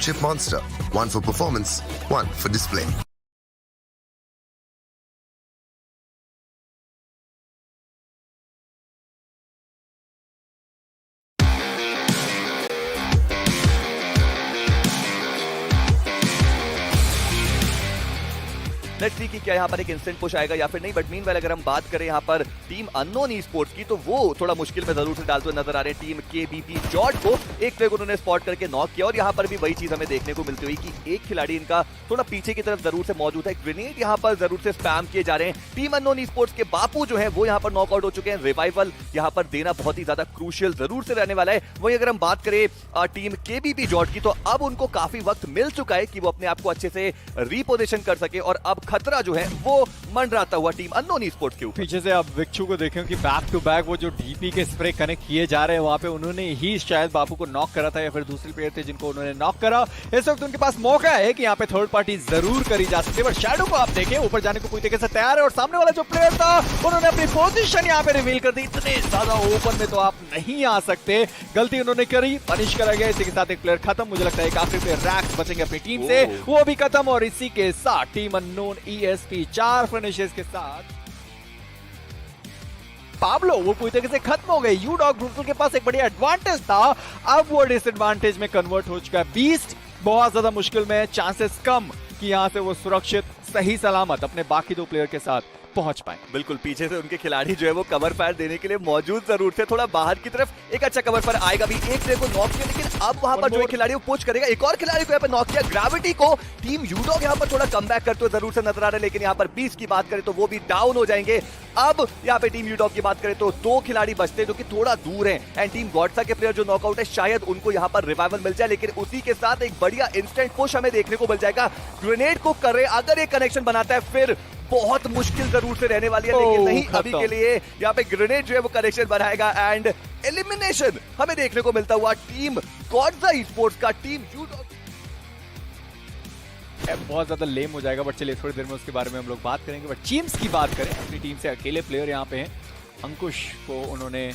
flagship monster, one for performance, one for display. Let's see कि क्या यहाँ पर एक इंस्टेंट पुश आएगा या फिर नहीं, बट मीनवाइल अगर हम बात करें यहाँ पर टीम अननोन ई स्पोर्ट्स की, तो वो थोड़ा मुश्किल में जरूर से डालते हुए नजर आ रहे हैं। टीम केबीपी जॉर्ज को एक प्लेयर को उन्होंने स्पॉट करके नॉक किया और यहाँ पर भी वही चीज हमें देखने को मिलती हुई कि एक खिलाड़ी इनका थोड़ा पीछे की तरफ जरूर से मौजूद है। ग्रेनेड यहाँ पर जरूर से स्पैम किए जा रहे हैं। टीम अननोन ई स्पोर्ट्स के बापू जो है वो यहाँ पर नॉकआउट हो चुके हैं। रिवाइवल यहाँ पर देना बहुत ही ज्यादा क्रूशियल जरूर से रहने वाला है। वहीं अगर हम बात करें टीम केबीपी जॉर्ज की, तो अब उनको काफी वक्त मिल चुका है कि वो अपने आप को अच्छे से रीपोजिशन कर सके और अब खतरा जो है वो मंडराता हुआ टीम अननोन ई स्पोर्ट्स के ऊपर। पीछे से आप विक्चू को देखें कि बैक टू बैक वो जो डीपी के स्प्रे कनेक्ट किए जा रहे हैं, वहां पे उन्होंने ही शायद बापू को नॉक करा था या फिर दूसरी प्लेयर थे जिनको उन्होंने नॉक करा। इस वक्त उनके पास मौका है कि यहाँ पे थर्ड पार्टी जरूर करी जा सकती है, बट शैडो को आप देखें ऊपर जाने को पूरी तरीके से तैयार है और सामने वाला जो प्लेयर था उन्होंने अपनी पोजीशन यहाँ पे रिवील कर दी। इतने ज्यादा ओपन में तो आप नहीं आ सकते, गलती उन्होंने करी, पनिश करा गया। इसी के साथ एक प्लेयर खत्म। मुझे लगता है एक आखिरी प्लेयर रैक्स बचेंगे अपनी टीम से, वो भी खत्म। और इसी के साथ टीम अननोन ईएसपी 4 फिनिशेस के साथ पाब्लो वो पूरी तरीके से खत्म हो गए। यू डॉग ब्रूटल के पास एक बढ़िया एडवांटेज था, अब वो डिसएडवांटेज में कन्वर्ट हो चुका है। बीस्ट बहुत ज्यादा मुश्किल में, चांसेस कम कि यहां से वो सुरक्षित सही सलामत अपने बाकी दो प्लेयर के साथ पहुंच पाए। बिल्कुल पीछे से उनके खिलाड़ी जो है वो कवर फायर देने के लिए मौजूद जरूर थे। थोड़ा बाहर की तरफ एक अच्छा कवर फायर आएगा भी, एक प्लेयर को नॉक किया, लेकिन अब वहां पर जो खिलाड़ी वो पुश करेगा। एक और खिलाड़ी को यहाँ पर नॉक किया। ग्रेविटी को टीम यूडॉग यहाँ पर थोड़ा कमबैक करते हुए जरूर से नजर आ रहा है, लेकिन यहाँ पर 20 की बात करें तो वो भी डाउन हो जाएंगे। अब यहाँ पे टीम यूडॉग की बात करें तो 2 खिलाड़ी बचते हैं जो कि थोड़ा दूर हैं, एंड टीम गॉडसा के प्लेयर जो नॉकआउट है शायद उनको यहाँ पर रिवाइवल मिल जाए, लेकिन उसी के साथ एक बढ़िया इंस्टेंट पुश हमें देखने को मिल जाएगा। ग्रेनेड को कर रहे, अगर एक कनेक्शन बनाता है फिर बहुत मुश्किल जरूर से रहने वाली है, लेकिन नहीं, अभी के लिए यहाँ पे ग्रेनेड जो है वो कनेक्शन बनाएगा एंड एलिमिनेशन हमें देखने को मिलता हुआ टीम गॉडसा ई स्पोर्ट्स का। टीम यूडॉग बहुत ज्यादा लेम हो जाएगा, बट चलिए थोड़ी देर में उसके बारे में हम लोग बात करेंगे। बट टीम्स की बात करें, अपनी टीम से अकेले प्लेयर यहाँ पे हैं। अंकुश को उन्होंने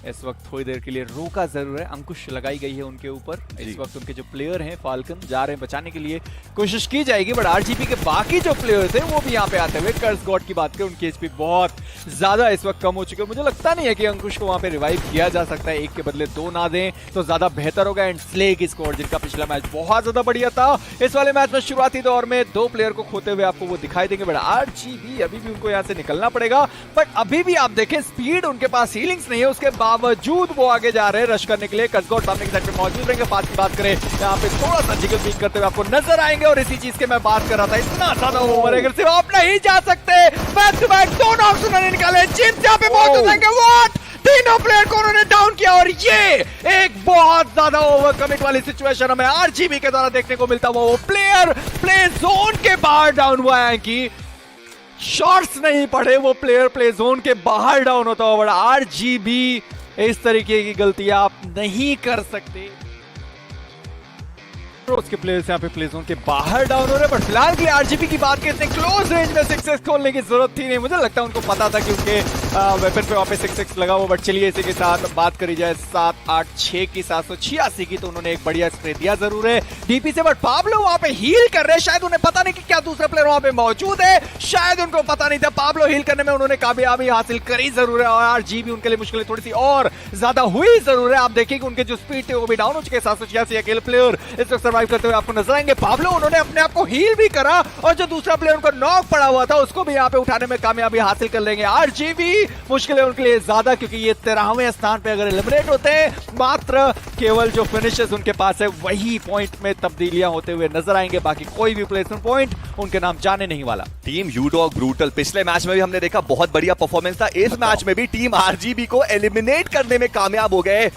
इस वक्त थोड़ी देर के लिए रोका जरूर है, अंकुश लगाई गई है उनके ऊपर। इस वक्त उनके जो प्लेयर हैं फाल्कन जा रहे हैं बचाने के लिए, कोशिश की जाएगी, बट आरजीबी के बाकी जो प्लेयर थे वो भी यहाँ पे आते हुए। कर्स गॉड की बात करें, उनकी एचपी बहुत ज्यादा इस वक्त कम हो चुकी है। मुझे लगता नहीं है कि अंकुश को वहां पे रिवाइव किया जा सकता है, एक के बदले 2 ना दें तो ज्यादा बेहतर होगा। एंड स्ले की स्कोर जिनका पिछला मैच बहुत ज्यादा बढ़िया था, इस वाले मैच में शुरुआती दौर में 2 प्लेयर को खोते हुए आपको वो दिखाई देंगे। बट आरजीबी अभी भी उनको यहाँ से निकलना पड़ेगा, बट अभी भी आप देखें स्पीड उनके पास, हीलिंग्स नहीं है, उसके बावजूद वो आगे जा रहे हैं रश करने के लिए। कसगोट सामने की साइड पे मौजूद रहेंगे। पास की बात करें यहाँ पे थोड़ा सा जिगल पीक करते हुए आपको नजर आएंगे, और इसी चीज के मैं बात कर रहा था, इतना ज्यादा ओवर एग्रेसिव आप नहीं जा सकते। बैक टू बैक 2 नॉक्स उन्होंने निकाले, चिप्स यहाँ पे मौजूद रहेंगे। व्हाट, तीनों प्लेयर को उन्होंने डाउन किया, और ये एक बहुत ज्यादा ओवर कमिट वाली सिचुएशन हमें आरजीबी के द्वारा देखने को मिलता हुआ। वो प्लेयर प्ले जोन के बाहर डाउन हुआ है कि शॉट्स नहीं पड़े, वो प्लेयर प्ले जोन के बाहर डाउन होता हुआ। आरजीबी इस तरीके की गलती आप नहीं कर सकते। उसके प्लेयर्स यहाँ पे प्ले जोन के बाहर डाउन हो रहे हैं, बट फिलहाल के लिए आरजीबी की बात करते हैं, क्लोज रेंज में 6-6 खोलने की जरूरत थी नहीं। मुझे लगता है उनको पता था कि उनके वेपन पे वहां पे 6-6 लगा हुआ। बट चलिए इसी के साथ बात करी जाए 7-8-6 की 786 की, तो उन्होंने एक बढ़िया स्प्रे दिया जरूर है डीपी से, बट पाब्लो वहां पे हील कर रहे हैं। शायद उन्हें पता नहीं कि क्या दूसरा प्लेयर वहां पे मौजूद है, शायद उनको पता नहीं था। पाब्लो हील करने में उन्होंने कामयाबी हासिल करी जरूर है, और आरजीबी उनके लिए मुश्किलें थोड़ी सी और ज्यादा हुई जरूर है। आप देखिए कि उनके जो स्पीड थे वो भी डाउन हो चुके हैं। 786 अकेले प्लेयर इस वक्त सर्वाइव करते हुए आपको नजर आएंगे। पाब्लो उन्होंने अपने आप को हील भी करा, और जो दूसरा प्लेयर उनको नॉक पड़ा हुआ था उसको भी यहाँ पे उठाने में कामयाबी हासिल कर लेंगे आरजीबी। मुश्किल है उनके लिए ज्यादा, क्योंकि ये 13वें स्थान पे अगर एलिमिनेट होते हैं, मात्र केवल जो फिनिशेस उनके पास है वही पॉइंट में तब्दीलियां होते हुए नजर आएंगे। बाकी कोई भी प्लेसमेंट पॉइंट उनके नाम जाने नहीं वाला। टीम यूडॉग ब्रूटल पिछले मैच में भी हमने देखा बहुत बढ़िया परफॉर्मेंस था, इस मैच में भी टीम आरजीबी को एलिमिनेट करने में कामयाब हो गए।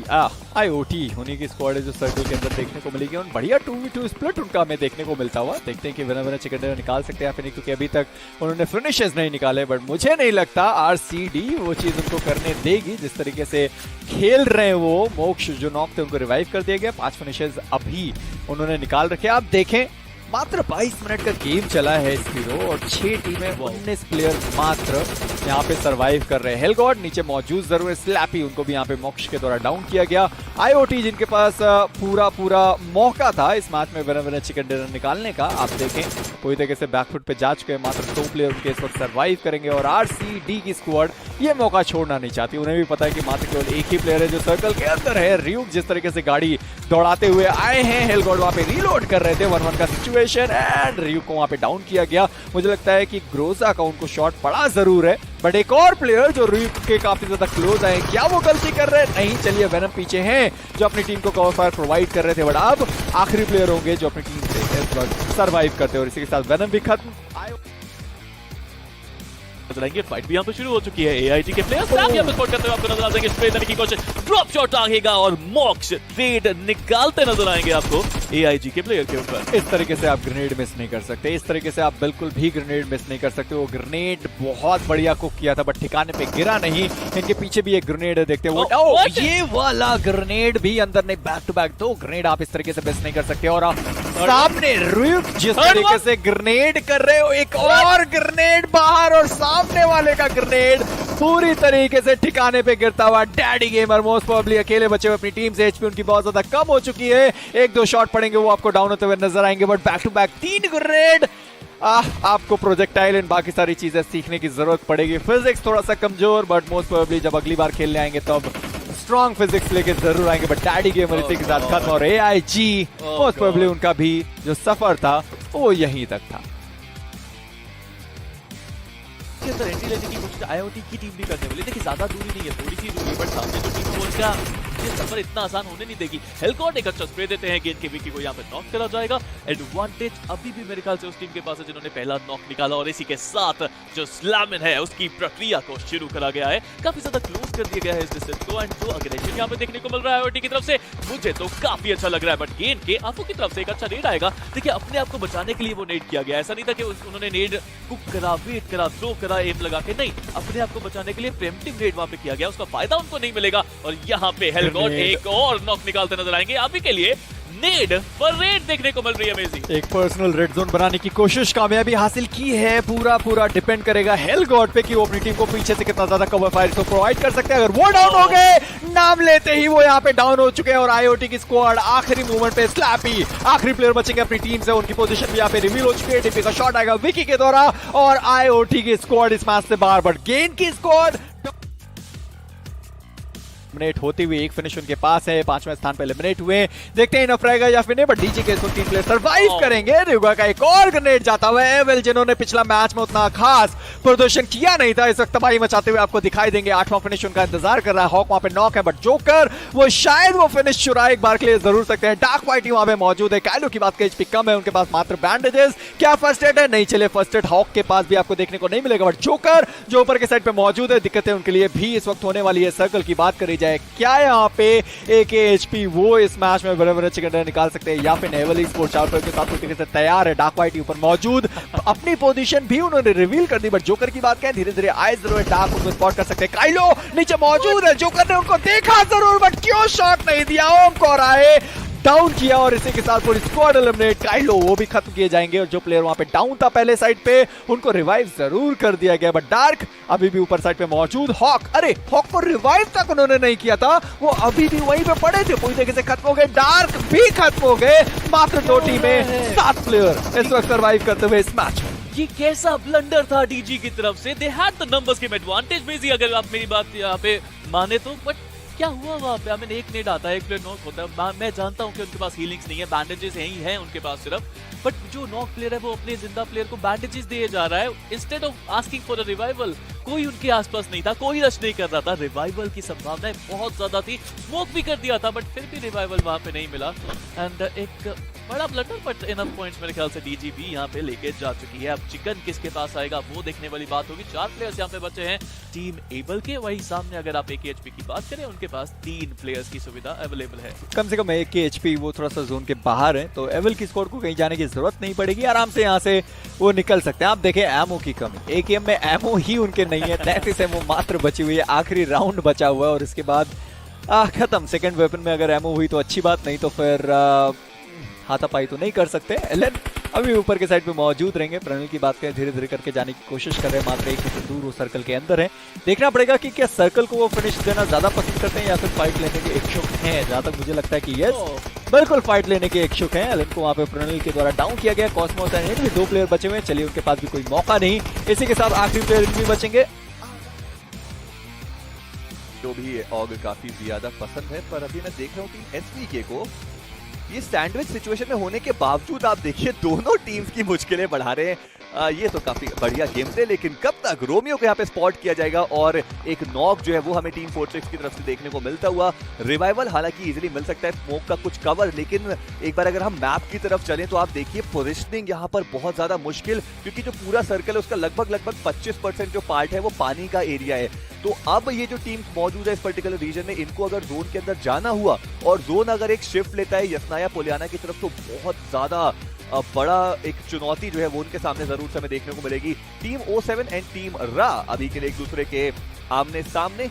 iQOO उन्हीं की स्क्वाड है जो सर्कल के अंदर देखने को मिलेगी, और बढ़िया 2v2 स्प्लिट उनका हमें देखने को मिलता हुआ। देखते हैं कि विनर चिकन डिनर निकाल सकते हैं या फिर नहीं, क्योंकि अभी तक उन्होंने फिनिशेस नहीं निकाले। बट मुझे नहीं लगता आरसीडी वो चीज उनको करने देगी, जिस तरीके से खेल रहे हैं वो। मोक्ष जो नॉक थे उनको रिवाइव कर दिया गया, 5 फिनिशेस अभी उन्होंने निकाल रखे। आप देखें मात्र 22 मिनट का गेम चला है इसकी, और 6 टीमें 19 प्लेयर मात्र यहाँ पे सरवाइव कर रहे हैं। हेलगॉड नीचे मौजूद जरूर है, स्लैपी उनको भी यहाँ पे मोक्ष के द्वारा डाउन किया गया। आईओटी जिनके पास पूरा मौका था इस मैच में विनर चिकन डिनर निकालने का, आप देखें पूरी तरीके से बैकफुट पे जा चुके हैं। मात्र 2 प्लेयर उनके इस वक्त सरवाइव करेंगे और आरसीडी की स्क्वाड ये मौका छोड़ना नहीं चाहती। उन्हें भी पता है कि मात्र केवल एक ही प्लेयर है जो सर्कल के अंदर है। रियूक जिस तरीके से गाड़ी दौड़ाते हुए आए हैं, हेलगॉड वहां पे रीलोड कर रहे थे, 1-1 का सिचुएशन एंड रियूक को वहां पे डाउन किया गया। मुझे लगता है कि ग्रोजा का उनको शॉट पड़ा जरूर है, बट एक और प्लेयर जो रियूक के काफी ज्यादा क्लोज आए, क्या वो गलती कर रहे हैं? नहीं, चलिए वेनम पीछे हैं जो अपनी टीम को कवर फायर प्रोवाइड कर रहे थे, बट अब आखिरी प्लेयर होंगे जो अपनी टीम से इस वक्त सर्वाइव करते हैं और इसी के साथ वेनम भी खत्म। चलाएंगे, फाइट भी यहाँ पे शुरू हो चुकी है। एआईजी के प्लेयर्स यहाँ पे स्पॉट करते हुए आपको नजर आ जाएंगे, स्प्रे देने की कोशिश, ड्रॉप शॉट आएगा और मॉक्स रेड निकालते नजर आएंगे आपको एआईजी के प्लेयर के ऊपर। इस तरीके से आप ग्रेनेड मिस नहीं कर सकते, इस तरीके से आप बिल्कुल भी ग्रेनेड मिस नहीं कर सकते। वो ग्रेनेड बहुत बढ़िया कुक किया था बट ठिकाने पे गिरा नहीं। इनके पीछे भी एक ग्रेनेड है, देखते हैं वो ये वाला ग्रेनेड भी अंदर नहीं, बैक टू बैक 2 ग्रेनेड आप इस तरीके से मिस नहीं कर सकते। और आप सामने रियूक जिस तरीके से ग्रेनेड कर रहे हो, एक और ग्रेनेड बाहर और सामने वाले का ग्रेनेड पूरी तरीके से ठिकाने पे गिरता हुआ। डैडी गेमर मोस्ट प्रोबेबली अकेले बचे हुए अपनी टीम से, एचपी उनकी बहुत ज्यादा कम हो चुकी है। 1-2 शॉट पड़ेंगे वो आपको डाउन होते हुए नजर आएंगे, but back to back 3 grenade. आपको प्रोजेक्टाइल एंड बाकी सारी चीजें सीखने की जरूरत पड़ेगी। फिजिक्स थोड़ा सा कमजोर, बट मोस्ट प्रोबेबली जब अगली बार खेलने आएंगे तब स्ट्रॉन्ग फिजिक्स लेके जरूर आएंगे। बट डैडी गेमर इसी के साथ खत्म और एआईजी मोस्ट प्रोबेबली उनका भी जो सफर था वो यहीं तक था। के अंदर एंट्री लेने की कोशिश आईओटी की टीम भी करने वाली। देखिए ज्यादा दूरी नहीं है, थोड़ी सी दूरी, बट सामने जो टीम है वो इसका ये सफर इतना आसान होने नहीं देगी। हेलगॉड एक अच्छा स्प्रे देते हैं, गेंद के विकी को यहाँ पे नॉक करा जाएगा। एडवांटेज अभी भी मेरे ख्याल से उस टीम के पास है जिन्होंने पहला नॉक निकाला और इसी के साथ जो स्लैमिन है उसकी प्रक्रिया को शुरू करा गया है। काफी ज्यादा क्लोज कर दिया गया है इस डिस्टेंस को एंड जो अग्रेशन यहाँ पे देखने को मिल रहा है आईओटी की तरफ से मुझे तो काफी अच्छा लग रहा है। बट गेंद के आंखों की तरफ से एक अच्छा नेड आएगा। देखिए अपने आप को बचाने के लिए वो नेड किया गया, ऐसा नहीं था कि उन्होंने नेड कुक करा, वेट करा, थ्रो करा, एम लगा के, नहीं, अपने आप को बचाने के लिए प्रेम्प्टिव रेड वहां पे किया गया, उसका फायदा उनको नहीं मिलेगा। और यहाँ पे हेलगॉड एक और नॉक निकालते नजर आएंगे। अभी के लिए नेड पर रेड देखने को मिल रही है। अमेजिंग एक पर्सनल रेड जोन बनाने की कोशिश कामयाबी हासिल की है। पूरा डिपेंड करेगा हेलगॉड पे कि वो अपनी टीम को पीछे से कितना ज्यादा कवर फायर को प्रोवाइड कर सकते हैं। अगर वो डाउन हो गए, नाम लेते ही वो यहाँ पे डाउन हो चुके हैं और आईओटी की स्क्वाड आखिरी मूवमेंट पे स्लैपी आखिरी प्लेयर बचेंगे अपनी टीम से, उनकी पोजीशन भी यहाँ पे रिवील हो चुकी है। टीपी का शॉट आएगा विकी के द्वारा और आईओटी की स्क्वाड इस मैच से बाहर। बट गेंद की स्क्वाड एलिमिनेट होती हुई एक फिनिश उनके पास है, 5वें स्थान पे एलिमिनेट हुए। देखते हैं इनफ रहेगा या फिर नहीं, बट डीजी के 3 प्लेयर सरवाइव करेंगे। रियुगा का एक और ग्रेनेड जाता हुआ है। एवेल जिन्होंने पिछला मैच में उतना खास प्रदर्शन किया नहीं था, इस वक्त तबाही मचाते हुए आपको दिखाई देंगे। 8वां फिनिश उनका इंतजार कर रहा है। हॉक वहां पे नॉक है, बट जोकर वो शायद वो फिनिश चुरा एक बार के लिए जरूर सकते हैं। डार्क वाइटी वहां पे मौजूद है। काइलो की बात का एचपी कम है, उनके पास मात्र बैंडेजेस। क्या फर्स्ट एड है? नहीं, चले फर्स्ट एड हॉक के पास भी आपको देखने को नहीं मिलेगा। बट जोकर जो ऊपर के साइड पे मौजूद है, दिक्कतें उनके लिए भी इस वक्त होने वाली है। सर्कल की बात करी जाए, क्या यहाँ पे एक एचपी वो इस मैच में बड़े चिकन डिनर निकाल सकते हैं या फिर नेवल स्पोर्ट्स चार्टर के साथ पूरी तरह से तैयार है। डार्क वाइटी ऊपर मौजूद, अपनी पोजीशन भी उन्होंने रिवील कर दी। बट जोकर की बात करें, धीरे धीरे आए जरूर है, डार्क उनको स्पॉट कर सकते हैं। काइलो नीचे मौजूद है, जोकर ने उनको देखा जरूर बट क्यों शॉट नहीं दिया। ओम को आए डाउन किया और इसी के साथ पूरी स्क्वाड एलिमिनेट। काइलो वो भी खत्म किए जाएंगे और जो प्लेयर वहां पे डाउन था पहले साइड पे उनको रिवाइव जरूर कर दिया गया। बट डार्क अभी भी ऊपर साइड पे मौजूद। हॉक, अरे हॉक को रिवाइव तक उन्होंने नहीं किया था, वो अभी भी वहीं पे पड़े थे, पूरी तरीके से खत्म हो गए। डार्क भी खत्म हो गए। मात्र 2 टीमें 7 प्लेयर इस वक्त सर्वाइव करते हुए इस मैच में। ये कैसा ब्लंडर था डीजी की तरफ से। They had the numbers game advantage में, अगर आप मेरी बात यहाँ पे माने तो। बट क्या हुआ वहां पे? हमें एक नेट आता है, एक प्लेयर नॉक होता है। मैं जानता हूं कि उनके पास हीलिंग्स नहीं है, बैंडेजेस ही हैं उनके पास सिर्फ, बट जो नॉक प्लेयर है वो अपने जिंदा प्लेयर को बैंडेजेस दिए जा रहा है instead of asking for a revival. कोई उनके आसपास नहीं था, कोई रश नहीं कर रहा था। रिवाइवल की संभावनाएं बहुत ज्यादा थी, स्मोक भी कर दिया था बट फिर भी रिवाइवल वहां पे नहीं मिला। एंड एक बड़ा ब्लंडर, बट इनफ पॉइंट्स मेरे ख्याल से डीजी भी यहाँ पे लेके जा चुकी है। अब चिकन किसके पास आएगा वो देखने वाली बात होगी। 4 प्लेयर्स यहाँ पे बचे हैं टीम एबल के। वही सामने अगर आप एक एचपी की बात करें, उनके पास 3 प्लेयर्स की सुविधा अवेलेबल है। कम से कम एक के एचपी वो थोड़ा सा जोन के बाहर है, तो एवल की स्कोर को कहीं जाने की जरूरत नहीं पड़ेगी, आराम से यहाँ से वो निकल सकते हैं। आप देखें एमओ की कमी, एक गेम में एमओ ही उनके नहीं है। 33 एमओ मात्र बची हुई है, आखिरी राउंड बचा हुआ है और इसके बाद खत्म। सेकंड वेपन में अगर एमओ हुई तो अच्छी बात, नहीं तो फिर हाथापाई तो नहीं कर सकते। एलन अभी ऊपर के साइड पे मौजूद रहेंगे। प्रणल की बात करें, धीरे धीरे करके जाने की कोशिश कर रहे हैं, मात्र 1 मीटर दूर वो सर्कल के अंदर है। देखना पड़ेगा कि क्या सर्कल को वो फिनिश देना ज्यादा पसंद करते हैं या फिर फाइट लेने के इच्छुक हैं। जहां तक मुझे लगता है कि यस, बिल्कुल फाइट लेने के इच्छुक हैं। एलन को वहां पे प्रणल के द्वारा डाउन किया गया। कॉस्मोस एंड भी 2 प्लेयर बचे हुए हैं। चलिए, उनके पास भी कोई मौका नहीं। इसी के साथ आखिरी प्लेयर भी बचेंगे। जो भी ऑग काफी ज्यादा पसंद है, पर अभी मैं देख रहा हूँ कि एसवीके को ये सैंडविच सिचुएशन में होने के बावजूद आप देखिए दोनों टीम्स की मुश्किलें बढ़ा रहे हैं। ये तो काफी बढ़िया गेम थे, लेकिन कब तक रोमियो को यहाँ पे स्पॉट किया जाएगा और एक नॉक जो है वो हमें टीम फोर्ट्रेस की तरफ से देखने को मिलता हुआ। रिवाइवल हालांकि इजीली मिल सकता है, स्मोक का कुछ कवर, लेकिन एक बार अगर हम मैप की तरफ चलें तो आप देखिए पोजिशनिंग यहाँ पर बहुत ज्यादा मुश्किल, क्योंकि जो पूरा सर्कल है उसका लगभग 25% जो पार्ट है वो पानी का एरिया है। तो अब ये जो टीम मौजूद है इस पर्टिकुलर रीजन में, इनको अगर जोन के अंदर जाना हुआ और जोन अगर एक शिफ्ट लेता है यसनाया पोलियाना की तरफ, तो बहुत ज्यादा बड़ा एक चुनौती जो है वो उनके सामने जरूर से हमें देखने को मिलेगी। टीम O7 एंड टीम रा अभी के लिए एक दूसरे के आमने सामने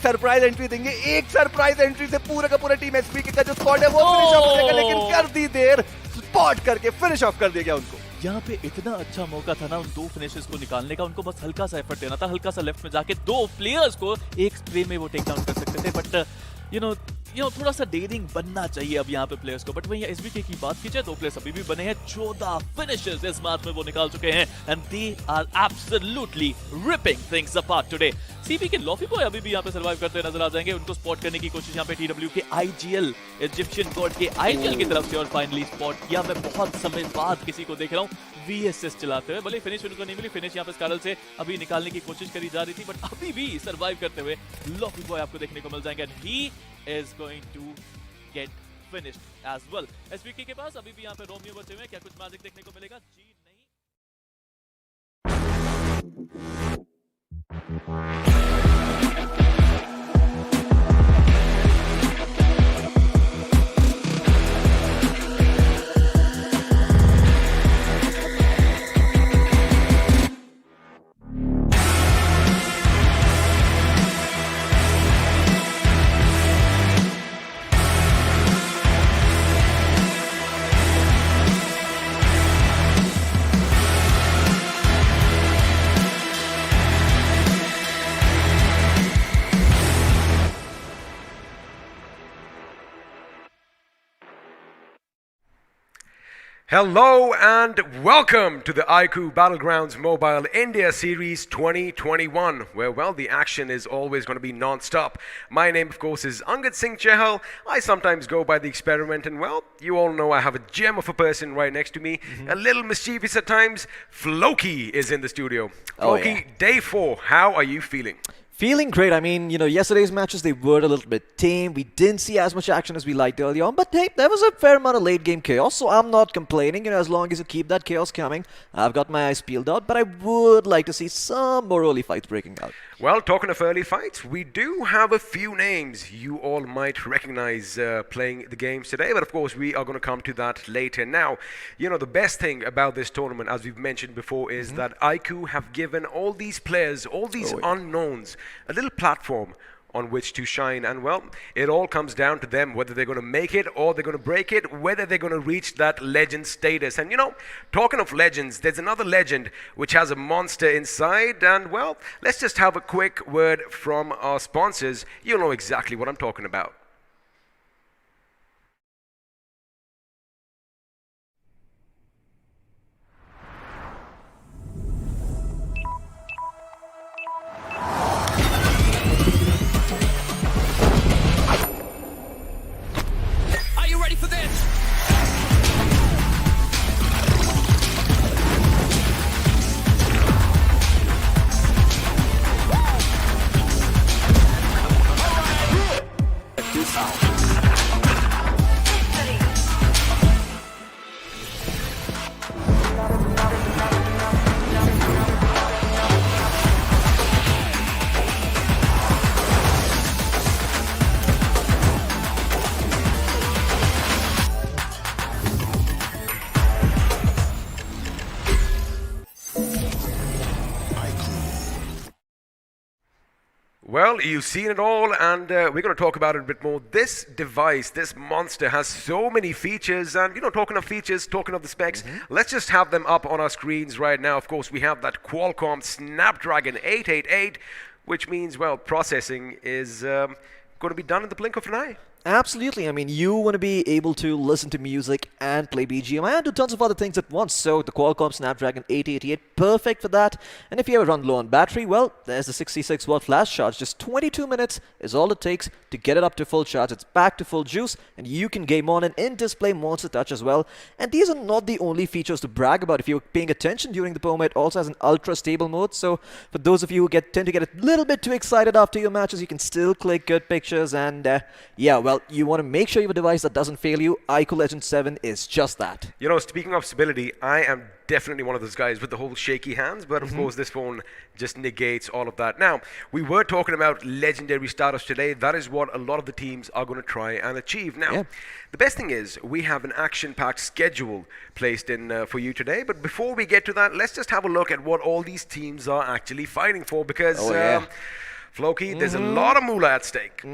सरप्राइज एंट्री देंगे। एक सरप्राइज एंट्री से पूरा का पूरा टीम एसपी का जो स्क्वाड है वो फिनिश ऑफ हो जाएगा, लेकिन कर दी देर, स्पॉट करके फिनिश ऑफ कर दिया गया उनको। यहाँ पे इतना अच्छा मौका था ना उन 2 फिनिशेस को निकालने का, उनको बस हल्का सा एफर्ट देना था, हल्का सा लेफ्ट में जाके 2 प्लेयर्स को एक स्प्रे में वो टेक डाउन कर सकते थे। बट यू नो थोड़ा सा डेयरिंग बनना चाहिए अब यहाँ पे प्लेयर्स को। बट वहीं एसबीके की बात की जाए, 2 प्लेयर्स अभी भी बने हैं, 14 फिनिशेस इस मैच में वो निकाल चुके हैं and they are absolutely ripping things apart today. CP के लॉफी बॉय अभी भी यहाँ पे सर्वाइव करते नजर आ जाएंगे। उनको स्पॉट करने की कोशिश यहाँ पे टीडब्ल्यू के आईजीएल, इजिप्शियन गॉड के आईजीएल की तरफ से और फाइनली स्पॉट किया। मैं बहुत समय बाद किसी को देख रहा हूँ वीएसएस चलाते हुए, भले फिनिश उनको नहीं मिली, फिनिश यहाँ पे स्कारल से अभी निकालने की कोशिश करी जा रही थी, बट अभी भी सर्वाइव करते हुए लॉफी बॉय आपको देखने को मिल जाएंगे and he is going to get finished as well. SBK के पास अभी भी यहाँ पे रोमियो बचे हुए हैं, क्या कुछ मैजिक देखने को मिलेगा? जी नहीं। Hello and welcome to the iQOO Battlegrounds Mobile India Series 2021, where, well, the action is always going to be non-stop. My name, of course, is Angad Singh Chahal. I sometimes go by the Experiment, and, well, you all know I have a gem of a person right next to me, a little mischievous at times. Floki is in the studio. Floki, day 4, how are you feeling? Feeling great. I mean, yesterday's matches, they were a little bit tame. We didn't see as much action as we liked early on. But hey, there was a fair amount of late game chaos. So I'm not complaining, as long as you keep that chaos coming. I've got my eyes peeled out. But I would like to see some more early fights breaking out. Well, talking of early fights, we do have a few names you all might recognize playing the games today. But of course, we are going to come to that later. Now, the best thing about this tournament, as we've mentioned before, is that iQOO have given all these players, all these unknowns, a little platform on which to shine. And, well, it all comes down to them, whether they're going to make it or they're going to break it, whether they're going to reach that legend status. And, talking of legends, there's another legend which has a monster inside. And, well, let's just have a quick word from our sponsors. You'll know exactly what I'm talking about. Well, you've seen it all, and we're going to talk about it a bit more. This device, this monster, has so many features, and talking of features, talking of the specs, let's just have them up on our screens right now. Of course, we have that Qualcomm Snapdragon 888, which means, well, processing is going to be done in the blink of an eye. Absolutely. I mean, you want to be able to listen to music and play BGMI and do tons of other things at once. So the Qualcomm Snapdragon 888, perfect for that. And if you ever run low on battery, well, there's the 66-watt flash charge. Just 22 minutes is all it takes to get it up to full charge. It's back to full juice, and you can game on an in-display Monster Touch as well. And these are not the only features to brag about. If you're paying attention during the promo, it also has an ultra-stable mode. So for those of you who tend to get a little bit too excited after your matches, you can still click good pictures. And yeah, well, you want to make sure you have a device that doesn't fail you. iQOO Legend 7 is just that. Speaking of stability, I am definitely one of those guys with the whole shaky hands, but of course this phone just negates all of that. Now, we were talking about legendary startups today. That is what a lot of the teams are going to try and achieve. Now, the best thing is we have an action-packed schedule placed in for you today, but before we get to that, let's just have a look at what all these teams are actually fighting for, because Floki, there's a lot of moolah at stake.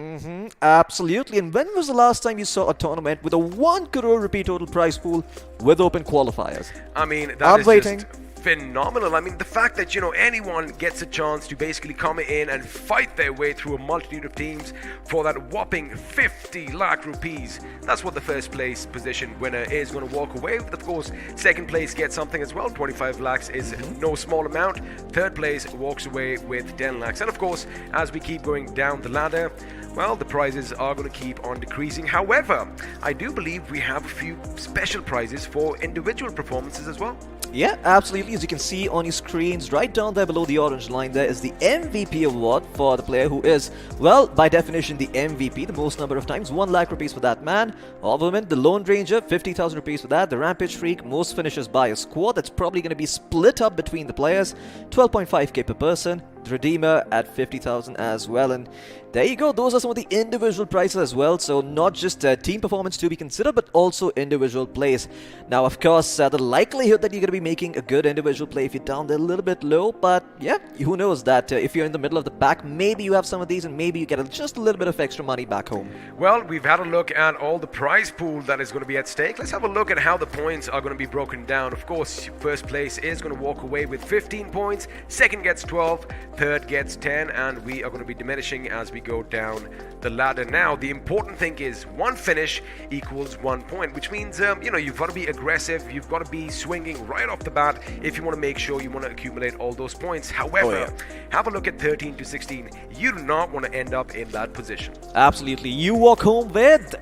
Absolutely. And when was the last time you saw a tournament with a 1 crore rupee total prize pool with open qualifiers? I mean, that is just phenomenal. I mean, the fact that, anyone gets a chance to basically come in and fight their way through a multitude of teams for that whopping 50 lakh rupees. That's what the first place position winner is going to walk away with. Of course, second place gets something as well. 25 lakhs is no small amount. Third place walks away with 10 lakhs. And of course, as we keep going down the ladder, well, the prizes are going to keep on decreasing. However, I do believe we have a few special prizes for individual performances as well. Yeah, absolutely. As you can see on your screens, right down there below the orange line, there is the MVP award for the player who is, well, by definition, the MVP, the most number of times, 1 lakh rupees for that man or woman. The Lone Ranger, 50,000 rupees for that. The Rampage Freak, most finishes by a squad. That's probably going to be split up between the players, 12.5k per person. The Redeemer at 50,000 as well. And there you go. Those are some of the individual prizes as well. So not just team performance to be considered, but also individual plays. Now, of course, the likelihood that you're going to be making a good individual play if you're down there a little bit low. But yeah, who knows that if you're in the middle of the pack, maybe you have some of these and maybe you get just a little bit of extra money back home. Well, we've had a look at all the prize pool that is going to be at stake. Let's have a look at how the points are going to be broken down. Of course, first place is going to walk away with 15 points. Second gets 12. Third gets 10, and we are going to be diminishing as we go down the ladder. Now, the important thing is 1 finish equals 1 point, which means, you've got to be aggressive. You've got to be swinging right off the bat if you want to make sure you want to accumulate all those points. However, have a look at 13 to 16. You do not want to end up in that position. Absolutely. You walk home with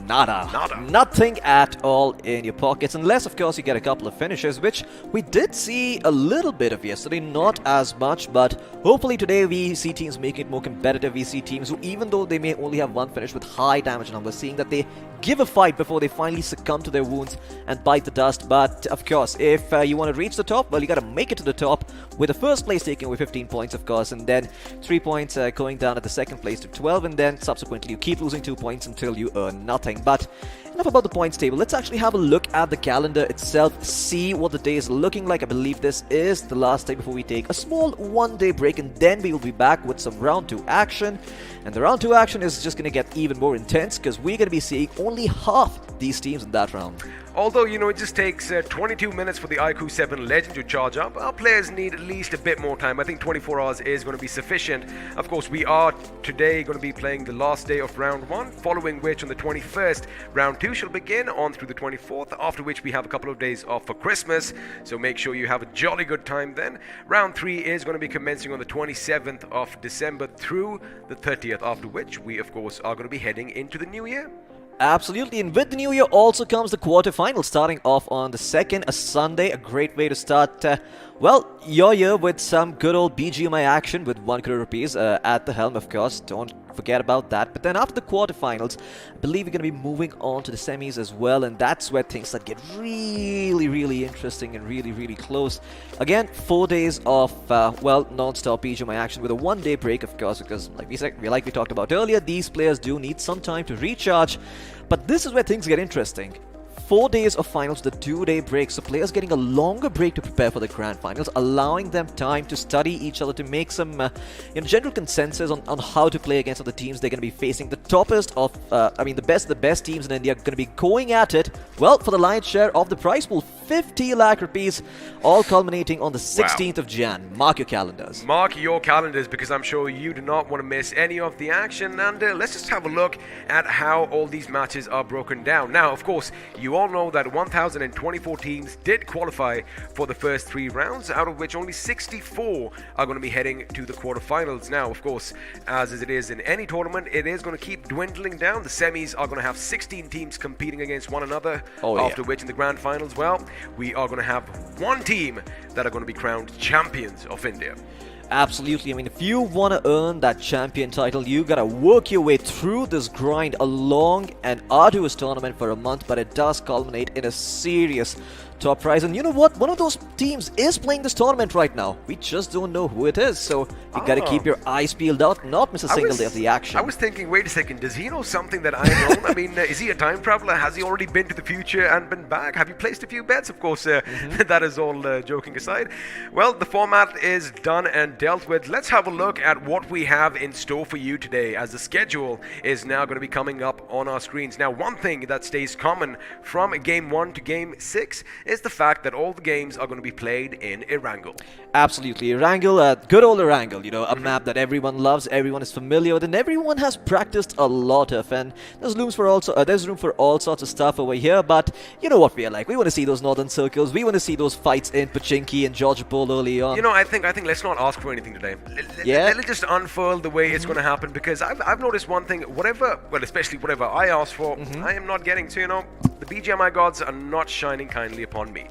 nada. Nothing at all in your pockets, unless, of course, you get a couple of finishes, which we did see a little bit of yesterday, not as much, but hopefully today we see teams making it more competitive. We see teams who, even though they may only have 1 finish with high damage numbers, seeing that they give a fight before they finally succumb to their wounds and bite the dust. But of course, if you want to reach the top, well, you got to make it to the top with the first place taking away 15 points, of course, and then 3 points going down at the second place to 12, and then subsequently you keep losing 2 points until you earn nothing. But enough about the points table. Let's actually have a look at the calendar itself, see what the day is looking like. I believe this is the last day before we take a small 1-day break, and then we will be back with some round 2 action. And the round 2 action is just going to get even more intense because we're going to be seeing only half these teams in that round. Although, it just takes 22 minutes for the iQOO 7 Legend to charge up, our players need at least a bit more time. I think 24 hours is going to be sufficient. Of course, we are today going to be playing the last day of round 1, following which on the 21st, round 2 shall begin on through the 24th, after which we have a couple of days off for Christmas, so make sure you have a jolly good time then. Round 3 is going to be commencing on the 27th of December through the 30th, after which we, of course, are going to be heading into the new year. Absolutely, and with the new year also comes the quarterfinals, starting off on the 2nd, a Sunday, a great way to start, well, your year with some good old BGMI action with 1 crore rupees at the helm, of course. Don't forget about that. But then after the quarterfinals, I believe we're going to be moving on to the semis as well, and that's where things start get really interesting and really close. Again, 4 days of, well, non-stop BGMI action with a 1-day break, of course, because like we talked about earlier, these players do need some time to recharge. But this is where things get interesting. 4 days of finals, the 2-day break. So players getting a longer break to prepare for the grand finals, allowing them time to study each other, to make some general consensus on how to play against other teams they're going to be facing. The toppest of, the best teams in India are going to be going at it, well, for the lion's share of the prize pool, 50 lakh rupees, all culminating on the 16th of Jan. Mark your calendars. Mark your calendars, because I'm sure you do not want to miss any of the action. And let's just have a look at how all these matches are broken down. Now, of course, you all know that 1,024 teams did qualify for the first 3 rounds, out of which only 64 are going to be heading to the quarterfinals. Now, of course, as it is in any tournament, it is going to keep dwindling down. The semis are going to have 16 teams competing against one another, after which in the grand finals, well, we are going to have 1 team that are going to be crowned champions of India. Absolutely. I mean, if you want to earn that champion title, you got to work your way through this grind, a long and arduous tournament for a month, but it does culminate in a serious top prize. And you know what? One of those teams is playing this tournament right now. We just don't know who it is. So you got to keep your eyes peeled out, not miss a single day of the action. I was thinking, wait a second, does he know something that I don't? I mean, is he a time traveler? Has he already been to the future and been back? Have you placed a few bets? Of course, that is all joking aside. Well, the format is done and dealt with. Let's have a look at what we have in store for you today, as the schedule is now going to be coming up on our screens. Now, one thing that stays common from Game 1 to Game 6 is the fact that all the games are going to be played in Erangel. Absolutely. Erangel, good old Erangel, a map that everyone loves, everyone is familiar with, and everyone has practiced a lot of. And there's room for all sorts of stuff over here, but you know what we are like. We want to see those northern circles. We want to see those fights in Pochinki and Georgopol early on. I think let's not ask for anything today. Let's just unfurl the way it's going to happen, because I've noticed one thing. Especially whatever I ask for, I am not getting. So, the BGMI gods are not shining kindly upon me.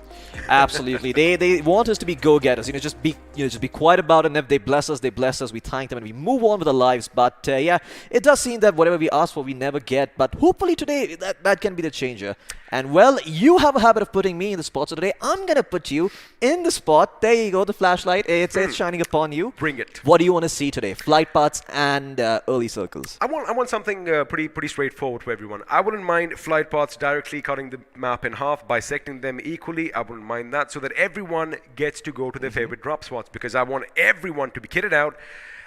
Absolutely. They want us to be go-getters. Just be quiet about it, and if they bless us, they bless us. We thank them and we move on with our lives. But it does seem that whatever we ask for, we never get. But hopefully today, that can be the changer. And well, you have a habit of putting me in the spot, so today I'm going to put you in the spot. There you go, the flashlight. It's shining upon you. Bring it. What do you want to see today? Flight paths and early circles. I want something pretty straightforward for everyone. I wouldn't mind flight paths directly cutting the map in half, bisecting them equally. I wouldn't mind that, so that everyone gets to go to their favorite drop spots, because I want everyone to be kitted out,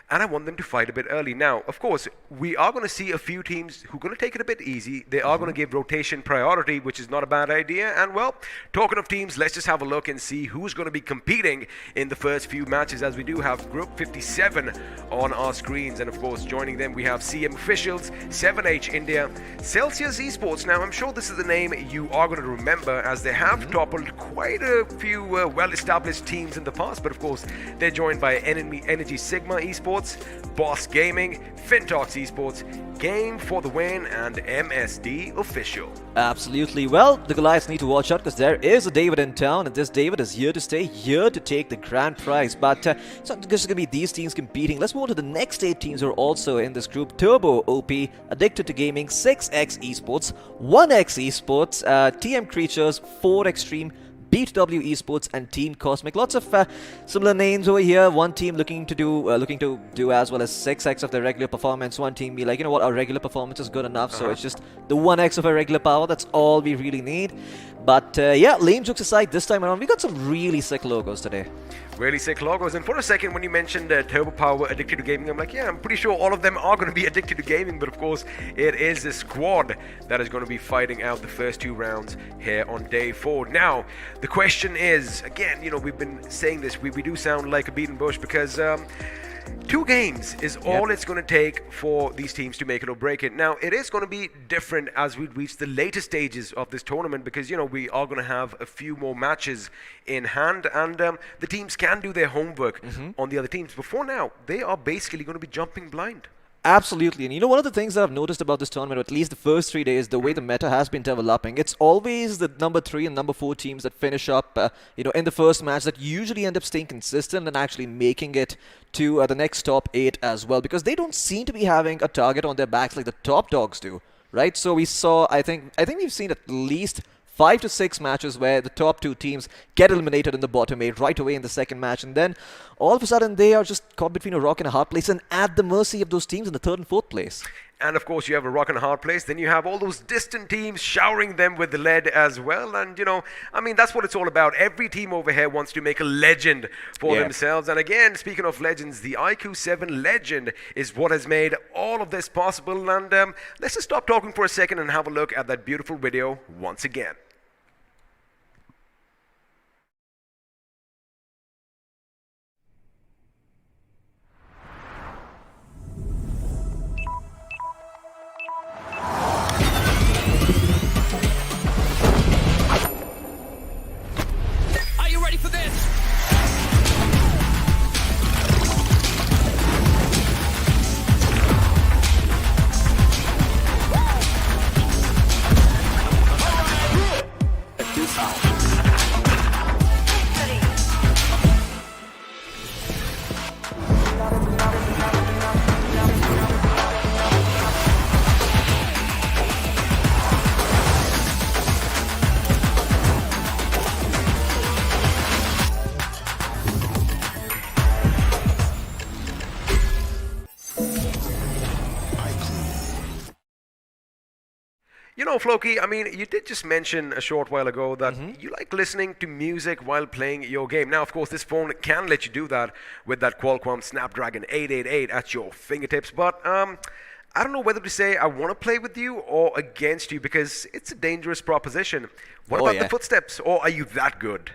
and I want them to fight a bit early. Now, of course, we are going to see a few teams who are going to take it a bit easy. They are going to give rotation priority, which is not a bad idea. And, well, talking of teams, let's just have a look and see who's going to be competing in the first few matches, as we do have Group 57 on our screens. And, of course, joining them, we have CM Officials, 7H India, Celsius Esports. Now, I'm sure this is the name you are going to remember, as they have toppled quite a few well-established teams in the past. But, of course, they're joined by Energy Sigma Esports, Boss Gaming, Fintox Esports, Game for the Win, and MSD Official. Absolutely. Well, the Goliaths need to watch out, because there is a David in town, and this David is here to stay, here to take the grand prize. But it's not just going to be these teams competing. Let's move on to the next 8 teams who are also in this group. Turbo OP, Addicted to Gaming, 6X Esports, 1X Esports, TM Creatures, 4 Extreme, BTW Esports, and Team Cosmic. Lots of similar names over here. One team looking to do as well as 6x of their regular performance. One team be like, you know what, our regular performance is good enough, so it's just the 1x of our regular power. That's all we really need. But lame jokes aside, this time around we got some really sick logos today. Really sick logos. And for a second, when you mentioned Turbo Power, Addicted to Gaming, I'm like, yeah, I'm pretty sure all of them are going to be addicted to gaming. But of course, it is the squad that is going to be fighting out the first 2 rounds here on day 4. Now, the question is, again, we've been saying this, we do sound like a beaten bush, because 2 games is all it's going to take for these teams to make it or break it. Now, it is going to be different as we reach the later stages of this tournament, because, we are going to have a few more matches in hand, and the teams can do their homework on the other teams. Before now, they are basically going to be jumping blind. Absolutely. And one of the things that I've noticed about this tournament, or at least the first 3 days, the way the meta has been developing, it's always the number 3 and number 4 teams that finish up, in the first match, that usually end up staying consistent and actually making it to the next top 8 as well, because they don't seem to be having a target on their backs like the top dogs do, right? So we saw, I think we've seen at least 5 to 6 matches where the top 2 teams get eliminated in the bottom 8 right away in the second match, and then all of a sudden they are just caught between a rock and a hard place and at the mercy of those teams in the 3rd and 4th place. and of course you have a rock and hard place, then you have all those distant teams showering them with the lead as well. And I mean, that's what it's all about. Every team over here wants to make a legend for themselves. And again, speaking of legends, the iQOO 7 legend is what has made all of this possible. And let's just stop talking for a second and have a look at that beautiful video once again. Floki, I mean, you did just mention a short while ago that you like listening to music while playing your game. Now, of course, this phone can let you do that with that Qualcomm Snapdragon 888 at your fingertips, but I don't know whether to say I want to play with you or against you, because it's a dangerous proposition. What about the footsteps, or are you that good?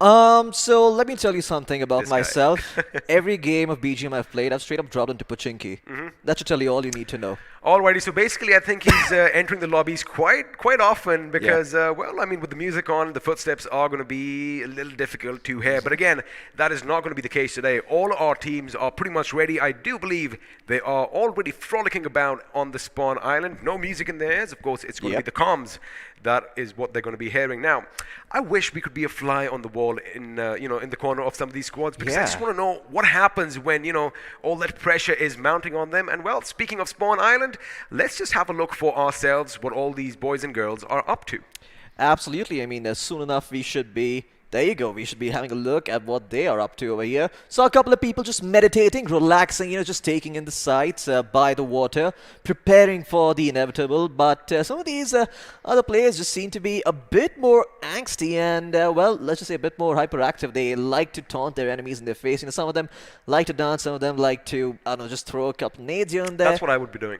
So let me tell you something about myself. Every game of BGMI I've played, I've straight up dropped into Pochinki. That should tell you all you need to know. Alrighty, so basically I think he's entering the lobbies quite often because, well, I mean, with the music on, the footsteps are going to be a little difficult to hear. But again, that is not going to be the case today. All our teams are pretty much ready. I do believe they are already frolicking about on the spawn island. No music in their ears. Of course, it's going to be the comms. That is what they're going to be hearing. Now, I wish we could be a fly on the wall in, in the corner of some of these squads, because I just want to know what happens when, all that pressure is mounting on them. And, well, speaking of Spawn Island, let's just have a look for ourselves what all these boys and girls are up to. Absolutely. I mean, soon enough we should be... There you go. We should be having a look at what they are up to over here. So a couple of people just meditating, relaxing, just taking in the sights by the water, preparing for the inevitable. But some of these other players just seem to be a bit more angsty and, well, let's just say a bit more hyperactive. They like to taunt their enemies in their face. Some of them like to dance. Some of them like to, I don't know, just throw a couple nades here and there. That's what I would be doing.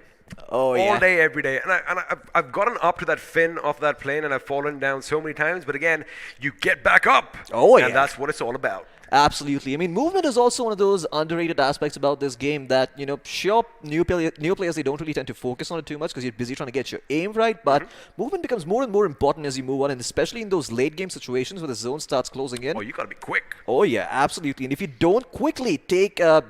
Oh, yeah. All day, every day. And I've gotten up to that fin of that plane and I've fallen down so many times. But again, you get back up. Oh, yeah. And that's what it's all about. Absolutely. I mean, movement is also one of those underrated aspects about this game that, sure, new players, they don't really tend to focus on it too much because you're busy trying to get your aim right, but movement becomes more and more important as you move on, and especially in those late game situations where the zone starts closing in. Oh, you gotta be quick. Oh, yeah, absolutely. And if you don't quickly take, how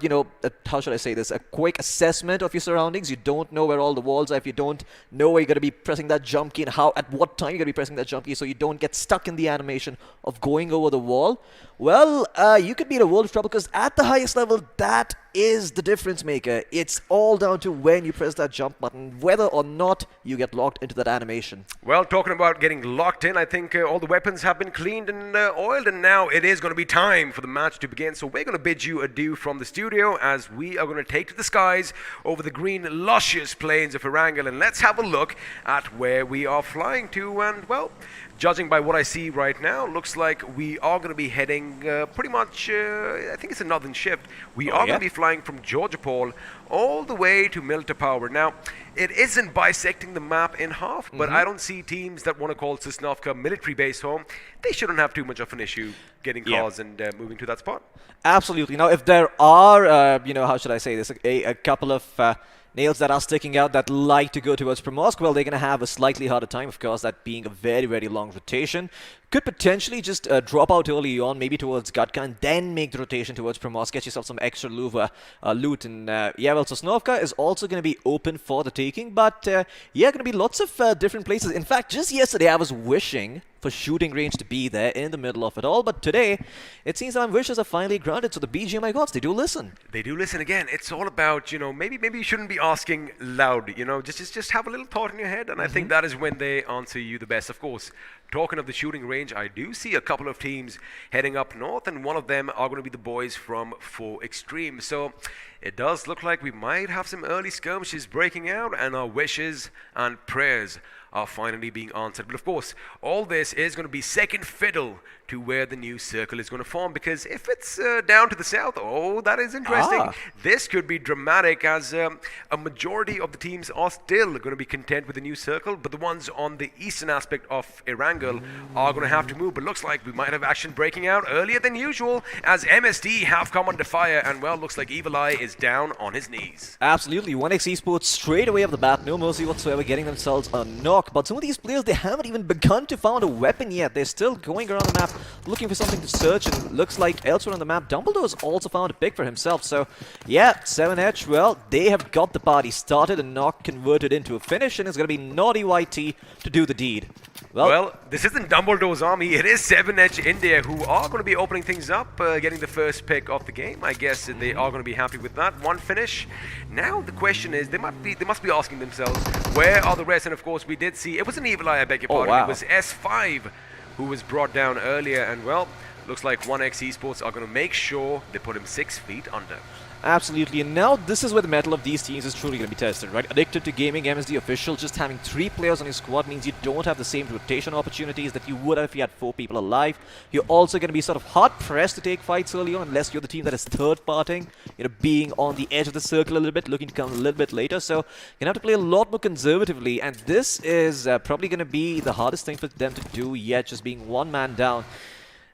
should I say this, a quick assessment of your surroundings, you don't know where all the walls are, if you don't know where you're going to be pressing that jump key and at what time you're going to be pressing that jump key so you don't get stuck in the animation of going over the wall, well, you could be in a world of trouble, because at the highest level, that is the difference maker. It's all down to when you press that jump button, whether or not you get locked into that animation. Well, talking about getting locked in, I think all the weapons have been cleaned and oiled, and now it is going to be time for the match to begin. So we're going to bid you adieu from the studio as we are going to take to the skies over the green, luscious plains of Erangel, and let's have a look at where we are flying to. And, well, judging by what I see right now, looks like we are going to be heading pretty much, I think it's a northern shift. We are going to be flying from Georgia Paul all the way to Milta Power. Now, it isn't bisecting the map in half, but I don't see teams that want to call Sosnovka military base home. They shouldn't have too much of an issue getting cars and moving to that spot. Absolutely. Now, if there are, how should I say this, a couple of nails that are sticking out that like to go towards Primorsk, well, they're going to have a slightly harder time, of course, that being a very, very long rotation. Could potentially just drop out early on, maybe towards Gatka, and then make the rotation towards Primorsk, get yourself some extra loot. And yeah, well, Sosnovka is also going to be open for the taking, but yeah, going to be lots of different places. In fact, just yesterday, I was wishing for shooting range to be there in the middle of it all. But today, it seems that my wishes are finally granted, so the BGMI gods, they do listen. They do listen. Again, it's all about, maybe you shouldn't be asking loud, just have a little thought in your head, and I think that is when they answer you the best. Of course, talking of the shooting range, I do see a couple of teams heading up north, and one of them are going to be the boys from 4 Extreme. So it does look like we might have some early skirmishes breaking out, and our wishes and prayers are finally being answered. But of course, all this is going to be second fiddle to where the new circle is going to form, because if it's down to the south, that is interesting. This could be dramatic, as a majority of the teams are still going to be content with the new circle, but the ones on the eastern aspect of Erangel are going to have to move. But looks like we might have action breaking out earlier than usual, as MSD have come under fire, and well, looks like Evil Eye is down on his knees. Absolutely, 1x Esports straight away off the bat, no mercy whatsoever, getting themselves a knock. But some of these players, they haven't even begun to find a weapon yet. They're still going around the map looking for something to search, and looks like elsewhere on the map, Dumbledore's also found a pick for himself. So yeah, 7H, well, they have got the party started, and knock converted into a finish, and it's going to be Naughty YT to do the deed. Well, this isn't Dumbledore's army, it is 7H India who are going to be opening things up, getting the first pick of the game. I guess they are going to be happy with that. One finish. Now the question is, they must be asking themselves, where are the rest? And of course, we did see, it was an Evil Eye, I beg your pardon. Wow. It was S5 who was brought down earlier, and well, looks like 1x Esports are going to make sure they put him 6 feet under. Absolutely, and now this is where the mettle of these teams is truly going to be tested, right? Addicted to Gaming, MSD official, just having 3 players on your squad means you don't have the same rotation opportunities that you would have if you had 4 people alive. You're also going to be sort of hard-pressed to take fights early on, unless you're the team that is third-parting, being on the edge of the circle a little bit, looking to come a little bit later. So you're going to have to play a lot more conservatively, and this is probably going to be the hardest thing for them to do yet, just being 1 man down.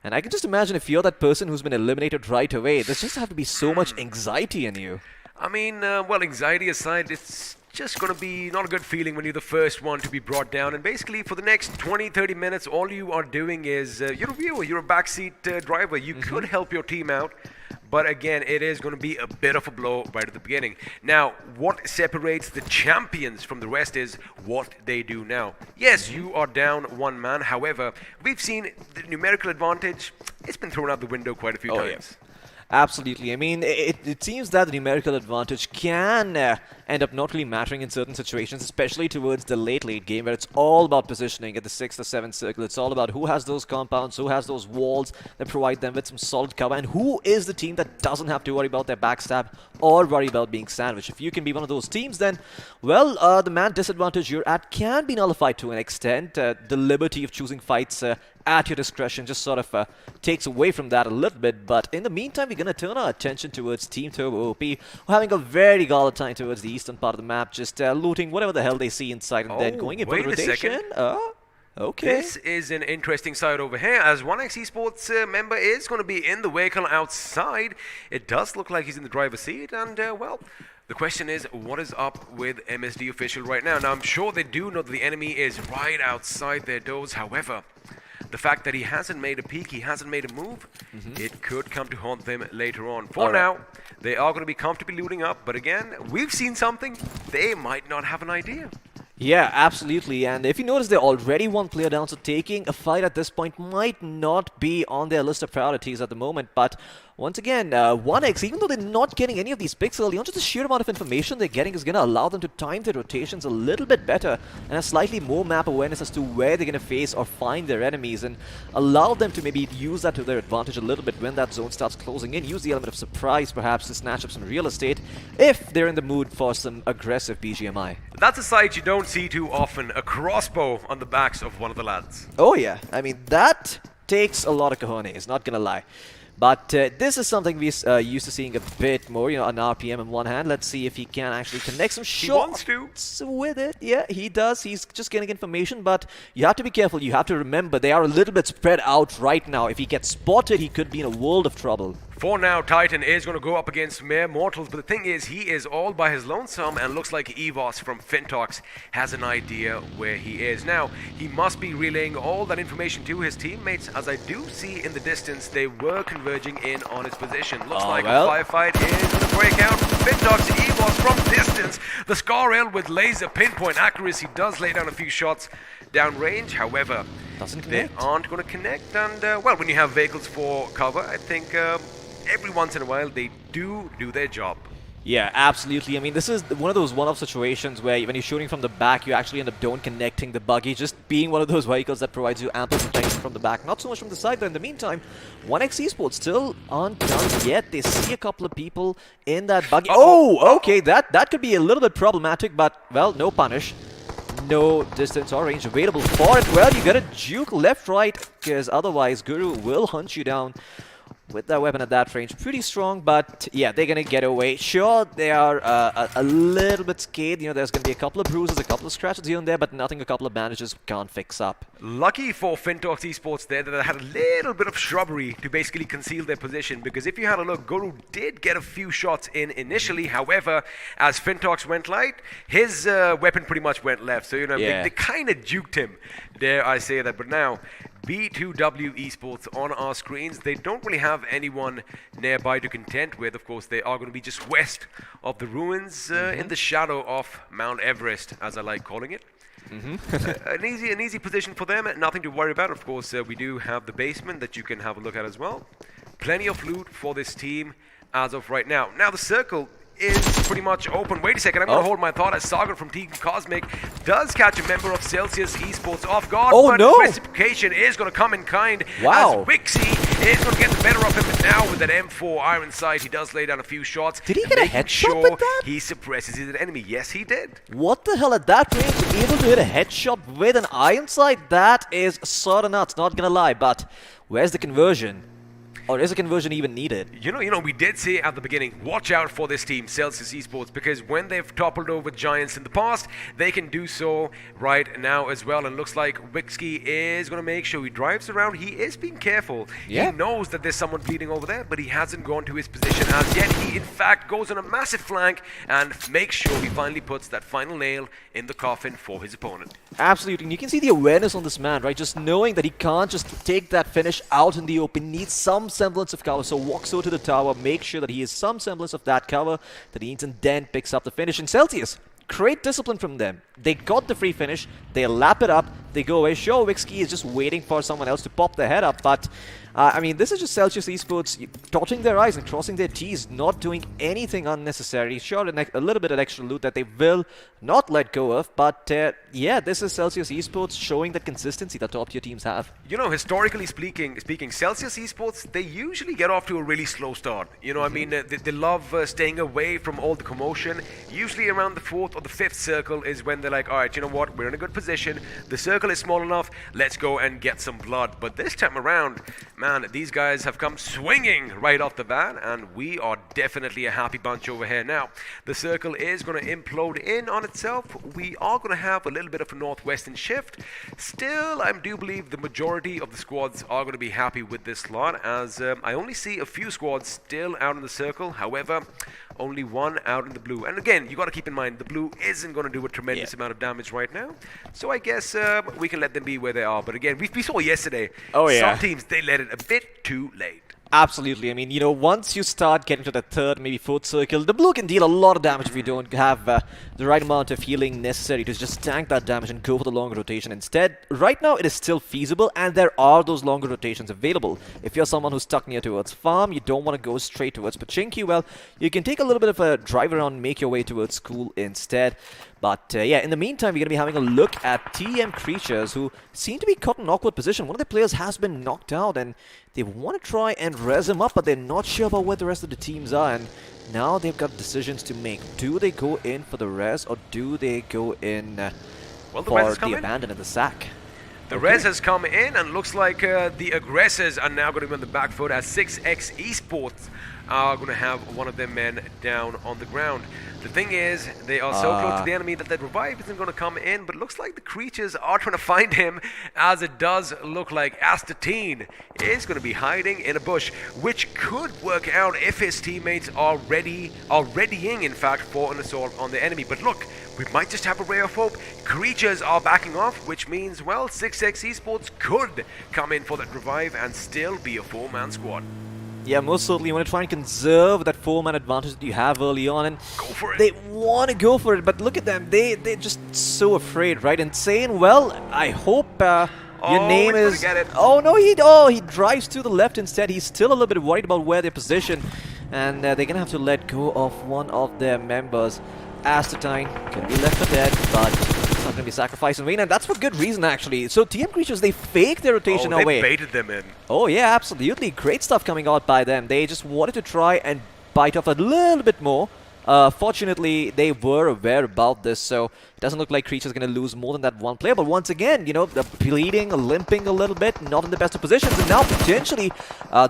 And I can just imagine if you're that person who's been eliminated right away, there's just have to be so much anxiety in you. I mean, well, anxiety aside, it's just going to be not a good feeling when you're the first one to be brought down. And basically, for the next 20-30 minutes, all you are doing is, you're a viewer, you're a backseat driver. You could help your team out. But again, it is going to be a bit of a blow right at the beginning. Now, what separates the champions from the rest is what they do now. Yes, you are down 1 man. However, we've seen the numerical advantage. It's been thrown out the window quite a few times. Yeah. Absolutely. I mean, it seems that the numerical advantage can end up not really mattering in certain situations, especially towards the late game, where it's all about positioning at the 6th or 7th circle. It's all about who has those compounds, who has those walls that provide them with some solid cover, and who is the team that doesn't have to worry about their backstab or worry about being sandwiched. If you can be one of those teams, then, well, the man disadvantage you're at can be nullified to an extent. The liberty of choosing fights at your discretion just sort of takes away from that a little bit. But in the meantime, we're going to turn our attention towards Team Turbo OP, who are having a very gala time towards the eastern part of the map, just looting whatever the hell they see inside, and then going in for the rotation. Okay. This is an interesting side over here, as 1x Esports member is going to be in the vehicle outside. It does look like he's in the driver's seat, and well, the question is, what is up with MSD official right now? Now, I'm sure they do know that the enemy is right outside their doors. However, the fact that he hasn't made a peek, he hasn't made a move, it could come to haunt them later on. For now, they are going to be comfortably looting up, but again, we've seen something they might not have an idea. Yeah, absolutely. And if you notice, they're already 1 player down, so taking a fight at this point might not be on their list of priorities at the moment. But once again, 1x, even though they're not getting any of these picks early on, just the sheer amount of information they're getting is going to allow them to time their rotations a little bit better and have slightly more map awareness as to where they're going to face or find their enemies, and allow them to maybe use that to their advantage a little bit when that zone starts closing in. Use the element of surprise, perhaps, to snatch up some real estate if they're in the mood for some aggressive BGMI. That's a sight you don't see too often, a crossbow on the backs of one of the lads. Oh yeah, I mean, that takes a lot of cojones, not gonna lie. But this is something we used to seeing a bit more, an RPM in one hand. Let's see if he can actually connect some shots with it. Yeah, he does. He's just getting information, but you have to be careful. You have to remember they are a little bit spread out right now. If he gets spotted, he could be in a world of trouble. For now, Titan is going to go up against Mere Mortals, but the thing is, he is all by his lonesome, and looks like Evos from Fintox has an idea where he is. Now, he must be relaying all that information to his teammates, as I do see in the distance they were converging in on his position. Looks like a firefight is going to break out from Fintox. Evos from distance. The Scarel with laser pinpoint accuracy does lay down a few shots downrange. However, they aren't going to connect, and well, when you have vehicles for cover, I think every once in a while they do their job. Yeah, absolutely. I mean, this is one of those one-off situations where when you're shooting from the back, you actually end up don't connecting the buggy, just being one of those vehicles that provides you ample protection from the back, not so much from the side. But in the meantime, 1x Esports still aren't done yet. They see a couple of people in that buggy. Oh, okay, that could be a little bit problematic, but, well, no punish. No distance or range available for it. Well, you gotta juke left, right, because otherwise Guru will hunt you down with that weapon at that range. Pretty strong, but yeah, they're gonna get away. Sure, they are a little bit scared. You know, there's gonna be a couple of bruises, a couple of scratches here and there, but nothing a couple of bandages can't fix up. Lucky for Fintox Esports there that they had a little bit of shrubbery to basically conceal their position, because if you had a look, Guru did get a few shots in initially. However, as Fintox went light, his weapon pretty much went left. So, you know, they kind of juked him, dare I say that. But now, B2W Esports on our screens, they don't really have anyone nearby to contend with. Of course, they are going to be just west of the ruins, in the shadow of Mount Everest, as I like calling it. An easy position for them, nothing to worry about. Of course, we do have the basement that you can have a look at as well. Plenty of loot for this team as of right now. Now, the circle is pretty much open. Wait a second, I'm going to hold my thought as Sagar from Team Cosmic does catch a member of Celsius Esports off guard, but reciprocation is going to come in kind as Wixie is going to get the better of him. But now with that M4 iron sight, he does lay down a few shots. Did he get a headshot with that? He suppresses his enemy. Yes, he did. What the hell, at that range, able to hit a headshot with an iron sight? That is sort of nuts, not gonna lie, but where's the conversion? Or is a conversion even needed? You know, we did say at the beginning, watch out for this team, Celsius Esports, because when they've toppled over giants in the past, they can do so right now as well. And looks like Wixie is going to make sure he drives around. He is being careful. Yeah. He knows that there's someone bleeding over there, but he hasn't gone to his position as yet. He, in fact, goes on a massive flank and makes sure he finally puts that final nail in the coffin for his opponent. Absolutely. And you can see the awareness on this man, right? Just knowing that he can't just take that finish out in the open, needs some semblance of cover. So walks over to the tower, makes sure that he has some semblance of that cover that he needs, and then picks up the finish. And Celsius, great discipline from them. They got the free finish, they lap it up, they go away. Sure, Wixie is just waiting for someone else to pop their head up, but I mean, this is just Celsius Esports dotting their I's and crossing their T's, not doing anything unnecessary. Sure, a little bit of extra loot that they will not let go of, but yeah, this is Celsius Esports showing the consistency that top-tier teams have. You know, historically speaking, Celsius Esports, they usually get off to a really slow start. You know, I mean, they love staying away from all the commotion. Usually around the 4th or the 5th circle is when they're like, all right, you know what, we're in a good position. The circle is small enough, let's go and get some blood. But this time around, man, these guys have come swinging right off the bat, and we are definitely a happy bunch over here. Now, the circle is going to implode in on itself. We are going to have a little bit of a northwestern shift. Still, I do believe the majority of the squads are going to be happy with this slot, as I only see a few squads still out in the circle. However, only one out in the blue. And again, you got to keep in mind, the blue isn't going to do a tremendous amount of damage right now. So I guess we can let them be where they are. But again, we saw yesterday, some teams, they let it a bit too late. Absolutely. I mean, you know, once you start getting to the 3rd, maybe 4th circle, the blue can deal a lot of damage if you don't have the right amount of healing necessary to just tank that damage and go for the longer rotation instead. Right now, it is still feasible, and there are those longer rotations available. If you're someone who's stuck near towards farm, you don't want to go straight towards Pachinki, well, you can take a little bit of a drive around, make your way towards school instead. But yeah, in the meantime, we're going to be having a look at TM Creatures, who seem to be caught in an awkward position. One of their players has been knocked out, and they want to try and res him up, but they're not sure about where the rest of the teams are. And now they've got decisions to make. Do they go in for the res, or do they go in for the abandon and the sack? The res has come in, and looks like the aggressors are now going to be on the back foot as 6x Esports are going to have one of their men down on the ground. The thing is, they are so close to the enemy that revive isn't going to come in, but it looks like the creatures are trying to find him, as it does look like Astatine is going to be hiding in a bush, which could work out if his teammates are readying, in fact, for an assault on the enemy. But look, we might just have a ray of hope. Creatures are backing off, which means, well, 6x Esports could come in for that revive and still be a 4-man squad. Yeah, most certainly. You want to try and conserve that 4-man advantage that you have early on, and Go for it. they want to go for it, but look at them. They're just so afraid, right? Insane. Well, I hope your name he's is. gonna get it. Oh no, he drives to the left instead. He's still a little bit worried about where they're positioned, and they're gonna have to let go of one of their members. Astatine can be left for dead, but it's not going to be sacrificed in vain, and that's for good reason, actually. So TM Creatures, they fake their rotation they away. baited them in. Oh yeah, absolutely. Great stuff coming out by them. They just wanted to try and bite off a little bit more. Fortunately, they were aware about this, so it doesn't look like Creature's going to lose more than that one player. But once again, you know, they're bleeding, limping a little bit, not in the best of positions, and now potentially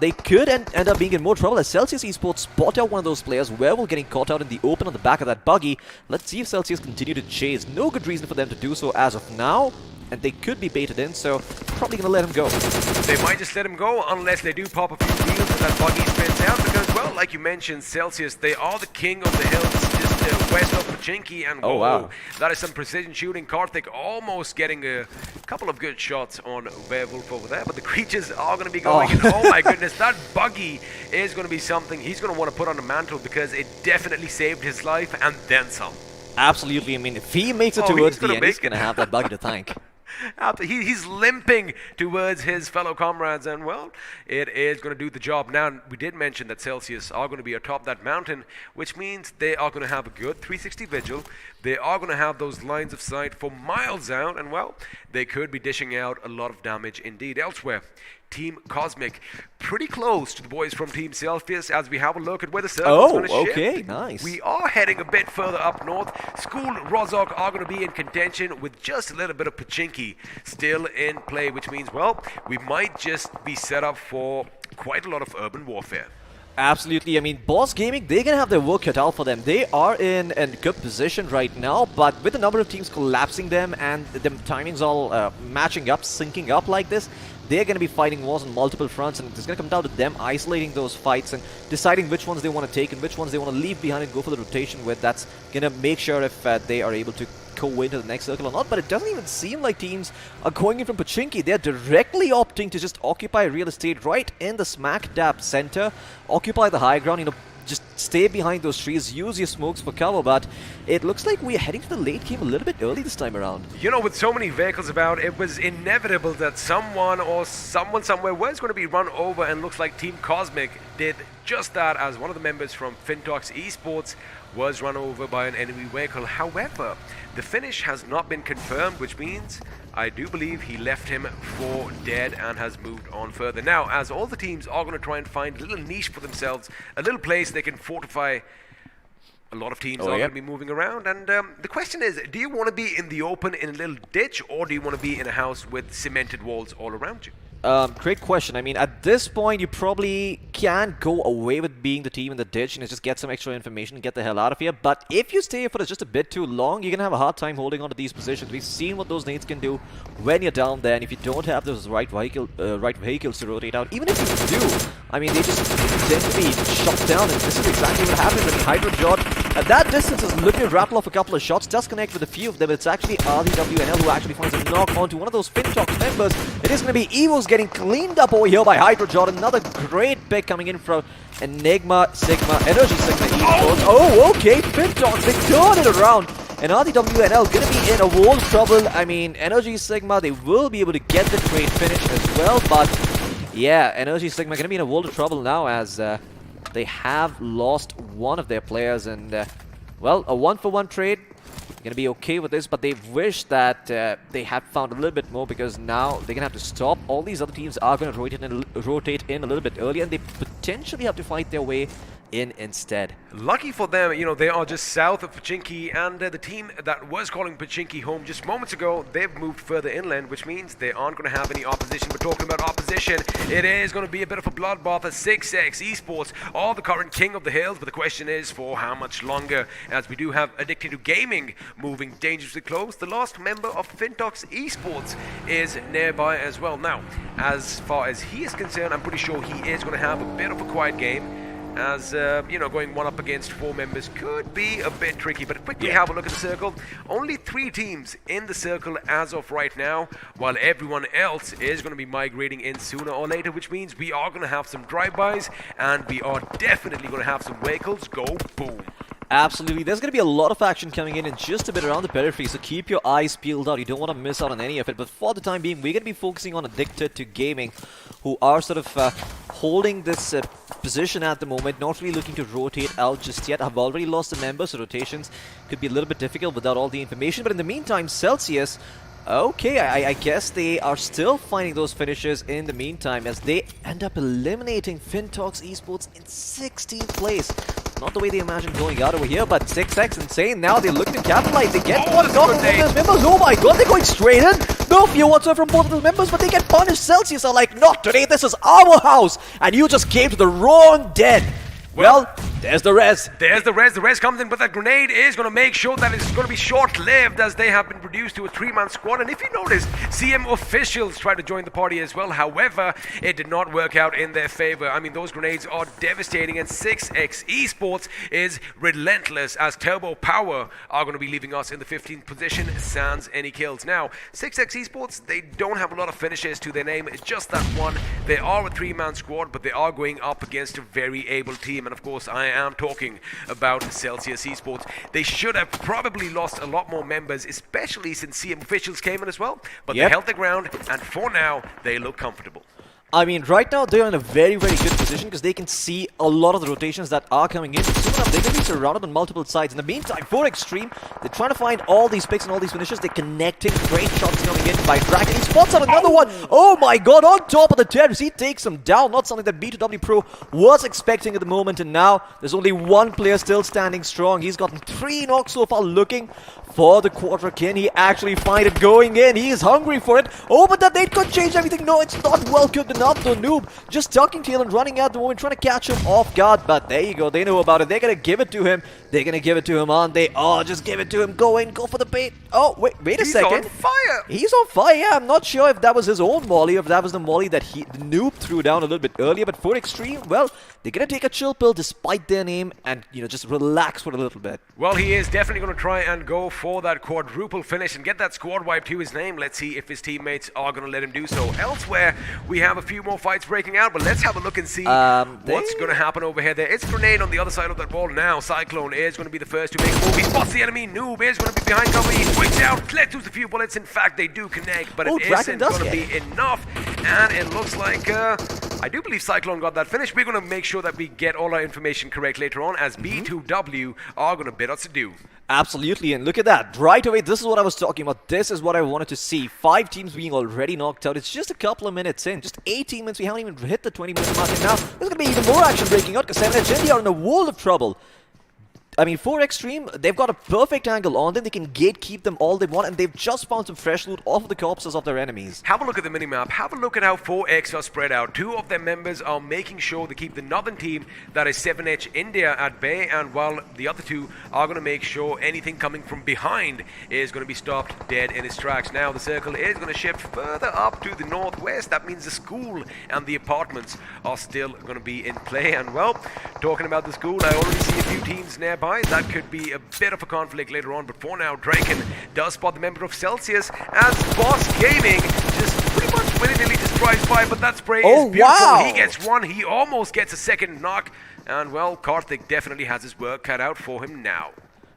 they could end up being in more trouble as Celsius Esports spot out one of those players. Werewolf getting caught out in the open on the back of that buggy. Let's see if Celsius continue to chase. No good reason for them to do so as of now, and they could be baited in, so probably going to let him go. They might just let him go unless they do pop a few wheels and that buggy spins out, because, well, like you mentioned, Celsius, they are the king of the hills just west of Pachinki, and oh, wow. That is some precision shooting. Karthik almost getting a couple of good shots on Werewolf over there, but the creatures are going to be going, and oh my goodness, that buggy is going to be something he's going to want to put on the mantle, because it definitely saved his life and then some. Absolutely. I mean, if he makes it towards the end, he's going to have that buggy to thank. He's limping towards his fellow comrades, and well, it is going to do the job. Now, we did mention that Celsius are going to be atop that mountain, which means they are going to have a good 360 vigil. They are going to have those lines of sight for miles out, and well, they could be dishing out a lot of damage indeed. Elsewhere, Team Cosmic, pretty close to the boys from Team Celsius as we have a look at where the circle is going to shift. Okay, nice. We are heading a bit further up north. School Rozok are going to be in contention with just a little bit of Pachinki still in play, which means, well, we might just be set up for quite a lot of urban warfare. Absolutely. I mean, Boss Gaming, they're going to have their work cut out for them. They are in a good position right now, but with the number of teams collapsing them and the timings all matching up, syncing up like this, they're going to be fighting wars on multiple fronts, and it's going to come down to them isolating those fights and deciding which ones they want to take and which ones they want to leave behind and go for the rotation with. That's going to make sure if they are able to go into the next circle or not. But it doesn't even seem like teams are going in from Pachinki. They're directly opting to just occupy real estate right in the smack dab center, occupy the high ground, you know, just stay behind those trees, use your smokes for cover. But it looks like we're heading to the late game a little bit early this time around. You know, with so many vehicles about, it was inevitable that someone somewhere was going to be run over, and looks like Team Cosmic did just that, as one of the members from Fintox Esports was run over by an enemy vehicle. However, the finish has not been confirmed, which means I do believe he left him for dead and has moved on further. Now, as all the teams are going to try and find a little niche for themselves, a little place they can fortify, a lot of teams are going to be moving around. And the question is, do you want to be in the open in a little ditch, or do you want to be in a house with cemented walls all around you? Great question. I mean, at this point, you probably can go away with being the team in the ditch and just get some extra information and get the hell out of here. But if you stay for just a bit too long, you're going to have a hard time holding on to these positions. We've seen what those nades can do when you're down there, and if you don't have those right vehicles to rotate out, even if you do, I mean, they just tend to be shot down, and this is exactly what happens. I mean, Hydrojod at that distance is looking to rattle off a couple of shots, does connect with a few of them. It's actually RDWNL who actually finds a knock onto one of those Fintox members. It is going to be Evo's getting cleaned up over here by Hydrojod. Another great pick coming in from Enigma Sigma, Energy Sigma Esports. Oh, okay, Fintox, they turn it around. And RDWNL going to be in a world of trouble. I mean, Energy Sigma, they will be able to get the trade finish as well, but yeah, Energy Sigma going to be in a world of trouble now as they have lost one of their players, and well, a 1-for-1 trade. Going to be okay with this, but they wish that they had found a little bit more, because now they're going to have to stop. All these other teams are going to rotate in a little bit earlier, and they potentially have to fight their way in instead. Lucky for them, you know, they are just south of Pochinki, and the team that was calling Pochinki home just moments ago, they've moved further inland, which means they aren't going to have any opposition. But talking about opposition, it is going to be a bit of a bloodbath as 6x Esports are the current king of the hills, but the question is for how much longer, as we do have Addicted to Gaming moving dangerously close. The last member of Fintox Esports is nearby as well. Now, as far as he is concerned, I'm pretty sure he is going to have a bit of a quiet game, as you know, going one up against 4 members could be a bit tricky. But quickly have a look at the circle. Only 3 teams in the circle as of right now, while everyone else is going to be migrating in sooner or later, which means we are going to have some drive-bys, and we are definitely going to have some vehicles go boom. Absolutely. There's going to be a lot of action coming in just a bit around the periphery, so keep your eyes peeled out. You don't want to miss out on any of it. But for the time being, we're going to be focusing on Addicted to Gaming, who are sort of holding this position at the moment, not really looking to rotate out just yet. I've already lost a member, so rotations could be a little bit difficult without all the information. But in the meantime, Celsius, okay, I guess they are still finding those finishes in the meantime, as they end up eliminating Fintox Esports in 16th place. Not the way they imagined going out over here, but 6x Insane. Now they're looking to capitalize. They get one knock from both those members. Oh my god, they're going straight in. No fear whatsoever from both of those members, but they get punished. Celsius are like, not today, this is our house, and you just came to the wrong den. Well, there's the res. There's the res. The res comes in, but that grenade is going to make sure that it's going to be short-lived, as they have been reduced to a 3-man squad. And if you notice, CM officials tried to join the party as well. However, it did not work out in their favor. I mean, those grenades are devastating, and 6x Esports is relentless, as Turbo Power are going to be leaving us in the 15th position, sans any kills. Now, 6x Esports, they don't have a lot of finishes to their name. It's just that one. They are a 3-man squad, but they are going up against a very able team. And of course, I am talking about Celsius Esports. They should have probably lost a lot more members, especially since CM officials came in as well. But they held their ground, and for now, they look comfortable. I mean, right now they're in a very, very good position because they can see a lot of the rotations that are coming in. Soon enough, they're going to be surrounded on multiple sides. In the meantime, 4Extreme, they're trying to find all these picks and all these finishes. They're connecting. Great shots coming in by Dragon. He spots out another one. Oh my god, on top of the terrace. He takes him down. Not something that B2W Pro was expecting at the moment. And now there's only one player still standing strong. He's gotten 3 knocks so far, looking for the quarter. Can he actually find it going in? He is hungry for it. Oh, but that nade could change everything. No, it's not well cooked enough. The noob just tucking tail and running at the moment, trying to catch him off guard. But there you go. They know about it. They're going to give it to him. They're going to give it to him, aren't they? Oh, just give it to him. Go in. Go for the bait. Oh, wait a second. He's on fire. He's on fire. Yeah, I'm not sure if that was his own molly or if that was the molly that the noob threw down a little bit earlier. But 4Extreme, well, they're going to take a chill pill despite their name and, you know, just relax for a little bit. Well, he is definitely going to try and go for that quadruple finish and get that squad wipe to his name. Let's see if his teammates are going to let him do so. Elsewhere, we have a few more fights breaking out, but let's have a look and see what's going to happen over here. There is Grenade on the other side of that wall now. Cyclone is going to be the first to make a move. He spots the enemy. Noob is going to be behind cover. He swings out. Let's lose a few bullets. In fact, they do connect, but it isn't going to be enough. And it looks like, I do believe Cyclone got that finish. We're going to make sure that we get all our information correct later on, as B2W are going to bid us adieu. Absolutely, and look at that. Right away, this is what I was talking about. This is what I wanted to see. 5 teams being already knocked out. It's just a couple of minutes in. Just 18 minutes. We haven't even hit the 20-minute mark. And now, there's going to be even more action breaking out because 7H India are in a world of trouble. I mean, 4Extreme, they've got a perfect angle on them. They can gatekeep them all they want, and they've just found some fresh loot off of the corpses of their enemies. Have a look at the minimap. Have a look at how 4X are spread out. 2 of their members are making sure they keep the northern team, that is 7H India, at bay, and while the other 2 are going to make sure anything coming from behind is going to be stopped dead in its tracks. Now, the circle is going to shift further up to the northwest. That means the school and the apartments are still going to be in play. And, well, talking about the school, I already see a few teams nearby. That could be a bit of a conflict later on, but for now, Draken does spot the member of Celsius, as Boss Gaming just pretty much willy-nilly just drives by, but that spray is beautiful. Wow. He gets one, he almost gets a second knock, and well, Karthik definitely has his work cut out for him now.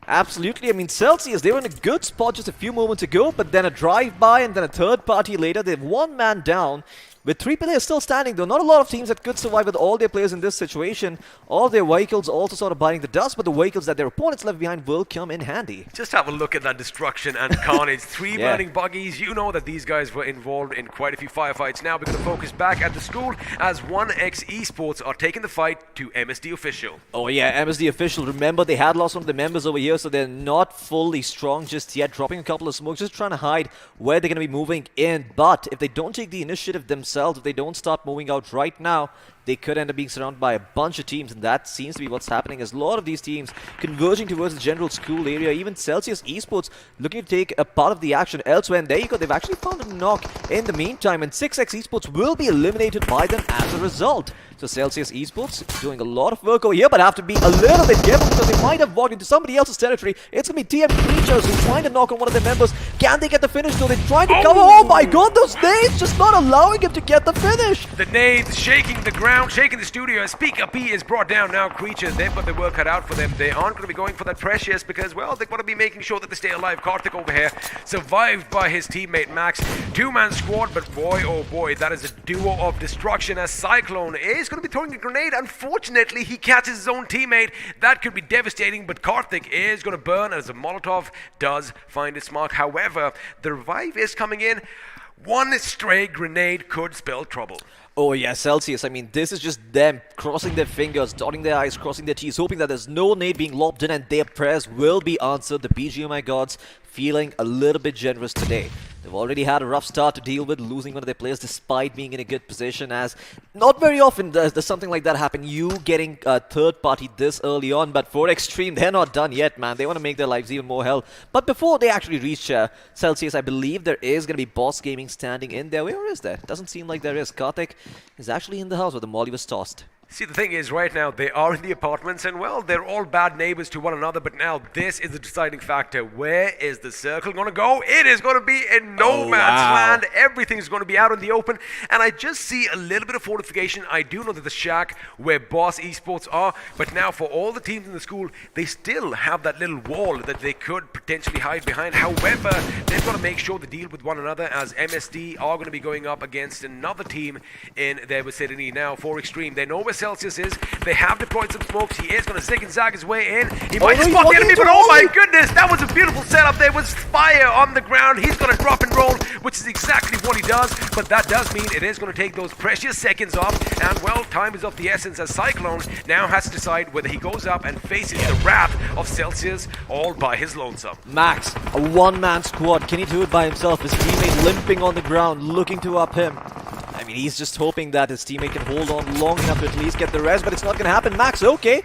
Absolutely. I mean, Celsius, they were in a good spot just a few moments ago, but then a drive-by and then a third party later. They've 1 man down. With 3 players still standing, though, not a lot of teams that could survive with all their players in this situation. All their vehicles also sort of biting the dust, but the vehicles that their opponents left behind will come in handy. Just have a look at that destruction and carnage. 3 Yeah. burning buggies. You know that these guys were involved in quite a few firefights. Now we're going to focus back at the school as 1x Esports are taking the fight to MSD Official. Oh yeah, MSD Official. Remember, they had lost one of the members over here, so they're not fully strong just yet. Dropping a couple of smokes, just trying to hide where they're going to be moving in. But if they don't take the initiative themselves, if they don't start moving out right now, they could end up being surrounded by a bunch of teams, and that seems to be what's happening as a lot of these teams converging towards the general school area. Even Celsius Esports looking to take a part of the action elsewhere, and there you go, they've actually found a knock in the meantime, and 6x Esports will be eliminated by them as a result. So Celsius Esports doing a lot of work over here, but have to be a little bit careful because they might have walked into somebody else's territory. It's going to be TM Creatures who's trying to knock on one of their members. Can they get the finish though? They're trying to cover. Oh my god, those nades just not allowing him to get the finish. The nades shaking the ground, shaking the studio. Speak Up B is brought down now. Creatures, they've got their work cut out for them. They aren't going to be going for that precious because, well, they've got to be making sure that they stay alive. Karthik over here, survived by his teammate Max. 2-man squad, but boy, oh boy, that is a duo of destruction as Cyclone is going to be throwing a grenade. Unfortunately, he catches his own teammate. That could be devastating, but Karthik is going to burn as the Molotov does find its mark. However, the revive is coming in. One stray grenade could spell trouble. Oh yeah, Celsius, I mean, this is just them crossing their fingers, dotting their eyes, crossing their T's, hoping that there's no nade being lobbed in and their prayers will be answered. The BGMI gods feeling a little bit generous today. They've already had a rough start to deal with, losing one of their players despite being in a good position, as not very often does something like that happen, you getting a third party this early on. But for Extreme, they're not done yet, man. They want to make their lives even more hell. But before they actually reach Celsius, I believe there is going to be Boss Gaming standing in there. Where is there? Doesn't seem like there is. Karthik is actually in the house where the molly was tossed. See, the thing is, right now, they are in the apartments, and, well, they're all bad neighbors to one another, but now this is the deciding factor. Where is the circle going to go? It is going to be in no man's land. Everything's going to be out in the open, and I just see a little bit of fortification. I do know that the shack where Boss Esports are, but now for all the teams in the school, they still have that little wall that they could potentially hide behind. However, they've got to make sure they deal with one another, as MSD are going to be going up against another team in their vicinity now. For Extreme, they know where Celsius is. They have deployed some smokes. He is going to zig and zag his way in. He might spot the enemy, but oh my goodness, that was a beautiful setup. There was fire on the ground. He's going to drop and roll, which is exactly what he does, but that does mean it is going to take those precious seconds off, and, well, time is of the essence as Cyclone now has to decide whether he goes up and faces the wrath of Celsius all by his lonesome. Max, a one-man squad. Can he do it by himself? His teammate limping on the ground, looking to up him. I mean, he's just hoping that his teammate can hold on long enough to at least get the rest, but it's not going to happen. Max, okay.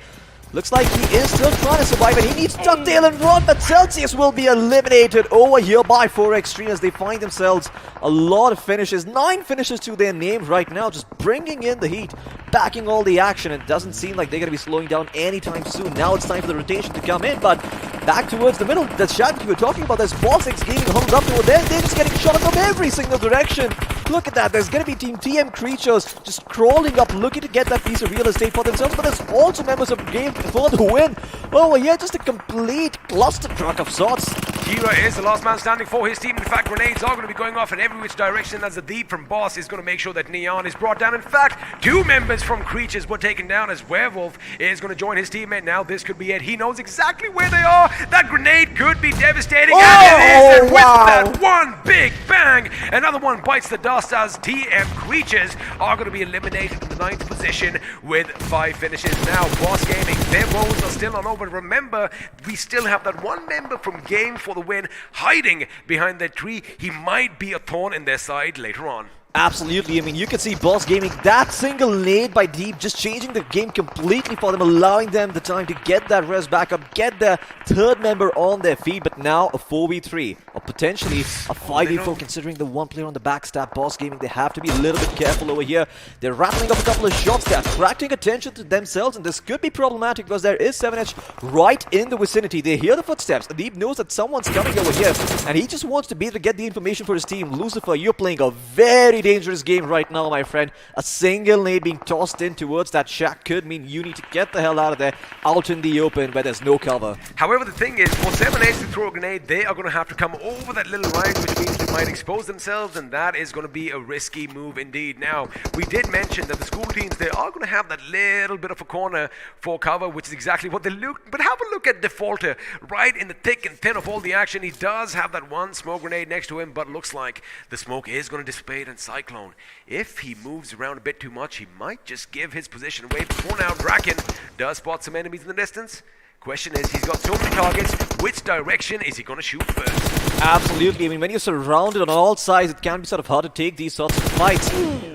Looks like he is still trying to survive, and he needs to ducktail and run, but Celsius will be eliminated over here by 4 Extreme as they find themselves a lot of finishes. 9 finishes to their name right now, just bringing in the heat, backing all the action. It doesn't seem like they're going to be slowing down anytime soon. Now it's time for the rotation to come in, but back towards the middle, the shot that we were talking about, there's Boss X Gaming huddled up over there. They're just getting shot from every single direction. Look at that, there's going to be Team TM Creatures just crawling up, looking to get that piece of real estate for themselves, but there's also members of the game for the win. Oh yeah, just a complete cluster truck of sorts. Kira is the last man standing for his team. In fact, grenades are going to be going off in every which direction as the Deep from Boss is going to make sure that Neon is brought down. In fact, 2 members from Creatures were taken down as Werewolf is going to join his teammate. Now this could be it. He knows exactly where they are. That grenade could be devastating, and it is. And with that one big bang, another one bites the dust as TM Creatures are going to be eliminated in the 9th position with 5 finishes. Now, Boss Gaming, their roles are still not over. Remember, we still have that one member from Game for the Win hiding behind that tree. He might be a thorn in their side later on. Absolutely, I mean, you can see Boss Gaming, that single nade by Deep, just changing the game completely for them, allowing them the time to get that res back up, get their third member on their feet, but now a 4v3, or potentially a 5v4, considering the one player on the backstab. Boss Gaming, they have to be a little bit careful over here. They're rattling off a couple of shots, they're attracting attention to themselves, and this could be problematic because there is 7H right in the vicinity. They hear the footsteps, Deep knows that someone's coming over here, and he just wants to be able to get the information for his team. Lucifer, you're playing a very dangerous game right now, my friend. A single nade being tossed in towards that shack could mean you need to get the hell out of there, out in the open where there's no cover. However, the thing is, for 7H to throw a grenade, they are going to have to come over that little line, which means they might expose themselves, and that is going to be a risky move indeed. Now, we did mention that the school teams, they are going to have that little bit of a corner for cover, which is exactly what they look. But have a look at Defaulter, right in the thick and thin of all the action. He does have that one smoke grenade next to him, but looks like the smoke is going to dissipate, and Cyclone, if he moves around a bit too much, he might just give his position away. For now, Draken does spot some enemies in the distance. Question is, he's got so many targets, which direction is he going to shoot first? Absolutely. I mean, when you're surrounded on all sides, it can be sort of hard to take these sorts of fights.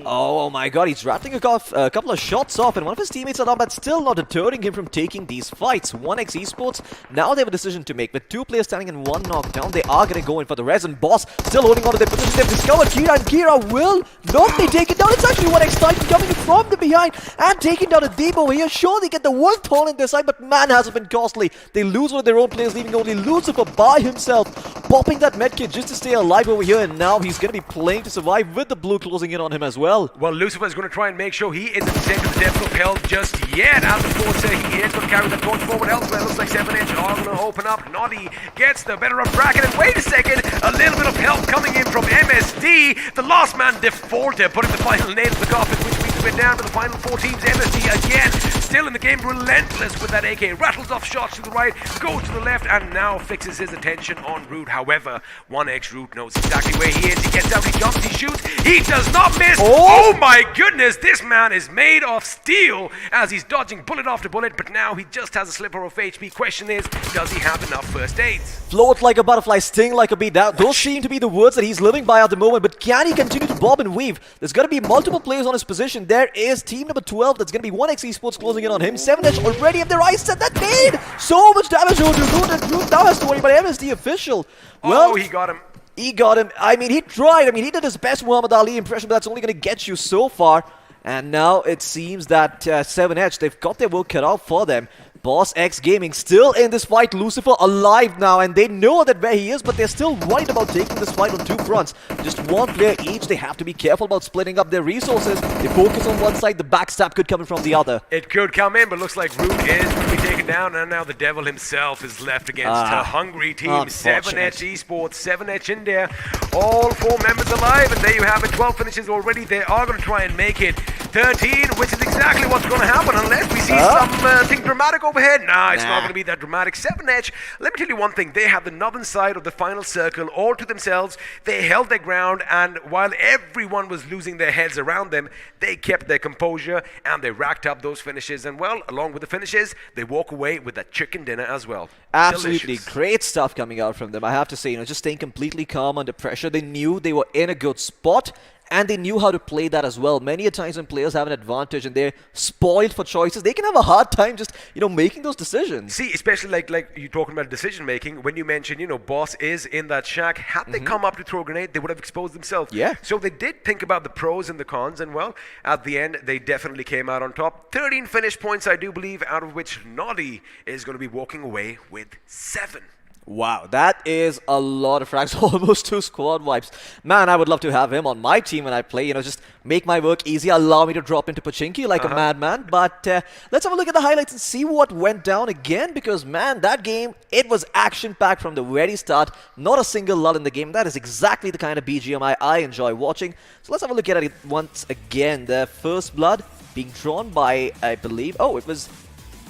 Oh my god, he's rattling a couple of shots off, and one of his teammates are down, but still not deterring him from taking these fights. 1x Esports, now they have a decision to make. With 2 players standing and 1 knockdown, they are going to go in for the res, and Boss still holding on to their position. They've discovered Kira, and Kira will not be taken down. It's actually 1x Titan coming in from the behind and taking down a deep over here. Sure, they get the world thorn in their side, but man, has it been costly. They lose one of their own players, leaving only Lucifer by himself, popping that medkit just to stay alive over here, and now he's going to be playing to survive with the blue closing in on him as well. Well, Lucifer is going to try and make sure he isn't taken to the depth of hell just yet. As of course, he is going to carry the torch forward elsewhere. Looks like 7H are going to open up. Naughty gets the better of Bracket, and wait a second, a little bit of help coming in from MSD. The last man, Defaulter, putting the final nail to the coffin, which means we're down to the final 4 teams. MSD again, still in the game, relentless with that AK. Rattles off shots to the right, goes to the left, and now fixes his attention on Root. However, 1x Root knows exactly where he is. He gets out, he jumps, he shoots, he does not miss. Oh my goodness, this man is made of steel as he's dodging bullet after bullet, but now he just has a sliver of HP. Question is, does he have enough first aids? Float like a butterfly, sting like a bee. Those seem to be the words that he's living by at the moment, but can he continue to bob and weave? There's going to be multiple players on his position. There is team number 12, that's going to be 1x Esports closing in on him. 7H already have their eyes set. That made so much damage over to Root, and Root now has to worry about MSD official. Well, Oh, he got him. He got him. I mean, he tried. I mean, he did his best Muhammad Ali impression, but that's only going to get you so far. And now it seems that 7H, they've got their work cut out for them. Boss X Gaming still in this fight. Lucifer alive now, and they know that where he is, but they're still worried about taking this fight on 2 fronts. Just 1 player each. They have to be careful about splitting up their resources. They focus on one side, the backstab could come in from the other. It could come in, but looks like Root is going to be taken down, and now the devil himself is left against a hungry team. 7H Esports, 7H in there, all 4 members alive, and there you have it. 12 finishes already. They are going to try and make it 13, which is exactly what's going to happen unless we see something dramatic overhead. Nah, it's not going to be that dramatic. 7H, let me tell you one thing. They have the northern side of the final circle all to themselves. They held their ground, and while everyone was losing their heads around them, they kept their composure, and they racked up those finishes. And well, along with the finishes, they walk away with that chicken dinner as well. Absolutely Delicious. great stuff coming out from them. I have to say, just staying completely calm under pressure. They knew they were in a good spot, and they knew how to play that as well. Many a times when players have an advantage and they're spoiled for choices, they can have a hard time just, making those decisions. See, especially like you're talking about decision making, when you mentioned, Boss is in that shack. Had they come up to throw a grenade, they would have exposed themselves. Yeah. So they did think about the pros and the cons, and well, at the end, they definitely came out on top. 13 finish points, I do believe, out of which Naughty is going to be walking away with 7. Wow, that is a lot of frags, almost 2 squad wipes. Man, I would love to have him on my team when I play, just make my work easy, allow me to drop into Pachinki like a madman. But let's have a look at the highlights and see what went down again, because man, that game, it was action-packed from the very start. Not a single lull in the game. That is exactly the kind of BGMI I enjoy watching. So let's have a look at it once again. The first blood being drawn by, I believe, it was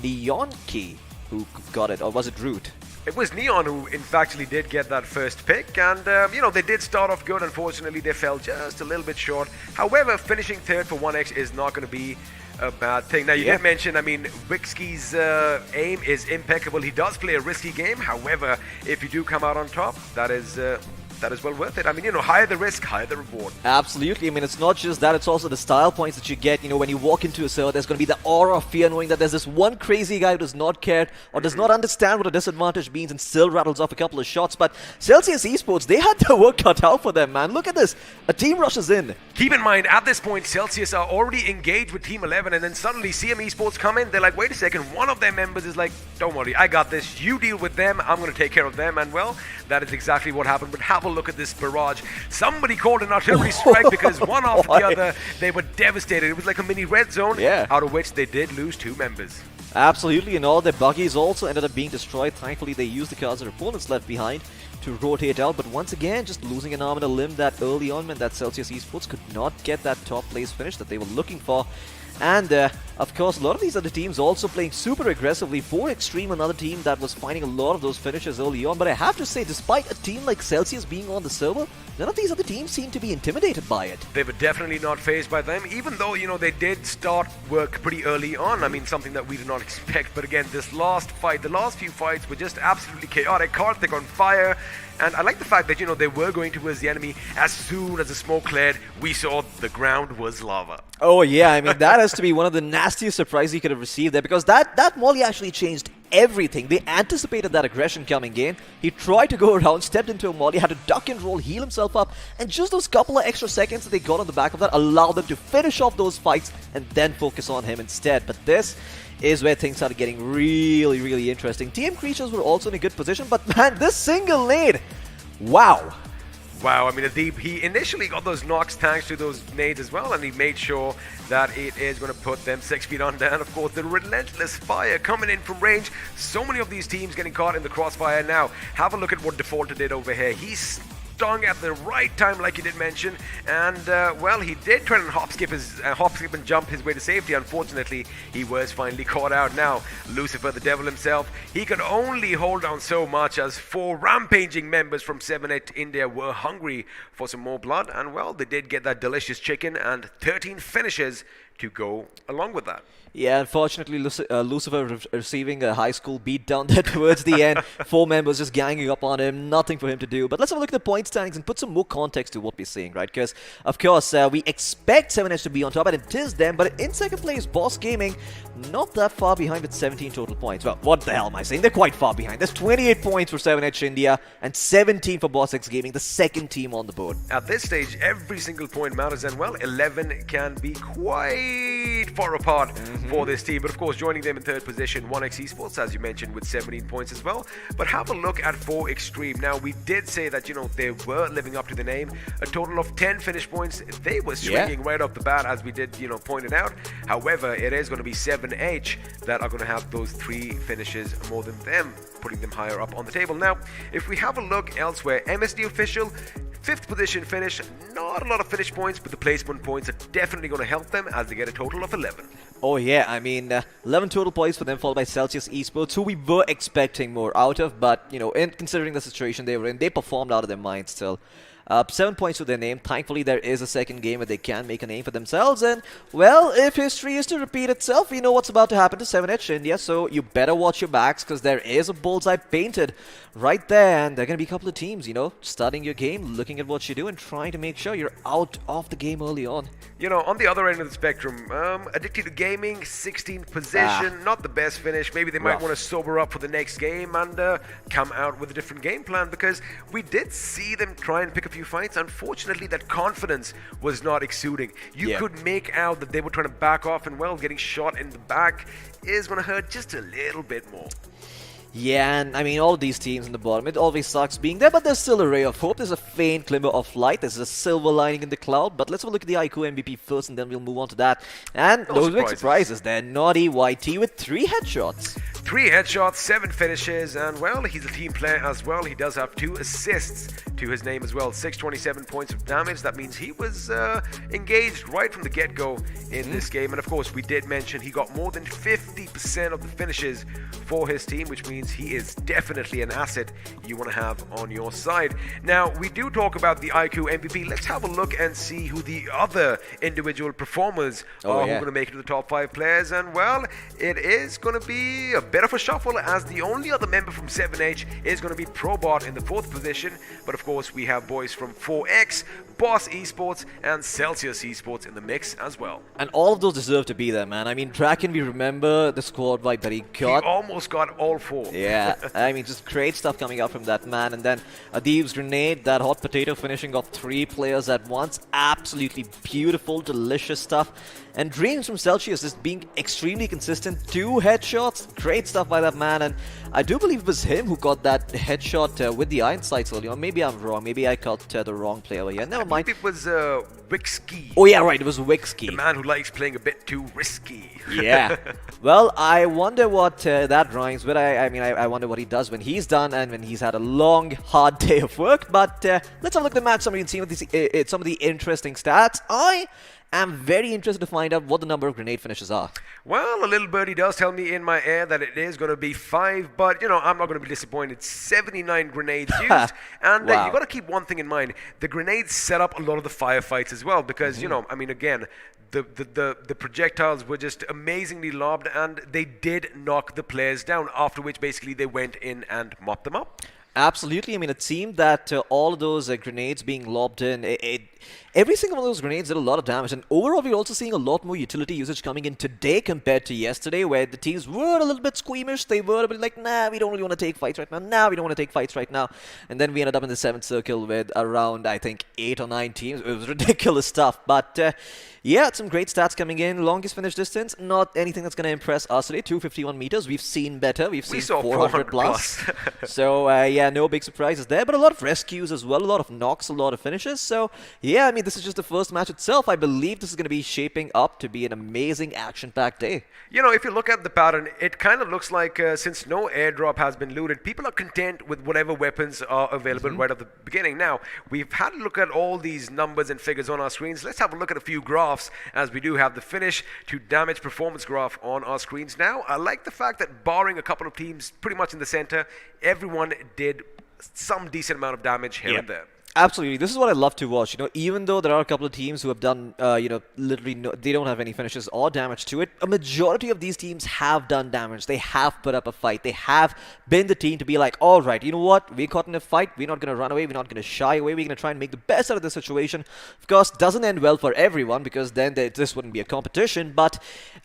Neon Key who got it, or was it Root? It was Neon who, in fact, did get that first pick, and, they did start off good. Unfortunately, they fell just a little bit short. However, finishing 3rd for 1x is not going to be a bad thing. Now, you did mention, Wixky's aim is impeccable. He does play a risky game. However, if you do come out on top, that is well worth it. Higher the risk, higher the reward. Absolutely. It's not just that, it's also the style points that you get. When you walk into a server, there's going to be the aura of fear, knowing that there's this one crazy guy who does not care or does not understand what a disadvantage means and still rattles off a couple of shots. But Celsius Esports, they had their work cut out for them, man. Look at this. A team rushes in. Keep in mind, at this point, Celsius are already engaged with Team 11, and then suddenly CM Esports come in. They're like, wait a second, one of their members is like, don't worry, I got this. You deal with them. I'm going to take care of them. And well, that is exactly what happened. But have a a look at this barrage. Somebody called an artillery strike because one after the other, they were devastated. It was like a mini red zone, out of which they did lose 2 members. Absolutely, and all their buggies also ended up being destroyed. Thankfully, they used the cards their opponents left behind to rotate out, but once again, just losing an arm and a limb that early on meant that Celsius Esports could not get that top place finish that they were looking for. And, of course, a lot of these other teams also playing super aggressively. 4Extreme, another team that was finding a lot of those finishes early on. But I have to say, despite a team like Celsius being on the server, none of these other teams seem to be intimidated by it. They were definitely not fazed by them, even though, you know, they did start work pretty early on. I mean, something that we did not expect. But again, this last fight, the last few fights were just absolutely chaotic. Karthik on fire. And I like the fact that, you know, they were going towards the enemy. As soon as the smoke cleared, we saw the ground was lava. Oh, yeah. I mean, that has to be one of the nastiest surprises you could have received there, because that molly actually changed everything. They anticipated that aggression coming in. He tried to go around, stepped into a molly, had to duck and roll, heal himself up, and just those couple of extra seconds that they got on the back of that allowed them to finish off those fights and then focus on him instead. But this is where things started getting really, really interesting. TM Creatures were also in a good position, but man, this single nade, wow. Wow, I mean, Adeep, he initially got those knocks thanks to those nades as well, and he made sure that it is going to put them 6 feet on down. Of course, the relentless fire coming in from range. So many of these teams getting caught in the crossfire now. Have a look at what Defaulter did over here. He's stung at the right time, like you did mention, and well, he did try and hop skip and jump his way to safety. Unfortunately, he was finally caught out. Now, Lucifer, the devil himself, he could only hold on so much as 4 rampaging members from 7-8 India were hungry for some more blood, and well, they did get that delicious chicken and 13 finishes to go along with that. Yeah, unfortunately, Lucifer receiving a high school beatdown there towards the end. 4 members just ganging up on him, nothing for him to do. But let's have a look at the point standings and put some more context to what we're seeing, right? Because, of course, we expect 7H to be on top, and it is them. But in second place, Boss Gaming, not that far behind with 17 total points. Well, what the hell am I saying? They're quite far behind. There's 28 points for 7H India and 17 for Boss X Gaming, the second team on the board. At this stage, every single point matters, and well, 11 can be quite far apart for this team. But of course, joining them in third position, 1X Esports, as you mentioned, with 17 points as well. But have a look at 4Extreme. Now, we did say that, you know, they were living up to the name. A total of 10 finish points. They were swinging right off the bat, as we did, you know, pointed out. However, it is going to be 7H that are going to have those 3 finishes more than them, putting them higher up on the table. Now, if we have a look elsewhere, MSD Official, 5th position finish, not a lot of finish points, but the placement points are definitely going to help them as they get a total of 11. Oh yeah, I mean, 11 total points for them, followed by Celsius Esports, who we were expecting more out of, but, you know, in considering the situation they were in, they performed out of their minds still. 7 points to their name. Thankfully, there is a second game where they can make a name for themselves. And, well, if history is to repeat itself, we know what's about to happen to 7H India. So you better watch your backs, because there is a bullseye painted right there. And there are going to be a couple of teams, you know, starting your game, looking at what you do, and trying to make sure you're out of the game early on. You know, on the other end of the spectrum, Addicted to Gaming, 16th position, not the best finish. Maybe they might want to sober up for the next game and come out with a different game plan, because we did see them try and pick a few fights. Unfortunately, that confidence was not exuding. You could make out that they were trying to back off, and well, getting shot in the back is going to hurt just a little bit more. Yeah, and I mean, all of these teams in the bottom, it always sucks being there, but there's still a ray of hope. There's a faint glimmer of light. There's a silver lining in the cloud. But let's have a look at the iQOO MVP first, and then we'll move on to that. And those big surprises there. Naughty YT with 3 headshots. 3 headshots, 7 finishes, and well, he's a team player as well. He does have 2 assists to his name as well. 627 points of damage. That means he was engaged right from the get-go in this game. And of course, we did mention he got more than 50% of the finishes for his team, which means he is definitely an asset you want to have on your side. Now, we do talk about the iQOO MVP. Let's have a look and see who the other individual performers are who are going to make it to the top 5 players. And well, it is going to be a bit of a shuffle, as the only other member from 7H is going to be Probot in the 4th position. But of course, we have boys from 4X, Boss Esports, and Celsius Esports in the mix as well. And all of those deserve to be there, man. I mean, Draken, we remember the squad vibe that he got. He almost got all 4. Yeah, I mean, just great stuff coming out from that man. And then Adib's grenade, that hot potato finishing off 3 players at once. Absolutely beautiful, delicious stuff. And Dreams from Celsius is being extremely consistent. 2 headshots, great stuff by that man. And I do believe it was him who got that headshot with the iron sights earlier. Maybe I'm wrong. Maybe I caught the wrong player over here. Never mind. It was Wixky. Oh yeah, right. It was Wixky. The man who likes playing a bit too risky. Yeah. Well, I wonder what that rhymes with. I wonder what he does when he's done and when he's had a long, hard day of work. But let's have a look at the match summary and see some of the interesting stats. I am very interested to find out what the number of grenade finishes are. Well, a little birdie does tell me in my ear that it is going to be 5, but, I'm not going to be disappointed. 79 grenades used, and Wow. you got to keep one thing in mind. The grenades set up a lot of the firefights as well, because, again, the projectiles were just amazingly lobbed, and they did knock the players down, after which basically they went in and mopped them up. Absolutely. It seemed that all of those grenades being lobbed in, every single one of those grenades did a lot of damage. And overall, we're also seeing a lot more utility usage coming in today compared to yesterday, where the teams were a little bit squeamish. They were a bit like, nah, we don't really want to take fights right now. Nah, we don't want to take fights right now. And then we ended up in the 7th circle with around, I think, 8 or 9 teams. It was ridiculous stuff. But yeah, some great stats coming in. Longest finish distance, not anything that's going to impress us today. 251 meters. We've seen better. We've seen saw 400 plus. So yeah, no big surprises there. But a lot of rescues as well. A lot of knocks, a lot of finishes. So yeah, this is just the first match itself. I believe this is going to be shaping up to be an amazing action-packed day. If you look at the pattern, it kind of looks like since no airdrop has been looted, people are content with whatever weapons are available right at the beginning. Now, we've had a look at all these numbers and figures on our screens. Let's have a look at a few graphs, as we do have the finish to damage performance graph on our screens now. I like the fact that barring a couple of teams pretty much in the center, everyone did some decent amount of damage here and there. Absolutely. This is what I love to watch. Even though there are a couple of teams who have done, literally they don't have any finishes or damage to it, a majority of these teams have done damage. They have put up a fight. They have been the team to be like, all right, you know what? We're caught in a fight. We're not going to run away. We're not going to shy away. We're going to try and make the best out of the situation. Of course, doesn't end well for everyone, because then this wouldn't be a competition. But,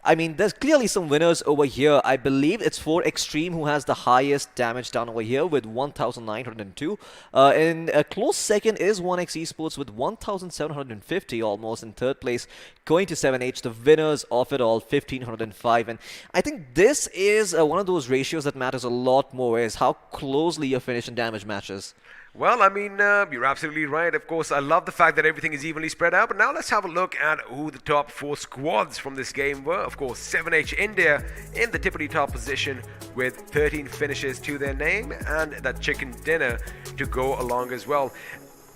there's clearly some winners over here. I believe it's 4 Extreme who has the highest damage done over here with 1,902. In a close second is 1x Esports with 1,750 almost in 3rd place, going to 7H, the winners of it all, 1,505. And I think this is one of those ratios that matters a lot more, is how closely your finish and damage matches. Well, you're absolutely right. Of course, I love the fact that everything is evenly spread out. But now let's have a look at who the top 4 squads from this game were. Of course, 7H India in the tippity top position with 13 finishes to their name, and that chicken dinner to go along as well.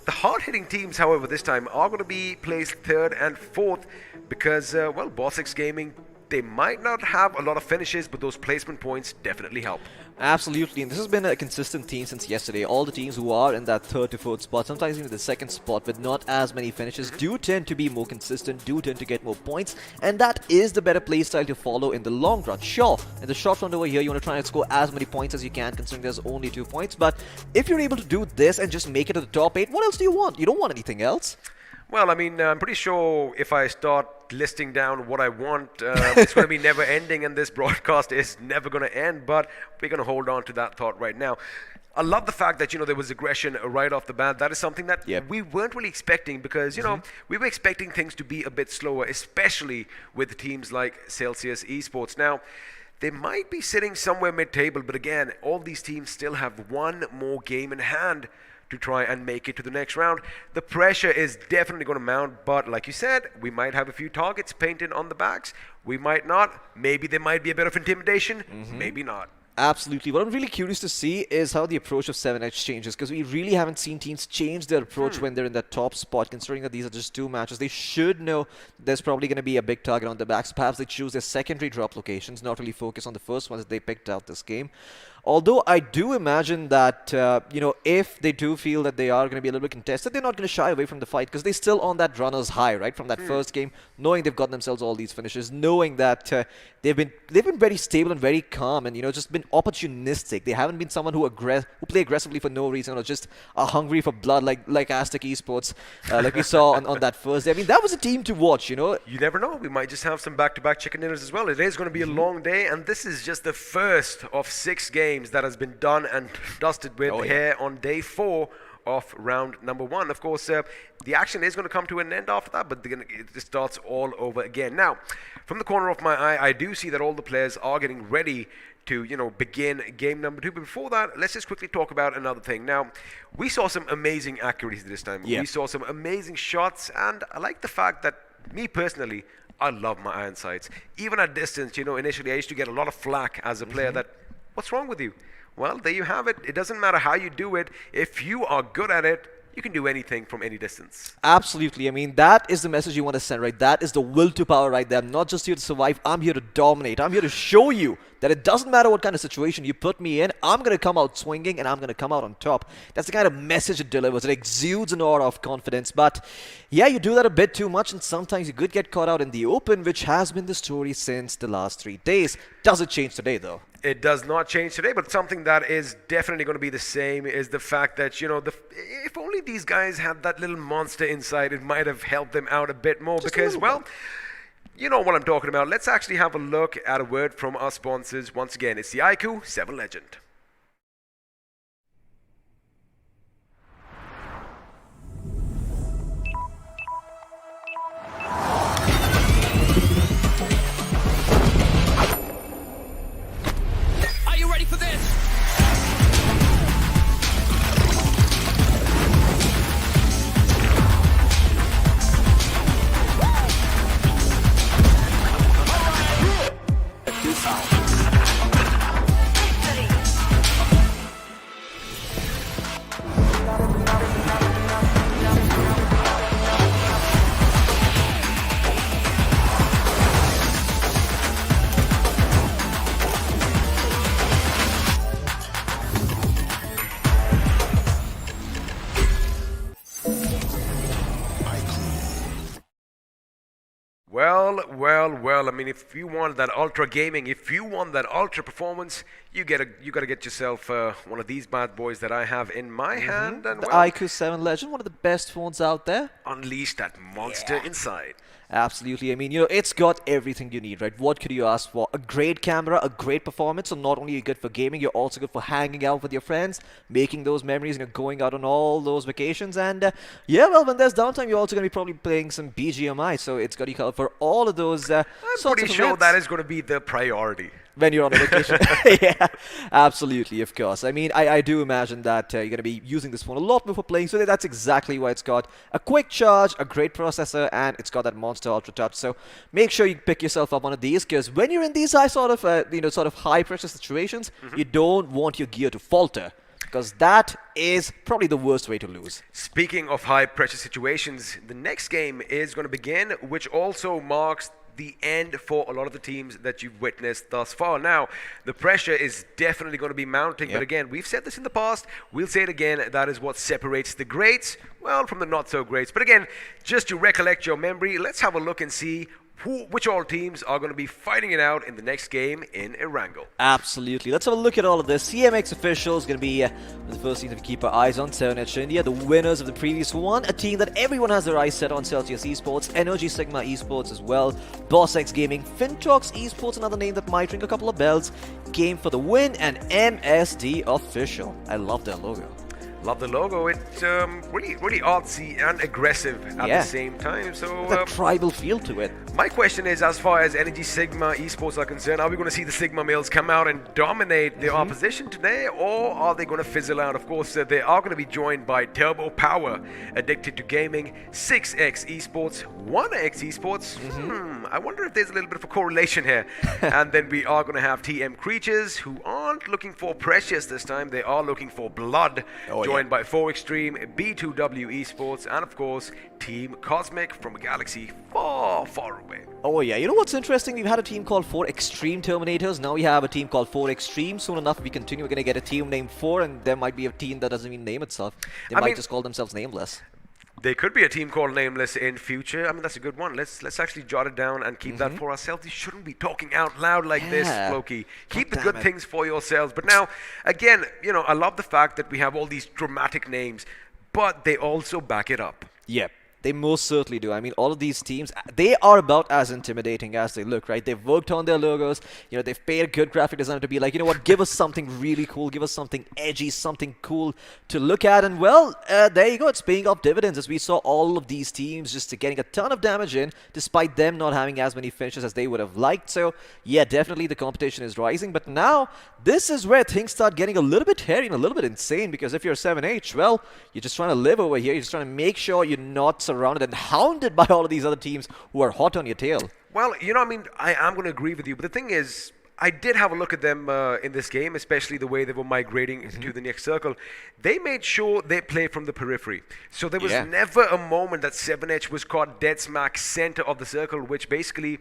The hard-hitting teams, however, this time are going to be placed 3rd and 4th because, Boss Gaming, they might not have a lot of finishes, but those placement points definitely help. Absolutely, and this has been a consistent theme since yesterday. All the teams who are in that 3rd to 4th spot, sometimes even the 2nd spot with not as many finishes, do tend to be more consistent, do tend to get more points, and that is the better playstyle to follow in the long run. Sure, in the short run over here, you want to try and score as many points as you can, considering there's only 2 points, but if you're able to do this and just make it to the top 8, what else do you want? You don't want anything else. Well, I'm pretty sure if I start listing down what I want, it's going to be never ending, and this broadcast is never going to end, but we're going to hold on to that thought right now. I love the fact that, there was aggression right off the bat. That is something that we weren't really expecting because, we were expecting things to be a bit slower, especially with teams like Celsius Esports. Now, they might be sitting somewhere mid-table, but again, all these teams still have one more game in hand to try and make it to the next round. The pressure is definitely going to mount, but like you said, we might have a few targets painted on the backs. We might not. Maybe there might be a bit of intimidation. Maybe not. Absolutely. What I'm really curious to see is how the approach of 7H changes, because we really haven't seen teams change their approach when they're in that top spot, considering that these are just 2 matches. They should know there's probably going to be a big target on their backs. Perhaps they choose their secondary drop locations, not really focus on the first ones that they picked out this game. Although I do imagine that, if they do feel that they are going to be a little bit contested, they're not going to shy away from the fight because they're still on that runner's high, right? From that first game, knowing they've got themselves all these finishes, knowing that they've been very stable and very calm and, just been opportunistic. They haven't been someone who play aggressively for no reason or just are hungry for blood like Aztec Esports, like we saw on that first day. That was a team to watch, You never know. We might just have some back-to-back chicken dinners as well. It is going to be a long day, and this is just the first of 6 games that has been done and dusted with here on day 4 of round number 1. Of course, the action is going to come to an end after that, but it just starts all over again. Now, from the corner of my eye, I do see that all the players are getting ready to, begin game number 2. But before that, let's just quickly talk about another thing. Now, we saw some amazing accuracy this time. Yeah. We saw some amazing shots, and I like the fact that, me personally, I love my iron sights. Even at distance, initially I used to get a lot of flack as a player that, what's wrong with you? Well, there you have it. It doesn't matter how you do it. If you are good at it, you can do anything from any distance. Absolutely. I mean, that is the message you want to send, right? That is the will to power right there. I'm not just here to survive. I'm here to dominate. I'm here to show you that it doesn't matter what kind of situation you put me in. I'm going to come out swinging and I'm going to come out on top. That's the kind of message it delivers. It exudes an aura of confidence. But yeah, you do that a bit too much and sometimes you could get caught out in the open, which has been the story since the last 3 days. Does it change today, though? It does not change today, but something that is definitely going to be the same is the fact that, if only these guys had that little monster inside, it might have helped them out a bit more. Just because, well, you know what I'm talking about. Let's actually have a look at a word from our sponsors. Once again, it's the iQOO 7 Legend. Are you ready for this? Well, I mean, if you want that ultra gaming, if you want that ultra performance, you got to get yourself one of these bad boys that I have in my hand. And The well, iQOO 7 Legend, one of the best phones out there. unleash that monster inside. Absolutely. I mean, it's got everything you need, right? What could you ask for? A great camera, a great performance. So not only are you good for gaming, you're also good for hanging out with your friends, making those memories, going out on all those vacations. And yeah, well, when there's downtime, you're also going to be probably playing some BGMI. So it's got you covered for all of those I'm sorts pretty of sure events. that is going to be the priority. When you're on a vacation. Yeah, absolutely, of course. I mean, I do imagine that you're going to be using this phone a lot more for playing, so that's exactly why it's got a quick charge, a great processor, and it's got that Monster Ultra Touch. So make sure you pick yourself up one of these, because when you're in these sort of high-pressure situations, you don't want your gear to falter, because that is probably the worst way to lose. Speaking of high-pressure situations, the next game is going to begin, which also marks the end for a lot of the teams that you've witnessed thus far. Now, the pressure is definitely going to be mounting, but again, we've said this in the past, we'll say it again, that is what separates the greats, well, from the not-so-greats. But again, just to recollect your memory, let's have a look and see which all teams are going to be fighting it out in the next game in Erangel. Absolutely. Let's have a look at all of this. CMX officials going to be the first team to keep our eyes on. 7H India, the winners of the previous one. A team that everyone has their eyes set on. Celsius Esports, Energy Sigma Esports as well. BossX Gaming, Fintox Esports, another name that might ring a couple of bells. Game for the win, and MSD official. I love their logo. Love the logo. It's really artsy and aggressive at the same time. So a tribal feel to it. My question is, as far as Energy Sigma Esports are concerned, are we going to see the Sigma males come out and dominate the opposition today, or are they going to fizzle out? Of course, they are going to be joined by Turbo Power, Addicted to Gaming, 6X Esports, 1X Esports. I wonder if there's a little bit of a correlation here. And then we are going to have TM Creatures, who aren't looking for precious this time. They are looking for blood. Joined by 4 Extreme, B2W Esports, and of course, Team Cosmic from a galaxy far, far away. Oh yeah, you know what's interesting? We've had a team called 4 Extreme Terminators. Now we have a team called 4 Extreme. Soon enough, if we continue, we're going to get a team named 4, and there might be a team that doesn't even name itself. They might just call themselves Nameless. There could be a team called Nameless in future. I mean, that's a good one. Let's actually jot it down and keep that for ourselves. You shouldn't be talking out loud like this, Floki. Keep the good things for yourselves. But now, again, I love the fact that we have all these dramatic names, but they also back it up. Yep. They most certainly do. I mean, all of these teams, they are about as intimidating as they look, right? They've worked on their logos. They've paid a good graphic designer to be like, you know what, give us something really cool, give us something edgy, something cool to look at. And well, there you go. It's paying off dividends as we saw all of these teams just getting a ton of damage in, despite them not having as many finishes as they would have liked. So yeah, definitely the competition is rising. But now, this is where things start getting a little bit hairy and a little bit insane, because if you're 7H, well, you're just trying to live over here. You're just trying to make sure you're not surrounded and hounded by all of these other teams who are hot on your tail. Well, I mean, I am going to agree with you, but the thing is, I did have a look at them in this game, especially the way they were migrating to the next circle. They made sure they played from the periphery. So there was never a moment that 7H was caught dead smack center of the circle, which basically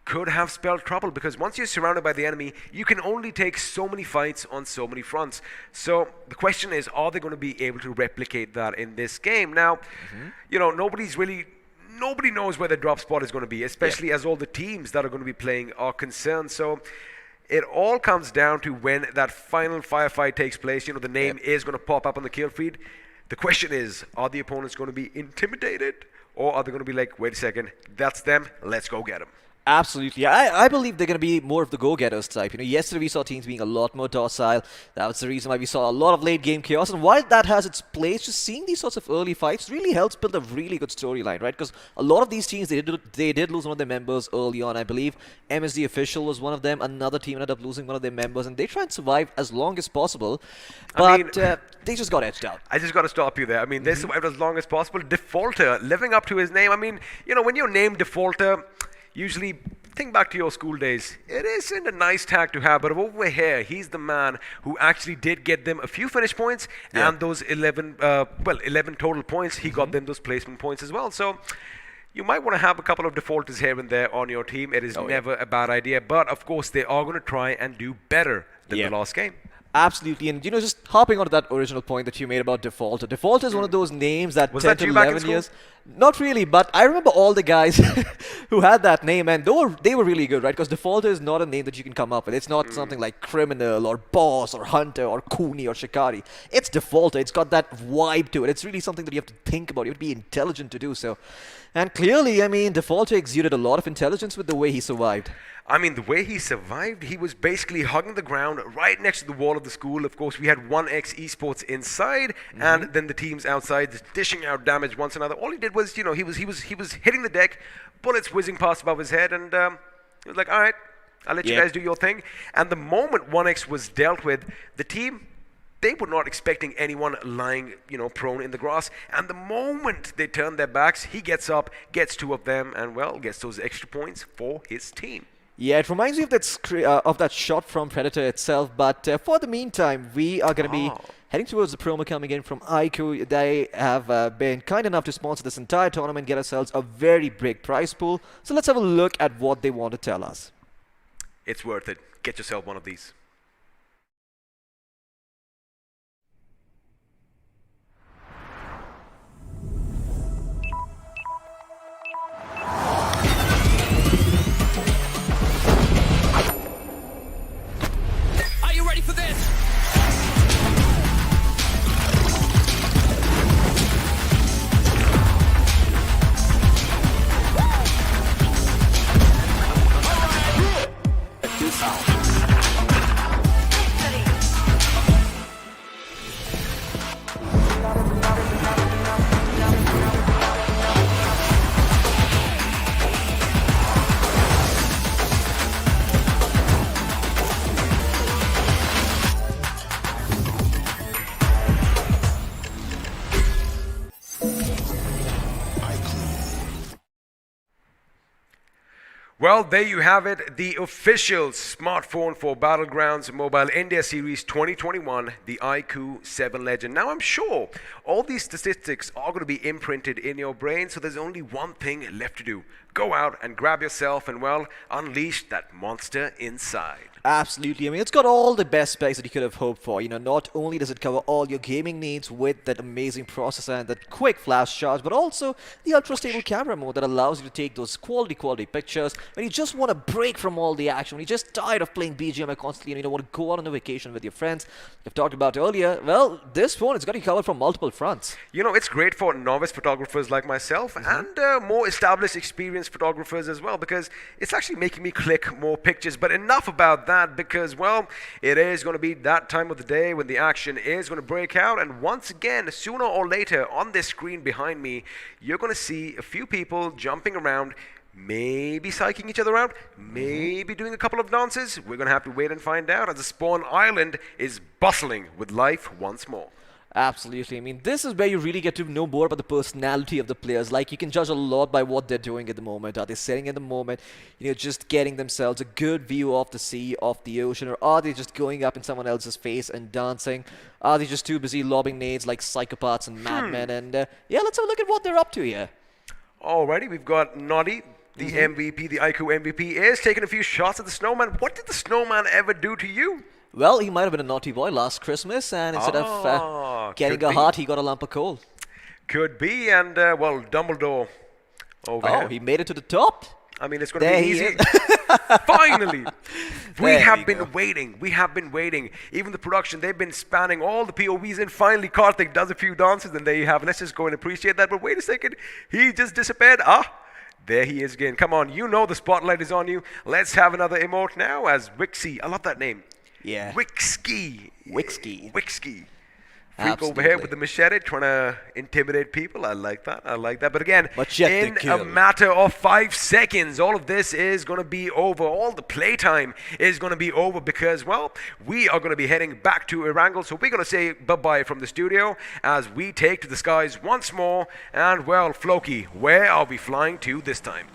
could have spelled trouble, because once you're surrounded by the enemy, you can only take so many fights on so many fronts. So the question is, are they going to be able to replicate that in this game? Now, nobody knows where the drop spot is going to be, especially as all the teams that are going to be playing are concerned. So it all comes down to when that final firefight takes place. The name is going to pop up on the kill feed. The question is, are the opponents going to be intimidated, or are they going to be like, wait a second, that's them, let's go get them? Absolutely. I believe they're going to be more of the go-getters type. Yesterday we saw teams being a lot more docile. That was the reason why we saw a lot of late-game chaos. And while that has its place, just seeing these sorts of early fights really helps build a really good storyline, right? Because a lot of these teams, they did lose one of their members early on, I believe. MSD Official was one of them. Another team ended up losing one of their members, and they try and survive as long as possible. But they just got edged out. I just got to stop you there. I mean, they survived as long as possible. Defaulter, living up to his name. I mean, when you're named Defaulter, usually, think back to your school days. It isn't a nice tag to have, but over here, he's the man who actually did get them a few finish points, and those 11 total points, he got them those placement points as well. So you might want to have a couple of defaulters here and there on your team. It is never a bad idea, but of course, they are going to try and do better than the last game. Absolutely, and just hopping onto that original point that you made about Defaulter. Defaulter is one of those names that Was 10 that to you back in 11 school? years. Not really, but I remember all the guys who had that name, and they were really good, right? Because Defaulter is not a name that you can come up with. It's not something like Criminal or Boss or Hunter or Cooney or Shikari. It's Defaulter. It's got that vibe to it. It's really something that you have to think about. You have to be intelligent to do so. And clearly, I mean, Defaulter exuded a lot of intelligence with the way he survived. I mean, the way he survived, he was basically hugging the ground right next to the wall of the school. Of course, we had 1X Esports inside, and then the teams outside just dishing out damage once another. All he did was, he was hitting the deck, bullets whizzing past above his head, and he was like, all right, I'll let you guys do your thing. And the moment 1X was dealt with, the team, they were not expecting anyone lying, prone in the grass. And the moment they turned their backs, he gets up, gets two of them, and, well, gets those extra points for his team. Yeah, it reminds me of that shot from Predator itself, but for the meantime, we are going to be heading towards the promo coming in from iQOO. They have been kind enough to sponsor this entire tournament, get ourselves a very big prize pool. So let's have a look at what they want to tell us. It's worth it. Get yourself one of these. Well, there you have it, the official smartphone for Battlegrounds Mobile India Series 2021, the iQOO 7 Legend. Now, I'm sure all these statistics are going to be imprinted in your brain, so there's only one thing left to do. Go out and grab yourself and, well, unleash that monster inside. Absolutely. I mean, it's got all the best specs that you could have hoped for. You know, not only does it cover all your gaming needs with that amazing processor and that quick flash charge, but also the ultra-stable camera mode that allows you to take those quality pictures when you just want to break from all the action, when you're just tired of playing BGMI constantly and you don't want to go out on a vacation with your friends. I've talked about earlier, well, this phone is going to be covered from multiple fronts. You know, it's great for novice photographers like myself and more established, experienced photographers as well, because it's actually making me click more pictures. But enough about that, because, well, it is going to be that time of the day when the action is going to break out. And once again, sooner or later, on this screen behind me, you're going to see a few people jumping around, maybe psyching each other out, maybe doing a couple of dances. We're going to have to wait and find out, as the Spawn Island is bustling with life once more. Absolutely. I mean, this is where you really get to know more about the personality of the players. Like, you can judge a lot by what they're doing at the moment. Are they sitting at the moment, you know, just getting themselves a good view of the sea, of the ocean, or are they just going up in someone else's face and dancing? Are they just too busy lobbing nades like psychopaths and madmen? And yeah, let's have a look at what they're up to here. Alrighty, we've got Noddy, the MVP, the iQOO MVP, is taking a few shots at the snowman. What did the snowman ever do to you? Well, he might have been a naughty boy last Christmas, and instead of getting a heart, he got a lump of coal. Could be, and well, Dumbledore over here. Oh, he made it to the top. I mean, it's going to There be he easy. is. Finally! We There have we been go. waiting. We have been waiting. Even the production, they've been spanning all the POVs, and finally Karthik does a few dances, and there you have it. Let's just go and appreciate that. But wait a second. He just disappeared. There he is again. Come on, you know the spotlight is on you. Let's have another emote now as Wixie. I love that name. Yeah. Wixie. Wixie. Wixie. Freak over here Absolutely. with the machete trying to intimidate people. I like that. I like that. But again, Machete in kill. a matter of 5 seconds, all of this is going to be over. All the playtime is going to be over because, well, we are going to be heading back to Erangel. So we're going to say bye-bye from the studio as we take to the skies once more. And, well, Floki, where are we flying to this time?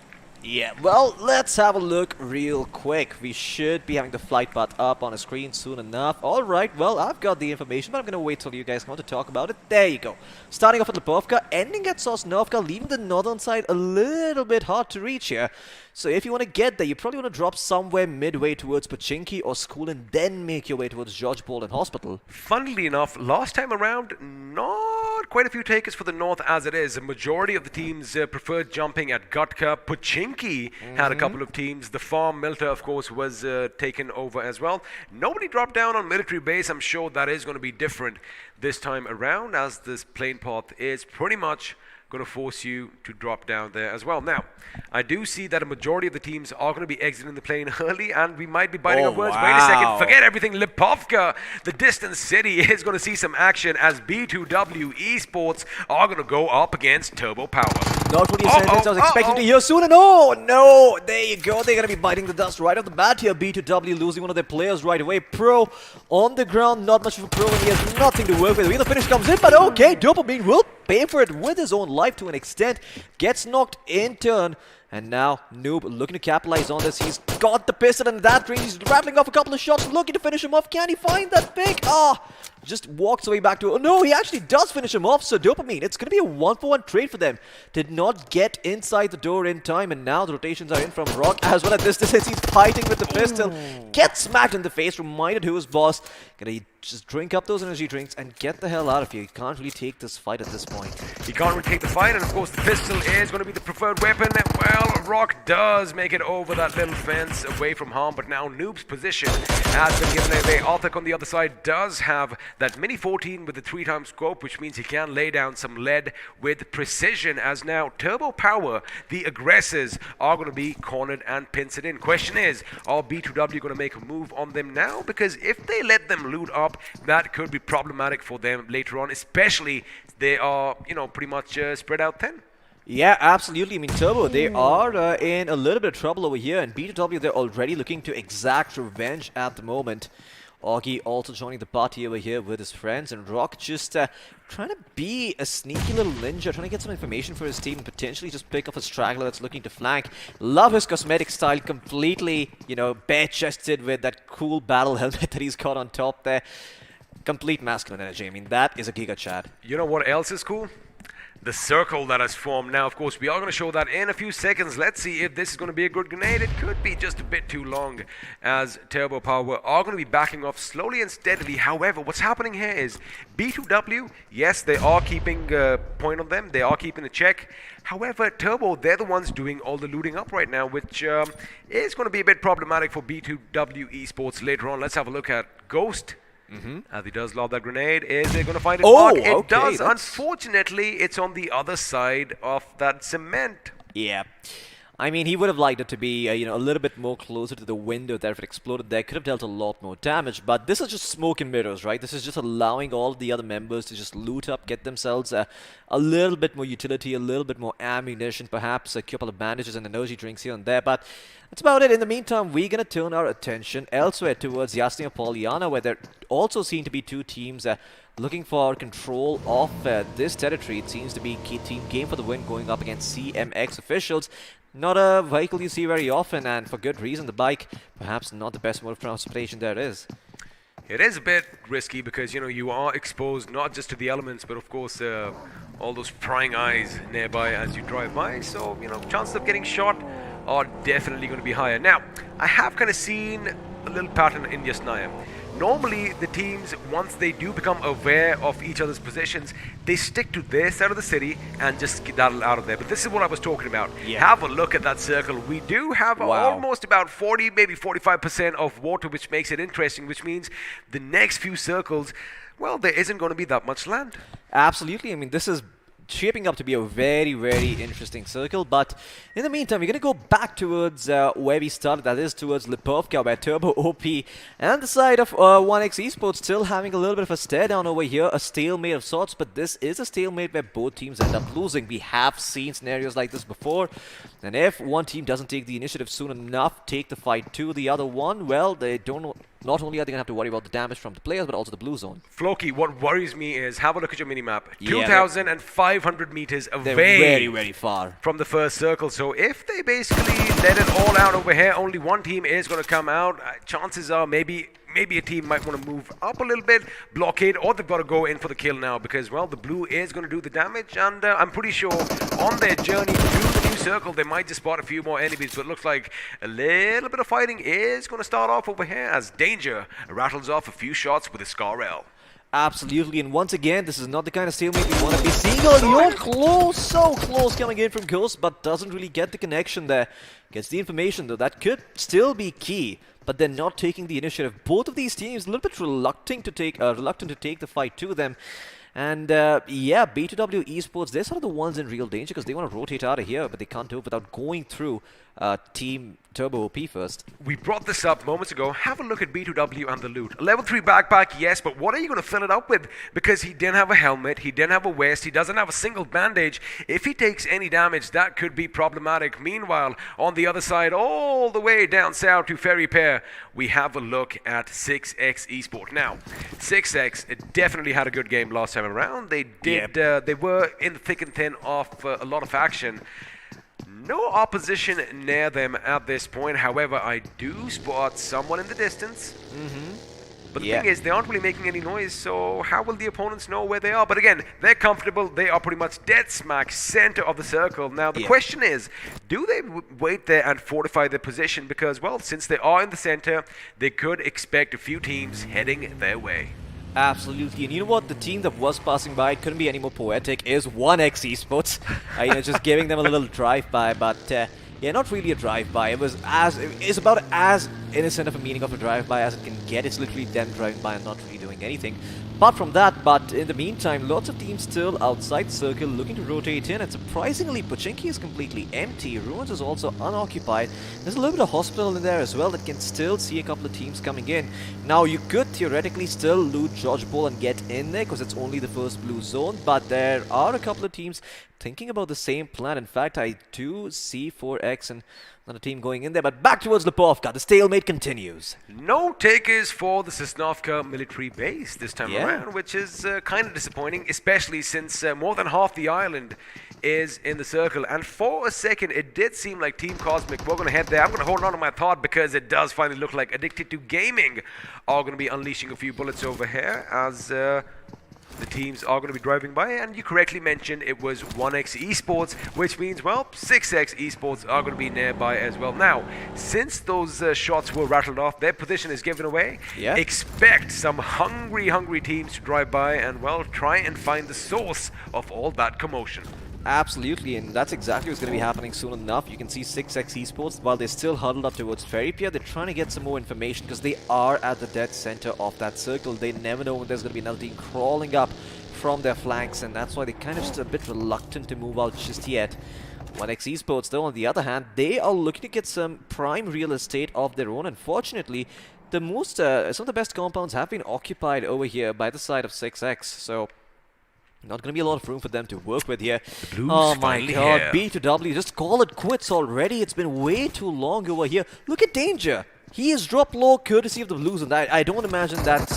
Yeah, well, let's have a look real quick. We should be having the flight path up on a screen soon enough. Alright, well, I've got the information, but I'm going to wait till you guys want to talk about it. There you go. Starting off at Lipovka, ending at Sosnovka, leaving the northern side a little bit hard to reach here. So if you want to get there, you probably want to drop somewhere midway towards Pachinki or school and then make your way towards George Bolden Hospital. Funnily enough, last time around, not quite a few takers for the north as it is. A majority of the teams preferred jumping at Gutka. Pachinki had a couple of teams. The farm, Milta, of course, was taken over as well. Nobody dropped down on military base. I'm sure that is going to be different this time around, as this plane path is pretty much going to force you to drop down there as well. Now, I do see that a majority of the teams are going to be exiting the plane early, and we might be biting our words. Wait a second, forget everything. Lipovka, the distant city, is going to see some action as B2W Esports are going to go up against Turbo Power. Not what you said, I was expecting to hear soon, and oh no, there you go, they're going to be biting the dust right off the bat here. B2W losing one of their players right away. Pro on the ground, not much of a pro, and he has nothing to work with. The finish comes in, but okay, Dopamine will pay for it with his own life to an extent. Gets knocked in turn, and now Noob looking to capitalize on this. He's got the pistol, and that range, he's rattling off a couple of shots, looking to finish him off. Can he find that pick? Just walks away back to... Oh, no, he actually does finish him off. So Dopamine, it's going to be a 1-for-1 trade for them. Did not get inside the door in time, and now the rotations are in from Rock as well. At this distance, he's fighting with the pistol. Gets smacked in the face, reminded who his boss. Gonna just drink up those energy drinks and get the hell out of here. He can't really take this fight at this point. He can't really take the fight, and of course the pistol is going to be the preferred weapon. Well, Rock does make it over that little fence away from harm, but now Noob's position has been given away. Arthur on the other side does have that mini 14 with the 3x scope, which means he can lay down some lead with precision, as now Turbo Power, the aggressors, are going to be cornered and pincered in. Question is, are B2W going to make a move on them now? Because if they let them loot up, that could be problematic for them later on, especially they are, you know, pretty much spread out thin. Yeah, absolutely. I mean, Turbo, they are in a little bit of trouble over here, and B2W, they're already looking to exact revenge at the moment. Augie also joining the party over here with his friends, and Rock just trying to be a sneaky little ninja, trying to get some information for his team and potentially just pick off a straggler that's looking to flank. Love his cosmetic style, completely, you know, bare-chested with that cool battle helmet that he's got on top there. Complete masculine energy. I mean, that is a Giga Chad. You know what else is cool? the circle that has formed. Now, of course, we are going to show that in a few seconds. Let's see if this is going to be a good grenade. It could be just a bit too long, as Turbo Power are going to be backing off slowly and steadily. However, what's happening here is B2W, yes, they are keeping point on them. They are keeping a check. However, Turbo, they're the ones doing all the looting up right now, which is going to be a bit problematic for B2W Esports later on. Let's have a look at Ghost. As he does lob that grenade, is it going to find it? Oh, It okay, does. that's- Unfortunately, it's on the other side of that cement. Yeah. I mean, he would have liked it to be, a little bit more closer to the window there. If it exploded there, could have dealt a lot more damage. But this is just smoke and mirrors, right? This is just allowing all the other members to just loot up, get themselves a little bit more utility, a little bit more ammunition, perhaps a couple of bandages and energy drinks here and there. But that's about it. In the meantime, we're going to turn our attention elsewhere towards Yasni and Pollyanna, where there also seem to be two teams looking for control of this territory. It seems to be team game for the win going up against CMX officials. Not a vehicle you see very often, and for good reason. The bike, perhaps not the best mode of transportation there is. It is a bit risky because, you are exposed not just to the elements, but of course all those prying eyes nearby as you drive by. So, chances of getting shot are definitely going to be higher. Now, I have kind of seen a little pattern in Yasnaya. Normally, the teams, once they do become aware of each other's positions, they stick to their side of the city and just skedaddle out of there. But this is what I was talking about. Yeah. Have a look at that circle. We do have Wow. almost about 40, maybe 45% of water, which makes it interesting, which means the next few circles, well, there isn't going to be that much land. Absolutely. I mean, this is shaping up to be a very, very interesting circle. But in the meantime, we're going to go back towards where we started. That is towards Lipovka, where Turbo OP and the side of 1x Esports still having a little bit of a stare down over here. A stalemate of sorts, but this is a stalemate where both teams end up losing. We have seen scenarios like this before. And if one team doesn't take the initiative soon enough, take the fight to the other one, well, they don't know. Not only are they going to have to worry about the damage from the players, but also the blue zone. Floki, what worries me is, have a look at your minimap. Yeah, 2,500 meters They're away very, very far. from the first circle. So if they basically let it all out over here, only one team is going to come out. Chances are maybe a team might want to move up a little bit, blockade, or they've got to go in for the kill now because, well, the blue is going to do the damage. And I'm pretty sure on their journey to the new circle, they might just spot a few more enemies. But it looks like a little bit of fighting is going to start off over here as Danger rattles off a few shots with a Scar-L. Absolutely, and once again, this is not the kind of stalemate we want to be seeing. Oh, you're close, so close coming in from Ghost, but doesn't really get the connection there. Gets the information, though. That could still be key, but they're not taking the initiative. Both of these teams a little bit reluctant to take the fight to them. And yeah, B2W Esports, they're sort of the ones in real danger because they want to rotate out of here, but they can't do it without going through Team Turbo OP first. We brought this up moments ago. Have a look at B2W and the loot. A level 3 backpack, yes, but what are you going to fill it up with? Because he didn't have a helmet, he didn't have a vest, he doesn't have a single bandage. If he takes any damage, that could be problematic. Meanwhile, on the other side, all the way down south to Ferry Pair, we have a look at 6x Esport. Now, 6x it definitely had a good game last time around. They did. They were in the thick and thin of a lot of action. No opposition near them at this point. However, I do spot someone in the distance. But the thing is, they aren't really making any noise, so how will the opponents know where they are? But again, they're comfortable. They are pretty much dead smack center of the circle. Now, the question is, do they wait there and fortify their position? Because, well, since they are in the center, they could expect a few teams heading their way. Absolutely, and you know what? The team that was passing by, it couldn't be any more poetic, is 1x Esports. Just giving them a little drive-by, but yeah, not really a drive-by. It's about as innocent of a meaning of a drive-by as it can get. It's literally them driving by and not really doing anything. Apart from that, but in the meantime, lots of teams still outside the circle looking to rotate in, and surprisingly, Pochinki is completely empty. Ruins is also unoccupied. There's a little bit of hospital in there as well that can still see a couple of teams coming in. Now, you could theoretically still loot George Bull and get in there because it's only the first blue zone, but there are a couple of teams thinking about the same plan. In fact, I do see 4x and another team going in there, but back towards Lipovka. The stalemate continues. No takers for the Sosnovka military base this time around, which is kind of disappointing, especially since more than half the island is in the circle. And for a second, it did seem like Team Cosmic were going to head there. I'm going to hold on to my thought because it does finally look like Addicted to Gaming are going to be unleashing a few bullets over here as the teams are going to be driving by, and you correctly mentioned it was 1x Esports, which means, well, 6x Esports are going to be nearby as well. Now, since those shots were rattled off, their position is given away. Yeah. Expect some hungry teams to drive by and, well, try and find the source of all that commotion. Absolutely, and that's exactly what's going to be happening soon enough. You can see 6x Esports, while they're still huddled up towards Ferry Pier, they're trying to get some more information because they are at the dead center of that circle. They never know when there's going to be another team crawling up from their flanks, and that's why they're kind of just a bit reluctant to move out just yet. 1x Esports, though, on the other hand, they are looking to get some prime real estate of their own. Unfortunately, some of the best compounds have been occupied over here by the side of 6x, so not going to be a lot of room for them to work with here. Oh my god, B2W, just call it quits already. It's been way too long over here. Look at Danger. He is dropped low courtesy of the Blues, and I don't imagine that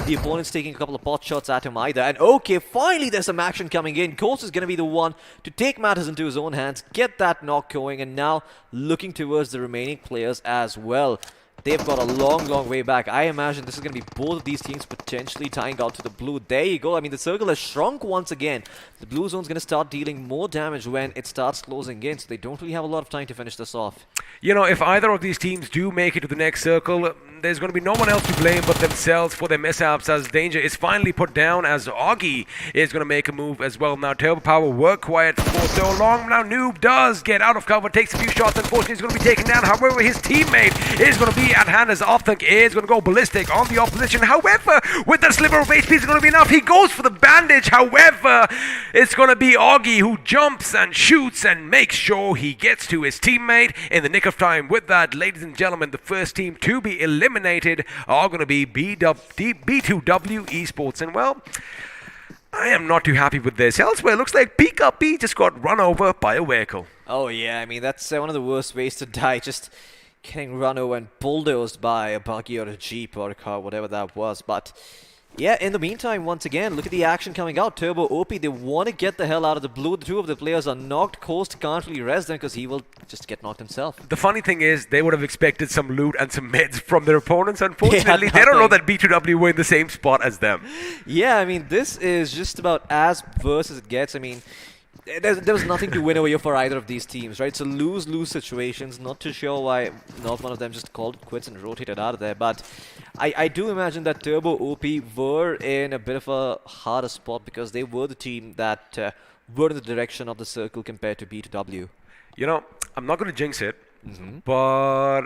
the opponent's taking a couple of pot shots at him either. And okay, finally there's some action coming in. Coast is going to be the one to take matters into his own hands, get that knock going, and now looking towards the remaining players as well. They've got a long way back. I imagine this is going to be both of these teams potentially tying out to the blue. There you go. I mean, the circle has shrunk once again. The blue zone's going to start dealing more damage when it starts closing in, so they don't really have a lot of time to finish this off. You know, if either of these teams do make it to the next circle, there's going to be no one else to blame but themselves for their mishaps, as Danger is finally put down, as Augie is going to make a move as well. Now, Turbo Power worked quiet for so long. Now, Noob does get out of cover, takes a few shots. Unfortunately, he's going to be taken down. However, his teammate is going to be at hand, as Opthunk is going to go ballistic on the opposition. However, with that sliver of HP, it's going to be enough. He goes for the bandage. However, it's going to be Augie who jumps and shoots and makes sure he gets to his teammate in the nick of time. With that, ladies and gentlemen, the first team to be eliminated are going to be B2W Esports. And, well, I am not too happy with this. Elsewhere, it looks like Pika P just got run over by a vehicle. Oh yeah, I mean, that's one of the worst ways to die. Just getting run over and bulldozed by a buggy or a jeep or a car, whatever that was. But yeah, in the meantime, once again, look at the action coming out. Turbo OP, they want to get the hell out of the blue. The two of the players are knocked. Coast can't really res them because he will just get knocked himself. The funny thing is, they would have expected some loot and some meds from their opponents. Unfortunately, they don't know that B2W were in the same spot as them. Yeah, I mean, this is just about as worse as it gets. I mean, there was nothing to win over here for either of these teams, right? So lose-lose situations. Not too sure why not one of them just called it quits and rotated out of there. But I do imagine that Turbo OP were in a bit of a harder spot because they were the team that were in the direction of the circle compared to B2W. You know, I'm not going to jinx it, but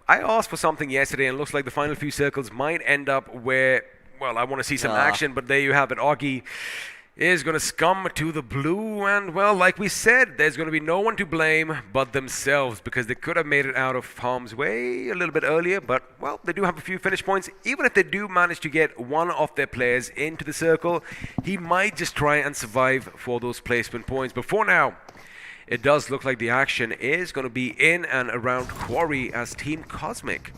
I asked for something yesterday, and it looks like the final few circles might end up where, well, I want to see some action, but there you have it. Augie is going to scum to the blue, and, well, like we said, there's going to be no one to blame but themselves, because they could have made it out of harm's way a little bit earlier, but, well, they do have a few finish points. Even if they do manage to get one of their players into the circle, he might just try and survive for those placement points. But for now, it does look like the action is going to be in and around Quarry, as Team Cosmic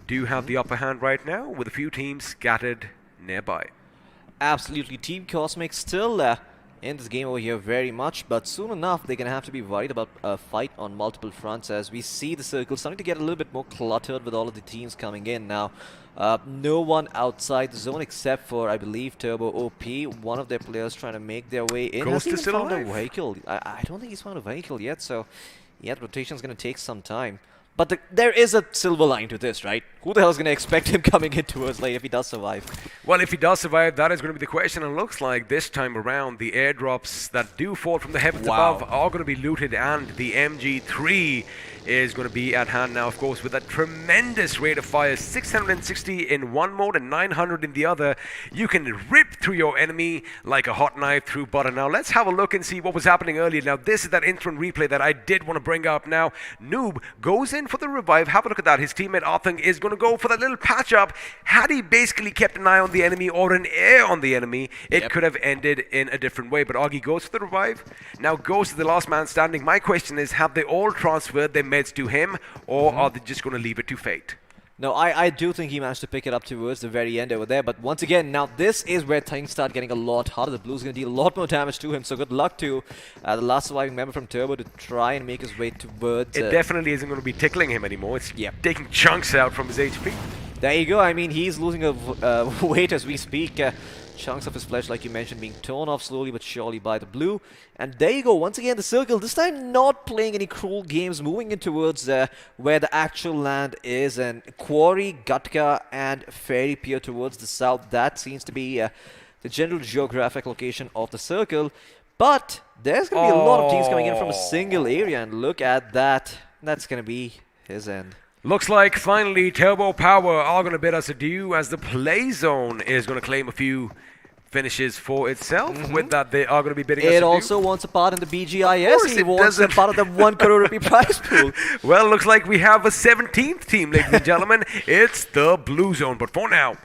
do have the upper hand right now, with a few teams scattered nearby. Absolutely, Team Cosmic still in this game over here very much, but soon enough they're going to have to be worried about a fight on multiple fronts, as we see the circle starting to get a little bit more cluttered with all of the teams coming in now. No one outside the zone except for, I believe, Turbo OP, one of their players trying to make their way in. Ghost is still found alive. a vehicle. I don't think he's found a vehicle yet, so yeah, the rotation's going to take some time. But there is a silver line to this, right? Who the hell is going to expect him coming in towards late if he does survive? Well, if he does survive, that is going to be the question. And it looks like this time around, the airdrops that do fall from the heavens above are going to be looted, and the MG3 is going to be at hand now, of course, with a tremendous rate of fire. 660 in one mode and 900 in the other. You can rip through your enemy like a hot knife through butter. Now, let's have a look and see what was happening earlier. Now, this is that instant replay that I did want to bring up. Now, Noob goes in for the revive. Have a look at that. His teammate Arthur is going to go for that little patch up. Had he basically kept an eye on the enemy or an air on the enemy, it could have ended in a different way. But Augie goes for the revive. Now goes to the last man standing. My question is, have they all transferred their meds to him, or are they just going to leave it to fate? No, I do think he managed to pick it up towards the very end over there. But once again, now this is where things start getting a lot harder. The Blues going to deal a lot more damage to him. So good luck to the last surviving member from Turbo to try and make his way towards... It definitely isn't going to be tickling him anymore. It's taking chunks out from his HP. There you go. I mean, he's losing a weight as we speak. Chunks of his flesh, like you mentioned, being torn off slowly but surely by the blue. And there you go. Once again, the circle. This time not playing any cruel games, moving in towards where the actual land is. And Quarry, Gatka, and Fairy Pier towards the south. That seems to be the general geographic location of the circle. But there's going to be a lot of teams coming in from a single area. And look at that. That's going to be his end. Looks like finally Turbo Power are going to bid us adieu as the play zone is going to claim a few finishes for itself. With that, they are going to be bidding us It adieu. also wants a part in the BGIS. course He it wants a doesn't. part of the 1 crore rupee prize pool. Well, looks like we have a 17th team, ladies and gentlemen. It's the Blue Zone. But for now,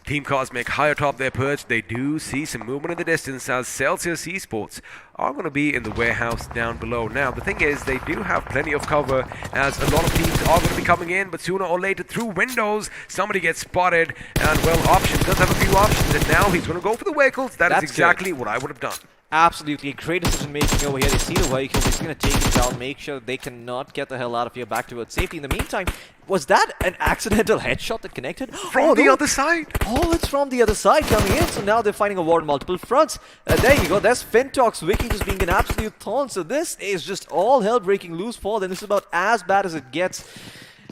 Team Cosmic high atop their perch. They do see some movement in the distance as Celsius Esports are going to be in the warehouse down below. Now, the thing is, they do have plenty of cover as a lot of teams are going to be coming in, but sooner or later through windows, somebody gets spotted. And, well, Option does have a few options, and now he's going to go for the vehicles. That's exactly what I would have done. Absolutely great decision making over here. They see the vehicle, they're going to take it down, make sure they cannot get the hell out of here back towards safety. In the meantime, was that an accidental headshot that connected? From the other side. Oh, it's from the other side coming in. So now they're fighting a war on multiple fronts. There you go. There's Fintox Wiki just being an absolute thorn. So this is just all hell breaking loose for them. This is about as bad as it gets.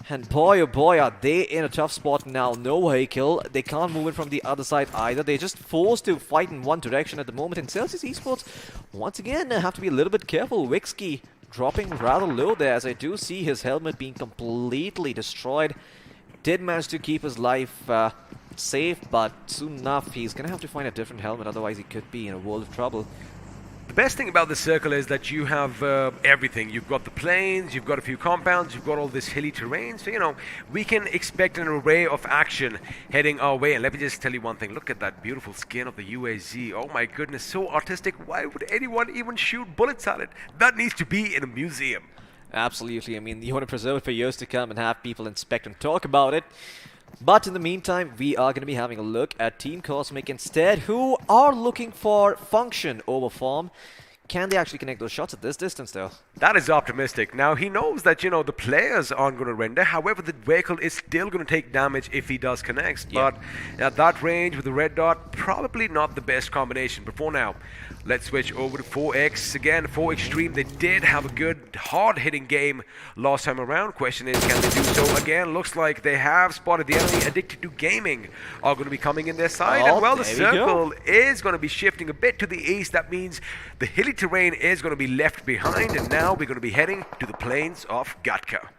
And boy, oh boy, are they in a tough spot now. No vehicle. They can't move in from the other side either. They're just forced to fight in one direction at the moment. And Celsius Esports, once again, have to be a little bit careful. Wixky dropping rather low there, as I do see his helmet being completely destroyed. Did manage to keep his life safe, but soon enough, he's going to have to find a different helmet. Otherwise, he could be in a world of trouble. The best thing about the circle is that you have everything. You've got the plains, you've got a few compounds, you've got all this hilly terrain. So, you know, we can expect an array of action heading our way. And let me just tell you one thing. Look at that beautiful skin of the UAZ. Oh my goodness, so artistic. Why would anyone even shoot bullets at it? That needs to be in a museum. Absolutely. I mean, you want to preserve it for years to come and have people inspect and talk about it. But in the meantime, we are going to be having a look at Team Cosmic instead, who are looking for function over form. Can they actually connect those shots at this distance, though? That is optimistic. Now, he knows that, you know, the players aren't going to render. However, the vehicle is still going to take damage if he does connect. Yeah. But at that range with the red dot, probably not the best combination. But for now, let's switch over to 4X. Again, 4 Extreme, they did have a good, hard-hitting game last time around. Question is, can they do so again? Looks like they have spotted the enemy. Addicted to Gaming are going to be coming in their side. Oh, and, well, the there we go. circle is going to be shifting a bit to the east. That means the hilly terrain is going to be left behind, and now we're going to be heading to the plains of Gatka.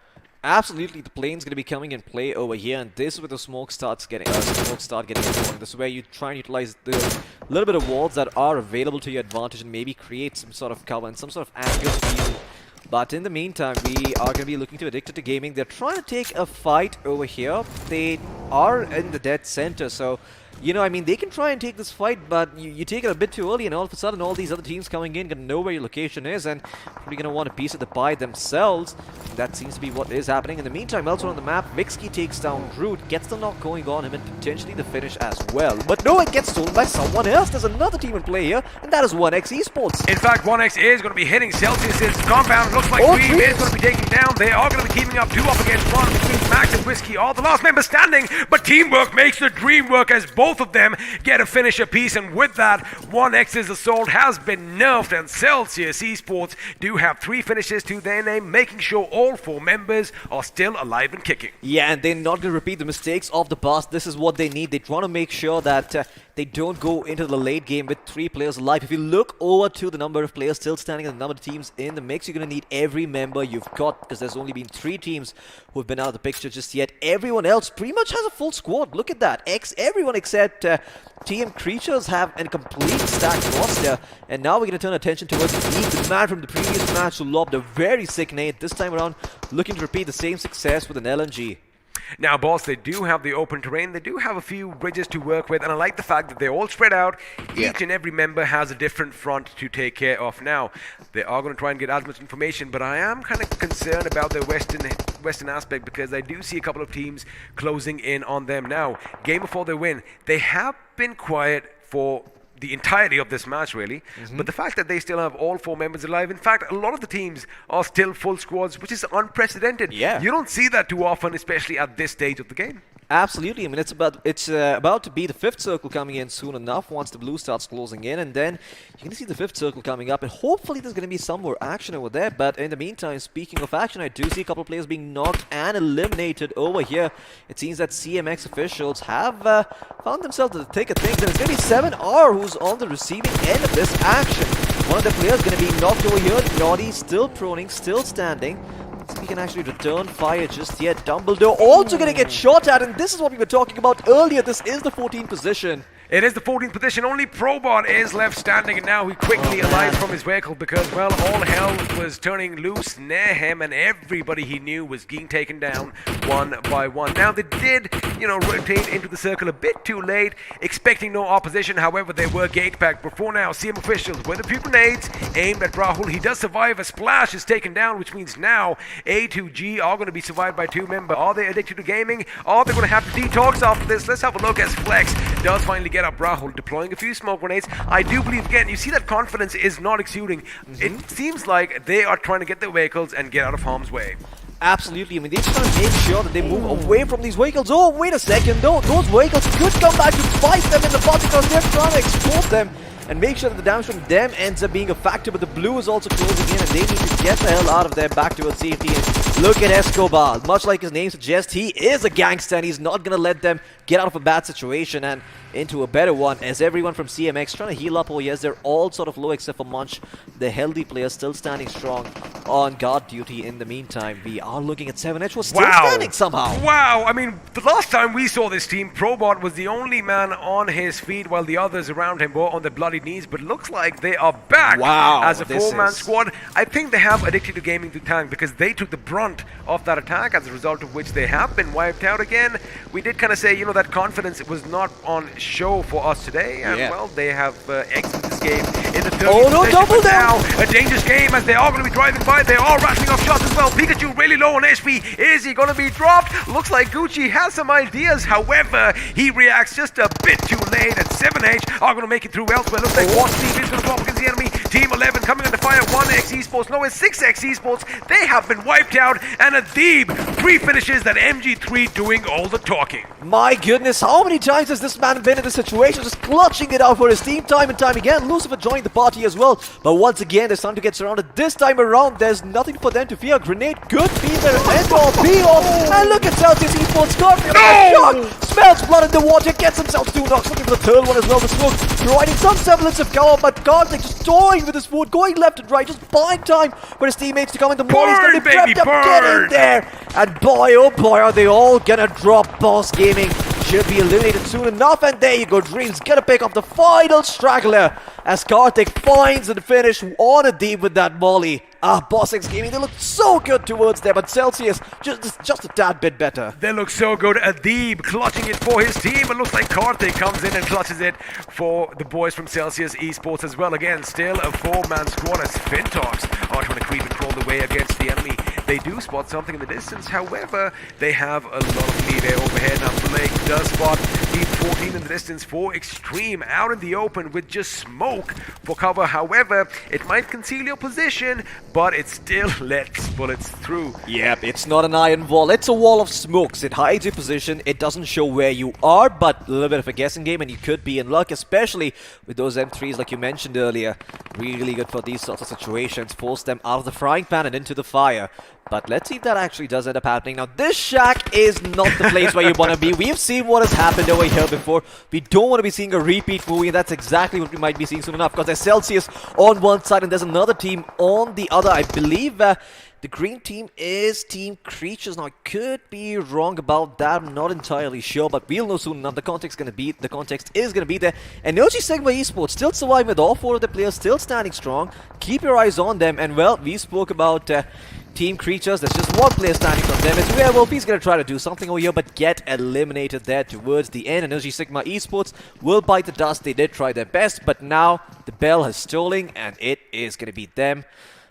Absolutely, the plane's going to be coming in play over here, and this is where the smoke start getting important. This is where you try and utilize the little bit of walls that are available to your advantage and maybe create some sort of cover and some sort of angles for you. But in the meantime, we are going to be looking to Addicted to Gaming. They're trying to take a fight over here. They are in the dead center, so you know, I mean, they can try and take this fight, but you take it a bit too early, and all of a sudden, all these other teams coming in gonna know where your location is, and probably gonna want a piece of the pie themselves. That seems to be what is happening. In the meantime, elsewhere on the map, Vixky takes down Root, gets the knock going on him, and potentially the finish as well. But no, it gets stolen by someone else. There's another team in play here, and that is 1X Esports. In fact, 1X is going to be hitting Celsius's compound. Looks like Oh, Dream jeez. is going to be taking down. They are going to be keeping up 2 up against 1 between Max and Whiskey. All the last member standing, but teamwork makes the dream work as both of them get a finish apiece. And with that, 1X's assault has been nerfed, and Celsius Esports do have 3 finishes to their name, making sure all 4 members are still alive and kicking. Yeah, and they're not going to repeat the mistakes of the past. This is what they need. They want to make sure that they don't go into the late game with 3 players alive. If you look over to the number of players still standing and the number of teams in the mix, you're going to need every member you've got, because there's only been 3 teams who have been out of the picture just yet. Everyone else pretty much has a full squad. Look at that. Everyone except TM Creatures have a complete stacked roster. And now we're going to turn attention towards Eve, the man from the previous match who lobbed a very sick nade. This time around, looking to repeat the same success with an LNG. Now, boss, they do have the open terrain. They do have a few bridges to work with, and I like the fact that they're all spread out. Yeah. Each and every member has a different front to take care of. Now, they are going to try and get as much information, but I am kind of concerned about their western aspect, because I do see a couple of teams closing in on them. Now, game before they win, they have been quiet for the entirety of this match, really. But the fact that they still have all 4 members alive, in fact, a lot of the teams are still full squads, which is unprecedented. Yeah. You don't see that too often, especially at this stage of the game. Absolutely. I mean, it's about to be the fifth circle coming in soon enough once the blue starts closing in, and then you're going to see the fifth circle coming up, and hopefully there's going to be some more action over there. But in the meantime, speaking of action, I do see a couple of players being knocked and eliminated over here. It seems that CMX officials have found themselves in the thick of things, and it's going to be 7R who's on the receiving end of this action. One of the players going to be knocked over here. Naughty still proning, still standing. See if he can actually return fire just yet. Dumbledore also going to get shot at, and this is what we were talking about earlier. This is the 14th position. It is the 14th position. Only Probot is left standing, and now he quickly alights from his vehicle because, well, all hell was turning loose near him, and everybody he knew was being taken down one by one. Now, they did, rotate into the circle a bit too late, expecting no opposition. However, they were gate-packed. But for now, CM officials with a few grenades aimed at Rahul. He does survive. A splash is taken down, which means now A2G are going to be survived by two men. But are they addicted to gaming? Are they going to have to detox after this? Let's have a look as Flex does finally get up. Rahul deploying a few smoke grenades. I do believe, again, you see that confidence is not exuding. It seems like they are trying to get their vehicles and get out of harm's way. Absolutely. I mean, they're just trying to make sure that they move away from these vehicles. Oh, wait a second. Those vehicles could come back to bite them in the butt because they're trying to expose them and make sure that the damage from them ends up being a factor. But the blue is also closing in, and they need to get the hell out of there back towards safety. And look at Escobar. Much like his name suggests, he is a gangster, and he's not going to let them get out of a bad situation and into a better one, as everyone from CMX trying to heal up. Oh yes, they're all sort of low except for Munch. The healthy players still standing strong on guard duty. In the meantime, we are looking at 7H was still standing somehow. Wow, I mean, the last time we saw this team, Probot was the only man on his feet while the others around him were on their bloody knees, but looks like they are back as a four-man squad. I think they have addicted to gaming to tank because they took the brunt of that attack, as a result of which they have been wiped out again. We did kind of say, that confidence was not on show for us today, and well, they have exited this game in the third position. Now a dangerous game as they are going to be driving by. They are rattling off shots as well. Pikachu really low on HP. Is he going to be dropped? Looks like Gucci has some ideas. However, he reacts just a bit too late, and 7H are going to make it through elsewhere. Looks like one team is going to drop against the enemy. Team 11 coming under fire. 1x Esports. No, it's 6x Esports. They have been wiped out, and Adib 3 finishes that MG3 doing all the talking. My goodness, how many times has this man been in this situation, just clutching it out for his team time and time again? Lucifer joined the party as well, but once again, there's time to get surrounded. This time around, there's nothing for them to fear. Grenade could be their end or be off, and look at Celsius Esports Scorpion. Shot! Smells blood in the water, gets himself 2 knocks, looking for the third one as well. The smoke providing some semblance of cover, but Karthik just toying with his foot, going left and right, just buying time for his teammates to come in. The Molly's gonna be prepped up, get in there, and boy, oh boy, are they all gonna drop. Boss Gaming should be eliminated soon enough, and there you go. Dreams gonna pick up the final straggler as Karthik finds the finish on a deep with that Molly. Boss X Gaming, they look so good towards there, but Celsius just a tad bit better. They look so good. Adib clutching it for his team. It looks like Karthik comes in and clutches it for the boys from Celsius Esports as well. Again, still a 4-man squad as Fintox are trying to creep and crawl the way against the enemy. They do spot something in the distance. However, they have a lot of leeway overhead. Now, Blake does spot Team 14 in the distance for Extreme out in the open with just smoke for cover. However, it might conceal your position, but it still lets bullets through. Yep, it's not an iron wall, it's a wall of smokes. It hides your position, it doesn't show where you are, but a little bit of a guessing game, and you could be in luck, especially with those M3s like you mentioned earlier. Really good for these sorts of situations. Force them out of the frying pan and into the fire. But let's see if that actually does end up happening. Now, this shack is not the place where you want to be. We've seen what has happened over here before. We don't want to be seeing a repeat movie, and that's exactly what we might be seeing soon enough, because there's Celsius on one side and there's another team on the other. I believe the green team is Team Creatures. Now, I could be wrong about that. I'm not entirely sure, but we'll know soon enough. The context is going to be there. Energy Sigma Esports still surviving with all 4 of the players still standing strong. Keep your eyes on them. And, well, we spoke about Team Creatures. There's just one player standing from them. It's Werewolf. He's going to try to do something over here, but get eliminated there towards the end. Energy Sigma Esports will bite the dust. They did try their best, but now the bell has stolen, and it is going to be them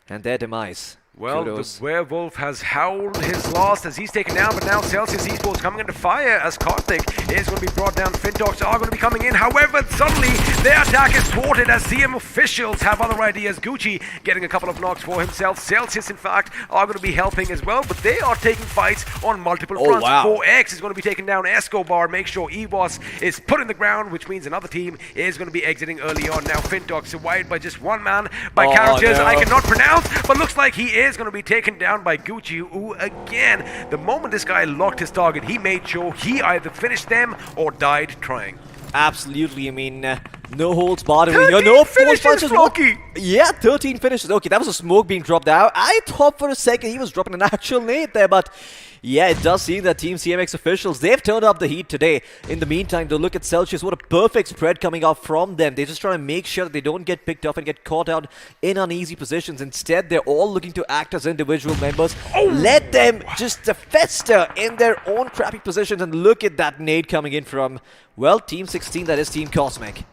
and their demise. Well, Kudos. the werewolf has howled his last as he's taken down, but now Celsius Esports coming under fire as Karthik is going to be brought down. Fintox are going to be coming in. However, suddenly their attack is thwarted as CM officials have other ideas. Gucci getting a couple of knocks for himself. Celsius, in fact, are going to be helping as well, but they are taking fights on multiple fronts. wow. 4X is going to be taken down. Escobar makes sure EVOS is put in the ground, which means another team is going to be exiting early on. Now Fintox survived by just one man by characters I cannot pronounce, but looks like he is going to be taken down by Gucci, who again, the moment this guy locked his target, he made sure he either finished them or died trying. Absolutely, I mean, no holds barred over here. No force punches. Floki. Yeah, 13 finishes. Okay, that was a smoke being dropped out. I thought for a second he was dropping an actual nade there, but yeah, it does seem that Team CMX officials, they've turned up the heat today. In the meantime, though, look at Celsius. What a perfect spread coming out from them. They're just trying to make sure that they don't get picked off and get caught out in uneasy positions. Instead, they're all looking to act as individual members. Let them just fester in their own crappy positions. And look at that nade coming in from, well, Team 16, that is Team Cosmic.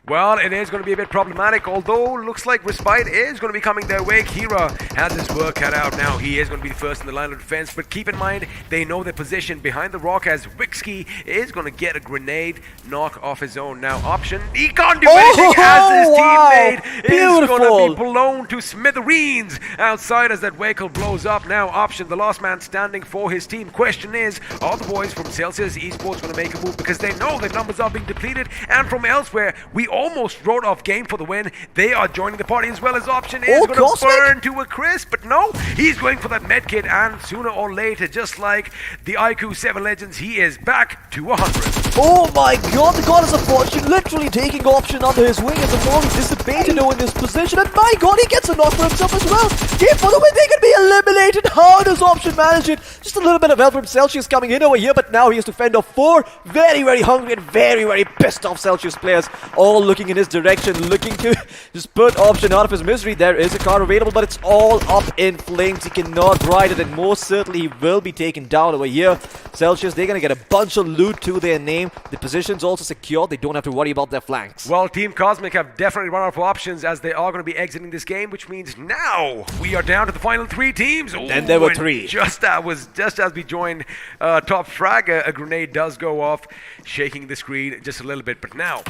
Well, it is going to be a bit problematic, although looks like Respite is going to be coming their way. Kira has his work cut out now. He is going to be the first in the line of defense, but keep in mind, they know their position behind the rock as Wixky is going to get a grenade knock off his own. Now, Option, he can't do anything as his teammate is going to be blown to smithereens outside as that vehicle blows up. Now, Option, the last man standing for his team. Question is, are the boys from Celsius Esports going to make a move? Because they know their numbers are being depleted, and from elsewhere, we almost wrote off game for the win. They are joining the party as well as Option is going to burn to a crisp, but no, he's going for that medkit, and sooner or later, just like the iQOO 7 Legends, he is back to 100. Oh my god, the Goddess of Fortune literally taking Option under his wing as the ball is dissipated in this position, and my god, he gets a knock for himself as well. Game for the win, they can be eliminated. How does Option manage it? Just a little bit of help from Celsius coming in over here, but now he has to fend off 4 very, very hungry and very, very pissed off Celsius players, all looking in his direction, looking to just put Option out of his misery. There is a car available, but it's all up in flames. He cannot ride it, and most certainly he will be taken down over here. Celsius, they're going to get a bunch of loot to their name. The position's also secure. They don't have to worry about their flanks. Well, Team Cosmic have definitely run out of options as they are going to be exiting this game, which means now we are down to the final 3 teams. And there were 3. Just as we joined Top Fragger, a grenade does go off, shaking the screen just a little bit, but now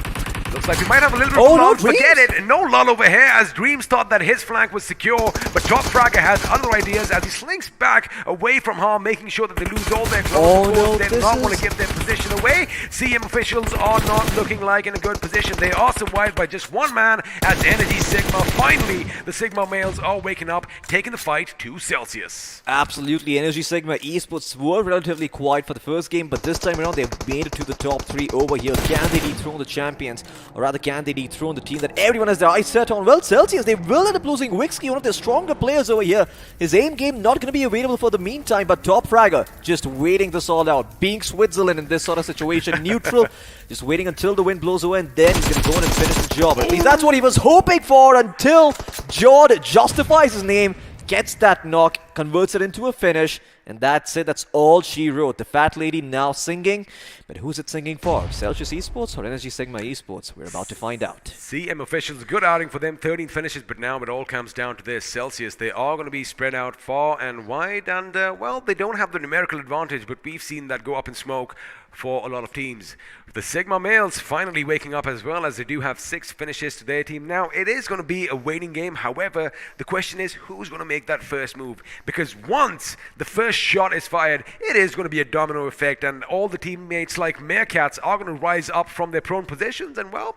looks like we might have a little bit of lull. Forget it. No lull over here as Dreams thought that his flank was secure, but Top Fragger has other ideas as he slinks back away from harm, making sure that they lose all their close. They do not want to give their position away. CM officials are not looking like in a good position. They are survived by just one man as Energy Sigma. Finally, the Sigma males are waking up, taking the fight to Celsius. Absolutely. Energy Sigma Esports were relatively quiet for the first game, but this time around they've made it to the top 3 over here. Can they dethrone the champions? Or rather, can they dethrone the team that everyone has their eyes set on? Well, Celsius, they will end up losing Wixky, one of their stronger players over here. His aim game not going to be available for the meantime, but Top Fragger just waiting this all out. Being Switzerland in this sort of situation, neutral, just waiting until the wind blows away, and then he's going to go in and finish the job. At least that's what he was hoping for until Jord justifies his name, gets that knock, converts it into a finish, and that's it. That's all she wrote. The fat lady now singing. But who's it singing for? Celsius Esports or Energy Sigma Esports? We're about to find out. CM officials, good outing for them. 13 finishes, but now it all comes down to this. Celsius, they are going to be spread out far and wide, and well, they don't have the numerical advantage, but we've seen that go up in smoke for a lot of teams. The Sigma males finally waking up as well, as they do have 6 finishes to their team. Now, it is going to be a waiting game. However, the question is, who's going to make that first move? Because once the first shot is fired, it is going to be a domino effect, and all the teammates like Meerkats are going to rise up from their prone positions, and well,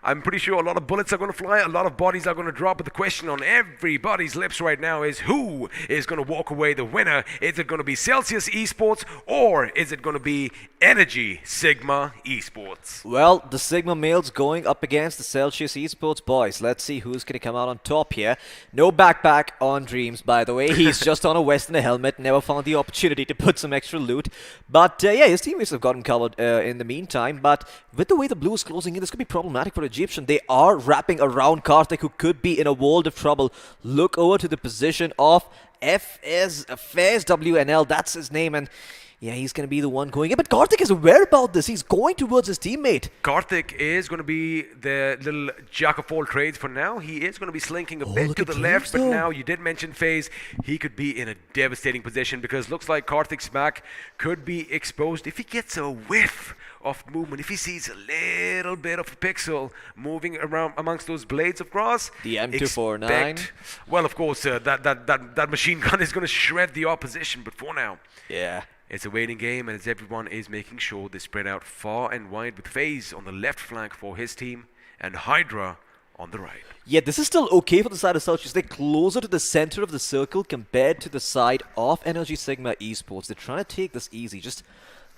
I'm pretty sure a lot of bullets are going to fly, a lot of bodies are going to drop, but the question on everybody's lips right now is who is going to walk away the winner? Is it going to be Celsius Esports or is it going to be Energy Sigma Esports? Well, the Sigma males going up against the Celsius Esports boys. Let's see who's going to come out on top here. No backpack on Dreams, by the way. He's just on a vest and a helmet. Never found the opportunity to put some extra loot. But yeah, his teammates have gotten covered in the meantime. But with the way the blue is closing in, this could be problematic for Egyptian. They are wrapping around Karthik, who could be in a world of trouble. Look over to the position of FS WNL. That's his name, and Yeah, he's going to be the one going in. But Karthik is aware about this. He's going towards his teammate. Karthik is going to be the little jack of all trades for now. He is going to be slinking a bit look to at the him, left, but though. now you did mention FaZe. He could be in a devastating position because looks like Karthik's back could be exposed if he gets a whiff of movement. If he sees a little bit of a pixel moving around amongst those blades of grass, The M249. expect- well, of course, that machine gun is going to shred the opposition. But for now, Yeah. it's a waiting game, and as everyone is making sure they spread out far and wide with FaZe on the left flank for his team and Hydra on the right. Yeah, this is still okay for the side of Celsius. They're closer to the center of the circle compared to the side of Energy Sigma Esports. They're trying to take this easy, just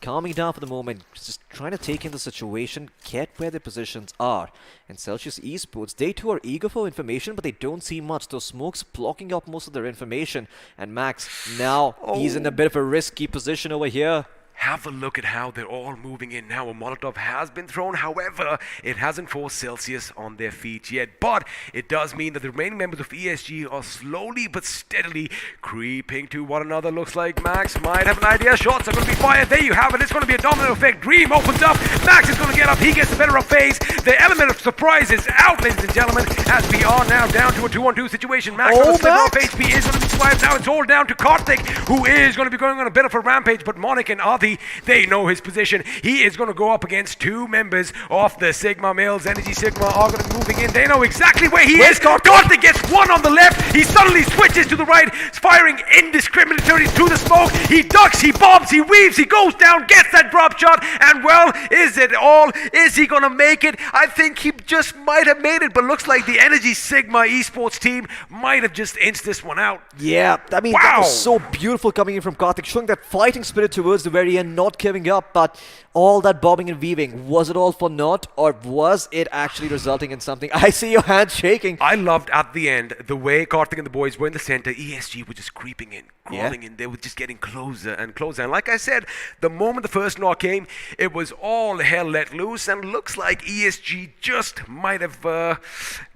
calming down for the moment, just trying to take in the situation, get where their positions are. And Celsius Esports, they too are eager for information, but they don't see much. Those smokes blocking up most of their information. And Max, now he's in a bit of a risky position over here. Have a look at how they're all moving in now. A Molotov has been thrown. However, it hasn't forced Celsius on their feet yet. But it does mean that the remaining members of ESG are slowly but steadily creeping to one another. Looks like Max might have an idea. Shots are going to be fired. There you have it. It's going to be a domino effect. Dream opens up. Max is going to get up. He gets the better of FaZe. The element of surprise is out, ladies and gentlemen, as we are now down to a 2-on-2 situation. Max on the sliver of HP is going to be swiped. Now it's all down to Karthik, who is going to be going on a bit of a rampage. But Monik and Adi, they know his position. He is going to go up against two members of the Sigma males. Energy Sigma are going to be moving in. They know exactly where he is. Karthik gets one on the left. He suddenly switches to the right, firing indiscriminately through the smoke. He ducks, he bobs, he weaves, he goes down, gets that drop shot, and well, is it all? Is he going to make it? I think he just might have made it, but looks like the Energy Sigma esports team might have just inched this one out. Yeah, I mean, that was so beautiful coming in from Karthik, showing that fighting spirit towards the very end, not giving up, but all that bobbing and weaving, was it all for naught, or was it actually resulting in something? I see your hand shaking. I loved at the end the way Karthik and the boys were in the center. ESG were just creeping in, crawling in. They were just getting closer and closer. And like I said, the moment the first knock came, it was all hell let loose. And looks like ESG just might have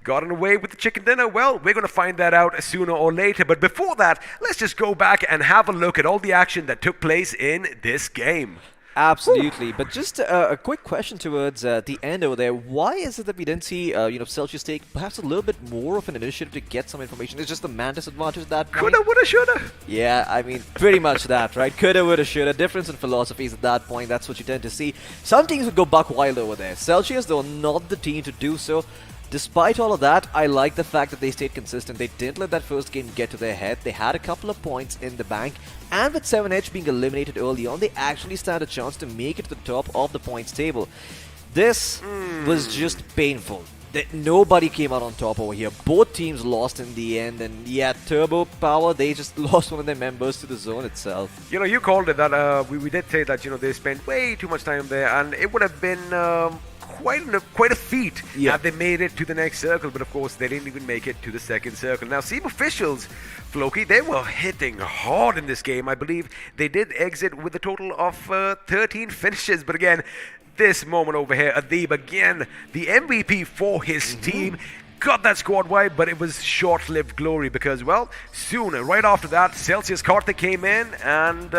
gotten away with the chicken dinner. Well, we're going to find that out sooner or later. But before that, let's just go back and have a look at all the action that took place in this game. Absolutely, but just a quick question towards the end over there. Why is it that we didn't see, Celsius take perhaps a little bit more of an initiative to get some information? It's just the man disadvantage at that point. Coulda, woulda, shoulda. Yeah, I mean, pretty much that, right? Coulda, woulda, shoulda. Difference in philosophies at that point. That's what you tend to see. Some teams would go buck wild over there. Celsius, though, not the team to do so. Despite all of that, I like the fact that they stayed consistent. They didn't let that first game get to their head. They had a couple of points in the bank. And with 7H being eliminated early on, they actually stand a chance to make it to the top of the points table. This was just painful. Nobody came out on top over here. Both teams lost in the end. And yeah, Turbo Power, they just lost one of their members to the zone itself. You know, you called it that. We did say that, they spent way too much time there. And it would have been quite a feat had they made it to the next circle, but of course they didn't even make it to the second circle. Now, Seam officials, Floki, they were hitting hard in this game. I believe they did exit with a total of 13 finishes, but again, this moment over here, Adib again, the MVP for his team, got that squad wide, but it was short-lived glory because, well, soon, right after that, Celsius Karthik came in and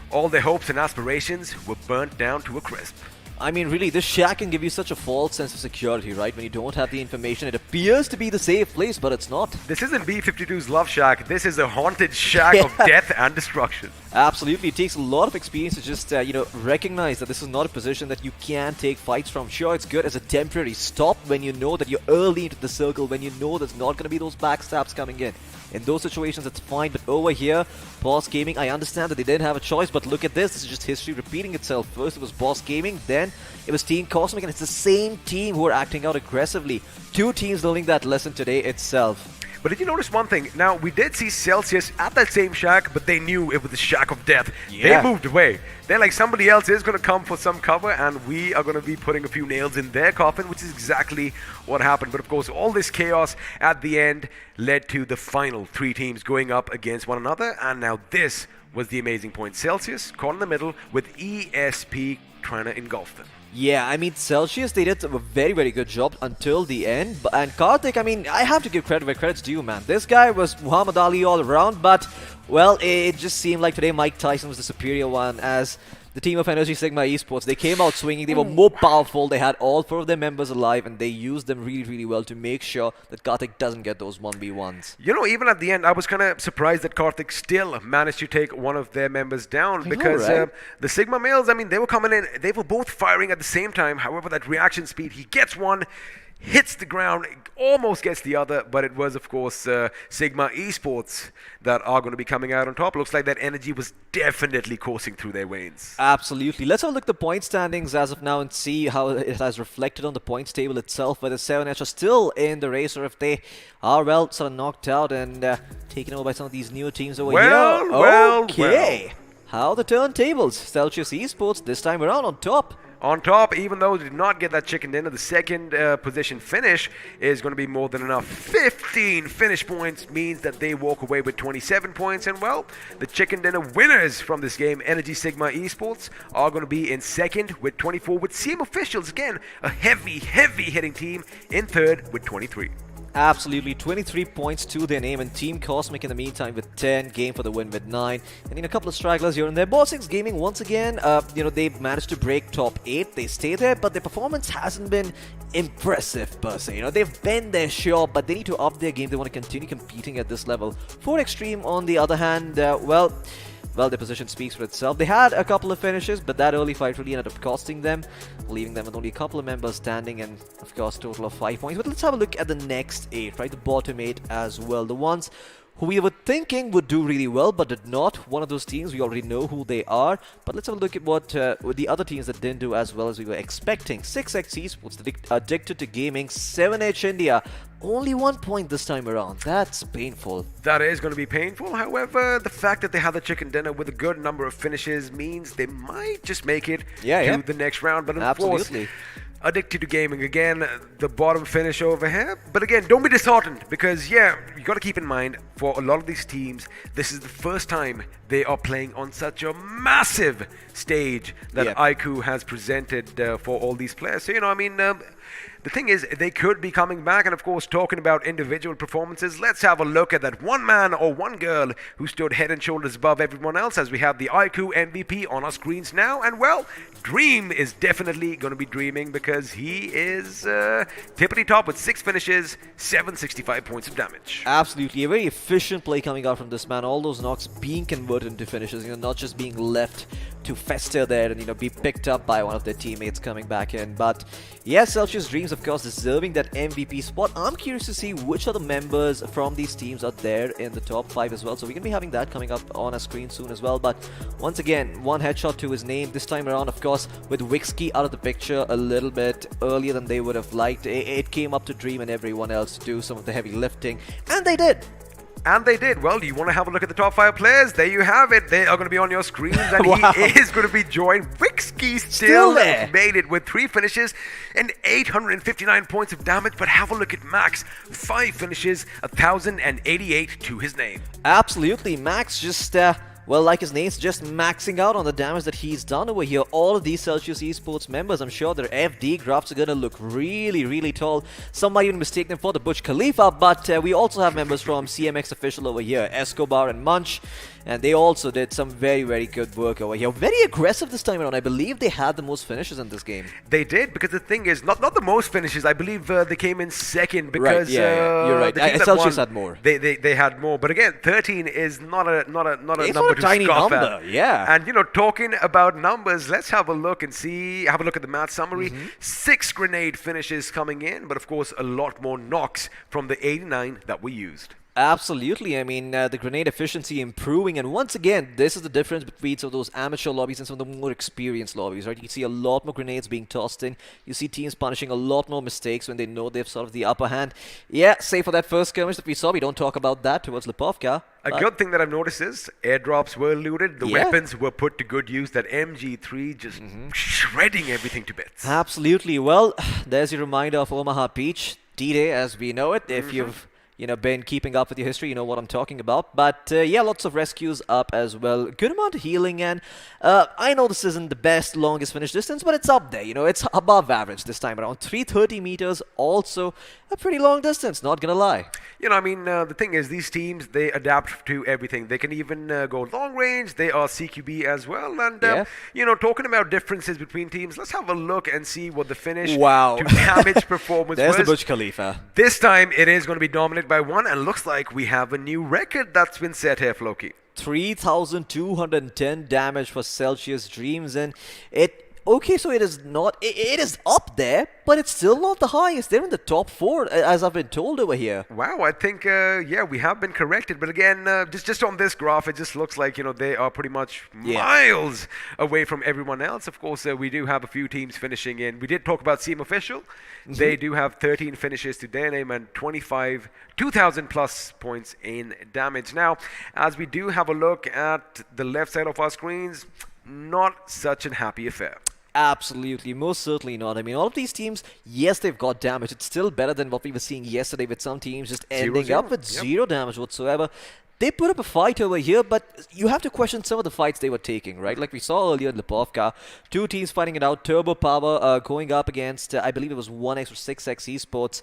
all their hopes and aspirations were burnt down to a crisp. I mean, really, this shack can give you such a false sense of security, right? When you don't have the information, it appears to be the safe place, but it's not. This isn't B-52's Love Shack. This is a haunted shack of death and destruction. Absolutely. It takes a lot of experience to just, recognize that this is not a position that you can take fights from. Sure, it's good as a temporary stop when you know that you're early into the circle, when you know there's not going to be those backstabs coming in. In those situations, it's fine, but over here, Boss Gaming, I understand that they didn't have a choice, but look at this. This is just history repeating itself. First, it was Boss Gaming, then it was Team Cosmic, and it's the same team who are acting out aggressively. Two teams learning that lesson today itself. But did you notice one thing? Now, we did see Celsius at that same shack, but they knew it was the shack of death. Yeah. They moved away. They're like, somebody else is going to come for some cover, and we are going to be putting a few nails in their coffin, which is exactly what happened. But of course, all this chaos at the end led to the final three teams going up against one another, and now this was the amazing point. Celsius caught in the middle with ESP trying to engulf them. Yeah, I mean, Celsius, they did a very, very good job until the end. And Karthik, I mean, I have to give credit where credit's due, man. This guy was Muhammad Ali all around, but, well, it just seemed like today Mike Tyson was the superior one, as the team of Energy Sigma Esports, they came out swinging, they were more powerful, they had all 4 of their members alive, and they used them really, really well to make sure that Karthik doesn't get those 1v1s. You know, even at the end, I was kind of surprised that Karthik still managed to take one of their members down, because right? the Sigma males, I mean, they were coming in, they were both firing at the same time. However, that reaction speed, he gets one, hits the ground, almost gets the other, but it was, of course, Sigma Esports that are going to be coming out on top. Looks like that energy was definitely coursing through their veins. Absolutely. Let's have a look at the point standings as of now and see how it has reflected on the points table itself, whether 7H are still in the race or if they are, well, sort of knocked out and taken over by some of these new teams over here. Okay. How the turntables. Celsius Esports this time around on top. On top, even though they did not get that chicken dinner, the second position finish is going to be more than enough. 15 finish points means that they walk away with 27 points. And, well, the chicken dinner winners from this game, Energy Sigma Esports, are going to be in second with 24, with CM Officials, again, a heavy, heavy hitting team, in third with 23. Absolutely, 23 points to their name, and Team Cosmic in the meantime with 10, Game for the win with 9, and in a couple of stragglers here and there. Boss6 Gaming once again, they've managed to break top 8, they stay there, but their performance hasn't been impressive per se. They've been there, sure, but they need to up their game, they want to continue competing at this level. 4Extreme, on the other hand, well, their position speaks for itself. They had a couple of finishes, but that early fight really ended up costing them, leaving them with only a couple of members standing and, of course, total of 5 points. But let's have a look at the next 8, right? The bottom 8 as well. The ones who we were thinking would do really well, but did not. One of those teams, we already know who they are. But let's have a look at what the other teams that didn't do as well as we were expecting. 6X Esports, Addicted to Gaming, 7H India. Only 1 point this time around. That's painful. That is going to be painful. However, the fact that they have the chicken dinner with a good number of finishes means they might just make it to the next round. But of course, Addicted to Gaming, again, the bottom finish over here. But again, don't be disheartened, because, yeah, you got to keep in mind, for a lot of these teams, this is the first time they are playing on such a massive stage that iQOO has presented for all these players. So, the thing is, they could be coming back, and of course, talking about individual performances, let's have a look at that one man or one girl who stood head and shoulders above everyone else, as we have the iQOO MVP on our screens now. And, well, Dream is definitely going to be dreaming, because he is tippity top with 6 finishes, 765 points of damage. Absolutely, a very efficient play coming out from this man. All those knocks being converted into finishes, not just being left to fester there and be picked up by one of their teammates coming back in. But yes, Celsius Dreams, of course, deserving that MVP spot. I'm curious to see which other members from these teams are there in the top 5 as well. So we're going to be having that coming up on our screen soon as well. But once again, one headshot to his name this time around, of course, with Wixkey out of the picture a little bit earlier than they would have liked. It came up to Dream and everyone else to do some of the heavy lifting, and they did. And they did. Well, do you want to have a look at the top 5 players? There you have it. They are going to be on your screens, and he is going to be joined. Wixkey still made it with 3 finishes and 859 points of damage. But have a look at Max. 5 finishes, 1,088 to his name. Absolutely. Max just... well, like his name's just maxing out on the damage that he's done over here. All of these Celsius Esports members, I'm sure their FD graphs are going to look really, really tall. Some might even mistake them for the Burj Khalifa, but we also have members from CMX Official over here, Escobar and Munch. And they also did some very, very good work over here. Very aggressive this time around. I believe they had the most finishes in this game. They did, because the thing is, not the most finishes. I believe they came in second, because you're right. Celsius had more. They had more, but again, 13 is not a number to tiny scoff number, at. yeah. And talking about numbers, let's have a look and have a look at the match summary. 6 grenade finishes coming in, but of course a lot more knocks from the 89 that we used. Absolutely. I mean, the grenade efficiency improving, and once again, this is the difference between some of those amateur lobbies and some of the more experienced lobbies, right? You see a lot more grenades being tossed in. You see teams punishing a lot more mistakes when they know they've sort of the upper hand. Yeah, save for that first skirmish that we saw. We don't talk about that towards Lipovka. A good thing that I've noticed is airdrops were looted. The weapons were put to good use. That MG3 just shredding everything to bits. Absolutely. Well, there's your reminder of Omaha Peach D-Day as we know it. If you've been keeping up with your history, you know what I'm talking about. But yeah, lots of rescues up as well. Good amount of healing, and I know this isn't the best longest finish distance, but it's up there. It's above average this time around. 330 meters, also a pretty long distance, not gonna lie. The thing is, these teams, they adapt to everything. They can even go long range. They are CQB as well. And, talking about differences between teams, let's have a look and see what the finish to damage performance There's was. the Burj Khalifa. This time, it is going to be dominated by one, and looks like we have a new record that's been set here, Floki. 3,210 damage for Celsius Dreams, and okay, so it is not. It is up there, but it's still not the highest. They're in the top 4, as I've been told over here. Wow, I think we have been corrected. But again, just on this graph, it just looks like they are pretty much miles away from everyone else. Of course, we do have a few teams finishing in. We did talk about Team Official. They do have 13 finishes to their name and 2,000 plus points in damage. Now, as we do have a look at the left side of our screens, not such a happy affair. Absolutely, most certainly not. I mean, all of these teams, yes, they've got damage. It's still better than what we were seeing yesterday with some teams just ending up with zero damage whatsoever. They put up a fight over here, but you have to question some of the fights they were taking, right? Like we saw earlier in Lipovka, 2 teams fighting it out. Turbo Power going up against, I believe it was 1x or 6x Esports.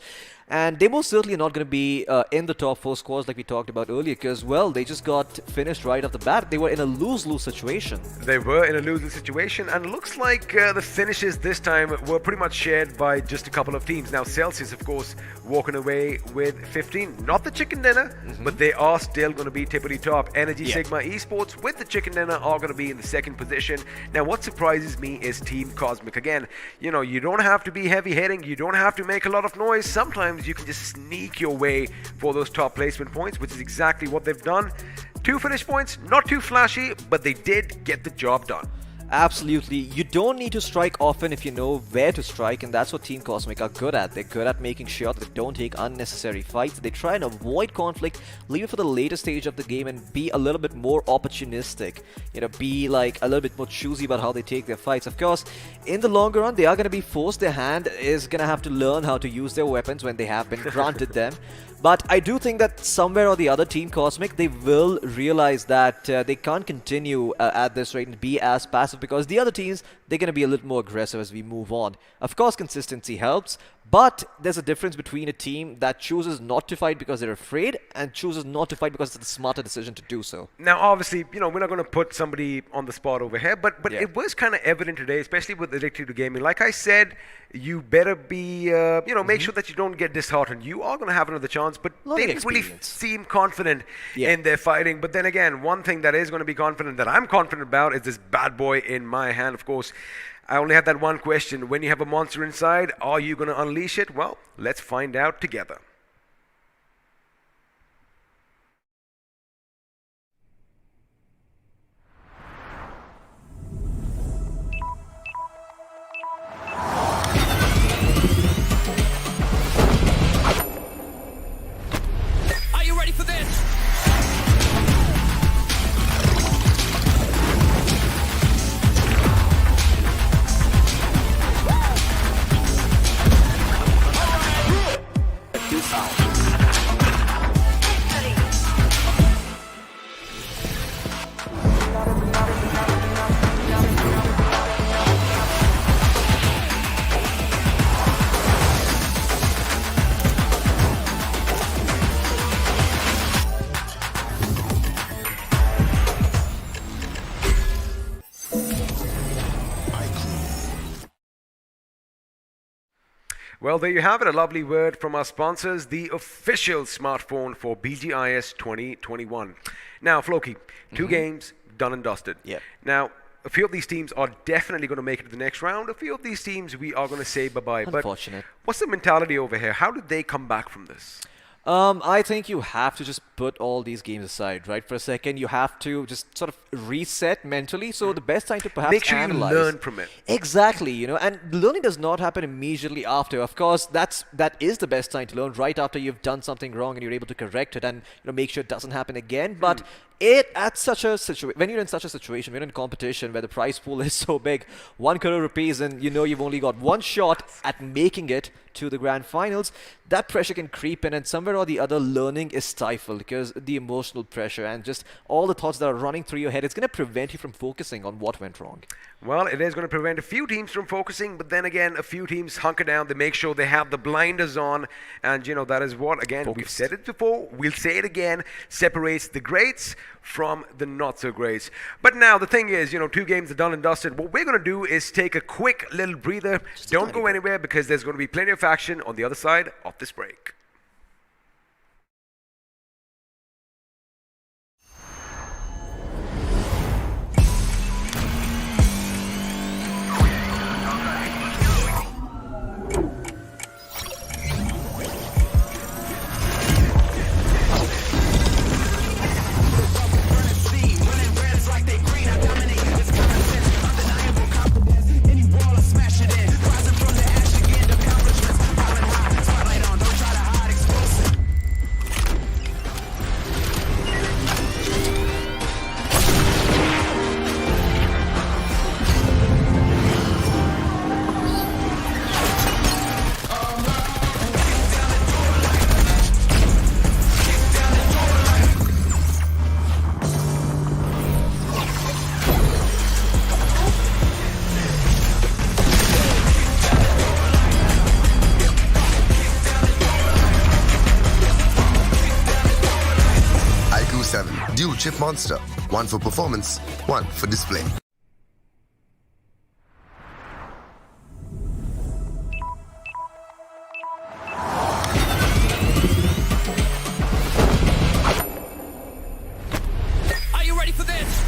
And they most certainly are not going to be in the top 4 scores like we talked about earlier because, well, they just got finished right off the bat. They were in a lose-lose situation. They were in a lose-lose situation, and looks like the finishes this time were pretty much shared by just a couple of teams. Now, Celsius, of course, walking away with 15. Not the chicken dinner, but they are still going to be tippity top. Energy Sigma Esports with the chicken dinner are going to be in the 2nd position. Now, what surprises me is Team Cosmic. Again, you don't have to be heavy-hitting. You don't have to make a lot of noise. Sometimes you can just sneak your way for those top placement points, which is exactly what they've done. 2 finish points, not too flashy, but they did get the job done. Absolutely. You don't need to strike often if you know where to strike, and that's what Team Cosmic are good at. They're good at making sure that they don't take unnecessary fights. They try and avoid conflict, leave it for the later stage of the game, and be a little bit more opportunistic. Be like a little bit more choosy about how they take their fights. Of course, in the longer run, they are going to be forced. Their hand is going to have to learn how to use their weapons when they have been granted them. But I do think that somewhere or the other, Team Cosmic, they will realize that they can't continue at this rate and be as passive because the other teams, they're going to be a little more aggressive as we move on. Of course, consistency helps, but there's a difference between a team that chooses not to fight because they're afraid and chooses not to fight because it's a smarter decision to do so. Now, obviously, we're not going to put somebody on the spot over here, but it was kind of evident today, especially with Addicted to Gaming. Like I said, you better be, make sure that you don't get disheartened. You are going to have another chance, but they didn't really seem confident in their fighting. But then again, one thing that is going to be confident, that I'm confident about, is this bad boy in my hand. Of course, I only had that one question. When you have a monster inside, are you going to unleash it? Well, let's find out together. Are you ready for this? Well, there you have it, a lovely word from our sponsors, the official smartphone for BGIS 2021. Now, Floki, 2 games, done and dusted. Yeah. Now, a few of these teams are definitely going to make it to the next round. A few of these teams we are going to say bye-bye. Unfortunate. But what's the mentality over here? How did they come back from this? I think you have to just put all these games aside, right? For a second, you have to just sort of reset mentally. So the best time to perhaps make sure analyze. you learn from it. Exactly, and learning does not happen immediately after. Of course, that is the best time to learn, right after you've done something wrong and you're able to correct it and make sure it doesn't happen again. But When you're in such a situation, when you're in competition where the prize pool is so big, 1 crore rupees, and you know you've only got one shot at making it to the grand finals, that pressure can creep in, and somewhere or the other learning is stifled because the emotional pressure and just all the thoughts that are running through your head, it's going to prevent you from focusing on what went wrong. Well, it is going to prevent a few teams from focusing, but then again, a few teams hunker down. They make sure they have the blinders on, and you know that is what, again, we've Focused. said it before, we'll say it again, separates the greats from the not so greats. But now the thing is, you know, 2 games are done and dusted. What we're going to do is take a quick little breather. Don't go anywhere because there's going to be plenty of action on the other side of this break. iQOO 7 Dual Chip Monster. 1 for performance, 1 for display. Are you ready for this?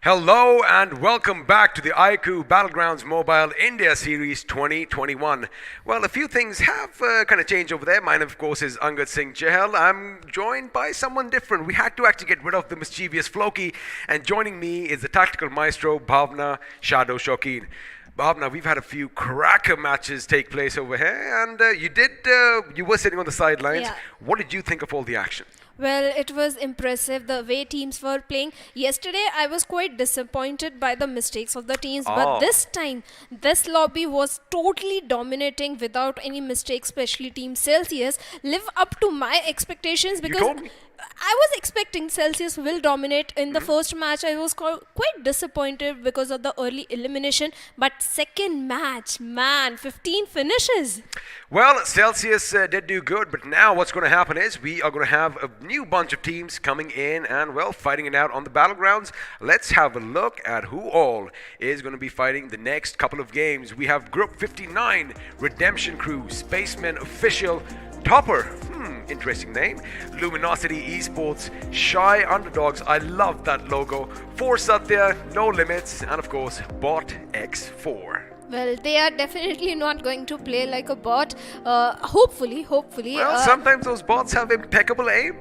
Hello and welcome back to the iQOO Battlegrounds Mobile India Series 2021. Well, a few things have kind of changed over there. Mine, of course, is Angad Singh Chahal. I'm joined by someone different. We had to actually get rid of the mischievous Floki, and joining me is the tactical maestro, Bhavna Shadow Shokeen. Bhavna, we've had a few cracker matches take place over here, and you were sitting on the sidelines. Yeah. What did you think of all the action? Well, it was impressive the way teams were playing. Yesterday, I was quite disappointed by the mistakes of the teams, but this time, this lobby was totally dominating without any mistakes, especially Team Celsius. Live up to my expectations because told me. I was expecting Celsius will dominate in the first match. I was quite disappointed because of the early elimination, but second match, man, 15 finishes. Well, Celsius did do good, but now what's going to happen is we are going to have a new bunch of teams coming in and, well, fighting it out on the battlegrounds. Let's have a look at who all is going to be fighting the next couple of games. We have Group 59, Redemption Crew, Spaceman Official, Topper, interesting name, Luminosity Esports, Shy Underdogs, I love that logo, For Satya, No Limits, and of course, Bot X4. Well, they are definitely not going to play like a bot. Hopefully. Well, sometimes those bots have impeccable aim.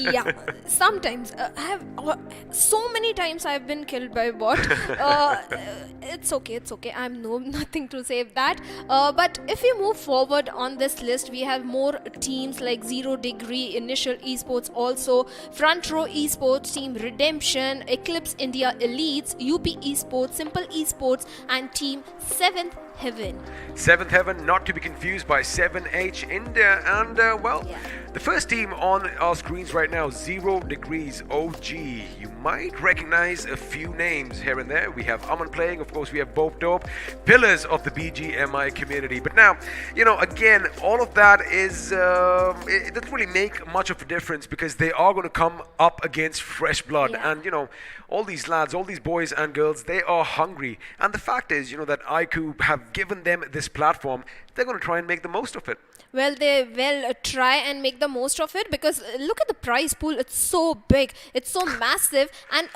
Yeah, sometimes I have so many times I've been killed by a bot. It's okay. I'm nothing to save that. But if we move forward on this list, we have more teams like 0 Degree, Initial Esports, also Front Row Esports, Team Redemption, Eclipse India Elites, UP Esports, Simple Esports, and Team 7th Heaven. 7th Heaven, not to be confused by 7H India. And, the first team on our screens right now, 0 Degrees OG. You might recognize a few names here and there. We have Aman playing, of course, we have Bope Dope, pillars of the BGMI community. But now, again, all of that is, it doesn't really make much of a difference because they are going to come up against fresh blood. Yeah. And, all these lads, all these boys and girls, they are hungry. And the fact is, that iQOO have given them this platform. They're going to try and make the most of it. Well, they will try and make the most of it because look at the prize pool. It's so big. It's so massive. And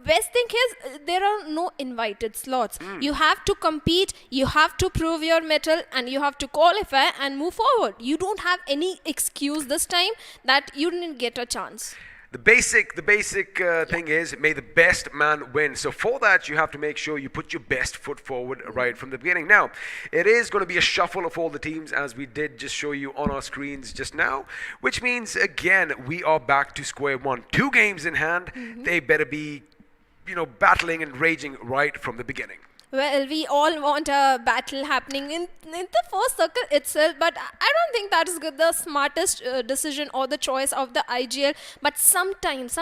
best thing is there are no invited slots. You have to compete. You have to prove your mettle and you have to qualify and move forward. You don't have any excuse this time that you didn't get a chance. The basic thing is, may the best man win. So for that, you have to make sure you put your best foot forward right from the beginning. Now, it is going to be a shuffle of all the teams, as we did just show you on our screens just now, which means, again, we are back to square one. 2 games in hand. They better be, battling and raging right from the beginning. Well, we all want a battle happening in the first circle itself, but I don't think that is the smartest decision or the choice of the IGL. But sometimes,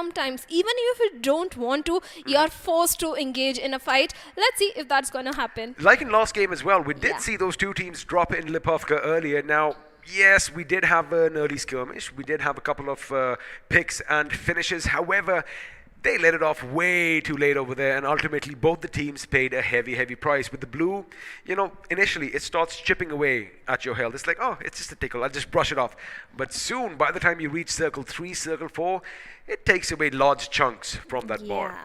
even if you don't want to, you are forced to engage in a fight. Let's see if that's going to happen. Like in last game as well, we did see those 2 teams drop in Lipovka earlier. Now, yes, we did have an early skirmish. We did have a couple of picks and finishes. However, they let it off way too late over there, and ultimately both the teams paid a heavy price. With the blue, initially it starts chipping away at your health. It's like, oh, it's just a tickle, I'll just brush it off. But soon, by the time you reach circle 3, circle 4, it takes away large chunks from that bar.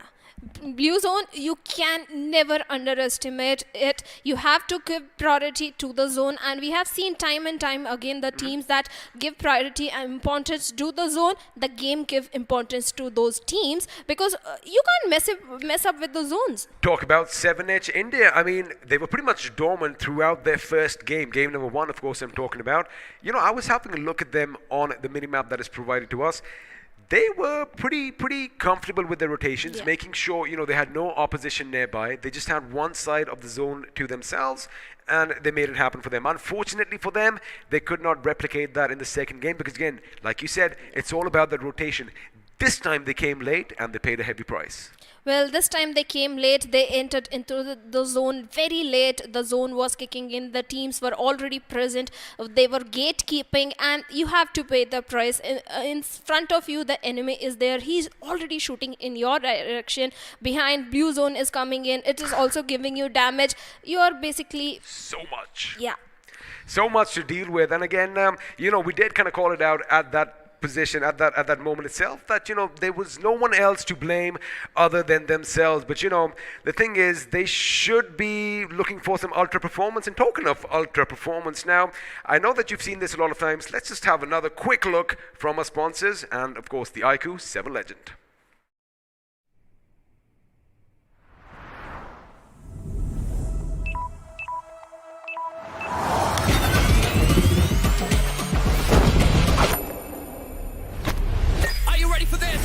Blue zone, you can never underestimate it. You have to give priority to the zone, and we have seen time and time again the teams that give priority and importance to the zone, the game give importance to those teams because you can't mess up with the zones. Talk about 7H India. I mean, they were pretty much dormant throughout their first game number 1, of course, I'm talking about. I was having a look at them on the minimap that is provided to us. They were pretty comfortable with their rotations, making sure, they had no opposition nearby. They just had one side of the zone to themselves, and they made it happen for them. Unfortunately for them, they could not replicate that in the second game because, again, like you said, it's all about the rotation. This time they came late and they paid a heavy price. Well, this time they came late. They entered into the zone very late. The zone was kicking in. The teams were already present. They were gatekeeping, and you have to pay the price. In front of you, the enemy is there. He's already shooting in your direction. Behind, blue zone is coming in. It is also giving you damage. You are basically... So much. Yeah. So much to deal with. And again, we did kind of call it out at that position at that moment itself that, there was no one else to blame other than themselves. But, the thing is, they should be looking for some ultra performance. And talking of ultra performance now, I know that you've seen this a lot of times. Let's just have another quick look from our sponsors and, of course, the iQOO 7 Legend. Are you ready for this?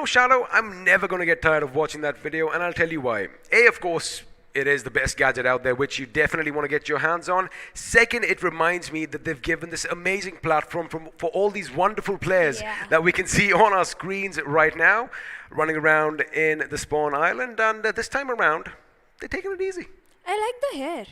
Shadow, I'm never going to get tired of watching that video, and I'll tell you why. A, of course, it is the best gadget out there, which you definitely want to get your hands on. Second, it reminds me that they've given this amazing platform for all these wonderful players that we can see on our screens right now, running around in the spawn island, and this time around, they're taking it easy. I like the hair.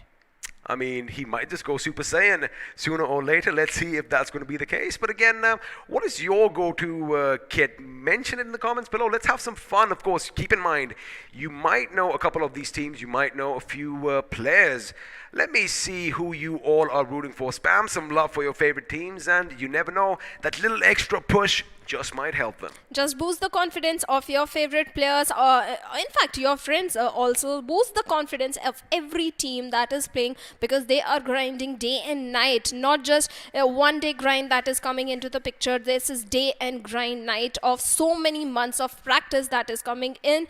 I mean, he might just go Super Saiyan sooner or later. Let's see if that's going to be the case. But again, what is your go-to kit? Mention it in the comments below. Let's have some fun. Of course, keep in mind, you might know a couple of these teams. You might know a few players. Let me see who you all are rooting for. Spam some love for your favorite teams, and you never know, that little extra push just might help them. Just boost the confidence of your favorite players, or in fact your friends. Also boost the confidence of every team that is playing, because they are grinding day and night, not just a one day grind that is coming into the picture. This is day and grind night of so many months of practice that is coming in.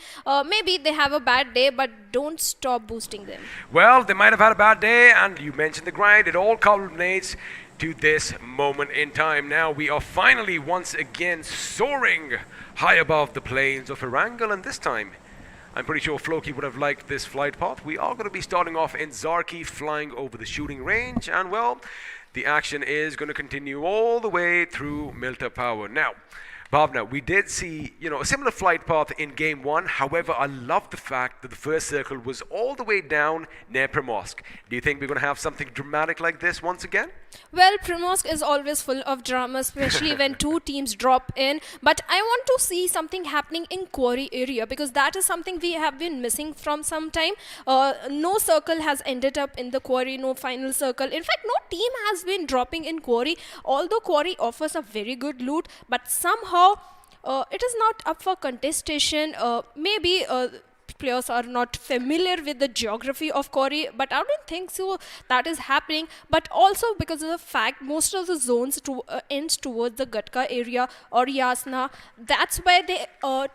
Maybe they have a bad day, but don't stop boosting them. Well, they might have had a bad day, and you mentioned the grind. It all culminates to this moment in time. Now we are finally once again soaring high above the plains of Erangel, and this time I'm pretty sure Floki would have liked this flight path. We are going to be starting off in Zarki, flying over the shooting range, and well, the action is going to continue all the way through Milta Power. Now, Bhavna, we did see, a similar flight path in Game 1. However, I love the fact that the first circle was all the way down near Primorsk. Do you think we're going to have something dramatic like this once again? Well, Primorsk is always full of drama, especially when two teams drop in. But I want to see something happening in Quarry area, because that is something we have been missing from some time. No circle has ended up in the Quarry, no final circle. In fact, no team has been dropping in Quarry, although Quarry offers a very good loot, but somehow it is not up for contestation. Maybe players are not familiar with the geography of Quarry, but I don't think so that is happening. But also because of the fact most of the zones ends towards the Gatka area or Yasna, that's why they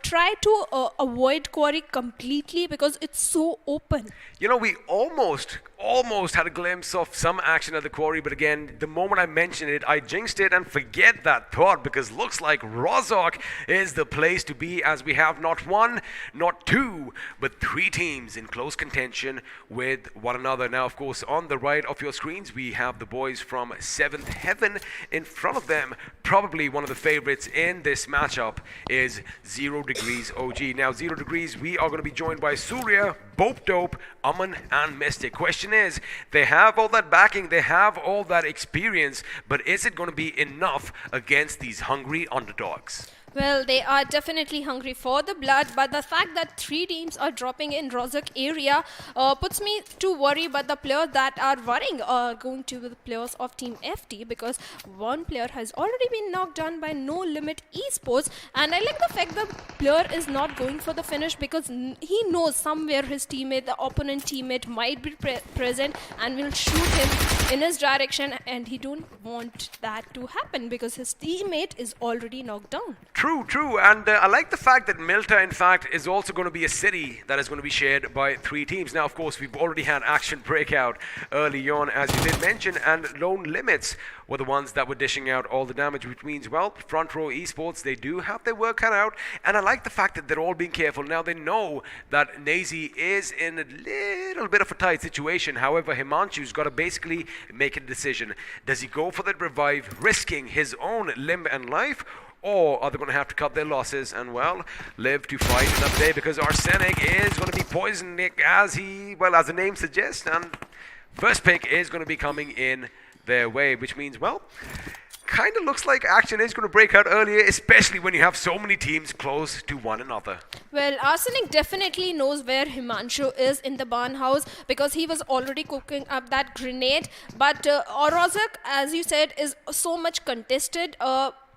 try to avoid Quarry completely, because it's so open. We almost had a glimpse of some action at the Quarry, but again, the moment I mentioned it, I jinxed it, and forget that thought, because looks like Rozhok is the place to be, as we have not one, not two, but three teams in close contention with one another. Now, of course, on the right of your screens, we have the boys from 7th Heaven. In front of them, probably one of the favorites in this matchup is 0 Degrees OG. Now, 0 Degrees, we are going to be joined by Surya, Bope Dope, Aman, and Mystic. Question is, they have all that backing, they have all that experience, but is it going to be enough against these hungry underdogs? Well, they are definitely hungry for the blood, but the fact that three teams are dropping in Rozhok area puts me to worry. But the players that are worrying are going to be the players of Team FT, because one player has already been knocked down by No Limit Esports, and I like the fact that the player is not going for the finish, because he knows somewhere his teammate, the opponent teammate, might be present and will shoot him in his direction, and he don't want that to happen because his teammate is already knocked down. True. And I like the fact that Milta, in fact, is also going to be a city that is going to be shared by 3 teams. Now, of course, we've already had action breakout early on, as you did mention, and Lone Limits were the ones that were dishing out all the damage, which means, well, Front Row Esports, they do have their work cut out. And I like the fact that they're all being careful. Now, they know that Nazy is in a little bit of a tight situation. However, Himanshu's got to basically make a decision. Does he go for that revive, risking his own limb and life? Or are they going to have to cut their losses and, well, live to fight another day? Because Arsenic is going to be poisoning as the name suggests. And first pick is going to be coming in their way, which means, well, kind of looks like action is going to break out earlier, especially when you have so many teams close to one another. Well, Arsenic definitely knows where Himanshu is in the barn house because he was already cooking up that grenade. But Rozak, as you said, is so much contested.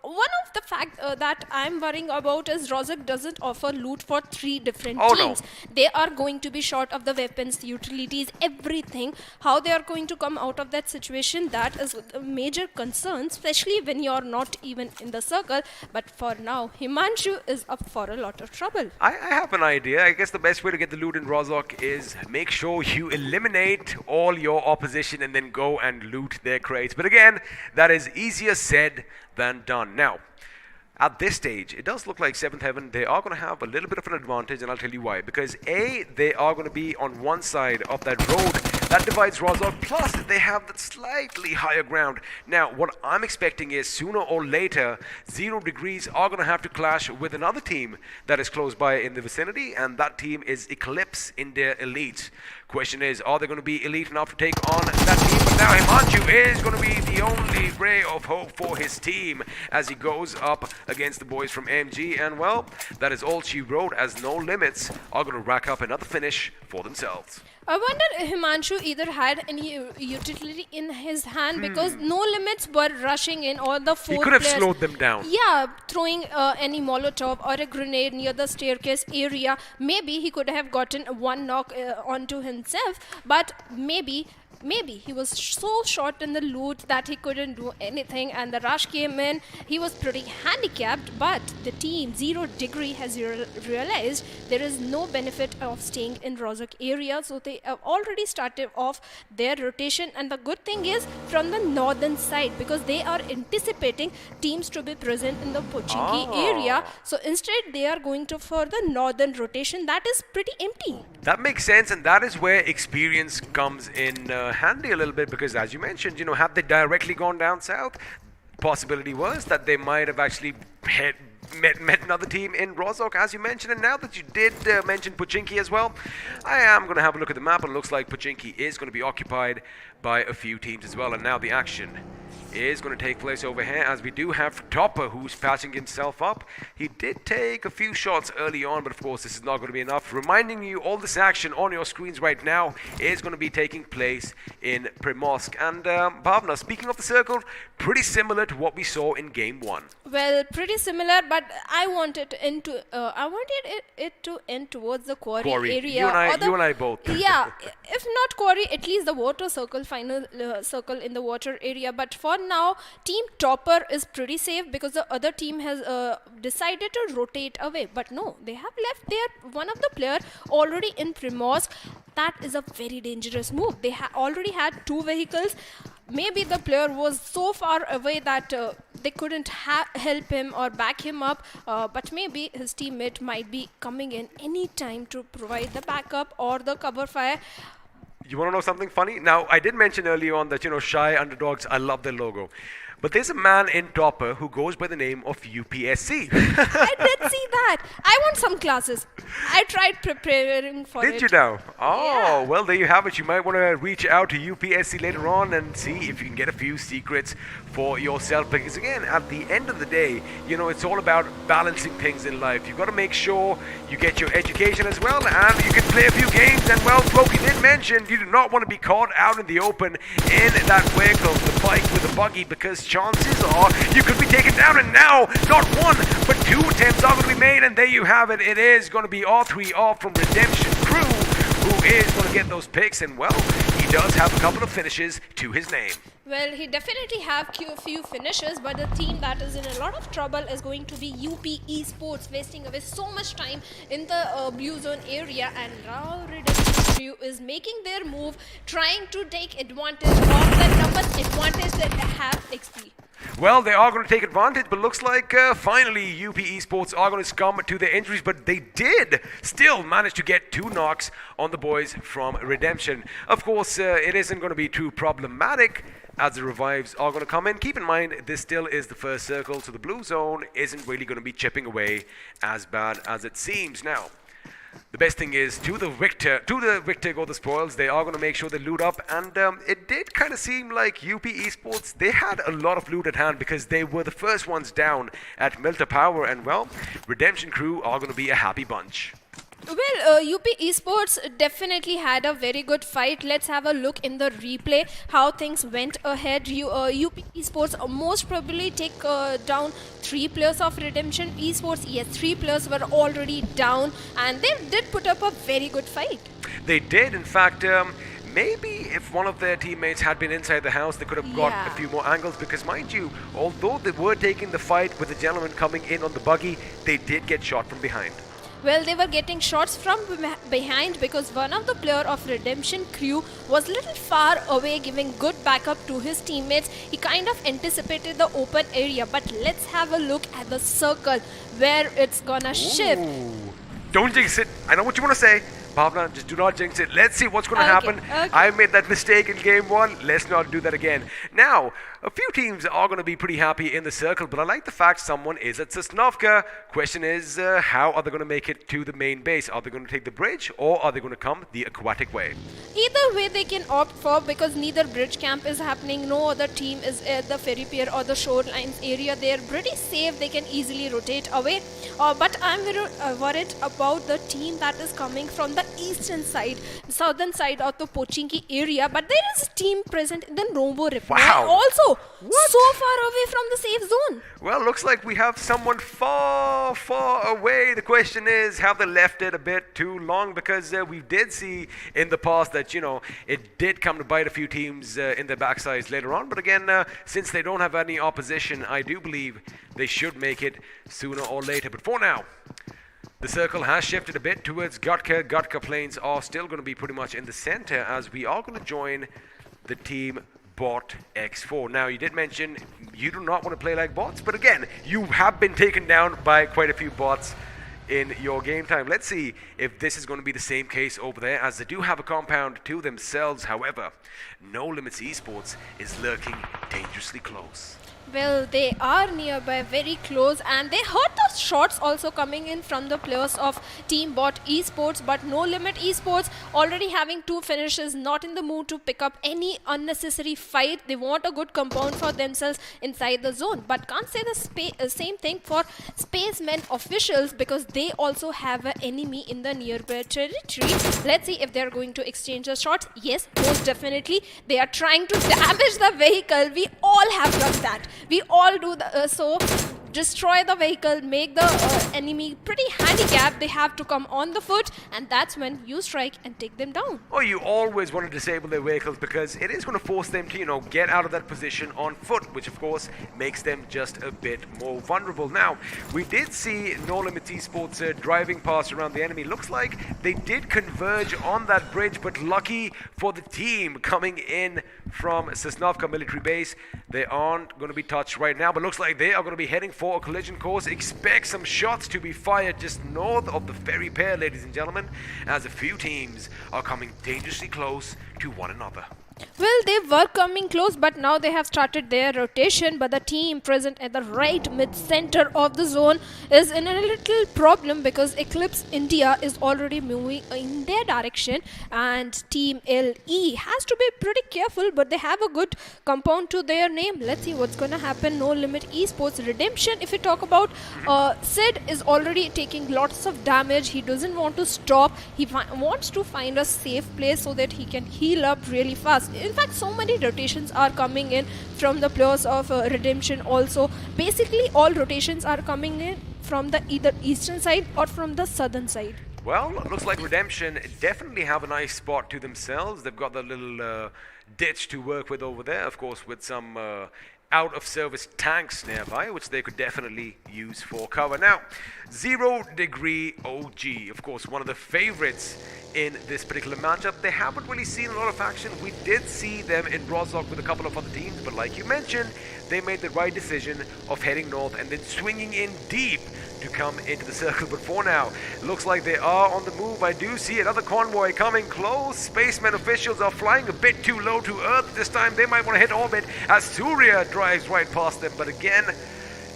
One of the fact that I'm worrying about is Rozak doesn't offer loot for 3 different teams. No. They are going to be short of the weapons, utilities, everything. How they are going to come out of that situation, that is a major concern, especially when you're not even in the circle. But for now, Himanshu is up for a lot of trouble. I have an idea. I guess the best way to get the loot in Rozak is make sure you eliminate all your opposition and then go and loot their crates. But again, that is easier said than done. Now, at this stage, it does look like 7th Heaven, they are going to have a little bit of an advantage, and I'll tell you why. Because A, they are going to be on one side of that road that divides Rozak, plus they have that slightly higher ground. Now, what I'm expecting is sooner or later, 0 Degrees are going to have to clash with another team that is close by in the vicinity, and that team is Eclipse in their Elite. Question is, are they going to be elite enough to take on that team? But now Himanshu is going to be the only ray of hope for his team as he goes up against the boys from MG. And, well, that is all she wrote, as No Limits are going to rack up another finish for themselves. I wonder if Himanshu either had any utility in his hand because No Limits were rushing in, all the 4 He could have players, slowed them down. Yeah, throwing any Molotov or a grenade near the staircase area. Maybe he could have gotten one knock onto himself, but maybe he was so short in the loot that he couldn't do anything, and the rush came in. He was pretty handicapped, but the team 0 Degree has realized there is no benefit of staying in Rozak area, so they have already started off their rotation. And the good thing is from the northern side, because they are anticipating teams to be present in the Pochinki area, so instead they are going to for the northern rotation that is pretty empty. That makes sense, and that is where experience comes in handy a little bit, because as you mentioned, had they directly gone down south, possibility was that they might have actually met another team in Rozak, as you mentioned. And now that you did mention Pochinki as well, I am going to have a look at the map, and it looks like Pochinki is going to be occupied by a few teams as well. And now the action is going to take place over here, as we do have Topper, who's patching himself up. He did take a few shots early on, but of course this is not going to be enough. Reminding you, all this action on your screens right now is going to be taking place in Primorsk. And Bhavna, speaking of the circle, pretty similar to what we saw in Game 1. Well, pretty similar, but I wanted it to end towards the quarry area. You and I both. Yeah, if not quarry, at least the water circle, final circle in the water area. But for now, Team Topper is pretty safe because the other team has decided to rotate away. But no, they have left one of the player already in Primorsk. That is a very dangerous move. They already had 2 vehicles. Maybe the player was so far away that they couldn't help him or back him up, but maybe his teammate might be coming in any time to provide the backup or the cover fire. You want to know something funny? Now, I did mention earlier on that, Shy Underdogs, I love their logo. But there's a man in Topper who goes by the name of UPSC. I did see that. I want some classes. I tried preparing for it. Did you now? Oh, yeah. Well, there you have it. You might want to reach out to UPSC later on and see if you can get a few secrets for yourself. Because again, at the end of the day, it's all about balancing things in life. You've got to make sure you get your education as well, and you can play a few games. And well, Floki did mention you do not want to be caught out in the open in that vehicle, the bike with the buggy, because chances are you could be taken down. And now, not 1, but 2 attempts are going to be made, and there you have it. It is going to be R3 off from Redemption Crew who is going to get those picks, and well, he does have a couple of finishes to his name. Well, he definitely have few finishes, but the team that is in a lot of trouble is going to be UP Esports, wasting away so much time in the blue zone area, and now Redemption Crew is making their move, trying to take advantage of the numbers advantage that they have XP. Well, they are going to take advantage, but looks like finally UP Esports are going to succumb to their injuries, but they did still manage to get 2 knocks on the boys from Redemption. Of course, it isn't going to be too problematic as the revives are going to come in. Keep in mind, this still is the first circle, so the blue zone isn't really going to be chipping away as bad as it seems. Now, the best thing is, to the victor go the spoils. They are going to make sure they loot up, and it did kind of seem like UP Esports, they had a lot of loot at hand because they were the first ones down at Milta Power, and well, Redemption Crew are going to be a happy bunch. Well, UP Esports definitely had a very good fight. Let's have a look in the replay how things went ahead. UP Esports most probably take down 3 players of Redemption Esports. Yes, 3 players were already down, and they did put up a very good fight. They did, in fact. Maybe if one of their teammates had been inside the house, they could have got a few more angles, because mind you, although they were taking the fight with the gentleman coming in on the buggy, they did get shot from behind. Well, they were getting shots from behind because one of the player of Redemption Crew was a little far away, giving good backup to his teammates. He kind of anticipated the open area, but let's have a look at the circle where it's gonna shift. Don't jinx it. I know what you want to say. Bhavna, just do not jinx it. Let's see what's going to happen. Okay. I made that mistake in game 1. Let's not do that again. Now, a few teams are going to be pretty happy in the circle, but I like the fact someone is at Sosnovka. Question is, how are they going to make it to the main base? Are they going to take the bridge, or are they going to come the aquatic way? Either way they can opt for, because neither bridge camp is happening, no other team is at the ferry pier or the shorelines area. They are pretty safe, they can easily rotate away. But I'm very worried about the team that is coming from the eastern side, southern side of the Pochinki area. But there is a team present in the Novo River. Wow. Also, so far away from the safe zone. Well, looks like we have someone far, far away. The question is, have they left it a bit too long? Because we did see in the past that, you know, it did come to bite a few teams in their backsides later on. But again, since they don't have any opposition, I do believe they should make it sooner or later. But for now, the circle has shifted a bit towards Gatka. Gatka planes are still going to be pretty much in the center, as we are going to join the team Bot X4. Now, you did mention you do not want to play like bots, but again, you have been taken down by quite a few bots in your game time. Let's see if this is going to be the same case over there, as they do have a compound to themselves. However, No Limits Esports is lurking dangerously close. Well, they are nearby, very close, and they heard the shots also coming in from the players of Team Bot Esports, but No Limit Esports already having 2 finishes, not in the mood to pick up any unnecessary fight. They want a good compound for themselves inside the zone, but can't say the same thing for Spacemen officials, because they also have an enemy in the nearby territory. Let's see if they're going to exchange the shots. Yes, most definitely. They are trying to damage the vehicle. We all have done that. We all do so. Destroy the vehicle, make the enemy pretty handicapped. They have to come on the foot, and that's when you strike and take them down. Oh, you always want to disable their vehicles, because it is going to force them to, you know, get out of that position on foot, which of course makes them just a bit more vulnerable. Now, we did see No Limits Esports driving past around the enemy. Looks like they did converge on that bridge, but lucky for the team coming in from Sosnovka military base, they aren't going to be touched right now, but looks like they are going to be heading for a collision course. Expect some shots to be fired just north of the ferry pier, ladies and gentlemen, as a few teams are coming dangerously close to one another. Well, they were coming close, but now they have started their rotation. But the team present at the right mid-center of the zone is in a little problem, because Eclipse India is already moving in their direction, and Team LE has to be pretty careful, but they have a good compound to their name. Let's see what's going to happen. No Limit Esports Redemption, if we talk about, Sid is already taking lots of damage. He doesn't want to stop. He wants to find a safe place so that he can heal up really fast. In fact, so many rotations are coming in from the players of Redemption also. Basically, all rotations are coming in from the either eastern side or from the southern side. Well, looks like Redemption definitely have a nice spot to themselves. They've got the little ditch to work with over there, of course, with some out-of-service tanks nearby, which they could definitely use for cover. Now, 0 Degree OG, of course, one of the favorites in this particular matchup. They haven't really seen a lot of action. We did see them in Brozok with a couple of other teams, but like you mentioned, they made the right decision of heading north and then swinging in deep to come into the circle. But for now, looks like they are on the move. I do see another convoy coming close. Spacemen officials are flying a bit too low to Earth this time. They might want to hit orbit as Surya drives right past them. But again,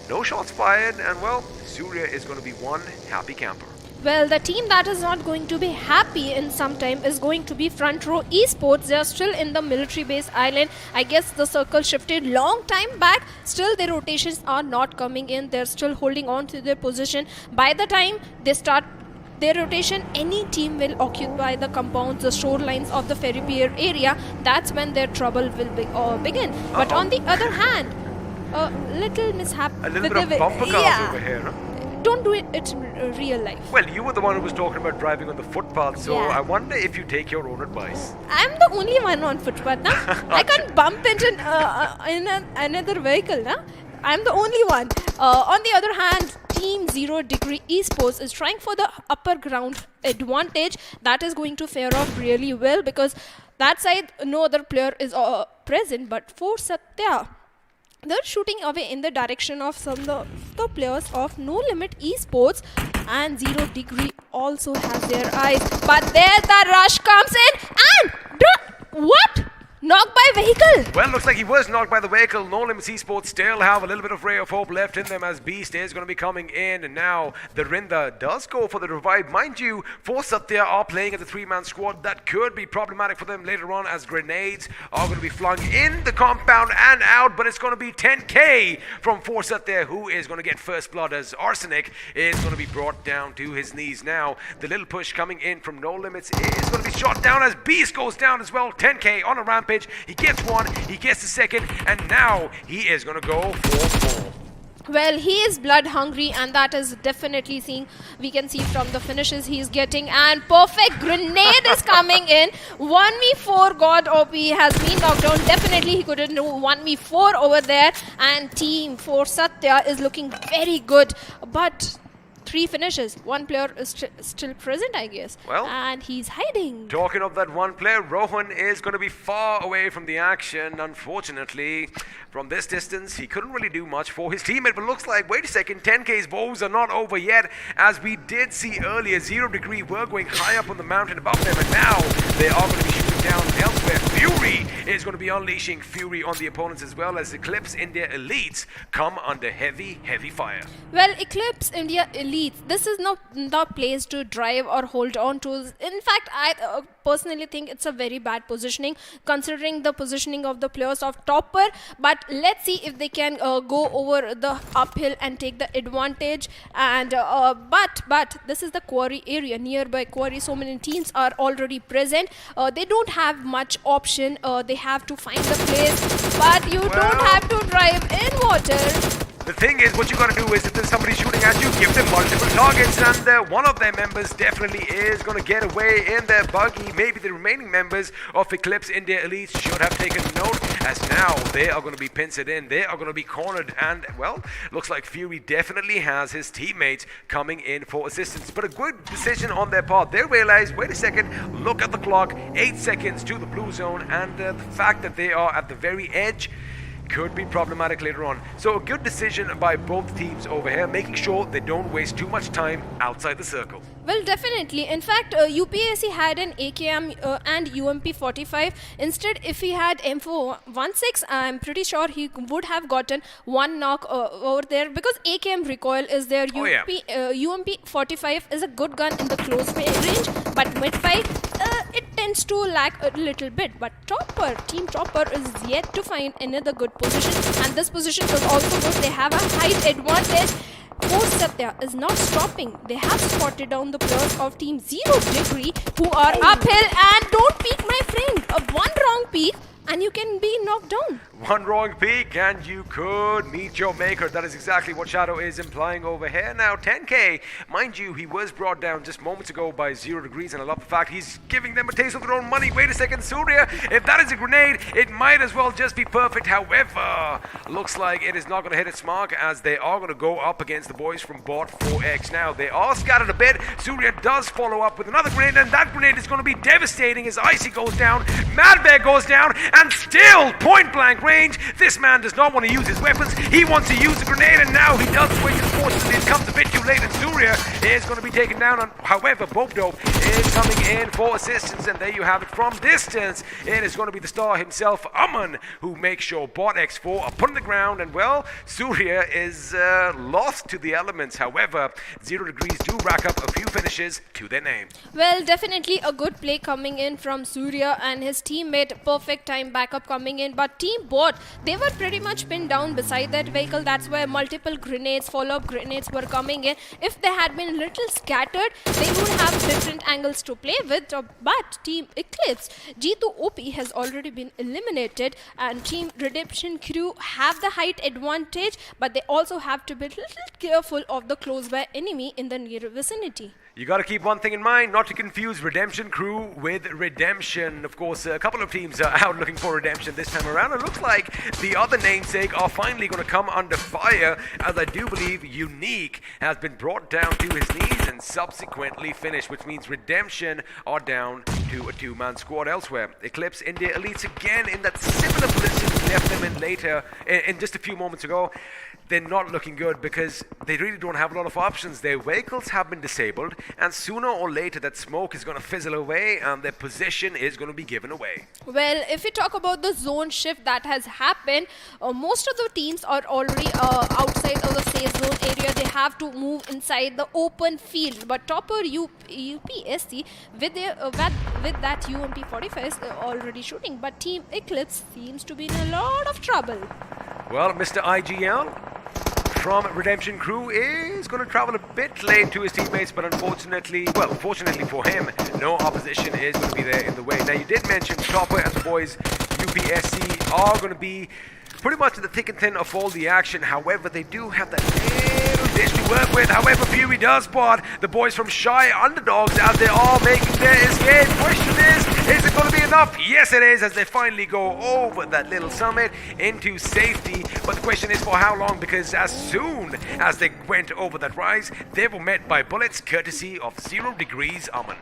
no shots fired, and well, Surya is going to be one happy camper. Well, the team that is not going to be happy in some time is going to be Front Row Esports. They are still in the military base island. I guess the circle shifted long time back. Still, their rotations are not coming in. They're still holding on to their position. By the time they start their rotation, any team will occupy the compounds, the shorelines of the ferry pier area. That's when their trouble will begin. But on the other hand, a little mishap. A little bit of bumper cars over here, huh? Don't do it in real life. Well, you were the one who was talking about driving on the footpath, so Yeah. I wonder if you take your own advice. I'm the only one on footpath now. I can't bump into another vehicle now. I'm the only one. On the other hand, Team 0 Degree Esports is trying for the upper ground advantage. That is going to fare off really well because that side no other player is present, but for Satya, they're shooting away in the direction of some of the players of No Limit Esports, and 0 Degree also has their eyes. But there the rush comes in and what? Knocked by vehicle. Well, looks like he was knocked by the vehicle. No Limits Esports still have a little bit of ray of hope left in them as Beast is going to be coming in. And now the Rinda does go for the revive. Mind you, For Satya are playing as a 3-man squad. That could be problematic for them later on as grenades are going to be flung in the compound and out. But it's going to be 10k from For Satya, who is going to get first blood as Arsenic is going to be brought down to his knees. Now, the little push coming in from No Limits is going to be shot down as Beast goes down as well. 10k on a rampage. He gets one, he gets the second, and now he is going to go for 4. Well, he is blood hungry, and that is definitely we can see from the finishes he's getting. And perfect grenade is coming in. 1v4 God OP has been knocked down. Definitely he couldn't do 1v4 over there. And Team 4 Satya is looking very good. But 3 finishes. One player is still present, I guess. Well, and he's hiding. Talking of that one player, Rohan is going to be far away from the action. Unfortunately, from this distance, he couldn't really do much for his teammate. But looks like, wait a second, 10k's woes are not over yet. As we did see earlier, 0 Degree were going high up on the mountain above them. And now they are going to be shooting down elsewhere. Fury is going to be unleashing Fury on the opponents as well as Eclipse India Elites come under heavy, heavy fire. Well, Eclipse India Elites, this is not the place to drive or hold on to. In fact, I personally think it's a very bad positioning considering the positioning of the players of Topper. But let's see if they can go over the uphill and take the advantage. And but this is the quarry area, nearby quarry. So many teams are already present. They don't have much option. They have to find the place, but you don't have to drive in water. The thing is, what you gotta do is, if there's somebody shooting at you, give them multiple targets, and one of their members definitely is gonna get away in their buggy. Maybe the remaining members of Eclipse India Elites should have taken note, as now they are gonna be pincered in, they are gonna be cornered, and, well, looks like Fury definitely has his teammates coming in for assistance. But a good decision on their part. They realize, wait a second, look at the clock, 8 seconds to the blue zone, and the fact that they are at the very edge could be problematic later on. So a good decision by both teams over here, making sure they don't waste too much time outside the circle. Well, definitely. In fact, UPAC had an AKM and UMP 45. Instead, if he had M416, I'm pretty sure he would have gotten one knock over there because AKM recoil is there. UMP 45 is a good gun in the close range, but mid-fight, it tends to lack a little bit. But Team Topper is yet to find another good position, and this position is also good. They have a height advantage. For Satya is not stopping. They have spotted down the players of Team 0 Degree who are uphill, and don't peek, my friend. One wrong peek and you can be knocked down. one wrong peek and you could meet your maker. That is exactly what Shadow is implying over here. Now 10k, mind you, he was brought down just moments ago by 0 degrees, and I love the fact he's giving them a taste of their own money. Wait a second, Surya, if that is a grenade, it might as well just be perfect. However, looks like it is not going to hit its mark, as they are going to go up against the boys from bot 4x. Now they are scattered a bit. Surya does follow up with another grenade, and that grenade is going to be devastating as Icy goes down, Mad Bear goes down, and still point blank range. This man does not want to use his weapons. He wants to use the grenade, and now he does switch. Unfortunately, it comes a bit too late, and Surya is going to be taken down. However, Bob is coming in for assistance, and there you have it from distance. It is going to be the star himself, Aman, who makes sure bot X4 are put on the ground, and well, Surya is lost to the elements. However, 0 degrees do rack up a few finishes to their name. Well, definitely a good play coming in from Surya and his teammate. Perfect time backup coming in, but Team Bot, they were pretty much pinned down beside that vehicle. That's where multiple grenades, follow-up grenades were coming in. If they had been a little scattered, they would have different angles to play with. But Team Eclipse, G2 OP has already been eliminated, and Team Redemption Crew have the height advantage, but they also have to be a little careful of the close by enemy in the near vicinity. You got to keep one thing in mind, not to confuse Redemption Crew with Redemption. Of course, a couple of teams are out looking for redemption this time around. It looks like the other namesake are finally going to come under fire, as I do believe Unique has been brought down to his knees and subsequently finished, which means Redemption are down to a two-man squad elsewhere. Eclipse India Elites again in that similar position we left them in later, in just a few moments ago. They're not looking good because they really don't have a lot of options. Their vehicles have been disabled, and sooner or later that smoke is going to fizzle away and their position is going to be given away. Well, if we talk about the zone shift that has happened, most of the teams are already outside of the safe zone area. They have to move inside the open field. But Topper UPSC with that UMP45 is already shooting. But Team Eclipse seems to be in a lot of trouble. Well, Mr. IGL from Redemption Crew is going to travel a bit late to his teammates, but unfortunately, well, fortunately for him, no opposition is going to be there in the way. Now, you did mention Topper and the boys UPSC are going to be pretty much in the thick and thin of all the action. However, they do have that little dish to work with. However, Fury does spot the boys from Shy Underdogs as they are making their escape. Question is it going to be enough? Yes, it is, as they finally go over that little summit into safety. But the question is for how long, because as soon as they went over that rise, they were met by bullets courtesy of 0 degrees Aman.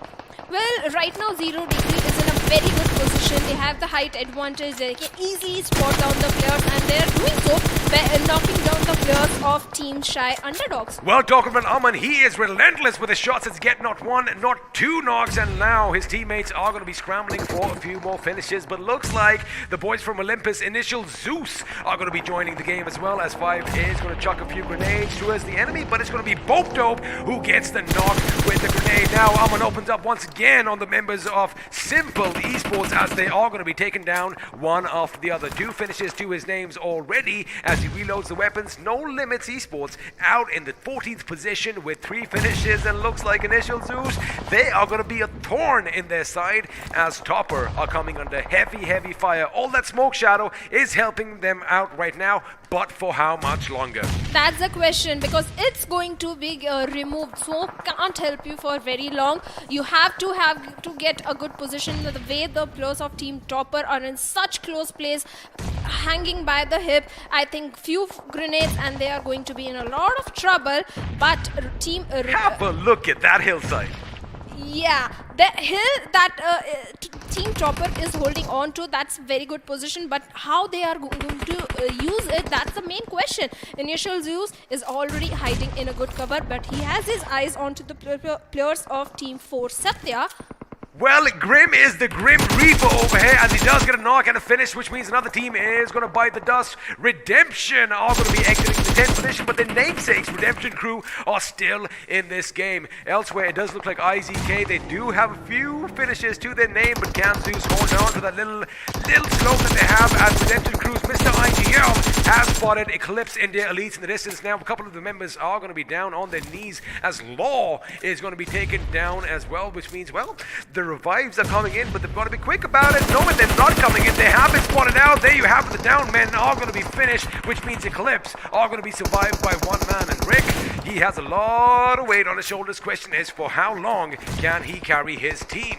Well, right now 0 degree is in a very good position. They have the height advantage. They can easily spot down the players, and they are doing so by knocking down the players of Team Shy Underdogs. Well, talking about Aman, he is relentless with his shots. It's get not one, not two knocks, and now his teammates are going to be scrambling for a few more finishes. But looks like the boys from Olympus, Initial Zeus, are going to be joining the game as well, as 5 is going to chuck a few grenades towards the enemy, but it's going to be Bope Dope who gets the knock with the grenade. Now Aman opens up once again on the members of Simple Esports, as they are going to be taken down one after the other. 2 finishes to his names already as he reloads the weapons. No Limits Esports out in the 14th position with 3 finishes, and looks like Initial Zeus, they are going to be a thorn in their side as Topper are coming under heavy fire. All that smoke shadow is helping them out right now, but for how much longer? That's the question, because it's going to be removed. Smoke can't help you for very long. You have to get a good position. The way the players of Team Topper are in such close place, hanging by the hip, I think few grenades and they are going to be in a lot of trouble. But Team have a look at that hillside. Yeah, the hill that Team Topper is holding on to, that's very good position, but how they are going to use it, that's the main question. Initial Zeus is already hiding in a good cover, but he has his eyes onto the players of Team 4 Satya. Well, Grim is the Grim Reaper over here, and he does get a knock and a finish, which means another team is going to bite the dust. Redemption are going to be exiting the 10th position, but their namesakes, Redemption Crew, are still in this game. Elsewhere, it does look like IZK. They do have a few finishes to their name, but can Zeus hold on to that little slope that they have as Redemption Crew's Mr. IGL has spotted Eclipse India Elites in the distance. Now, a couple of the members are going to be down on their knees as Law is going to be taken down as well, which means, well, the revives are coming in, but they've got to be quick about it. Knowing they're not coming in, they have been spotted out. There you have it. The down men are going to be finished, which means Eclipse are going to be survived by one man. And Rick, he has a lot of weight on his shoulders. Question is, for how long can he carry his team?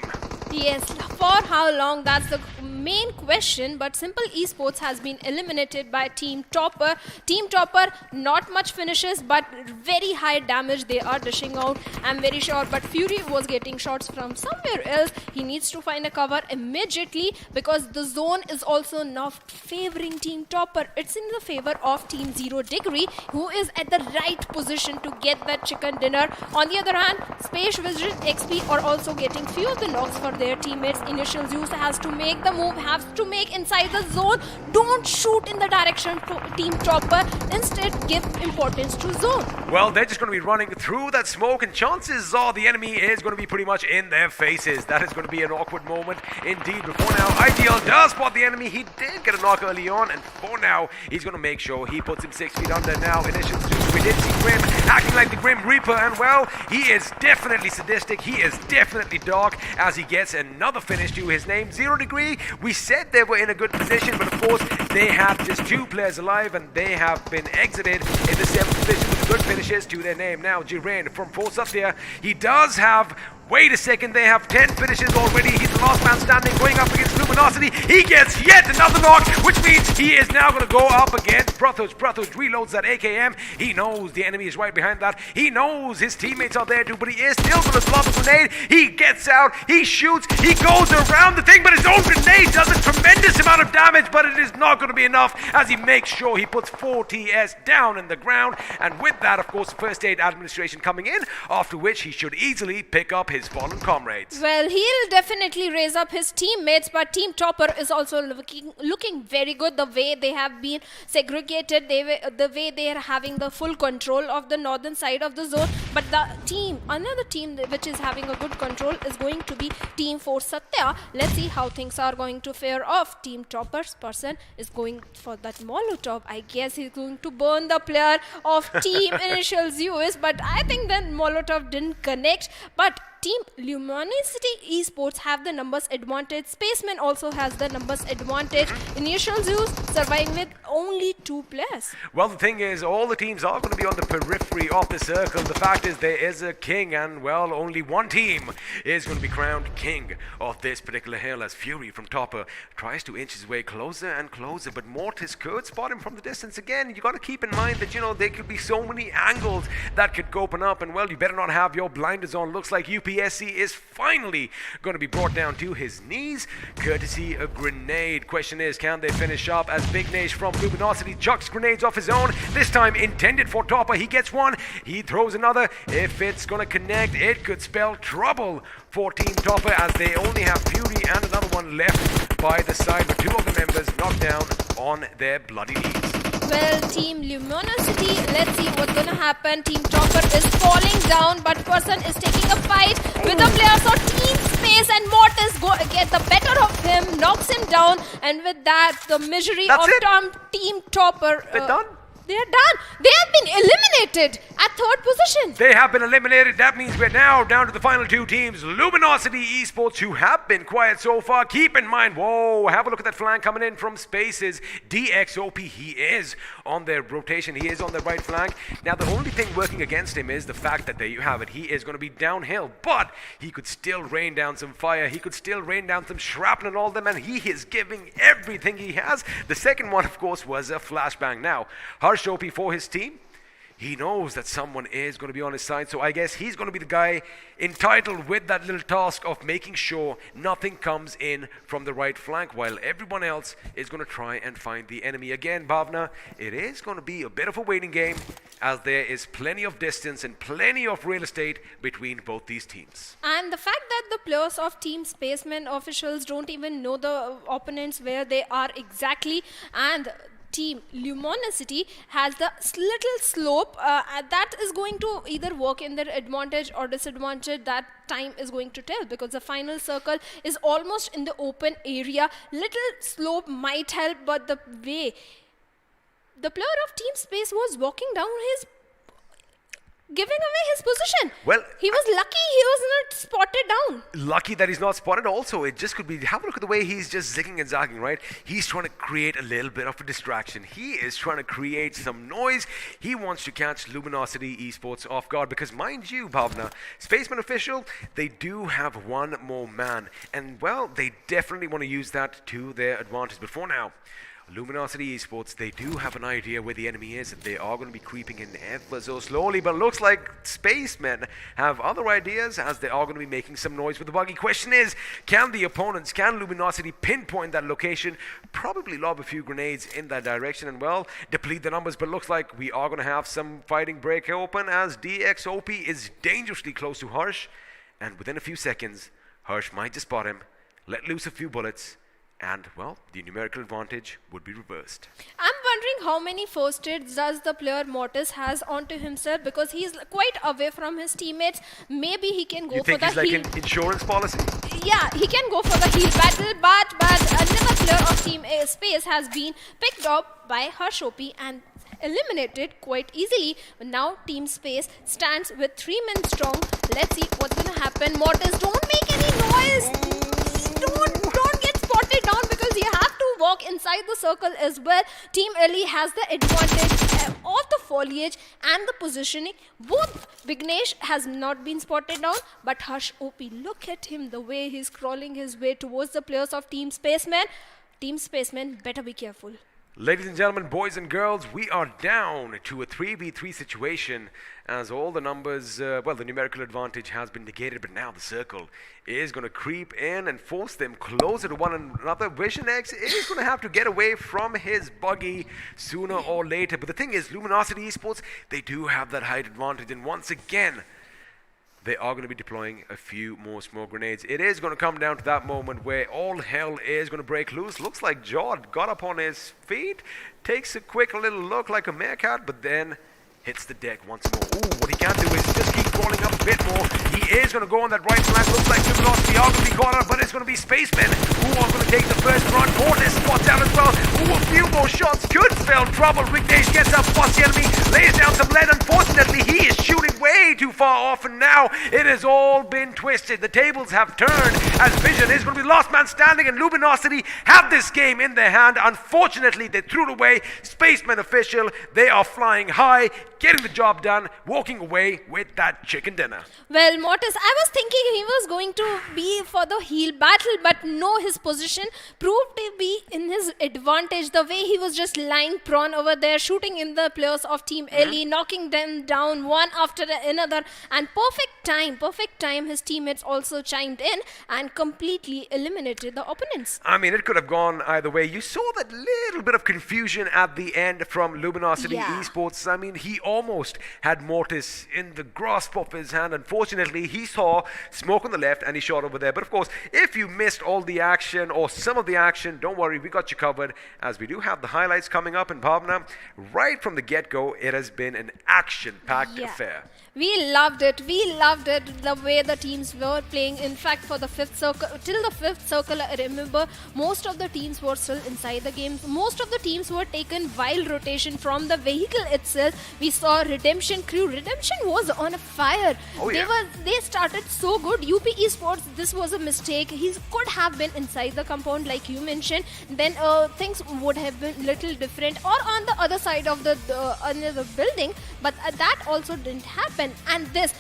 Yes, for how long? That's the main question. But Simple Esports has been eliminated by Team Topper. Team Topper, not much finishes, but very high damage they are dishing out. I'm very sure. But Fury was getting shots from somewhere else. He needs to find a cover immediately because the zone is also not favoring Team Topper. It's in the favor of Team 0 Degree, who is at the right position to get that chicken dinner. On the other hand, Space Vision XP are also getting few of the knocks for their teammates. Initial Zeus has to make the move, has to make inside the zone. Don't shoot in the direction to Team Topper. Instead, give importance to zone. Well, they're just going to be running through that smoke, and chances are the enemy is going to be pretty much in their faces. That is going to be an awkward moment indeed. Before now, ITL does spot the enemy. He did get a knock early on, and for now, he's going to make sure he puts him 6 feet under now. Initial Zeus, we did see Grim acting like the Grim Reaper, and well, he is definitely sadistic. He is definitely dark as he gets another finish to his name. 0 Degree, we said they were in a good position, but of course they have just 2 players alive and they have been exited in the 7th position with good finishes to their name. Now Jiren from Force Up there, he does have, wait a second, they have 10 finishes already. He's the last man standing going up against Luminosity. He gets yet another knock, which means he is now going to go up against Brothos. Brothos reloads that AKM. He knows the enemy is right behind that. He knows his teammates are there too, but he is still going to lob a grenade. He gets out, he shoots, he goes around the thing, but his own grenade does a tremendous amount of damage, but it is not going to be enough as he makes sure he puts 4 TS down in the ground. And with that, of course, first aid administration coming in, after which he should easily pick up his fallen comrades. Well, he'll definitely raise up his teammates, but Team Topper is also looking very good. The way they have been segregated, the way they are having the full control of the northern side of the zone. But another team which is having a good control is going to be Team 4 Satya. Let's see how things are going to fare off. Team Topper's person is going for that Molotov. I guess he's going to burn the player of Team Initial Zeus, but I think that Molotov didn't connect. But Team Luminosity Esports have the numbers advantage. Spaceman also has the numbers advantage. Initial Zeus surviving with only 2 players. Well, the thing is, all the teams are going to be on the periphery of the circle. The fact is, there is a king, and well, only one team is going to be crowned king of this particular hill as Fury from Topper tries to inch his way closer and closer, but Mortis could spot him from the distance. Again, you got to keep in mind that, you know, there could be so many angles that could open up, and well, you better not have your blinders on. Looks like UPSC is finally going to be brought down to his knees, courtesy a grenade. Question is, can they finish up as Big Nash from Luminosity chucks grenades off his own, this time intended for Topper. He gets one, he throws another. If it's going to connect, it could spell trouble for Team Topper as they only have Fury and another one left by the side, with 2 of the members knocked down on their bloody knees. Well, Team Luminosity, let's see what's gonna happen. Team Topper is falling down, but person is taking a fight with the players of Team Space, and Mortis get the better of him, knocks him down, and with that, the misery That's of it? Team Topper. They're done? They're done. They have been eliminated at 3rd position. They have been eliminated. That means we're now down to the final 2 teams. Luminosity Esports, who have been quiet so far. Keep in mind, whoa, have a look at that flank coming in from Spaces. DXOP, he is on their rotation. He is on the right flank. Now, the only thing working against him is the fact that there you have it. He is going to be downhill, but he could still rain down some fire. He could still rain down some shrapnel and all them, and he is giving everything he has. The second one, of course, was a flashbang. Now, Harshopi for his team, he knows that someone is going to be on his side, so I guess he's going to be the guy entitled with that little task of making sure nothing comes in from the right flank, while everyone else is going to try and find the enemy. Again, Bhavna, it is going to be a bit of a waiting game as there is plenty of distance and plenty of real estate between both these teams. And the fact that the players of Team Spaceman officials don't even know the opponents where they are exactly, and Team Luminosity has the little slope that is going to either work in their advantage or disadvantage. That time is going to tell, because the final circle is almost in the open area. Little slope might help, but the way the player of Team Space was walking down his giving away his position. Well, he was lucky he was not spotted down. Lucky that he's not spotted. Also, it just could be, have a look at the way he's just zigging and zagging, right? He's trying to create a little bit of a distraction. He is trying to create some noise. He wants to catch Luminosity Esports off guard because, mind you, Bhavna, Spaceman Official, they do have one more man. And, well, they definitely want to use that to their advantage. But for now, Luminosity Esports, they do have an idea where the enemy is, and they are going to be creeping in ever so slowly, but it looks like Spacemen have other ideas as they are going to be making some noise with the buggy. Question is, can the opponents, can Luminosity pinpoint that location, probably lob a few grenades in that direction, and well, deplete the numbers, but looks like we are going to have some fighting break open as DXOP is dangerously close to Harsh, and within a few seconds, Harsh might just spot him, let loose a few bullets, and, well, the numerical advantage would be reversed. I'm wondering how many first aids does the player Mortis has onto himself, because he's quite away from his teammates. Maybe he can go You think for he's the like heal. an insurance policy? Yeah, he can go for the heal battle, but another player of Team Space has been picked up by Harshopi and eliminated quite easily. Now Team Space stands with 3 men strong. Let's see what's gonna happen. Mortis, don't make any noise. Don't get spotted down, because you have to walk inside the circle as well. Team Ellie has the advantage of the foliage and the positioning. Both Vignesh has not been spotted down, but Harsh OP, look at him, the way he's crawling his way towards the players of Team Spaceman. Team Spaceman, better be careful. Ladies and gentlemen, boys and girls, we are down to a 3v3 situation as all the numbers, well, the numerical advantage has been negated, but now the circle is going to creep in and force them closer to one another. Vision X is going to have to get away from his buggy sooner or later. But the thing is, Luminosity Esports, they do have that height advantage, and once again, they are going to be deploying a few more smoke grenades. It is going to come down to that moment where all hell is going to break loose. Looks like Jod got up on his feet, takes a quick little look like a meerkat, but then hits the deck once more. Ooh, what he can do is just keep crawling up a bit more. He is going to go on that right flank. Looks like Luminosity are going to be caught up, but it's going to be Spacemen who are going to take the first run. Mortis spots out as well. Ooh, a few more shots could spell trouble. Vignesh gets up, spots the enemy, lays down some lead. Unfortunately, he is shooting way too far off, and now it has all been twisted. The tables have turned as Vision is going to be last man standing, and Luminosity have this game in their hand. Unfortunately, they threw it away. Spaceman Official, they are flying high, getting the job done, walking away with that chicken dinner. Well, Mortis, I was thinking he was going to be for the heal battle, but no, his position proved to be in his advantage. The way he was just lying prone over there, shooting in the players of Team Ellie, knocking them down one after another, and perfect time, his teammates also chimed in and completely eliminated the opponents. I mean, it could have gone either way. You saw that little bit of confusion at the end from Luminosity Esports. I mean, he almost had Mortis in the grasp of his hand. Unfortunately, he saw smoke on the left and he shot over there. But of course, if you missed all the action or some of the action, don't worry, we got you covered, as we do have the highlights coming up in Bhavna. Right from the get-go, it has been an action-packed affair. We loved it, the way the teams were playing. In fact, for the fifth circle, till the fifth circle, I remember most of the teams were still inside the game. Most of the teams were taken wild rotation from the vehicle itself. We saw Redemption crew. Redemption was on a fire. Oh, yeah. They started so good. UP Esports, this was a mistake. He could have been inside the compound, like you mentioned. Then things would have been little different, or on the other side of the another building. But that also didn't happen. And this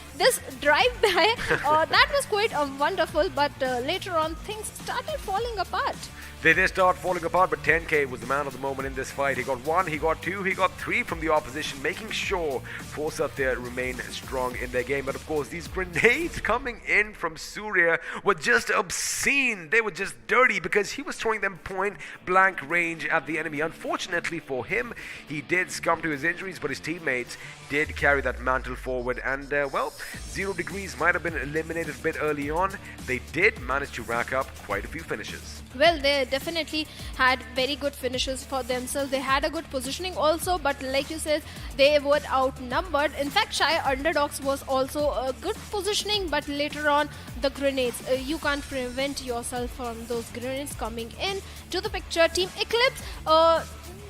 drive-by, that was quite wonderful. But later on, things started falling apart. They did start falling apart, but 10K was the man of the moment in this fight. He got 1, he got 2, he got 3 from the opposition, making sure Force Up there remain strong in their game. But of course, these grenades coming in from Surya were just obscene. They were just dirty because he was throwing them point blank range at the enemy. Unfortunately for him, he did succumb to his injuries, but his teammates did carry that mantle forward. And well, 0 Degrees might have been eliminated a bit early on. They did manage to rack up quite a few finishes. Well, they definitely had very good finishes for themselves. They had a good positioning also, but like you said, they were outnumbered. In fact, Shy Underdogs was also a good positioning, but later on, the grenades, you can't prevent yourself from those grenades coming in to the picture. Team Eclipse,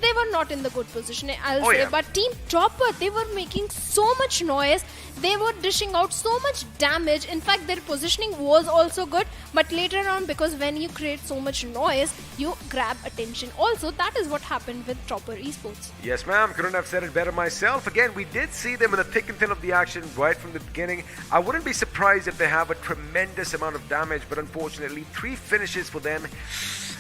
they were not in the good position, I'll say. Yeah. But Team Chopper, they were making so much noise. they were dishing out so much damage. In fact, their positioning was also good, but later on, because when you create so much noise, you grab attention. Also, that is what happened with Topper Esports. Yes, ma'am. Couldn't have said it better myself. Again, we did see them in the thick and thin of the action right from the beginning. I wouldn't be surprised if they have a tremendous amount of damage, but unfortunately, 3 finishes for them.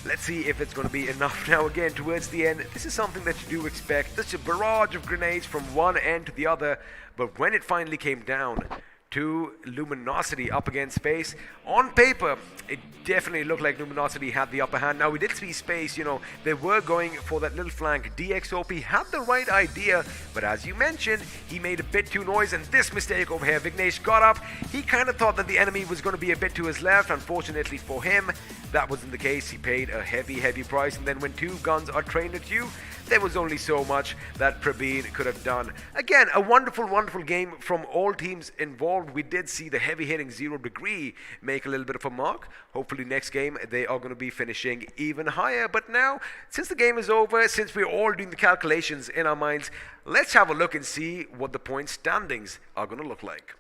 Let's see if it's going to be enough. Now, again, towards the end, this is something that you do expect. There's a barrage of grenades from one end to the other, but when it finally came down to Luminosity up against Space, on paper, it definitely looked like Luminosity had the upper hand. Now, we did see Space, they were going for that little flank. DXOP had the right idea, but as you mentioned, he made a bit too noise, and this mistake over here, Vignesh got up. He kind of thought that the enemy was going to be a bit to his left. Unfortunately for him, that wasn't the case. He paid a heavy price, and then when 2 guns are trained at you, there was only so much that Praveen could have done. Again, a wonderful game from all teams involved. We did see the heavy-hitting 0 Degree make a little bit of a mark. Hopefully next game they are going to be finishing even higher. But now, since the game is over, since we're all doing the calculations in our minds, let's have a look and see what the point standings are going to look like.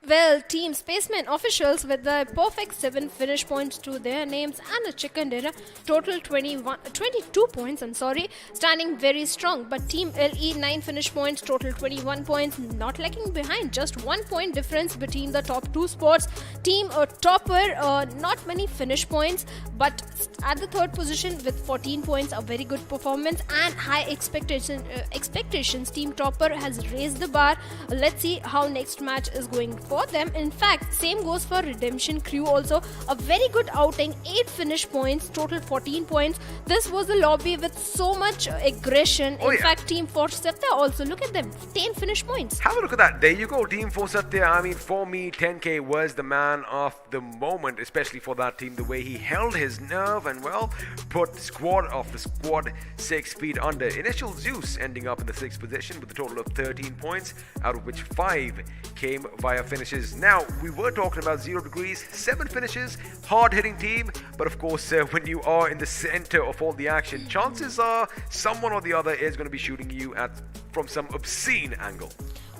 Well, Team Spaceman officials with the perfect 7 finish points to their names and a chicken dinner, total 22 points, standing very strong. But Team LE 9 finish points, total 21 points, not lagging behind, just 1 point difference between the top 2 spots. Team Topper, not many finish points, but at the 3rd position with 14 points, a very good performance and high expectations. Team Topper has raised the bar. Let's see how next match is going for them. In fact, same goes for Redemption Crew also. A very good outing, 8 finish points, total 14 points. This was a lobby with so much aggression. In fact, Team Force Satya also, look at them, 10 finish points. Have a look at that. There you go, Team Force Satya. I mean, for me, 10K was the man of the moment, especially for that team. The way he held his nerve and, well, put squad of the squad 6 feet under. Initial Zeus ending up in the 6th position with a total of 13 points, out of which 5 came via finishes. Now, we were talking about 0 Degrees, 7 finishes, hard-hitting team, but of course, when you are in the center of all the action, chances are someone or the other is going to be shooting you from some obscene angle.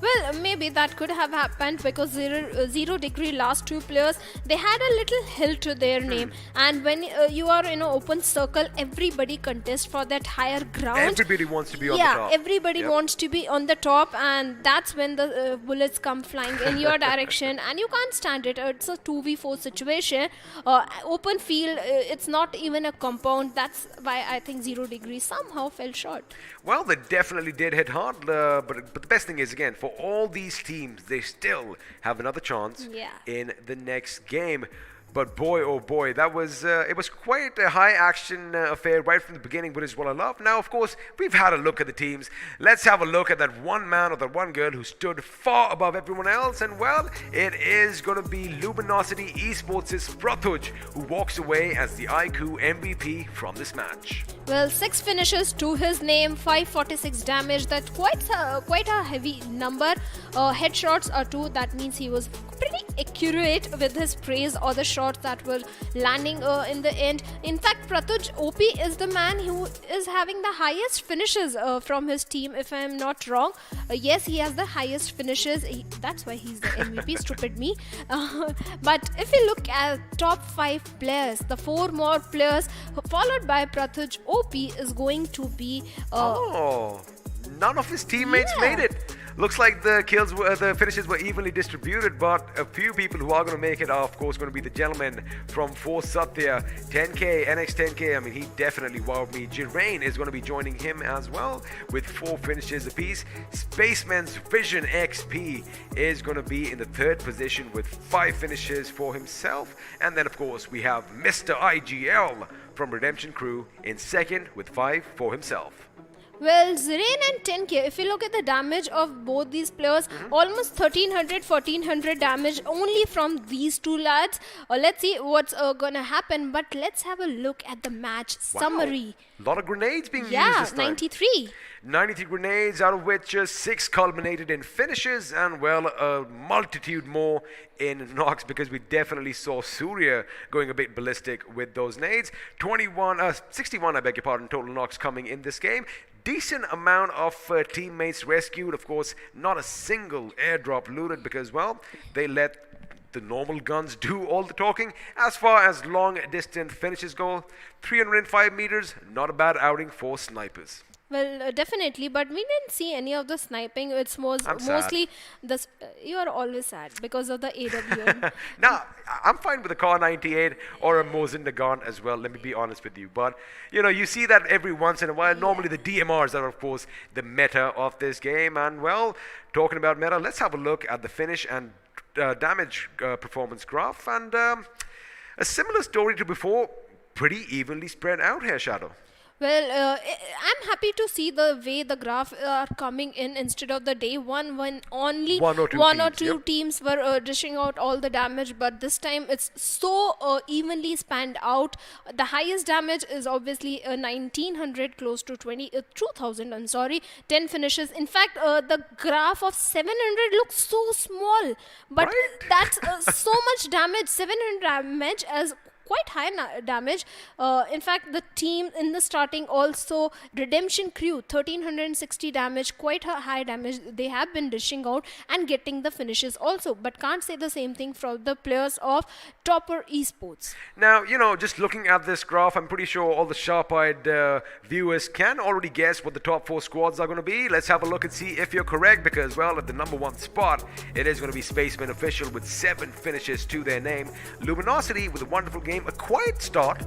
Well, maybe that could have happened because 0 Degree last 2 players, they had a little hill to their name, and when you are in an open circle, everybody contests for that higher ground. Everybody wants to be on the top. Yeah, everybody wants to be on the top, and that's when the bullets come flying in your direction, and you can't stand it. It's a 2v4 situation. Open field, it's not even a compound. That's why I think 0 Degree somehow fell short. Well, they definitely did hit hard, but the best thing is, again, for all these teams, they still have another chance in the next game. But boy, oh boy, that was it was quite a high-action affair right from the beginning, which is what I love. Now, of course, we've had a look at the teams. Let's have a look at that one man or that one girl who stood far above everyone else. And, well, it is going to be Luminosity Esports' Prathuj, who walks away as the iQOO MVP from this match. Well, 6 finishes to his name, 546 damage. That's quite a heavy number. Headshots are 2. That means he was pretty accurate with his praise or the shots that were landing in the end. In fact, Prathuj OP is the man who is having the highest finishes from his team, if I am not wrong. Yes, he has the highest finishes. That's why he's the MVP, stupid me. But if you look at top 5 players, the 4 more players followed by Prathuj OP is going to be... none of his teammates made it. Looks like the kills, the finishes were evenly distributed, but a few people who are going to make it are, of course, going to be the gentleman from Force Satya, 10K, NX10K. I mean, he definitely wowed me. Jirain is going to be joining him as well with 4 finishes apiece. Spaceman's Vision XP is going to be in the 3rd position with 5 finishes for himself. And then, of course, we have Mr. IGL from Redemption Crew in 2nd with 5 for himself. Well, Zirain and 10K, if you look at the damage of both these players, almost 1400 damage only from these 2 lads. Let's see what's gonna happen, but let's have a look at the match summary. A lot of grenades being used this time. 93. 93 grenades, out of which 6 culminated in finishes, and, well, a multitude more in knocks, because we definitely saw Surya going a bit ballistic with those nades. 61, I beg your pardon, total knocks coming in this game. decent amount of teammates rescued. Of course, not a single airdrop looted because, well, they let the normal guns do all the talking. As far as long distance finishes go, 305 meters, not a bad outing for snipers. Well, definitely, but we didn't see any of the sniping. It's I'm sad. mostly the. You are always sad because of the AWM. Now, I'm fine with a Car 98 or a Mosin gun as well, let me be honest with you. But, you know, you see that every once in a while. Normally the DMRs are, of course, the meta of this game. And, well, talking about meta, let's have a look at the finish and damage performance graph. And a similar story to before, pretty evenly spread out here, Shadow. Well, I'm happy to see the way the graph are coming in instead of the day one when only One or two two yep. teams were dishing out all the damage. But this time it's so evenly spanned out. The highest damage is obviously 1900, close to 2000. I'm sorry, 10 finishes. In fact, the graph of 700 looks so small, but Right? that's so much damage. 700 damage as quite high damage. In fact, the team in the starting also, Redemption Crew, 1360 damage, quite a high damage they have been dishing out and getting the finishes also. But can't say the same thing from the players of Topper Esports. Now, you know, just looking at this graph, I'm pretty sure all the sharp-eyed viewers can already guess what the top 4 squads are going to be. Let's have a look and see if you're correct because, well, at the number 1 spot, it is going to be Spaceman Official with 7 finishes to their name. Luminosity with a wonderful game, a quiet start,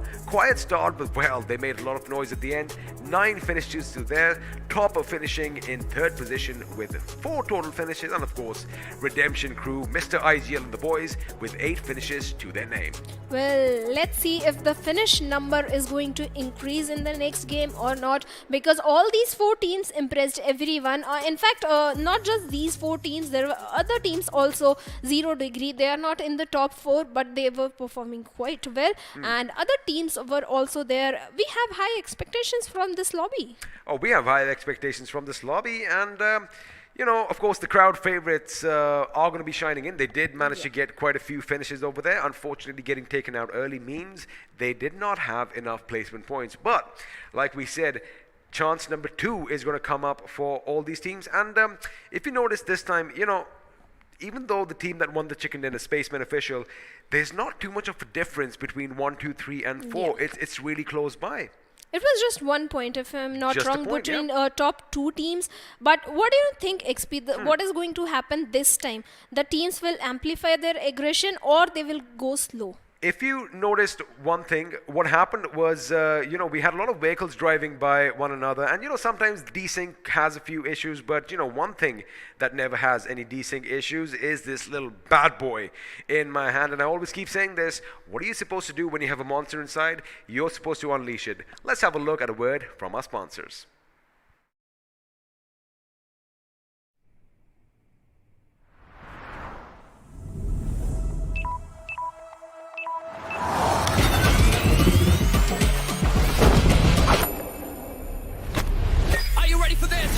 but, well, they made a lot of noise at the end. 9 finishes to their Topper finishing in 3rd position with 4 total finishes. And, of course, Redemption Crew, Mr. IGL and the boys with 8 finishes to their name. Well, let's see if the finish number is going to increase in the next game or not, because all these 4 teams impressed everyone. In fact, not just these 4 teams, there were other teams also. 0 Degree, they are not in the top 4, but they were performing quite well. And other teams were also there. We have high expectations from this lobby. Oh, we have high expectations from this lobby, and you know, of course, the crowd favorites are going to be shining in. They did manage to get quite a few finishes over there. Unfortunately, getting taken out early means they did not have enough placement points. But, like we said, chance number 2 is going to come up for all these teams. And if you notice this time, you know, even though the team that won the chicken dinner, Spaceman Official, there's not too much of a difference between 1, 2, 3, and 4. Yeah. It's really close by. It was just 1 point, if I'm not Just a wrong, point, between yeah. top 2 teams. But what do you think, XP? What is going to happen this time? The teams will amplify their aggression or they will go slow? If you noticed one thing, what happened was, you know, we had a lot of vehicles driving by one another. And, you know, sometimes desync has a few issues. But, you know, one thing that never has any desync issues is this little bad boy in my hand. And I always keep saying this. What are you supposed to do when you have a monster inside? You're supposed to unleash it. Let's have a look at a word from our sponsors. Are you ready for this?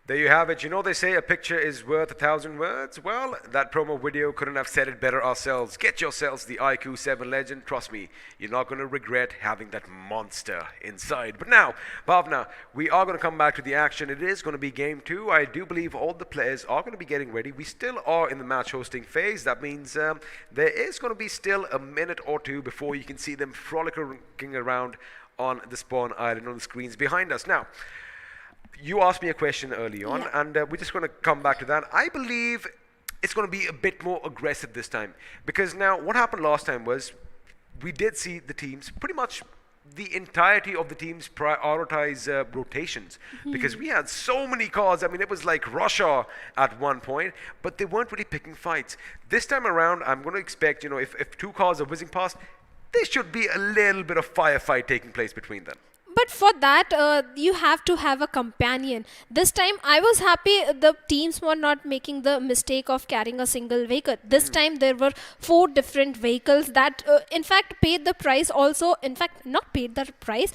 There you have it. You know they say a picture is worth 1,000 words? Well, that promo video couldn't have said it better ourselves. Get yourselves the iQOO 7 Legend. Trust me, you're not going to regret having that monster inside. But now, Bhavna, we are going to come back to the action. It is going to be game 2. I do believe all the players are going to be getting ready. We still are in the match hosting phase. That means there is going to be still a minute or 2 before you can see them frolicking around on the spawn island on the screens behind us. Now, you asked me a question early on, Yeah. and we're just going to come back to that. I believe it's going to be a bit more aggressive this time, because now what happened last time was we did see the teams pretty much the entirety of the teams prioritize rotations, because we had so many cars. I mean, it was like Russia at one point, but they weren't really picking fights. This time around, I'm going to expect, if two cars are whizzing past, there should be a little bit of firefight taking place between them. But for that, you have to have a companion. This time, I was happy the teams were not making the mistake of carrying a single vehicle. This time, there were 4 different vehicles that, in fact, paid the price also. In fact, not paid the price,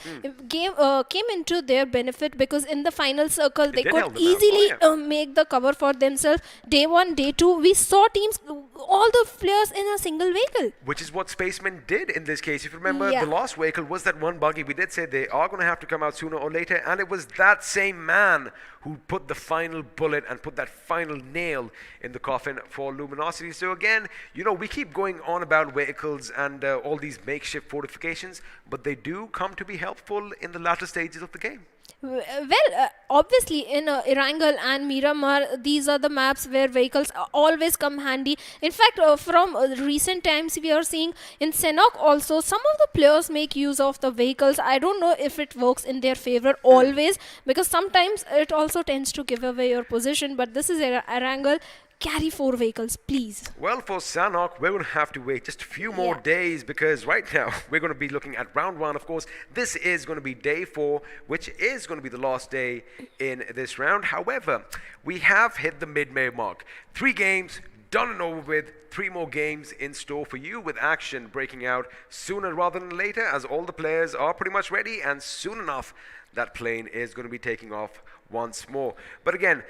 came into their benefit, because in the final circle, they did could help them out. easily make the cover for themselves. Day 1, day 2, we saw teams, all the players in a single vehicle. Which is what Spaceman did in this case. If you remember, Yeah. the last vehicle was that one buggy. We did say they are going to have to come out sooner or later, and it was that same man who put the final bullet and put that final nail in the coffin for Luminosity. So again, we keep going on about vehicles and all these makeshift fortifications, but they do come to be helpful in the latter stages of the game. Well, obviously in Erangel and Miramar, these are the maps where vehicles always come handy. In fact, from recent times we are seeing in Senok also, some of the players make use of the vehicles. I don't know if it works in their favor always, because sometimes it also tends to give away your position, but this is Erangel. Carry 4 vehicles, please. Well, for Sanok, we're going to have to wait just a few more days, because right now we're going to be looking at round 1. Of course, this is going to be day 4, which is going to be the last day in this round. However, we have hit the mid-May mark. 3 games done and over with. 3 more games in store for you, with action breaking out sooner rather than later, as all the players are pretty much ready, and soon enough that plane is going to be taking off once more. But again,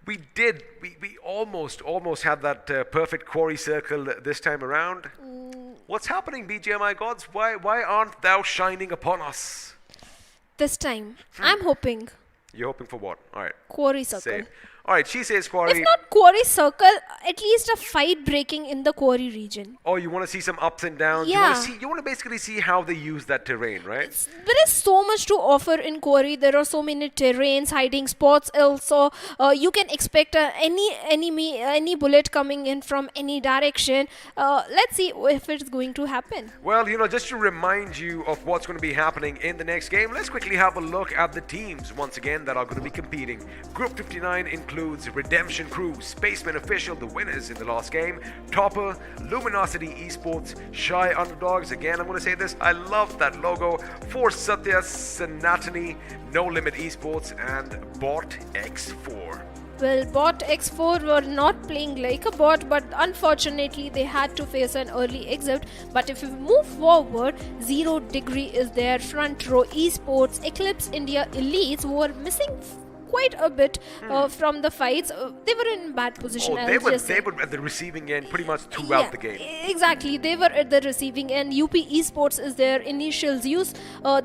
we almost had that perfect quarry circle this time around. What's happening, BGMI gods? Why aren't thou shining upon us? This time, I'm hoping You're hoping for what? All right. quarry circle. Say. All right, she says quarry. If not quarry circle, at least a fight breaking in the quarry region. Oh, you want to see some ups and downs? Yeah. You want to basically see how they use that terrain, right? There is so much to offer in quarry. There are so many terrains, hiding spots also. You can expect any enemy, any bullet coming in from any direction. Let's see if it's going to happen. Well, just to remind you of what's going to be happening in the next game, let's quickly have a look at the teams once again that are going to be competing. Group 59 includes Redemption Crew, Spaceman Official, the winners in the last game, Topper, Luminosity Esports, Shy Underdogs. Again, I'm going to say this, I love that logo. For Satya Sanatani, No Limit Esports, and Bot X4. Well, Bot X4 were not playing like a bot, but unfortunately they had to face an early exit. But if we move forward, 0 Degree is there, Front Row Esports, Eclipse India Elites, who were missing quite a bit from the fights. They were in bad position. They were at the receiving end pretty much throughout the game. Exactly, they were at the receiving end. UP Esports is their initial use.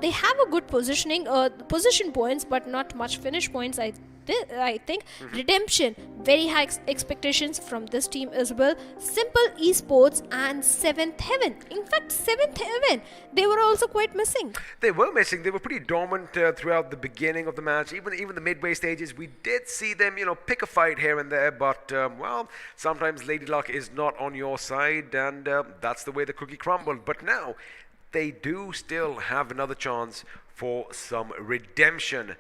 They have a good positioning, position points, but not much finish points. I think Redemption, very high expectations from this team as well. Simple Esports and 7th Heaven. In fact, 7th Heaven, they were also quite missing. They were missing. They were pretty dormant throughout the beginning of the match. Even the midway stages, we did see them, pick a fight here and there. But, sometimes Lady Luck is not on your side, and that's the way the cookie crumbled. But now, they do still have another chance for some redemption.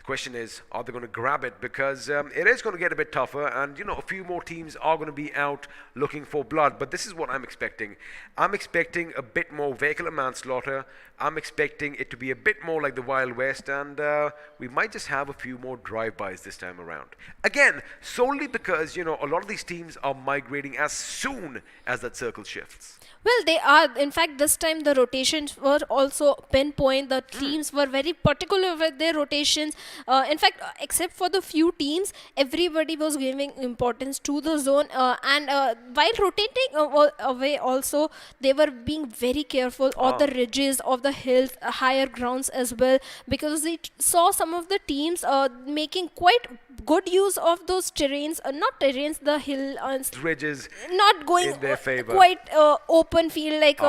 Question is, are they going to grab it? Because it is going to get a bit tougher, and a few more teams are going to be out looking for blood. But this is what I'm expecting. I'm expecting a bit more vehicular manslaughter. I'm expecting it to be a bit more like the Wild West, and we might just have a few more drive-bys this time around. Again, solely because a lot of these teams are migrating as soon as that circle shifts. Well, they are. In fact, this time the rotations were also pinpoint. The teams were very particular with their rotations. In fact, except for the few teams, everybody was giving importance to the zone. And while rotating away also, they were being very careful of the ridges, of the hills, higher grounds as well. Because they saw some of the teams making quite good use of those terrains. Not terrains, the hill. Ridges not going in their favor. Quite open field like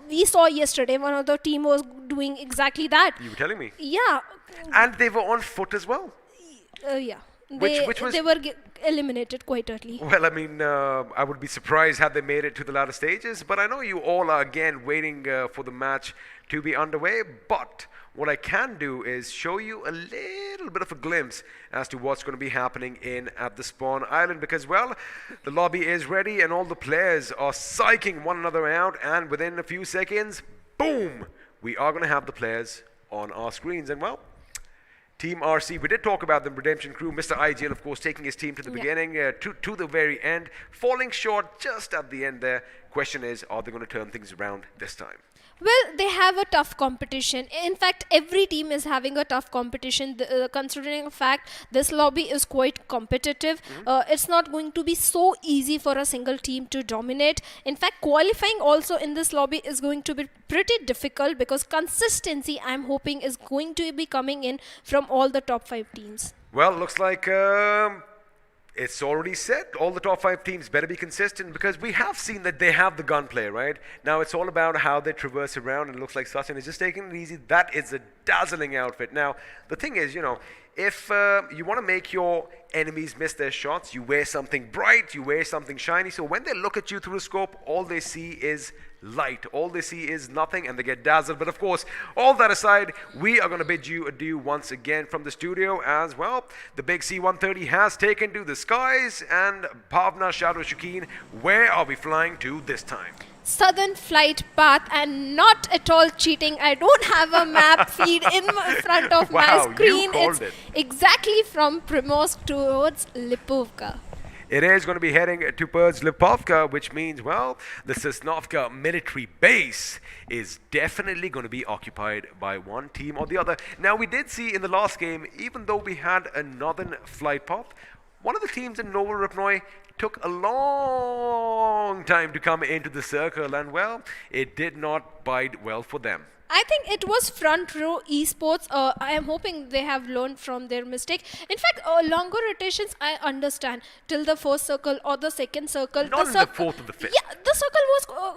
we saw yesterday. One of the team was doing exactly that. You were telling me. Yeah. And they were on foot as well. Yeah. They were eliminated quite early. Well, I mean, I would be surprised had they made it to the latter stages, but I know you all are again waiting for the match to be underway. But what I can do is show you a little bit of a glimpse as to what's going to be happening in at the spawn island, because, well, the lobby is ready and all the players are psyching one another out, and within a few seconds, boom, we are going to have the players on our screens. And, well, Team RC, we did talk about the Redemption crew. Mr. IGL, of course, taking his team to the beginning, to the very end, falling short just at the end there. Question is, are they going to turn things around this time? Well, they have a tough competition. In fact, every team is having a tough competition, considering the fact this lobby is quite competitive. It's not going to be so easy for a single team to dominate. In fact, qualifying also in this lobby is going to be pretty difficult, because consistency, I'm hoping, is going to be coming in from all the top 5 teams. Well, looks like it's already set. All the top 5 teams better be consistent, because we have seen that they have the gunplay, right? Now it's all about how they traverse around, and it looks like Sachin is just taking it easy. That is a dazzling outfit. Now, the thing is, if you want to make your enemies miss their shots, you wear something bright, you wear something shiny, so when they look at you through a scope, all they see is light. All they see is nothing, and they get dazzled. But of course, all that aside, we are going to bid you adieu once again from the studio, as well. The big C-130 has taken to the skies, and Bhavna, Shadow, Shukeen, where are we flying to this time? Southern flight path, and not at all cheating. I don't have a map feed in front of Wow, my screen. you called It's it. exactly from Primorsk towards Lipovka. It is going to be heading towards Lipovka, which means, well, the Sosnovka military base is definitely going to be occupied by one team or the other. Now, we did see in the last game, even though we had a northern flight path, one of the teams in Novorupnoy took a long time to come into the circle, and, well, it did not bide well for them. I think it was Front Row Esports. I am hoping they have learned from their mistake. In fact, longer rotations, I understand, till the first circle or the second circle. Not in the fourth or the fifth. Yeah, the circle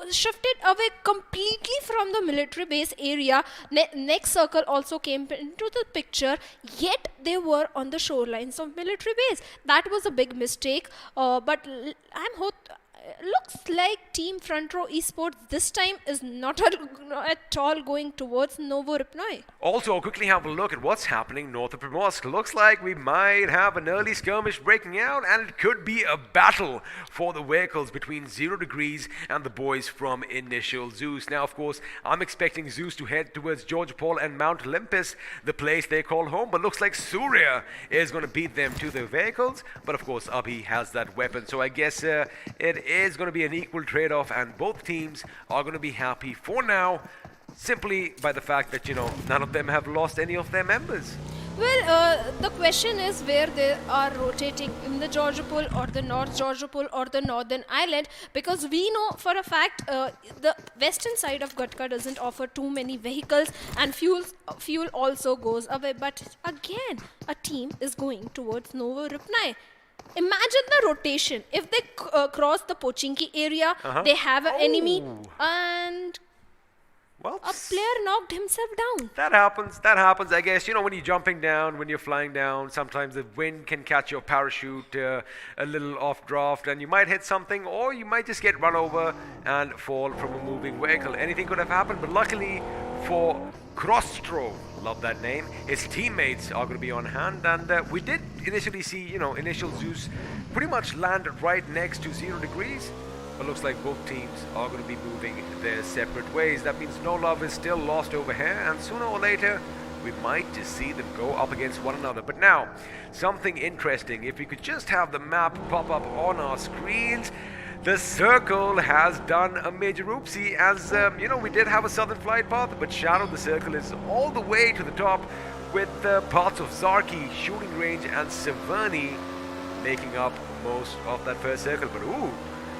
was shifted away completely from the military base area. Next circle also came into the picture, yet they were on the shorelines of military base. That was a big mistake. But looks like Team Front Row Esports this time is not at all going towards Novorupnoy. Also, I'll quickly have a look at what's happening north of Primorsk. Looks like we might have an early skirmish breaking out, and it could be a battle for the vehicles between 0 degrees and the boys from Initial Zeus. Now, of course, I'm expecting Zeus to head towards George Paul and Mount Olympus, the place they call home, but looks like Surya is going to beat them to their vehicles. But of course, Abhi has that weapon, so I guess it is going to be an equal trade-off, and both teams are going to be happy for now, simply by the fact that, none of them have lost any of their members. Well, the question is where they are rotating, in the Georgopol or the North Georgopol or the Northern Island, because we know for a fact the western side of Gatka doesn't offer too many vehicles, and fuel also goes away. But again, a team is going towards Novorupnoy. Imagine the rotation. If they cross the Pochinki area, they have an enemy, and Well, a player knocked himself down. that happens, I guess. When you're jumping down, when you're flying down, sometimes the wind can catch your parachute a little off draft, and you might hit something, or you might just get run over and fall from a moving vehicle. Anything could have happened, but luckily for Krostro, love that name, his teammates are going to be on hand, and we did initially see, Initial Zeus pretty much land right next to 0 degrees, but looks like both teams are going to be moving their separate ways. That means no love is still lost over here, and sooner or later, we might just see them go up against one another. But now, something interesting, if we could just have the map pop up on our screens. The circle has done a major oopsie, as, we did have a southern flight path, but Shadow, the circle is all the way to the top, with parts of Zarki, shooting range, and Severny making up most of that first circle. But ooh,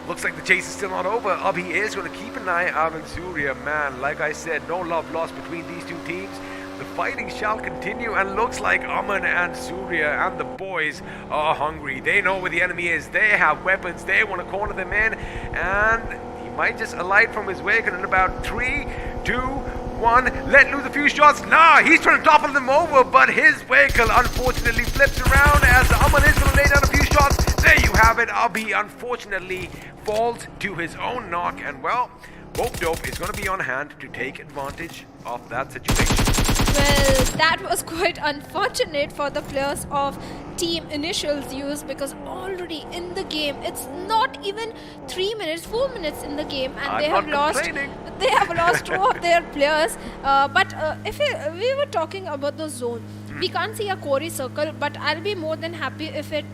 looks like the chase is still not over. Abhi is going to keep an eye out on Surya. Man, like I said, no love lost between these two teams. The fighting shall continue, and looks like Aman and Surya and the boys are hungry. They know where the enemy is. They have weapons. They want to corner them in, and he might just alight from his wagon in about 3, 2, one, let loose a few shots. Nah, he's trying to topple them over, but his vehicle unfortunately flips around as Aman is going to lay down a few shots. There you have it. Abhi unfortunately falls to his own knock, and well, Bope Dope is going to be on hand to take advantage of that situation. Well, that was quite unfortunate for the players of Team Initials use, because already in the game, it's not even 3 minutes, 4 minutes in the game, and they have lost 2 of their players. But if we were talking about the zone, we can't see a quarry circle, but I'll be more than happy if it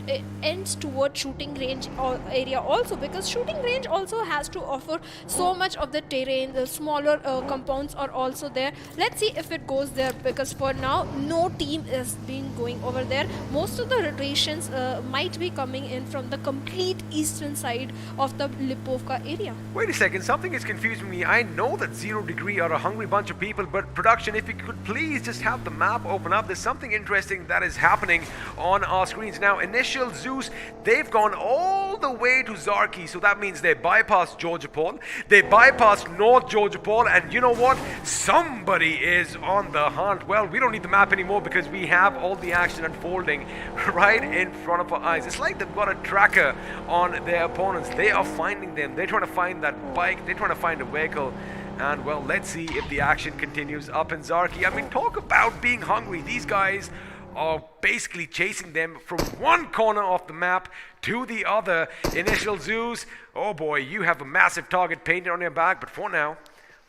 ends toward shooting range area also, because shooting range also has to offer so much of the terrain. The smaller compounds are also there. Let's see if it goes there, because for now no team is being going over there. Most of the rotations might be coming in from the complete eastern side of the Lipovka area. Wait a second, something is confusing me. I know that 0 Degree are a hungry bunch of people, but production, if you could please just have the map open up. There's something interesting that is happening on our screens now. Initial Zeus, they've gone all the way to Zarki, so that means they bypassed Georgopol, they bypassed North Georgopol, and you know what? Somebody is on the hunt. Well, we don't need the map anymore because we have all the action unfolding right in front of our eyes. It's like they've got a tracker on their opponents. They are finding them. They're trying to find that bike. They're trying to find a vehicle. And well, let's see if the action continues up in Zarki. I mean, talk about being hungry. These guys are basically chasing them from one corner of the map to the other. Initial Zeus, oh boy, you have a massive target painted on your back, but for now,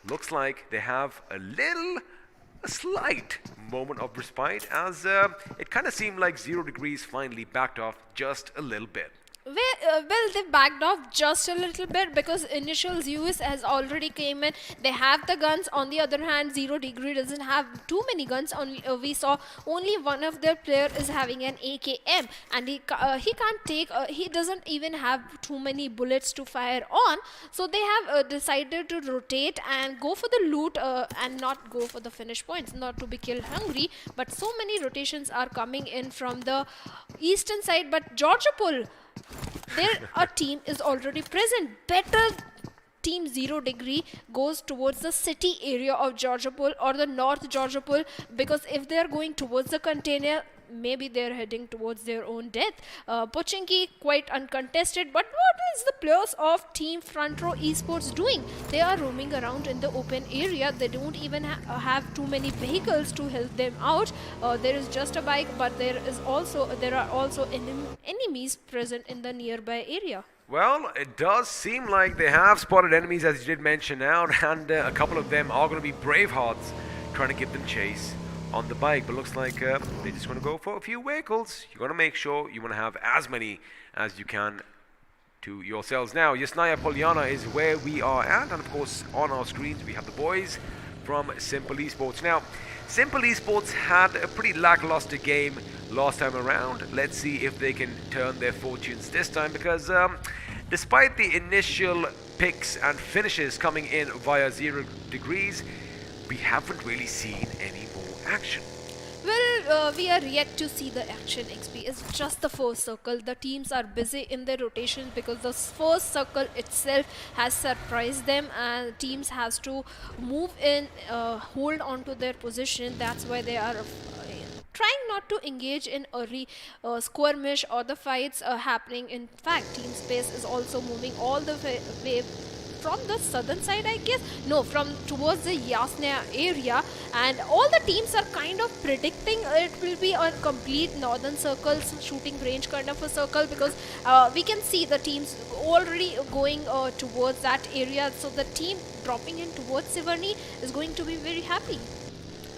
looks like they have a slight moment of respite, as it kind of seemed like 0 Degrees finally backed off just a little bit. Well, they backed off just a little bit, because Initial Zeus has already came in. They have the guns. On the other hand, 0 Degree doesn't have too many guns. We saw only one of their player is having an AKM, and he can't take. He doesn't even have too many bullets to fire on. So they have decided to rotate and go for the loot and not go for the finish points, not to be kill hungry. But so many rotations are coming in from the eastern side. But Georgopol, there a team is already present. Better Team 0 Degree goes towards the city area of Georgopol or the North Georgopol, because if they are going towards the container, maybe they're heading towards their own death. Pochinki quite uncontested, but what is the players of Team Front Row Esports doing? They are roaming around in the open area. They don't even have too many vehicles to help them out. There is just a bike, but there are also enemies present in the nearby area. Well, it does seem like they have spotted enemies, as you did mention out, and a couple of them are going to be Bravehearts trying to give them chase on the bike, but looks like they're just going to go for a few vehicles. You want to make sure you want to have as many as you can to yourselves. Now, Yasnaya Polyana is where we are at, and of course on our screens we have the boys from Simple Esports. Now, Simple Esports had a pretty lackluster game last time around. Let's see if they can turn their fortunes this time, because despite the initial picks and finishes coming in via 0 Degrees, we haven't really seen any more action. Well, we are yet to see the action, XP. It's just the first circle. The teams are busy in their rotations, because the first circle itself has surprised them, and teams has to move in, hold on to their position. That's why they are trying not to engage in early skirmish or the fights happening. In fact, Team Space is also moving all the way from the southern side, I guess. No, from towards the Yasnaya area, and all the teams are kind of predicting it will be a complete northern circle, shooting range kind of a circle, because we can see the teams already going towards that area. So the team dropping in towards Sivarni is going to be very happy.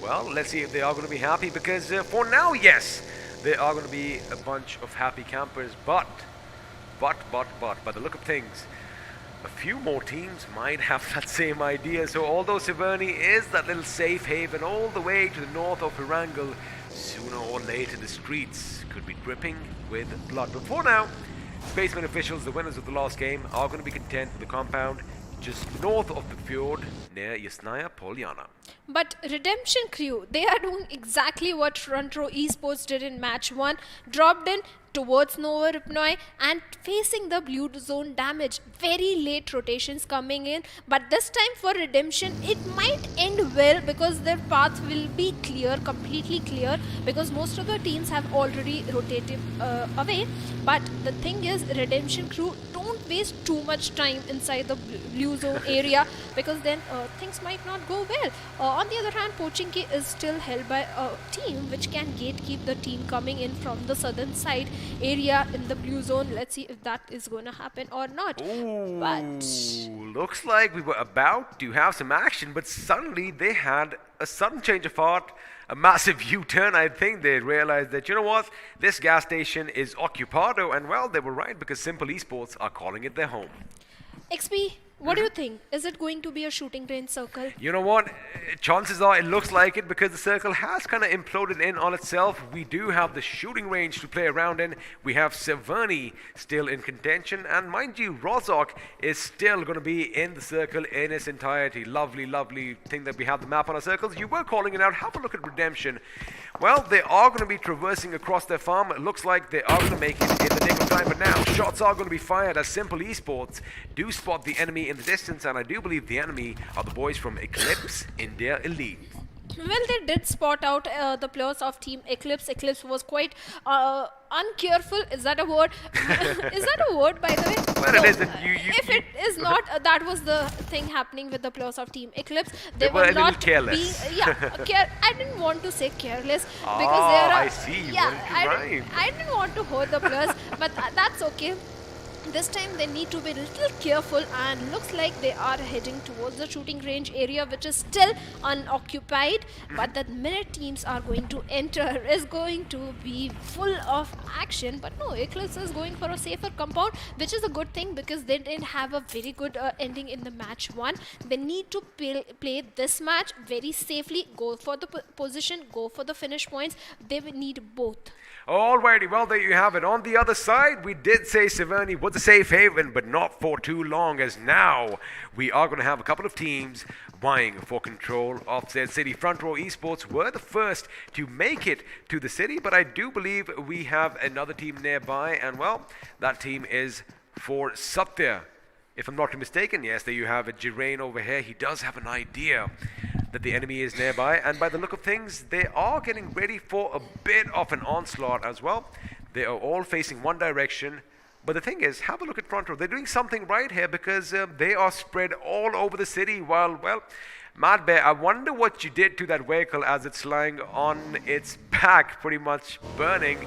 Well, let's see if they are going to be happy, because for now, yes, there are going to be a bunch of happy campers, but by the look of things, a few more teams might have that same idea. So although Sivarni is that little safe haven all the way to the north of Erangel, sooner or later the streets could be dripping with blood. But for now, Spaceman officials, the winners of the last game, are going to be content with the compound just north of the fjord near Yasnaya Polyana. But Redemption Crew, they are doing exactly what Front Row Esports did in match 1. Dropped in, towards Nova Ripnoi and facing the blue zone damage. Very late rotations coming in, but this time for Redemption it might end well because their path will be clear, completely clear, because most of the teams have already rotated away. But the thing is, Redemption crew, don't waste too much time inside the blue zone area because then things might not go well. On the other hand, Pochinki is still held by a team which can gatekeep the team coming in from the southern side area in the blue zone. Let's see if that is going to happen or not. Ooh, But looks like we were about to have some action, but suddenly they had a sudden change of heart, a massive U-turn. I think they realized that, you know what, this gas station is occupado, and well, they were right because Simple Esports are calling it their home. XP, what do you think? Is it going to be a shooting range circle? You know what? Chances are it looks like it because the circle has kind of imploded in on itself. We do have the shooting range to play around in. We have Severny still in contention. And mind you, Rozok is still going to be in the circle in its entirety. Lovely, lovely thing that we have the map on our circles. You were calling it out. Have a look at Redemption. Well, they are going to be traversing across their farm. It looks like they are going to make it in the nick of time. But now, shots are going to be fired as Simple Esports do spot the enemy in the distance, and I do believe the enemy are the boys from Eclipse in their elite. Well, they did spot out the players of Team Eclipse. Eclipse was quite uncareful. Is that a word? Is that a word, by the way? Well, No. it isn't. If it is not, that was the thing happening with the players of Team Eclipse. They were a little not careless. I didn't want to say careless because Ah, there are. I see. You Yeah, wanted to rhyme. I didn't want to hurt the players, but that's okay. This time they need to be a little careful, and looks like they are heading towards the shooting range area, which is still unoccupied. But the minute teams are going to enter is going to be full of action. But no, Eclipse is going for a safer compound, which is a good thing because they didn't have a very good ending in the match one. They need to play this match very safely, go for the position, go for the finish points. They will need both. Alrighty, well, there you have it. On the other side, we did say Severny was a safe haven, but not for too long, as now we are going to have a couple of teams vying for control of said city. Front Row Esports were the first to make it to the city, but I do believe we have another team nearby, and well, that team is for Satya. If I'm not mistaken, yes, there you have it. Jirain over here, he does have an idea that the enemy is nearby, and by the look of things, they are getting ready for a bit of an onslaught as well. They are all facing one direction, but the thing is, have a look at Front Row. They're doing something right here because they are spread all over the city while, well, Mad Bear, I wonder what you did to that vehicle as it's lying on its back, pretty much burning.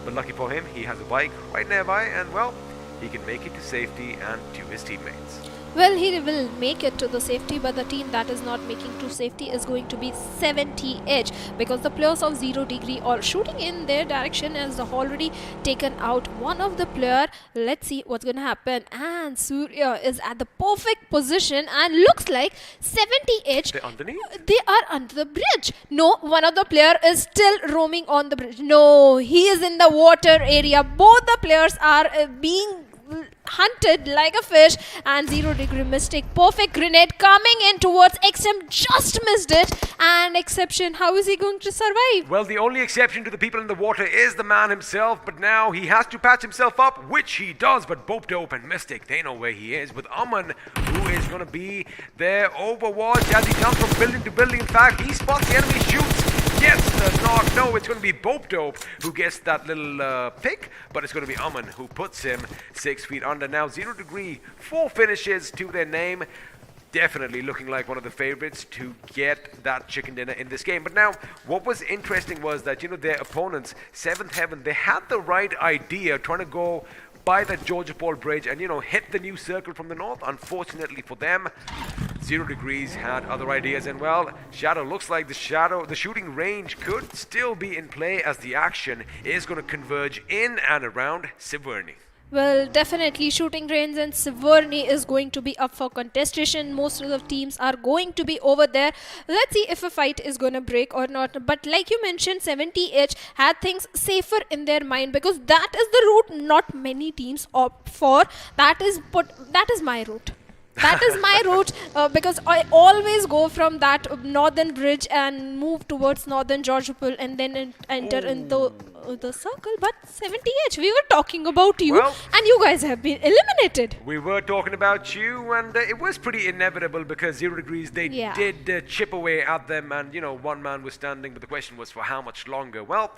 But lucky for him, he has a bike right nearby, and well, he can make it to safety and to his teammates. Well, he will make it to the safety, but the team that is not making to safety is going to be 70H because the players of 0 degree are shooting in their direction has already taken out one of the player. Let's see what's going to happen. And Surya is at the perfect position and looks like 70H. They're underneath? They are under the bridge. No, one of the player is still roaming on the bridge. No, he is in the water area. Both the players are being hunted like a fish, and 0 degree mistake. Perfect grenade coming in towards XM, just missed it. And Exception, how is he going to survive? Well, the only exception to the people in the water is the man himself, but now he has to patch himself up, which he does. But Bope Dope and Mystic, they know where he is, with Aman, who is going to be their overwatch as he comes from building to building. In fact, he spots the enemy, shoots, gets the knock. No, it's going to be Bope Dope who gets that little pick, but it's going to be Aman who puts him 6 feet under. Now 0 degree, 4 finishes to their name. Definitely looking like one of the favorites to get that chicken dinner in this game. But now, what was interesting was that, you know, their opponents, 7th Heaven, they had the right idea, trying to go by that Georgia Paul bridge and, you know, hit the new circle from the north. Unfortunately for them, 0 degrees had other ideas, and well, Shadow looks like the shooting range could still be in play as the action is going to converge in and around Severny. Well, definitely shooting range and Severny is going to be up for contestation. Most of the teams are going to be over there. Let's see if a fight is going to break or not. But like you mentioned, 70H had things safer in their mind because that is the route not many teams opt for. That is my route. That is my route because I always go from that northern bridge and move towards northern Georgopol and then enter into the circle. But 70H, we were talking about you, Well, and you guys have been eliminated. We were talking about you, and it was pretty inevitable because 0 Degrees, they Yeah. did chip away at them, and, one man was standing, but the question was for how much longer. Well,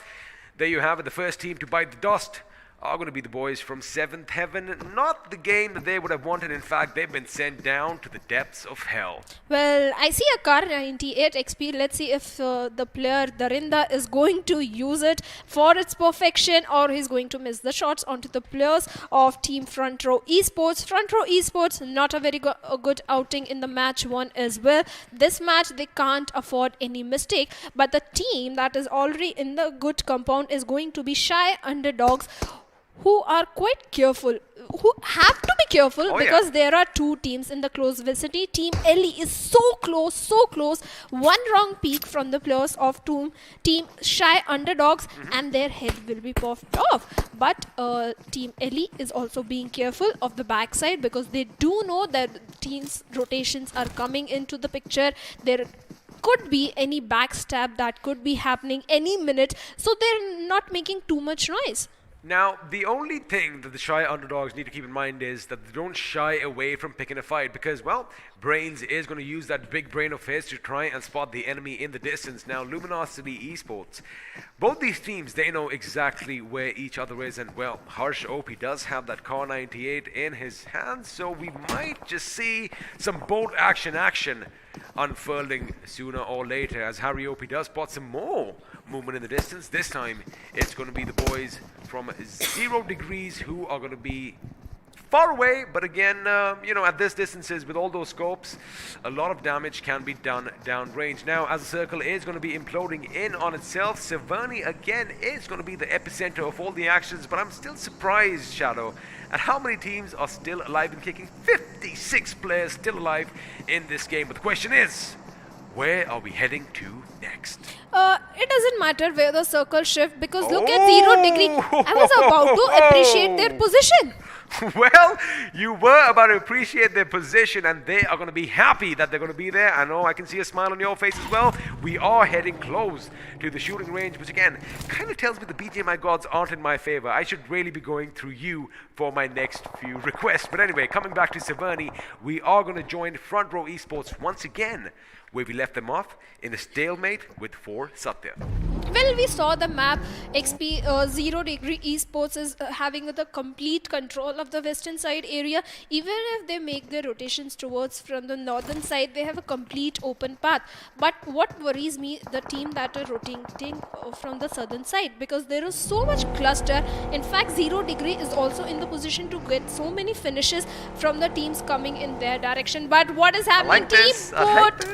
there you have it. The first team to bite the dust are going to be the boys from 7th Heaven. Not the game that they would have wanted. In fact, they've been sent down to the depths of hell. Well, I see a car 98 XP. Let's see if the player Darinda is going to use it for its perfection, or he's going to miss the shots onto the players of Team Front Row Esports. Front Row Esports, not a very good outing in the match one as well. This match, they can't afford any mistake. But the team that is already in the good compound is going to be Shy Underdogs, who are quite careful, who have to be careful because there are two teams in the close vicinity. Team Ellie is so close. One wrong peek from the players of Team Shy Underdogs and their head will be puffed off. But Team Ellie is also being careful of the backside because they do know that teams' rotations are coming into the picture. There could be any backstab that could be happening any minute, so they're not making too much noise. Now, the only thing that the Shy Underdogs need to keep in mind is that they don't shy away from picking a fight because, well, Brains is going to use that big brain of his to try and spot the enemy in the distance. Now, Luminosity Esports, both these teams, they know exactly where each other is, and, well, Harsh OP does have that Car 98 in his hands, so we might just see some bolt action unfurling sooner or later as Harry OP does spot some more movement in the distance. This time it's going to be the boys from 0 Degrees who are going to be far away, but again, at this distances with all those scopes, a lot of damage can be done downrange. Now, as the circle is going to be imploding in on itself, Severny again is going to be the epicenter of all the actions, but I'm still surprised, Shadow, at how many teams are still alive and kicking. 56 players still alive in this game, but the question is, where are we heading to next? It doesn't matter where the circle shift because look at 0 Degree. I was about to appreciate their position. Well, you were about to appreciate their position, and they are going to be happy that they're going to be there. I know, I can see a smile on your face as well. We are heading close to the shooting range, which again kind of tells me the BGMI gods aren't in my favor. I should really be going through you for my next few requests. But anyway, coming back to Severny, we are going to join Front Row Esports once again, where we left them off in a stalemate with 4 Satya. Well, we saw the map. 0 Degree Esports is having the complete control of the western side area. Even if they make their rotations towards from the northern side, they have a complete open path. But what worries me, the team that are rotating from the southern side, because there is so much cluster. In fact, 0 Degree is also in the position to get so many finishes from the teams coming in their direction. But what is happening? Team Port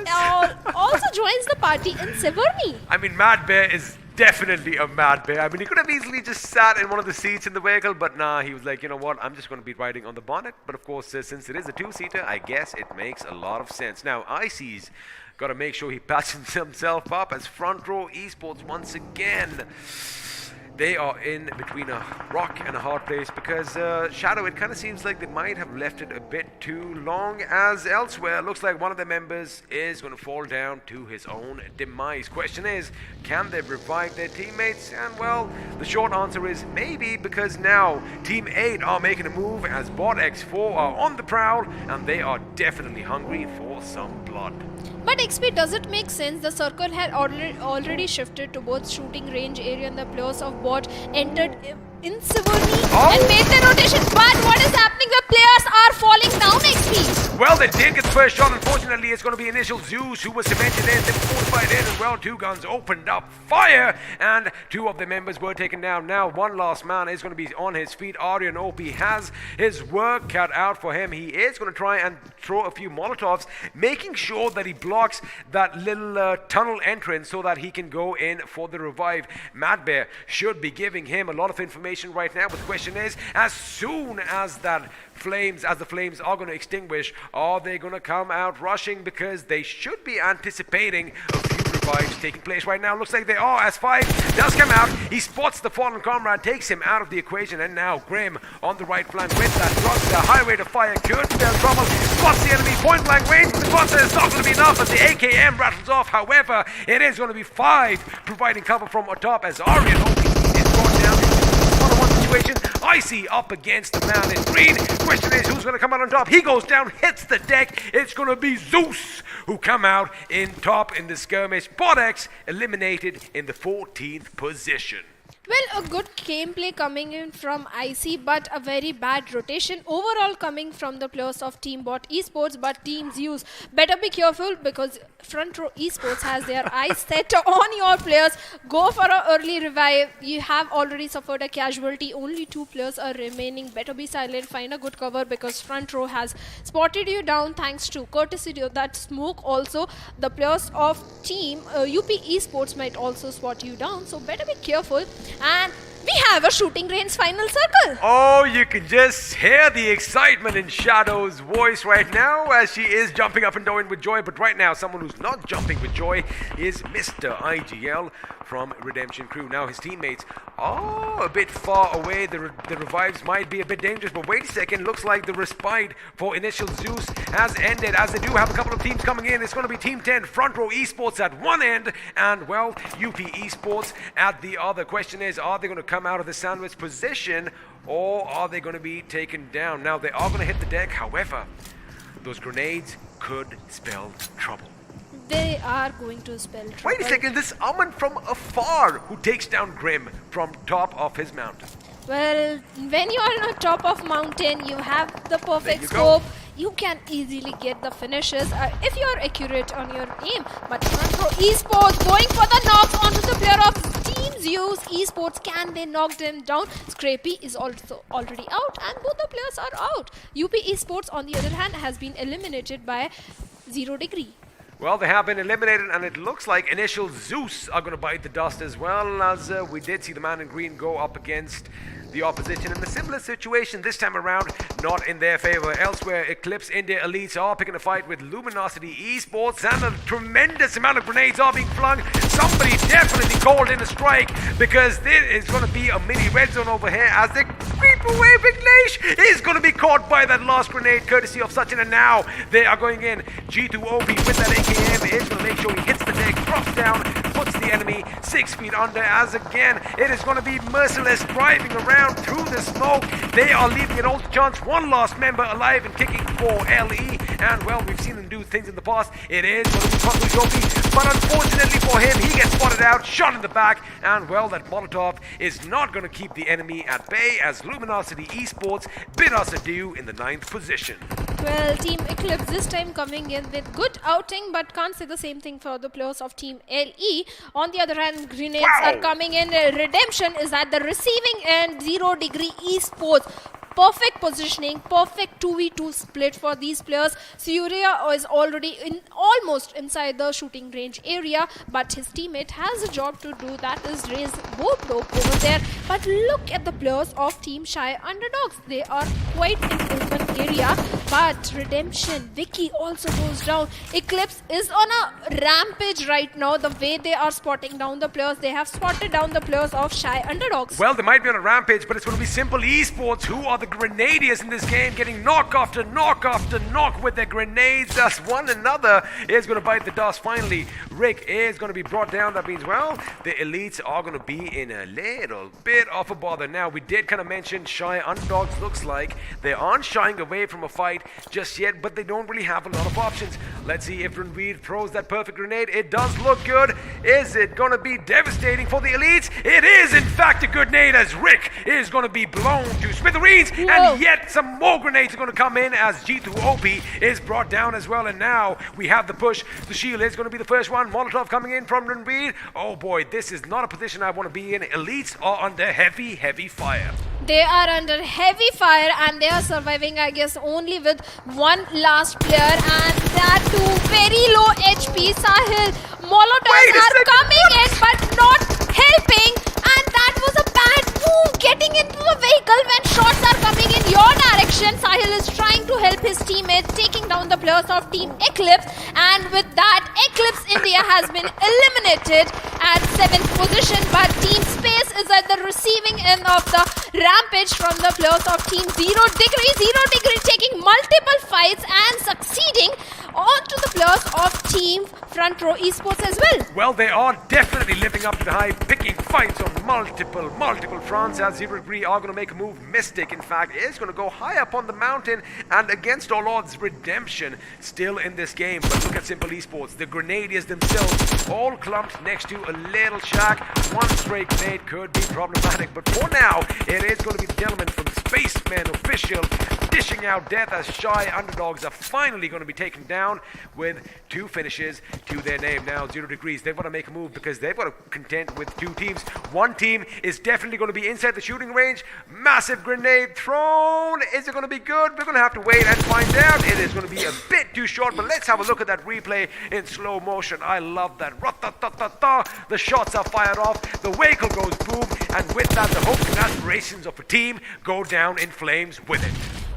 also joins the party in Severny. I mean, Mad Bear is definitely a mad bear. I mean, he could have easily just sat in one of the seats in the vehicle, but nah, he was like, you know what, I'm just going to be riding on the bonnet. But of course, since it is a 2-seater, I guess it makes a lot of sense. Now, Icy's got to make sure he patches himself up as Front Row Esports once again. They are in between a rock and a hard place because, Shadow, it kind of seems like they might have left it a bit too long, as elsewhere looks like one of the members is going to fall down to his own demise. Question is, can they revive their teammates? And, well, the short answer is maybe, because now Team 8 are making a move as Bot X4 are on the prowl, and they are definitely hungry for some blood. But XP, does it make sense? The circle had already shifted towards shooting range area and the players of bot entered in Severny and made the rotation. But what is happening? The players are falling down, XP. Well, they did get the first shot. Unfortunately, it's going to be Initial Zeus who was cemented in, then fortified in, and well, 2 guns opened up fire, and 2 of the members were taken down. Now, one last man is going to be on his feet. Aryan OP has his work cut out for him. He is going to try and throw a few Molotovs, making sure that he blocks that little tunnel entrance so that he can go in for the revive. Mad Bear should be giving him a lot of information right now, but the question is, as soon as the flames are going to extinguish, are they going to come out rushing? Because they should be anticipating a few revives taking place right now. Looks like they are, as 5 does come out. He spots the fallen comrade, takes him out of the equation, and now Grim on the right flank with that cluster. High rate of fire could spell trouble. Spots the enemy, point blank range. The cluster is not going to be enough as the AKM rattles off. However, it is going to be 5 providing cover from atop as Arian is brought down into one-on-one situation. Icy up against the man in green. Question is, who's going to come out on top? He goes down, hits the deck. It's going to be Zeus who come out in top in the skirmish. Bodex eliminated in the 14th position. Well, a good gameplay coming in from IC, but a very bad rotation overall coming from the players of Team Bot Esports. But Team Zeus better be careful because Front Row Esports has their eyes set on your players. Go for an early revive. You have already suffered a casualty. Only 2 players are remaining. Better be silent. Find a good cover because Front Row has spotted you down thanks to courtesy of that smoke. Also, the players of Team UP Esports might also spot you down. So better be careful. And we have a shooting range final circle. Oh, you can just hear the excitement in Shadow's voice right now as she is jumping up and down with joy. But right now, someone who's not jumping with joy is Mr. IGL from Redemption Crew. Now his teammates are a bit far away. The revives might be a bit dangerous, but wait a second. Looks like the respite for Initial Zeus has ended as they do have a couple of teams coming in. It's going to be Team 10, Front Row Esports at one end and, well, UP Esports at the other. Question is, are they going to come out of the sandwich position or are they going to be taken down? Now, they are going to hit the deck. However, those grenades could spell trouble. They are going to spell trouble. Wait a second, this Aman from afar who takes down Grim from top of his mountain. Well, when you are on top of mountain, you have the perfect you scope. You can easily get the finishes if you are accurate on your aim. But Front Row Esports going for the knocks onto the player of Team Zeus Esports. Can they knock them down? Scrapey is also already out and both the players are out. UP Esports on the other hand has been eliminated by 0 degree. Well, they have been eliminated, and it looks like Initial Zeus are going to bite the dust as well, as we did see the man in green go up against the opposition in a similar situation this time around, not in their favor. Elsewhere, Eclipse India Elites are picking a fight with Luminosity Esports, and a tremendous amount of grenades are being flung. Somebody definitely called in a strike because there is going to be a mini red zone over here as they creep away. Vignesh is going to be caught by that last grenade courtesy of Sachin, and now they are going in. G2OP with that AKM is going to make sure he hits the deck, drops down, puts the enemy 6 feet under, as again it is going to be merciless driving around through the smoke. They are leaving an old chance, one last member alive and kicking for LE, and well, we've seen them do things in the past. It is going to be Kokojoki, but unfortunately for him, he gets spotted out, shot in the back, and well, that Molotov is not going to keep the enemy at bay as Luminosity Esports bid us adieu in the 9th position. Well, Team Eclipse this time coming in with good outing, but can't say the same thing for the players of Team LE. On the other hand, grenades are coming in. Redemption is at the receiving end. 0 degree Esports. Perfect positioning, perfect 2v2 split for these players. Surya is already almost inside the shooting range area, but his teammate has a job to do, that is raise both rope over there. But look at the players of Team Shy Underdogs. They are quite in open area, but Redemption, Vicky also goes down. Eclipse is on a rampage right now. The way they are spotting down the players, they have spotted down the players of Shy Underdogs. Well, they might be on a rampage, but it's going to be Simple Esports who are the Grenadiers in this game, getting knock after knock after knock with their grenades as one another is going to bite the dust. Finally, Rick is going to be brought down. That means, well, the elites are going to be in a little bit of a bother. Now, we did kind of mention Shy Underdogs. Looks like they aren't shying away from a fight just yet, but they don't really have a lot of options. Let's see if Ranveer throws that perfect grenade. It does look good. Is it going to be devastating for the elites? It is, in fact, a good nade as Rick is going to be blown to smithereens. Whoa. And yet some more grenades are going to come in as G2OP is brought down as well. And now we have the push. The shield is going to be the first one. Molotov coming in from Ranveer. Oh boy, this is not a position I want to be in. Elites are under heavy, heavy fire. They are under heavy fire and they are surviving, I guess, only with one last player, and that too very low HP. Sahil, Molotovs are coming in but not helping, and that was a bad move, getting into a vehicle when shots are coming in your direction. Sahil is trying to help his teammates, taking down the players, of Team Eclipse, and with that, Eclipse India has been eliminated at 7th position, but Team Space is at the receiving end of the rampage from the players of Team Zero Degree. Zero Degree taking multiple fights and succeeding onto the players of Team Front Row Esports as well. Well, they are definitely living up to the hype, picking fights on multiple fronts as Zero Degree are going to make a move. Mystic, in fact, is going to go high up on the mountain, and against all odds, Redemption still in this game. But look at Simple Esports, the Grenadiers themselves, all clumped next to a little shack. One stray grenade could be problematic, but for now, it is going to be the gentleman from Spaceman Official dishing out death as Shy Underdogs are finally going to be taken down with 2 finishes to their name. Now, 0 Degrees, they've got to make a move because they've got to contend with 2 teams. One team is definitely going to be inside the shooting range. Massive grenade thrown. Is it going to be good? We're going to have to wait and find out. It is going to be a bit too short, but let's have a look at that replay in slow motion. I love that. Ra-ta-ta-ta-ta. The shots are fired off. The vehicle goes boom, and with that, the hopes and aspirations of a team go down in flames with it.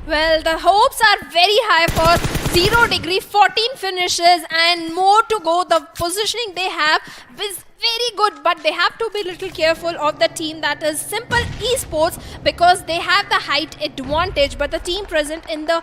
Well, the hopes are very high for 0 Degree, 14 finishes and more to go. The positioning they have is very good, but they have to be a little careful of the team that is Simple Esports because they have the height advantage, but the team present in the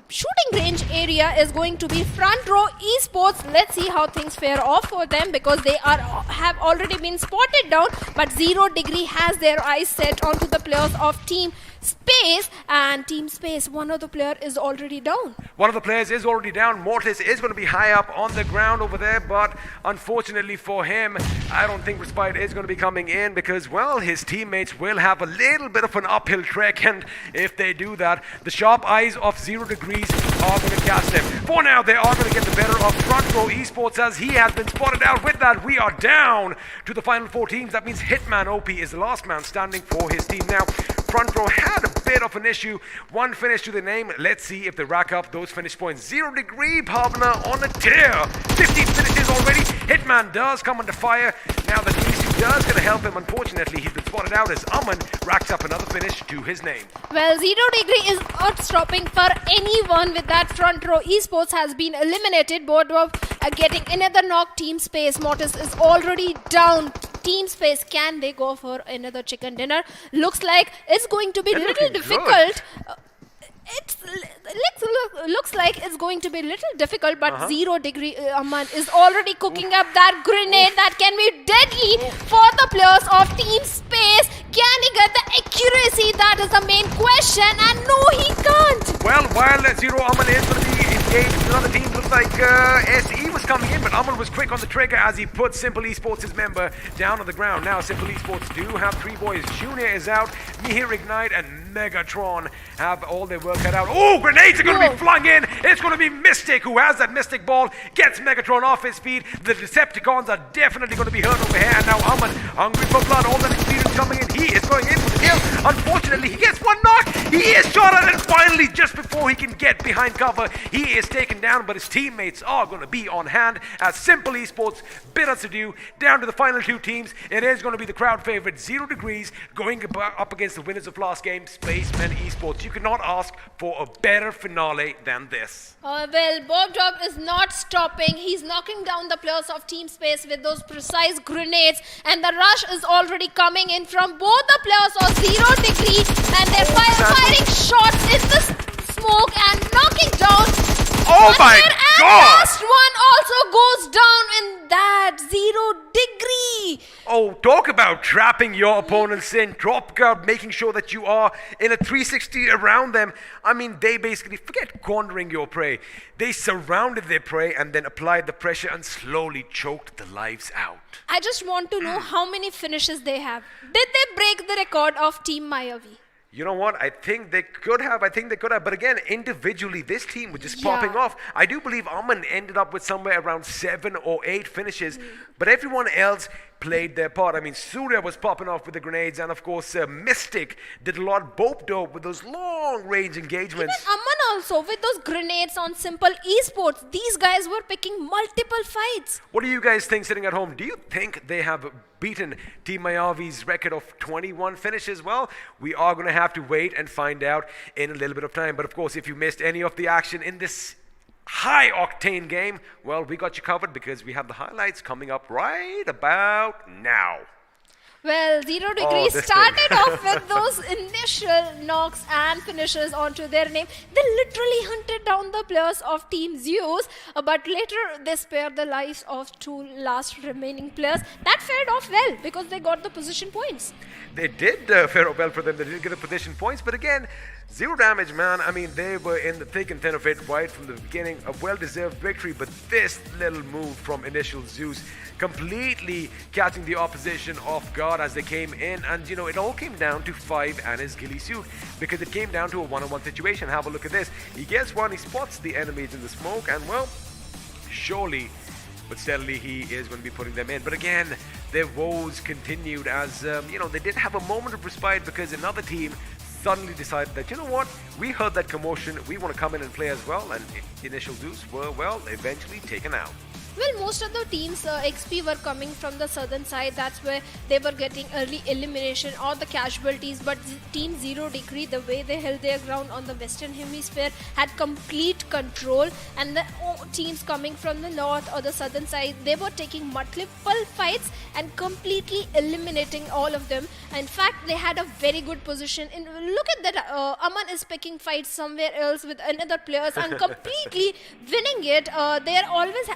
shooting range area is going to be Front Row Esports. Let's see how things fare off for them because they have already been spotted down, but 0 Degree has their eyes set onto the players of Team Space, and Team Space, one of the player is already down. One of the players is already down. Mortis is going to be high up on the ground over there, but unfortunately for him, I don't think Respite is going to be coming in because, well, his teammates will have a little bit of an uphill trek, and if they do that, the sharp eyes of 0 Degrees are going to catch them. For now, they are going to get the better of Front Row Esports as he has been spotted out. With that, we are down to the final 4 teams. That means Hitman OP is the last man standing for his team. Now, Front Row had a bit of an issue. 1 finish to the name. Let's see if they rack up those finish points. 0 Degree, Bhavna on a tear. 15 finishes already. Hitman does come under fire. Now the DC does going to help him. Unfortunately, he's been spotted out as Aman racks up another finish to his name. Well, 0 Degree is not stopping for anyone. With that, Front Row Esports has been eliminated. Board of getting another knock. Team Space, Mortis is already down. Team Space, can they go for another chicken dinner? Looks like it's going to be a little difficult. Looks like it's going to be a little difficult, but 0 Degree Aman is already cooking up that grenade that can be deadly for the players of Team Space. Can he get the accuracy? That is the main question, and no, he can't. Well, while 0 Aman is going to be engaged with another team, looks like SE was coming in, but Aman was quick on the trigger as he put Simple Esports' member down on the ground. Now, Simple Esports do have 3 boys. Junior is out, Mihir Ignite, and Megatron have all their work cut out. Oh, grenades are going to be flung in. It's going to be Mystic who has that Mystic ball, gets Megatron off his feet. The Decepticons are definitely going to be hurt over here. And now Aman, hungry for blood, all that experience coming in. He is going in for the kill. Unfortunately, he gets 1 knock. He is shot at, and finally, just before he can get behind cover, he is taken down, but his teammates are going to be on hand as Simple Esports, bit us to do, down to the final 2 teams. It is going to be the crowd favorite 0 Degrees going up against the winners of last game, Spaceman Esports. You cannot ask for a better finale than this. Well, Bob Dog is not stopping. He's knocking down the players of Team Space with those precise grenades, and the rush is already coming in from both the players of 0 Degree, and they're firing shots in the smoke and knocking down. Oh my and God! Last one also goes down in that 0 Degree. Oh, talk about trapping your opponents in. Drop guard, making sure that you are in a 360 around them. I mean, they basically, forget cornering your prey. They surrounded their prey and then applied the pressure and slowly choked the lives out. I just want to know how many finishes they have. Did they break the record of Team Mayavi? You know what? I think they could have. But again, individually, this team was just popping off. I do believe Aman ended up with somewhere around 7 or 8 finishes. But everyone else played their part. I mean, Surya was popping off with the grenades. And of course, Mystic did a lot. Bope Dope with those long-range engagements. Even Aman also with those grenades on Simple Esports. These guys were picking multiple fights. What do you guys think sitting at home? Do you think they have beaten Team Mayavi's record of 21 finishes? Well, we are going to have to wait and find out in a little bit of time. But of course, if you missed any of the action in this high octane game, well, we got you covered because we have the highlights coming up right about now. Well, Zero Degree this started off with those initial knocks and finishes onto their name. They literally hunted down the players of Team Zeus, but later they spared the lives of two last remaining players. That fared off well because they got the position points. They did fare well for them. They did get the position points, but again, zero damage, man. I mean, they were in the thick and thin of it right from the beginning. A well-deserved victory, but this little move from initial Zeus completely catching the opposition off guard as they came in, and it all came down to 5 and his ghillie suit, because it came down to a one-on-one situation. Have a look at this. He gets one, he spots the enemies in the smoke, and well, surely but steadily he is going to be putting them in. But again, their woes continued as they did have a moment of respite because another team suddenly decided that, you know what, we heard that commotion, we want to come in and play as well, and initial Zeus were, well, eventually taken out. Well, most of the teams' XP were coming from the southern side. That's where they were getting early elimination or the casualties. But Team Zero Degree, the way they held their ground on the western hemisphere, had complete control. And the teams coming from the north or the southern side, they were taking multiple fights and completely eliminating all of them. In fact, they had a very good position. And look at that. Aman is picking fights somewhere else with another players and completely winning it. They're always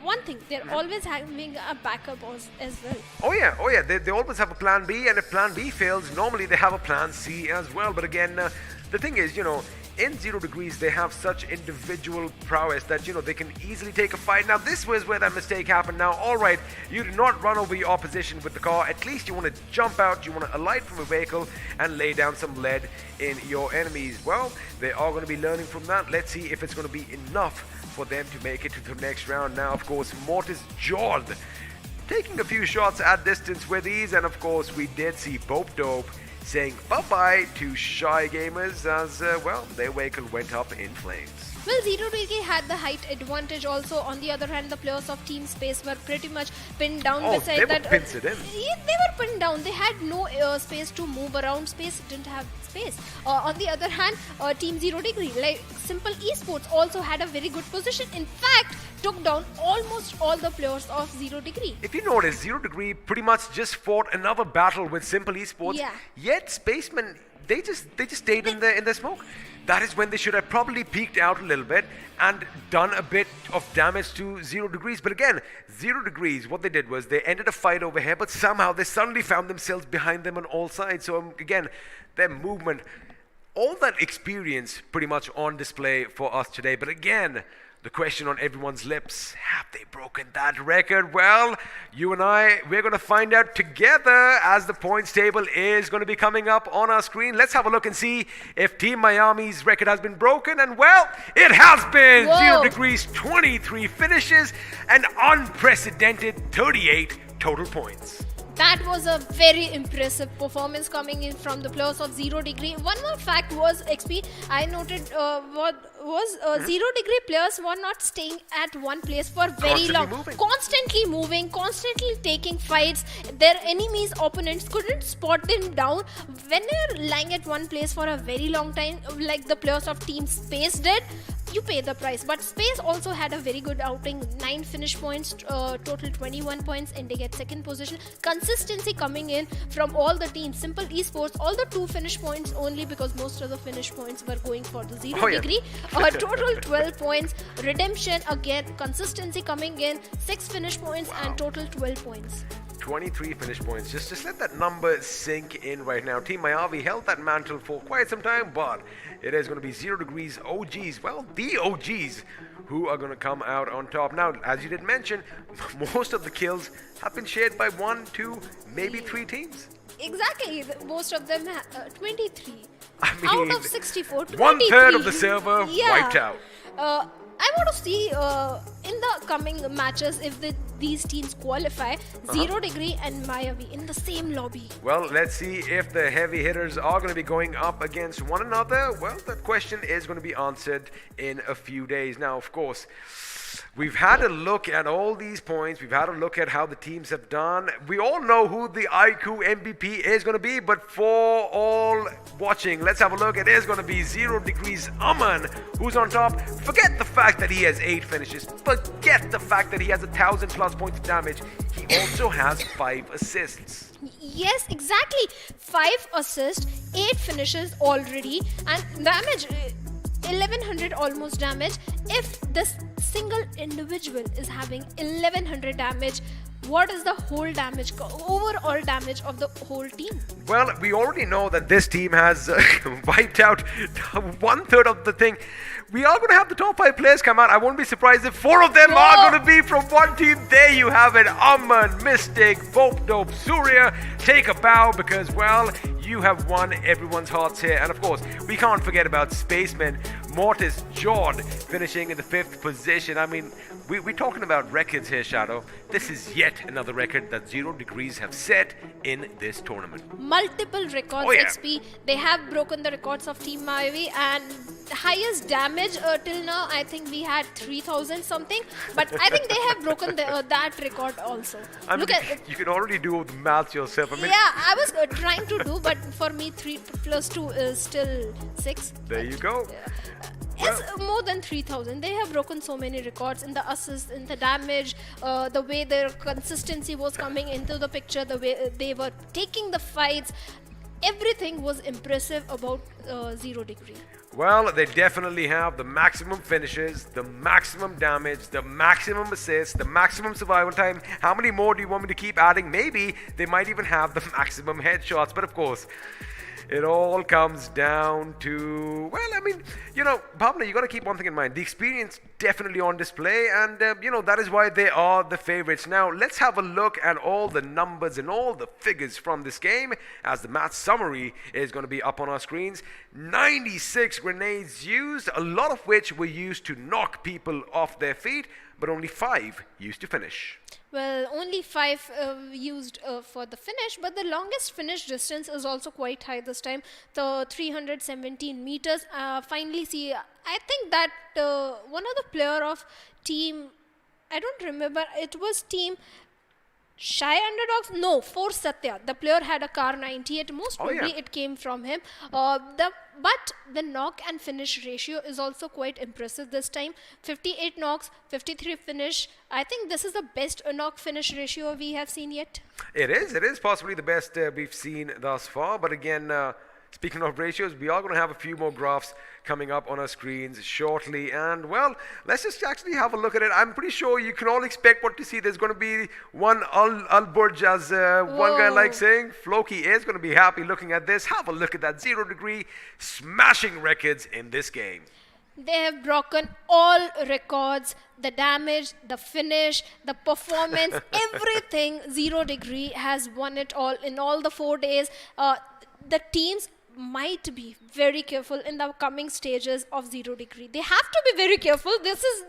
one thing, they're always having a backup as well. Oh yeah, they always have a plan B, and if plan B fails, normally they have a plan C as well. But again, the thing is, in Zero Degrees, they have such individual prowess that, they can easily take a fight. Now, this was where that mistake happened. Now, alright, you do not run over your opposition with the car. At least you want to jump out, you want to alight from a vehicle and lay down some lead in your enemies. Well, they are going to be learning from that. Let's see if it's going to be enough for them to make it to the next round. Now, of course, Mortis Jord taking a few shots at distance with ease, and of course, we did see Bope Dope saying bye-bye to Shy Gamers as, well, their vehicle went up in flames. Well, Zero Degree had the height advantage also. On the other hand, the players of Team Space were pretty much pinned down. They were pincered in. Yeah, they were pinned down. They had no space to move around. Space didn't have space. On the other hand, Team Zero Degree, like Simple Esports, also had a very good position. In fact, took down almost all the players of Zero Degree. If you notice, Zero Degree pretty much just fought another battle with Simple Esports. Yeah. Yet Spacemen, they just stayed in the smoke. That is when they should have probably peeked out a little bit and done a bit of damage to Zero Degrees. But again, Zero Degrees, what they did was they ended a fight over here, but somehow they suddenly found themselves behind them on all sides. So again, their movement, all that experience pretty much on display for us today. But again, the question on everyone's lips, have they broken that record? Well, you and we're going to find out together as the points table is going to be coming up on our screen. Let's have a look and see if Team Miami's record has been broken. And well, it has been. Whoa. 0 Degrees, 23 finishes, and unprecedented 38 total points. That was a very impressive performance coming in from the players of Zero Degree. One more fact was, XP, I noted Zero Degree players were not staying at one place for very long. Constantly moving, constantly taking fights. Their enemies, opponents couldn't spot them down. When they're lying at one place for a very long time, like the players of Team Space did, you pay the price. But Space also had a very good outing, 9 finish points, total 21 points, ending at second position. Consistency coming in from all the teams. Simple Esports, all the 2 finish points only because most of the finish points were going for the Zero Degree. Total 12 points. Redemption, again, consistency coming in, 6 finish points and total 12 points. 23 finish points. Just let that number sink in right now. Team Miami held that mantle for quite some time, but it is going to be 0 Degrees OGs. Well, the OGs who are going to come out on top. Now, as you did mention, most of the kills have been shared by 1, 2, maybe 3 teams. Exactly. Most of them, 23. I mean, out of 64, 23. 1/3 of the server wiped out. I want to see in the coming matches if these teams qualify, Zero Degree and Miami in the same lobby. Well, let's see if the heavy hitters are going to be going up against one another. Well, that question is going to be answered in a few days. Now, of course, we've had a look at all these points. We've had a look at how the teams have done. We all know who the iQOO MVP is going to be, but for all watching, let's have a look. It is going to be 0 Degrees Aman who's on top. Forget the fact that he has 8 finishes. Forget the fact that he has 1,000+ points of damage. He also has 5 assists. Yes, exactly. 5 assists, 8 finishes already, and damage 1100 almost damage. If this single individual is having 1100 damage, what is the whole damage, overall damage of the whole team? Well, we already know that this team has wiped out 1/3 of the thing. We are going to have the top 5 players come out. I won't be surprised if 4 of them are going to be from one team. There you have it. Aman, Mystic, Vope Dope, Surya. Take a bow because, well, you have won everyone's hearts here. And of course, we can't forget about Spaceman, Mortis, Jord finishing in the 5th position. I mean, we're talking about records here, Shadow. This is yet another record that 0 Degrees have set in this tournament. Multiple records, Oh, yeah. XP. They have broken the records of Team Mayavi, and the highest damage till now, I think we had 3000 something. But I think they have broken that record also. I mean, Look at you can already do the maths yourself. I mean, yeah, I was trying to do, but for me 3 plus 2 is still 6. there you go. It's more than 3000. They have broken so many records in the assists, in the damage, the way their consistency was coming into the picture, the way they were taking the fights. Everything was impressive about 0 Degree. Well, they definitely have the maximum finishes, the maximum damage, the maximum assists, the maximum survival time. How many more do you want me to keep adding? Maybe they might even have the maximum headshots. But of course, it all comes down to, well, I mean, you know, Bhavna, you got to keep one thing in mind. The experience definitely on display, and, you know, that is why they are the favorites. Now, let's have a look at all the numbers and all the figures from this game, as the match summary is going to be up on our screens. 96 grenades used, a lot of which were used to knock people off their feet, but only 5 used to finish. Well, only 5 used for the finish, but the longest finish distance is also quite high this time, the 317 meters. Finally, see, I think that one of the player of team, I don't remember, it was team Shy Underdogs? No, for Satya. The player had a car 98. Most probably it came from him. But the knock and finish ratio is also quite impressive this time. 58 knocks, 53 finish. I think this is the best knock finish ratio we have seen yet. It is possibly the best we've seen thus far. But again, speaking of ratios, we are going to have a few more graphs coming up on our screens shortly. And, well, let's just actually have a look at it. I'm pretty sure you can all expect what to see. There's going to be one Al-Burj, as one guy likes saying. Floki is going to be happy looking at this. Have a look at that 0 Degree smashing records in this game. They have broken all records, the damage, the finish, the performance, everything. 0 Degree has won it all in all the 4 days. The teams might be very careful in the coming stages of 0 Degree. They have to be very careful. This is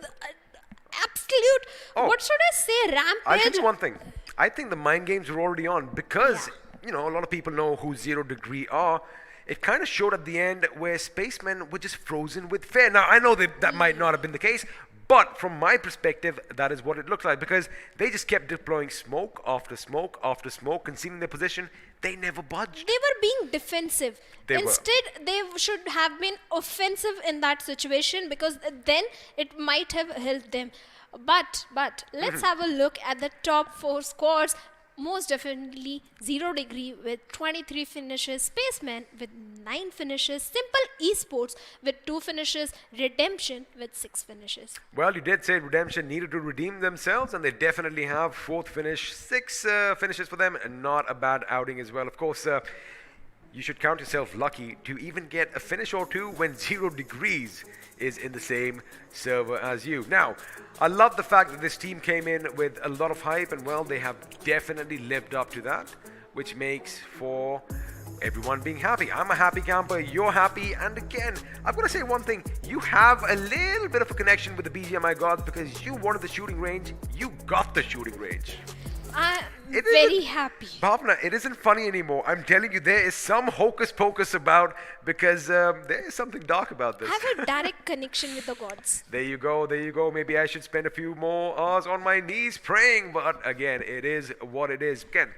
absolute, what should I say, rampage. I'll tell you one thing. I think the mind games are already on because, you know, a lot of people know who 0 Degree are. It kind of showed at the end where spacemen were just frozen with fear. Now, I know that might not have been the case, but from my perspective, that is what it looked like because they just kept deploying smoke after smoke after smoke, concealing their position. They never budged. They were being defensive. Instead, they should have been offensive in that situation because then it might have helped them. But let's have a look at the top 4 squads. Most definitely 0 Degree with 23 finishes, Spaceman with 9 finishes, Simple Esports with 2 finishes, Redemption with 6 finishes. Well, you did say Redemption needed to redeem themselves, and they definitely have 4th finish, 6 finishes for them, and not a bad outing as well. Of course, you should count yourself lucky to even get a finish or 2 when 0 Degrees is in the same server as you. Now, I love the fact that this team came in with a lot of hype, and well, they have definitely lived up to that, which makes for everyone being happy. I'm a happy camper, you're happy, and again, I've got to say one thing, you have a little bit of a connection with the BGMI gods because you wanted the shooting range, you got the shooting range. I'm It very isn't- happy. Bhavna, it isn't funny anymore. I'm telling you, there is some hocus pocus about because there is something dark about this. I have a direct connection with the gods. There you go, there you go. Maybe I should spend a few more hours on my knees praying, but again, it is what it is. Again,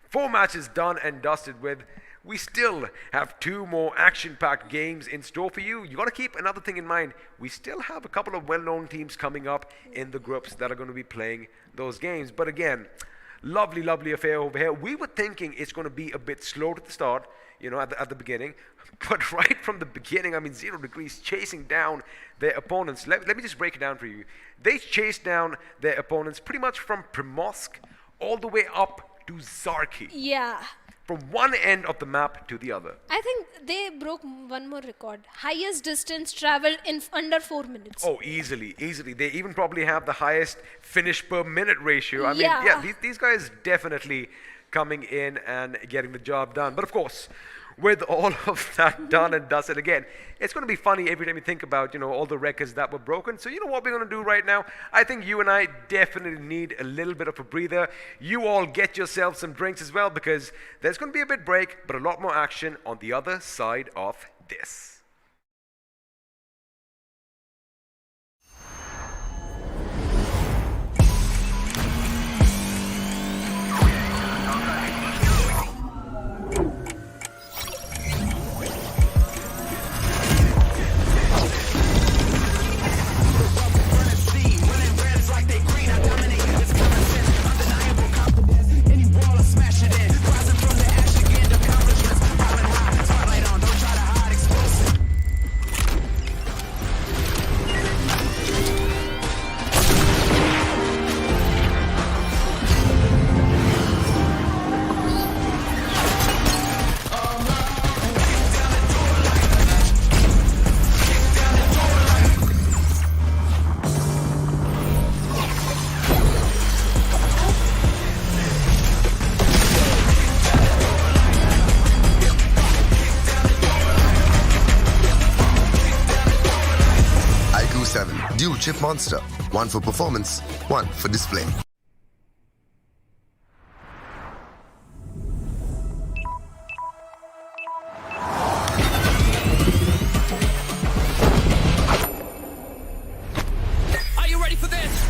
4 matches done and dusted with. We still have 2 more action-packed games in store for you. You got to keep another thing in mind. We still have a couple of well-known teams coming up in the groups that are going to be playing those games. But again, lovely, lovely affair over here. We were thinking it's going to be a bit slow at the start, you know, at the beginning. But right from the beginning, I mean, 0 Degrees chasing down their opponents. Let me just break it down for you. They chased down their opponents pretty much from Primorsk all the way up to Zarki. Yeah. From one end of the map to the other. I think they broke one more record. Highest distance traveled in under 4 minutes. Oh, easily, easily. They even probably have the highest finish per minute ratio. I mean, Yeah. yeah, these guys definitely coming in and getting the job done. But of course, with all of that done and dusted, again, it's going to be funny every time you think about, you know, all the records that were broken. So you know what we're going to do right now? I think you and I definitely need a little bit of a breather. You all get yourself some drinks as well, because there's going to be a bit break, but a lot more action on the other side of this. iQOO 7 Dual Chip Monster. 1 for performance, 1 for display. Are you ready for this?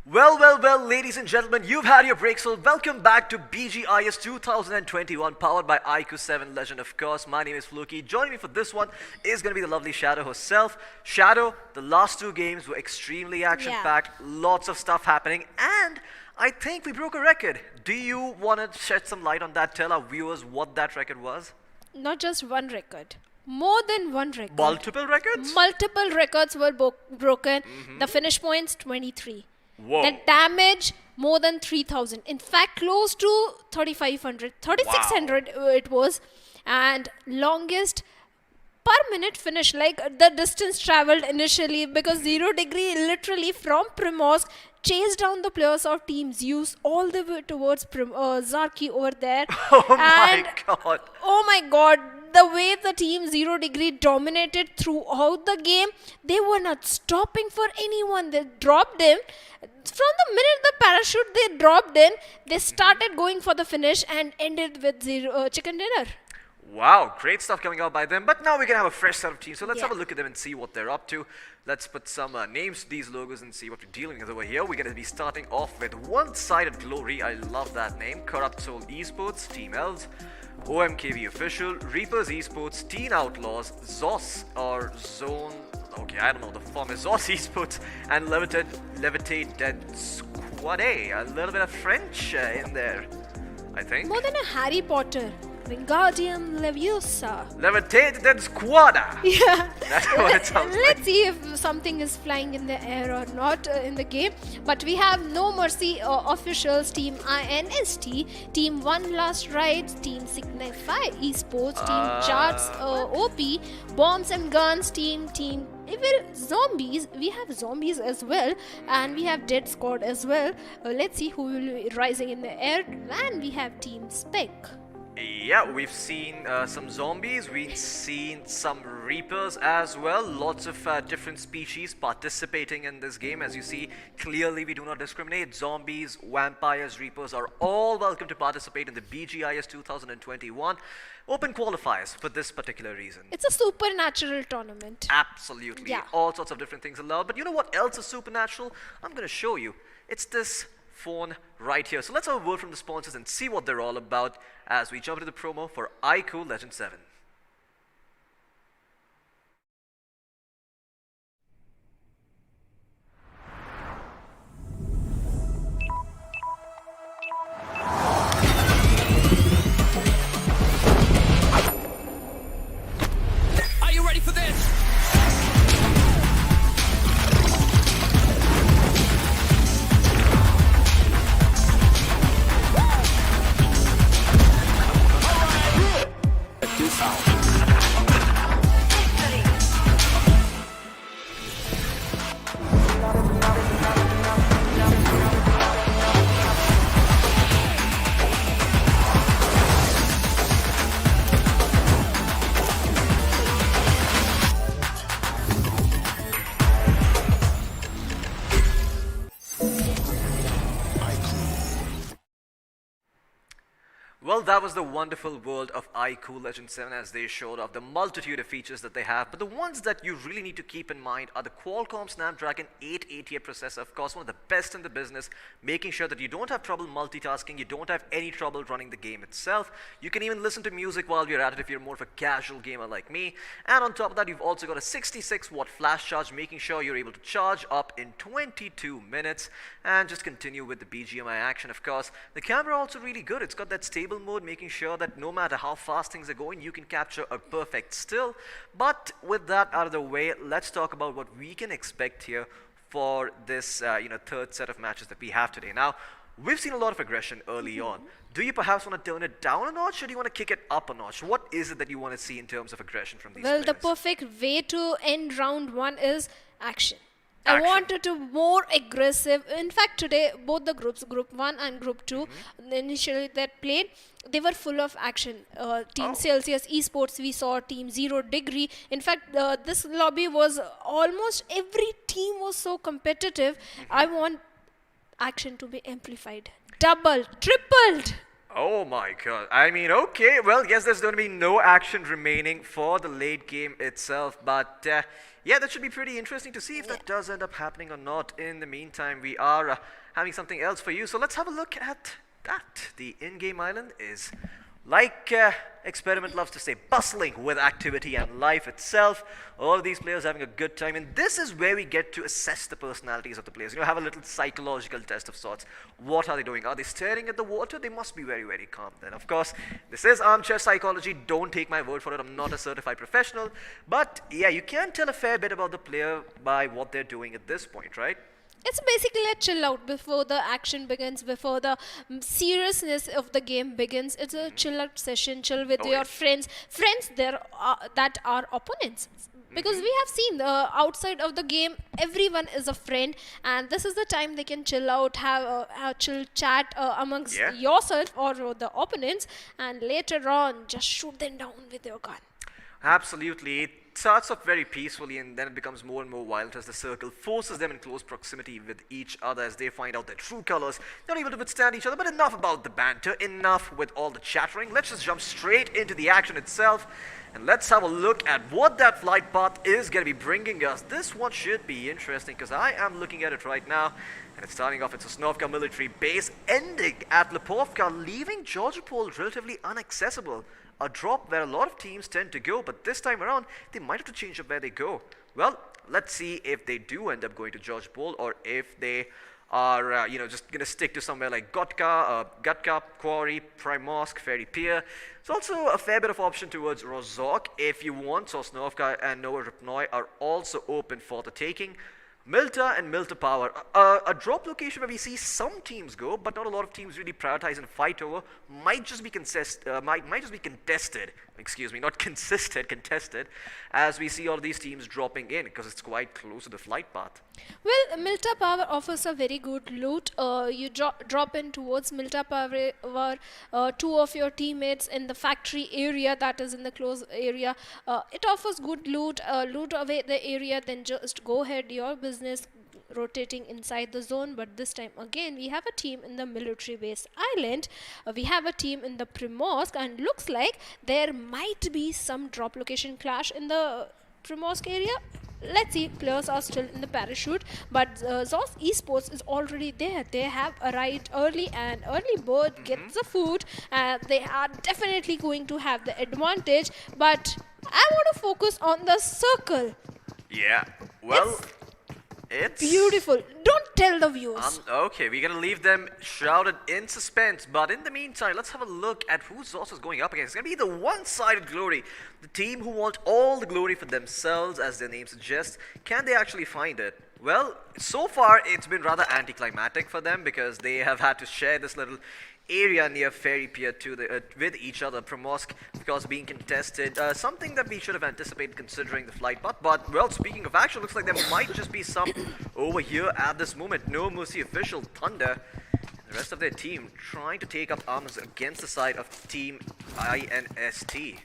Well, ladies and gentlemen, you've had your break, so welcome back to BGIS 2021, powered by iQOO 7 Legend, of course. My name is Fluky. Joining me for this one is going to be the lovely Shadow herself. Shadow, the last two games were extremely action-packed, lots of stuff happening, and I think we broke a record. Do you want to shed some light on that? Tell our viewers what that record was? Not just one record. More than one record. Multiple records? Multiple records were broken. The finish points, 23. Whoa. The damage, more than 3,000. In fact, close to 3,500. 3,600 it was. And longest per minute finish, like the distance traveled initially, because 0 degree literally from Primorsk chased down the players of Team Zeus all the way towards Zarki over there. My God. Oh my God, the way the Team 0 degree dominated throughout the game, they were not stopping for anyone. They dropped in. From the minute the parachute they dropped in, they started going for the finish and ended with chicken dinner. Wow, great stuff coming out by them. But now we can have a fresh set of teams. So let's have a look at them and see what they're up to. Let's put some names to these logos and see what we're dealing with over here. We're going to be starting off with One-Sided Glory. I love that name. Corrupt Soul Esports, Team Elves, OMKV Official, Reapers Esports, Teen Outlaws, Zos or Zone. Okay, I don't know the form is Zos Esports, and Levitate Dead Squad A. A little bit of French in there, I think. More than a Harry Potter. Wingardium Leviosa. Levitate Dead Squada. Yeah. That's what it sounds like. Let's see if something is flying in the air or not in the game. But we have No Mercy officials, Team INST, Team One Last Rides, Team Signify Esports, Team Charts OP, Bombs and Guns, Team Evil Zombies. We have zombies as well, and we have Dead Squad as well. Let's see who will be rising in the air. And we have Team Spec. Yeah, we've seen some zombies, we've seen some reapers as well. Lots of different species participating in this game. As you see, clearly we do not discriminate. Zombies, vampires, reapers are all welcome to participate in the BGIS 2021 Open Qualifiers for this particular reason. It's a supernatural tournament. Absolutely. Yeah. All sorts of different things allowed. But you know what else is supernatural? I'm going to show you. It's this phone right here. So let's have a word from the sponsors and see what they're all about as we jump into the promo for iQOO Legend 7. Are you ready for this? Well, that was the wonderful world of iQOO Legend 7 as they showed off the multitude of features that they have. But the ones that you really need to keep in mind are the Qualcomm Snapdragon 888 processor, of course, one of the best in the business, making sure that you don't have trouble multitasking, you don't have any trouble running the game itself. You can even listen to music while you're at it if you're more of a casual gamer like me. And on top of that, you've also got a 66-watt flash charge, making sure you're able to charge up in 22 minutes. And just continue with the BGMI action, of course. The camera also really good. It's got that stable mode, making sure that no matter how fast things are going, you can capture a perfect still. But with that out of the way, let's talk about what we can expect here for this third set of matches that we have today. Now, we've seen a lot of aggression early on. Do you perhaps want to turn it down a notch, or do you want to kick it up a notch? What is it that you want to see in terms of aggression from these players? The perfect way to end round one is action. I wanted to more aggressive. In fact, today both the groups, Group 1 and Group 2, initially that played, they were full of action. Team Celsius Esports, we saw Team 0 Degree. In fact, this lobby was almost every team was so competitive. I want action to be amplified, doubled, tripled. Oh my god. I mean, okay, well, yes, there's going to be no action remaining for the late game itself, but yeah, that should be pretty interesting to see if that does end up happening or not. In the meantime, we are having something else for you, so let's have a look at that. The in-game island is, like Experiment loves to say, bustling with activity and life itself. All of these players having a good time, and this is where we get to assess the personalities of the players. You know, have a little psychological test of sorts. What are they doing? Are they staring at the water? They must be very, very calm then. Of course, this is armchair psychology. Don't take my word for it. I'm not a certified professional. But yeah, you can tell a fair bit about the player by what they're doing at this point, right? It's basically a chill out before the action begins, before the seriousness of the game begins. It's a chill out session, chill with your friends there that are opponents. Because we have seen outside of the game, everyone is a friend, and this is the time they can chill out, have a chill chat amongst yourself or the opponents, and later on just shoot them down with your gun. Absolutely. It starts off very peacefully, and then it becomes more and more violent as the circle forces them in close proximity with each other as they find out their true colors, not able to withstand each other. But enough about the banter, enough with all the chattering. Let's just jump straight into the action itself, and let's have a look at what that flight path is going to be bringing us. This one should be interesting because I am looking at it right now, and it's starting off at Sosnovka military base, ending at Lipovka, leaving Georgopol relatively inaccessible. A drop where a lot of teams tend to go, but this time around, they might have to change up where they go. Well, let's see if they do end up going to Georgopol, or if they are, just going to stick to somewhere like Gatka, Quarry, Primorsk, Ferry Pier. There's also a fair bit of option towards Rozhok if you want. Sosnovka and Novorupnoy are also open for the taking. Milta and Milta Power, a drop location where we see some teams go, but not a lot of teams really prioritize and fight over. Might just be contested. Excuse me, not consisted, contested, as we see all of these teams dropping in because it's quite close to the flight path. Well, Milta Power offers a very good loot. You drop in towards Milta Power, two of your teammates in the factory area, that is in the close area. It offers good loot, loot away the area, then just go ahead your business, rotating inside the zone. But this time again we have a team in the military base island, we have a team in the Primorsk, and looks like there might be some drop location clash in the Primorsk area. Let's see, players are still in the parachute, but Zos Esports is already there. They have arrived early, and early bird gets the food. They are definitely going to have the advantage, but I want to focus on the circle. Yeah, well, it's beautiful. Don't tell the viewers. Okay, we're gonna leave them shrouded in suspense, but in the meantime, let's have a look at who Zos is going up against. It's gonna be the one-sided glory, the team who want all the glory for themselves, as their name suggests. Can they actually find it? Well, so far it's been rather anticlimactic for them because they have had to share this little area near Ferry Pier with each other. Primorsk, of course, being contested. Something that we should have anticipated considering the flight path. But, well, speaking of action, looks like there might just be some over here at this moment. No Mercy official, Thunder, and the rest of their team trying to take up arms against the side of Team INST.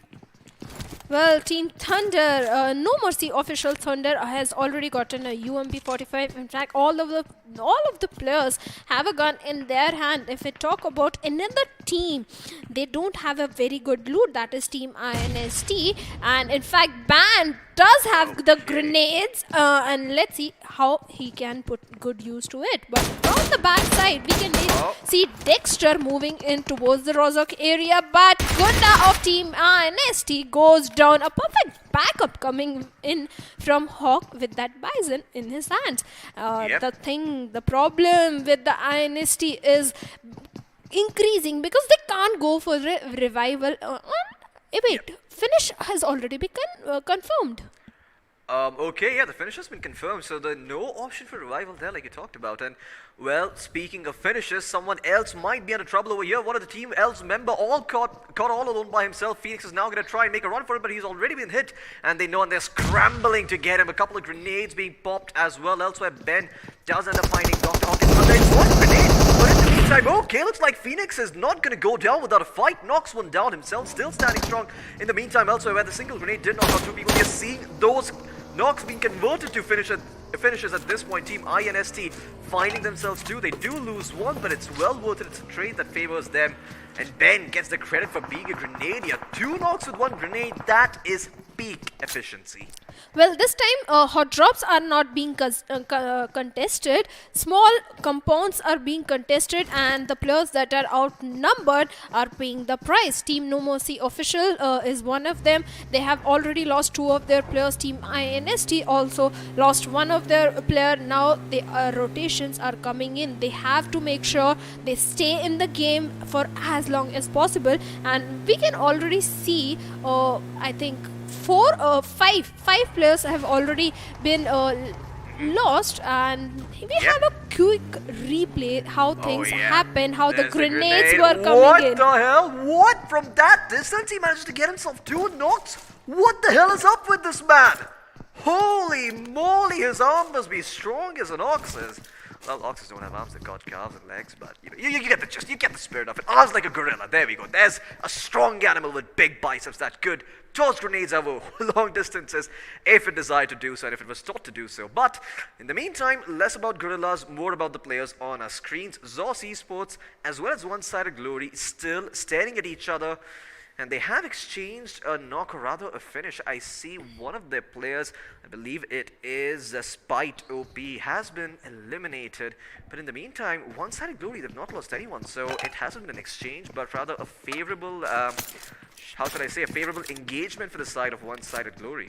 Well, Team Thunder, No Mercy official Thunder has already gotten a UMP-45. In fact, all of the players have a gun in their hand. If we talk about another team, they don't have a very good loot. That is Team INST, and in fact, Ban does have the grenades, and let's see how he can put good use to it. But on the back side, we can see Dexter moving in towards the Rozhok area, but Gunda of Team INST goes down. A perfect backup coming in from Hawk with that Bison in his hands. The problem with the INST is increasing because they can't go for revival. Finish has already been confirmed. Okay, yeah, the finish has been confirmed, so there's no option for revival there like you talked about. And, well, speaking of finishes, someone else might be under trouble over here. One of the team else member all caught all alone by himself. Phoenix is now going to try and make a run for it, but he's already been hit, and they know, and they're scrambling to get him. A couple of grenades being popped as well. Elsewhere, Ben does end up finding Dr. Hawkins, but there's one grenade. But in the meantime, okay, looks like Phoenix is not going to go down without a fight. Knocks one down himself, still standing strong. In the meantime, elsewhere, where the single grenade did knock out two people, we are seeing those Nox being converted to finishes at this point. Team INST finding themselves two. They do lose one, but it's well worth it. It's a trade that favors them. And Ben gets the credit for being a grenadier. 2 knocks with 1 grenade. That is peak efficiency. Well, this time hot drops are not being contested. Small compounds are being contested, and the players that are outnumbered are paying the price. Team No Mercy official is one of them. They have already lost 2 of their players. Team INST also lost 1 of their player. Now the rotations are coming in. They have to make sure they stay in the game for as long as possible, and we can already see I think 5 players have already been lost, and we have a quick replay how things happened, how the grenades were coming in. What the hell? What? From that distance he managed to get himself 2 knocks? What the hell is up with this man? Holy moly, his arm must be strong as an ox's. Well, oxes don't have arms, they've got calves and legs, but you get the gist, you get the spirit of it. Arms like a gorilla, there we go. There's a strong animal with big biceps that could toss grenades over long distances if it desired to do so and if it was taught to do so. But in the meantime, less about gorillas, more about the players on our screens. ZOS Esports as well as One-Sided Glory still staring at each other. And they have exchanged a knock, or rather a finish. I see one of their players, I believe it is Spite OP, has been eliminated. But in the meantime, One-Sided Glory, they've not lost anyone. So it hasn't been an exchange, but rather a favorable, how should I say, a favorable engagement for the side of One-Sided Glory.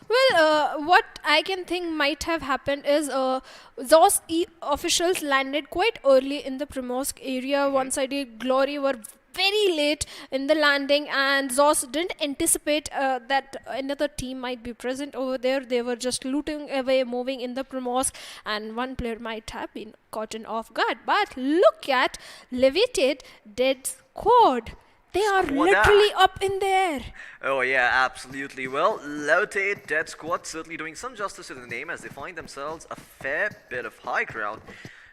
Well, what I can think might have happened is ZOS officials landed quite early in the Primorsk area. One-Sided Glory were very late in the landing, and ZOS didn't anticipate that another team might be present over there. They were just looting away, moving in the Primorsk, and one player might have been caught off guard. But look at Levitate Dead Squad. They are literally up in there. Oh yeah, absolutely. Well, Levitate Dead Squad certainly doing some justice to the name as they find themselves a fair bit of high ground.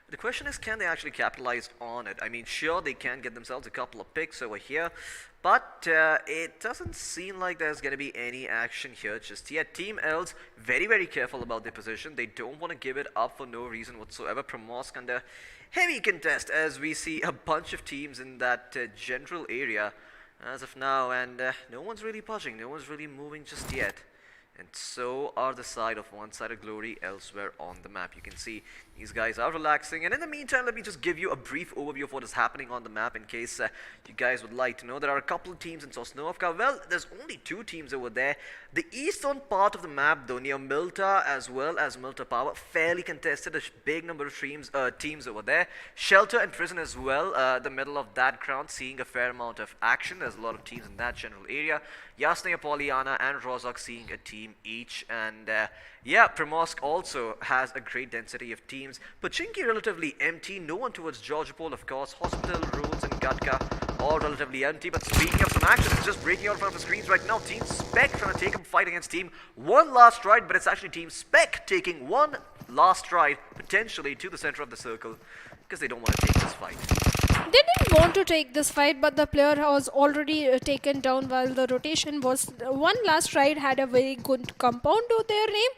The question is, can they actually capitalize on it? I mean, sure, they can get themselves a couple of picks over here, but it doesn't seem like there's going to be any action here just yet. Team L's very, very careful about their position. They don't want to give it up for no reason whatsoever. Primorsk under heavy contest as we see a bunch of teams in that general area as of now, and no one's really pushing, no one's really moving just yet. And so are the side of One-Sided Glory elsewhere on the map. You can see these guys are relaxing. And in the meantime, let me just give you a brief overview of what is happening on the map in case you guys would like to know. There are a couple of teams in Sosnovka. Well, there's only 2 teams over there. The eastern part of the map, though, near Milta as well as Milta Power, fairly contested. A big number of teams over there. Shelter and Prison as well, the middle of that ground, seeing a fair amount of action. There's a lot of teams in that general area. Yasnaya, Polyana, and Rozak seeing a team each. And yeah, Primorsk also has a great density of teams. Pachinki relatively empty. No one towards Georgopol, of course. Hospital, Ruins, and Gatka all relatively empty. But speaking of some action, it's just breaking out in front of the screens right now. Team Spec trying to take a fight against Team One Last Ride, but it's actually Team Spec taking one last ride potentially to the center of the circle because they don't want to take this fight. They didn't want to take this fight, but the player was already taken down while the rotation was. One Last Ride had a very good compound to their name.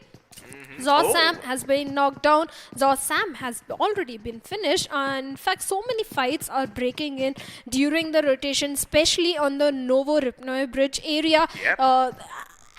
Sam has been knocked down. Sam has already been finished. In fact, so many fights are breaking in during the rotation, especially on the Novo Ripnoy Bridge area. Yep.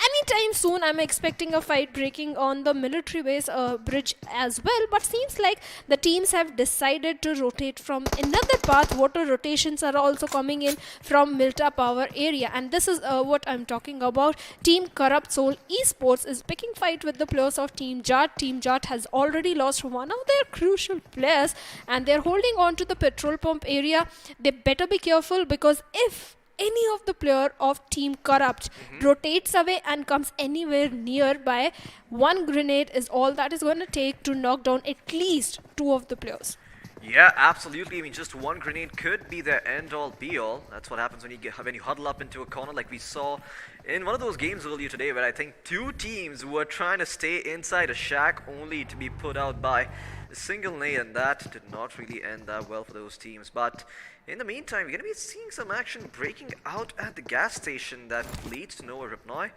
Anytime soon, I'm expecting a fight breaking on the military base bridge as well. But seems like the teams have decided to rotate from another path. Water rotations are also coming in from Milta Power area. And this is what I'm talking about. Team Corrupt Soul Esports is picking fight with the players of Team Jat. Team Jat has already lost one of their crucial players. And they're holding on to the petrol pump area. They better be careful, because if any of the player of Team Corrupt rotates away and comes anywhere nearby, one grenade is all that is going to take to knock down at least 2 of the players. Yeah, absolutely. I mean, just one grenade could be the end-all, be-all. That's what happens when you huddle up into a corner, like we saw in one of those games earlier today, where I think 2 teams were trying to stay inside a shack only to be put out by a single nade, and that did not really end that well for those teams. But in the meantime, we're going to be seeing some action breaking out at the gas station that leads to Nova Ripnoy.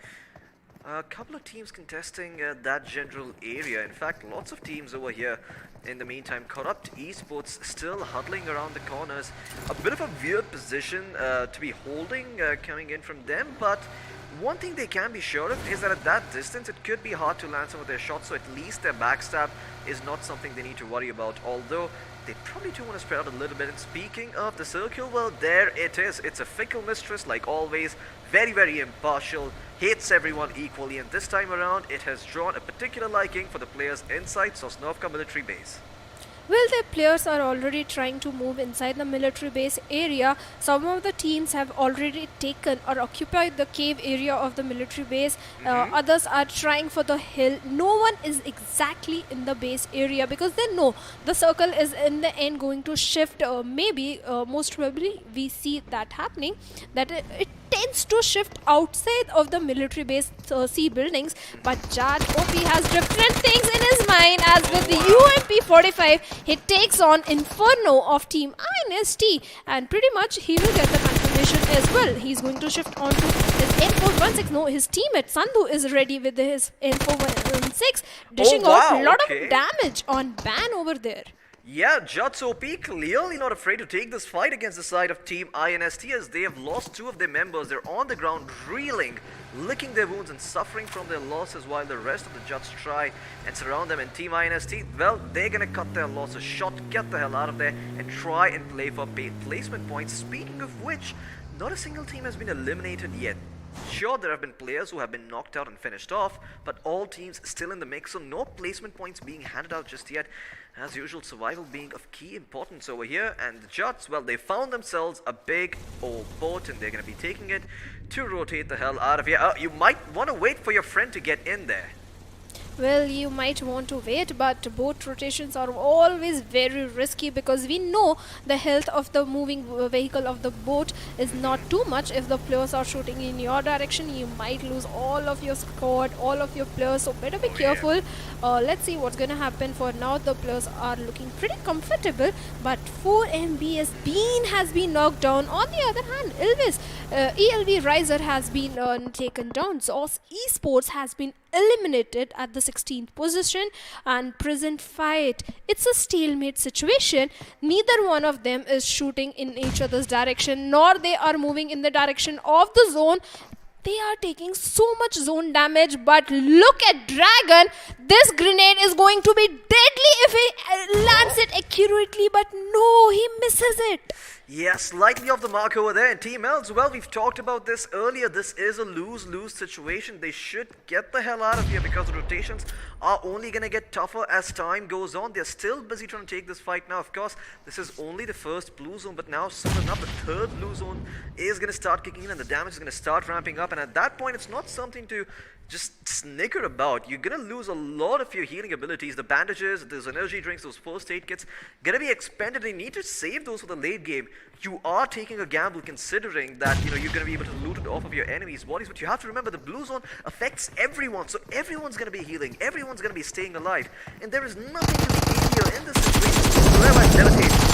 A couple of teams contesting that general area. In fact, lots of teams over here. In the meantime, Corrupt Esports still huddling around the corners. A bit of a weird position to be holding coming in from them, but one thing they can be sure of is that at that distance it could be hard to land some of their shots, so at least their backstab is not something they need to worry about, although they probably do want to spread out a little bit. And speaking of the circle, well, there it is. It's a fickle mistress like always, very, very impartial, hates everyone equally, and this time around it has drawn a particular liking for the players inside Sosnovka military base. Well, their players are already trying to move inside the military base area. Some of the teams have already taken or occupied the cave area of the military base. Others are trying for the hill. No one is exactly in the base area because they know the circle is in the end going to shift. Most probably we see that happening, that it tends to shift outside of the military base C buildings, but Jad OP has different things in his mind, as with the UMP-45 he takes on Inferno of Team INST, and pretty much he will get the confirmation as well. He's going to shift on to his M416. No, his teammate Sandhu is ready with his M416, dishing out a lot of damage on Ban over there. Yeah, Juts OP clearly not afraid to take this fight against the side of Team INST, as they have lost two of their members. They're on the ground reeling, licking their wounds and suffering from their losses, while the rest of the Juts try and surround them. And Team INST, well, they're gonna cut their losses short, get the hell out of there, and try and play for placement points. Speaking of which, not a single team has been eliminated yet. Sure, there have been players who have been knocked out and finished off, but all teams still in the mix, so no placement points being handed out just yet. As usual, survival being of key importance over here. And the Juts, well, they found themselves a big old boat, and they're going to be taking it to rotate the hell out of here. You might want to wait for your friend to get in there. Well, you might want to wait, but boat rotations are always very risky because we know the health of the moving vehicle of the boat is not too much. If the players are shooting in your direction, you might lose all of your squad, all of your players, so better be careful. Let's see what's going to happen. For now, the players are looking pretty comfortable, but 4MBS Bean has been knocked down. On the other hand, Elvis, ELV Riser has been taken down. Zos Esports has been eliminated at the 16th position, and present fight, it's a stalemate situation. Neither one of them is shooting in each other's direction, nor they are moving in the direction of the zone. They are taking so much zone damage, but look at Dragon. This grenade is going to be deadly if he lands it accurately, but no, he misses it. Yeah, slightly off the mark over there. And Team Elves, well, we've talked about this earlier. This is a lose-lose situation. They should get the hell out of here because the rotations are only going to get tougher as time goes on. They're still busy trying to take this fight now. Of course, this is only the first blue zone, but now soon enough, the third blue zone is going to start kicking in, and the damage is going to start ramping up. And at that point, it's not something to just snicker about. You're gonna lose a lot of your healing abilities. The bandages, those energy drinks, those first aid kits gonna be expended. You need to save those for the late game. You are taking a gamble considering that you're gonna be able to loot it off of your enemies' bodies, but you have to remember the blue zone affects everyone, so everyone's gonna be healing, everyone's gonna be staying alive, and there is nothing to be easier in this situation.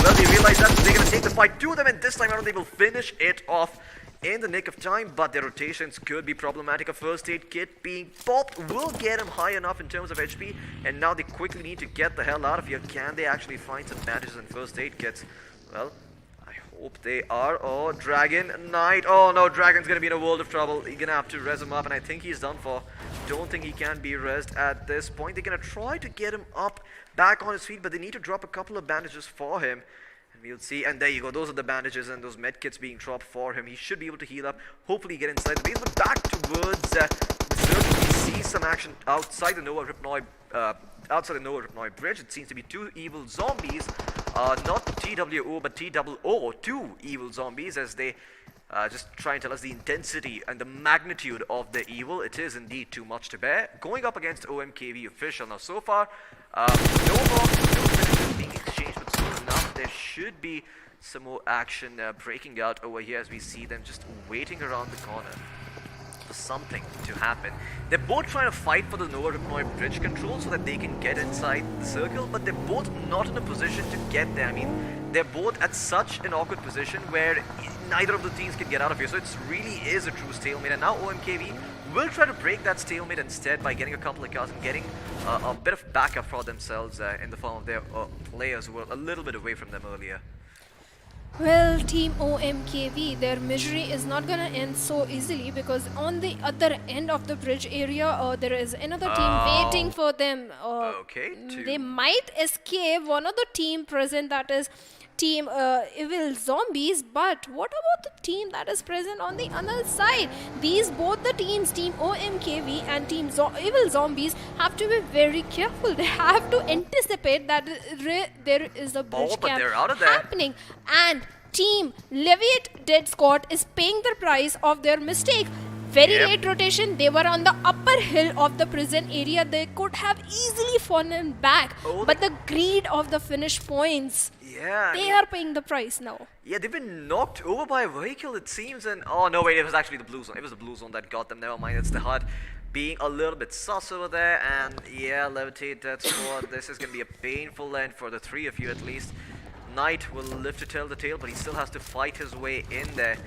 Well, they realize that they're gonna take the fight to them, and this time around they will finish it off in the nick of time, but their rotations could be problematic. A first aid kit being popped will get him high enough in terms of HP, and now they quickly need to get the hell out of here. Can they actually find some bandages and first aid kits? Well, I hope they are. Oh, Dragon Knight. Oh no, Dragon's gonna be in a world of trouble. He's gonna have to res him up, and I think he's done for. Don't think he can be resed at this point. They're gonna try to get him up back on his feet, but they need to drop a couple of bandages for him. We'll see, and there you go, those are the bandages and those med kits being dropped for him. He should be able to heal up, hopefully get inside the base, but back towards the circle. We see some action outside the Nova Ripnoi bridge. It seems to be two evil zombies, not TWO but TOO, two evil zombies, as they just try and tell us the intensity and the magnitude of the evil. It is indeed too much to bear. Going up against OMKV official. Now so far, no finishes being exchanged, but soon enough there should be some more action breaking out over here, as we see them just waiting around the corner for something to happen. They're both trying to fight for the Nova Ripnoi bridge control so that they can get inside the circle, but they're both not in a position to get there. I mean, they're both at such an awkward position where neither of the teams can get out of here, so it really is a true stalemate. And now OMKV will try to break that stalemate instead by getting a couple of kills and getting a bit of backup for themselves in the form of their players who were a little bit away from them earlier. Well, Team OMKV, their misery is not gonna end so easily because on the other end of the bridge area, there is another team waiting for them. Okay, They might escape one of the team present, that is Team Evil Zombies, but what about the team that is present on the other side? Both the teams, Team OMKV and Team Evil Zombies, have to be very careful. They have to anticipate that there is a bridge but camp they're out of there. happening, and Team Leviate Dead Squad is paying the price of their mistake. Very late rotation, they were on the upper hill of the prison area. They could have easily fallen back, but the greed of the finish points, they are paying the price now. Yeah, they've been knocked over by a vehicle, it seems, and oh no, wait, it was actually the blue zone. It was the blue zone that got them. Never mind, it's the HUD being a little bit sus over there, and yeah, Levitate Dead Squad. This is gonna be a painful end for the three of you at least. Knight will live to tell the tale, but he still has to fight his way in there.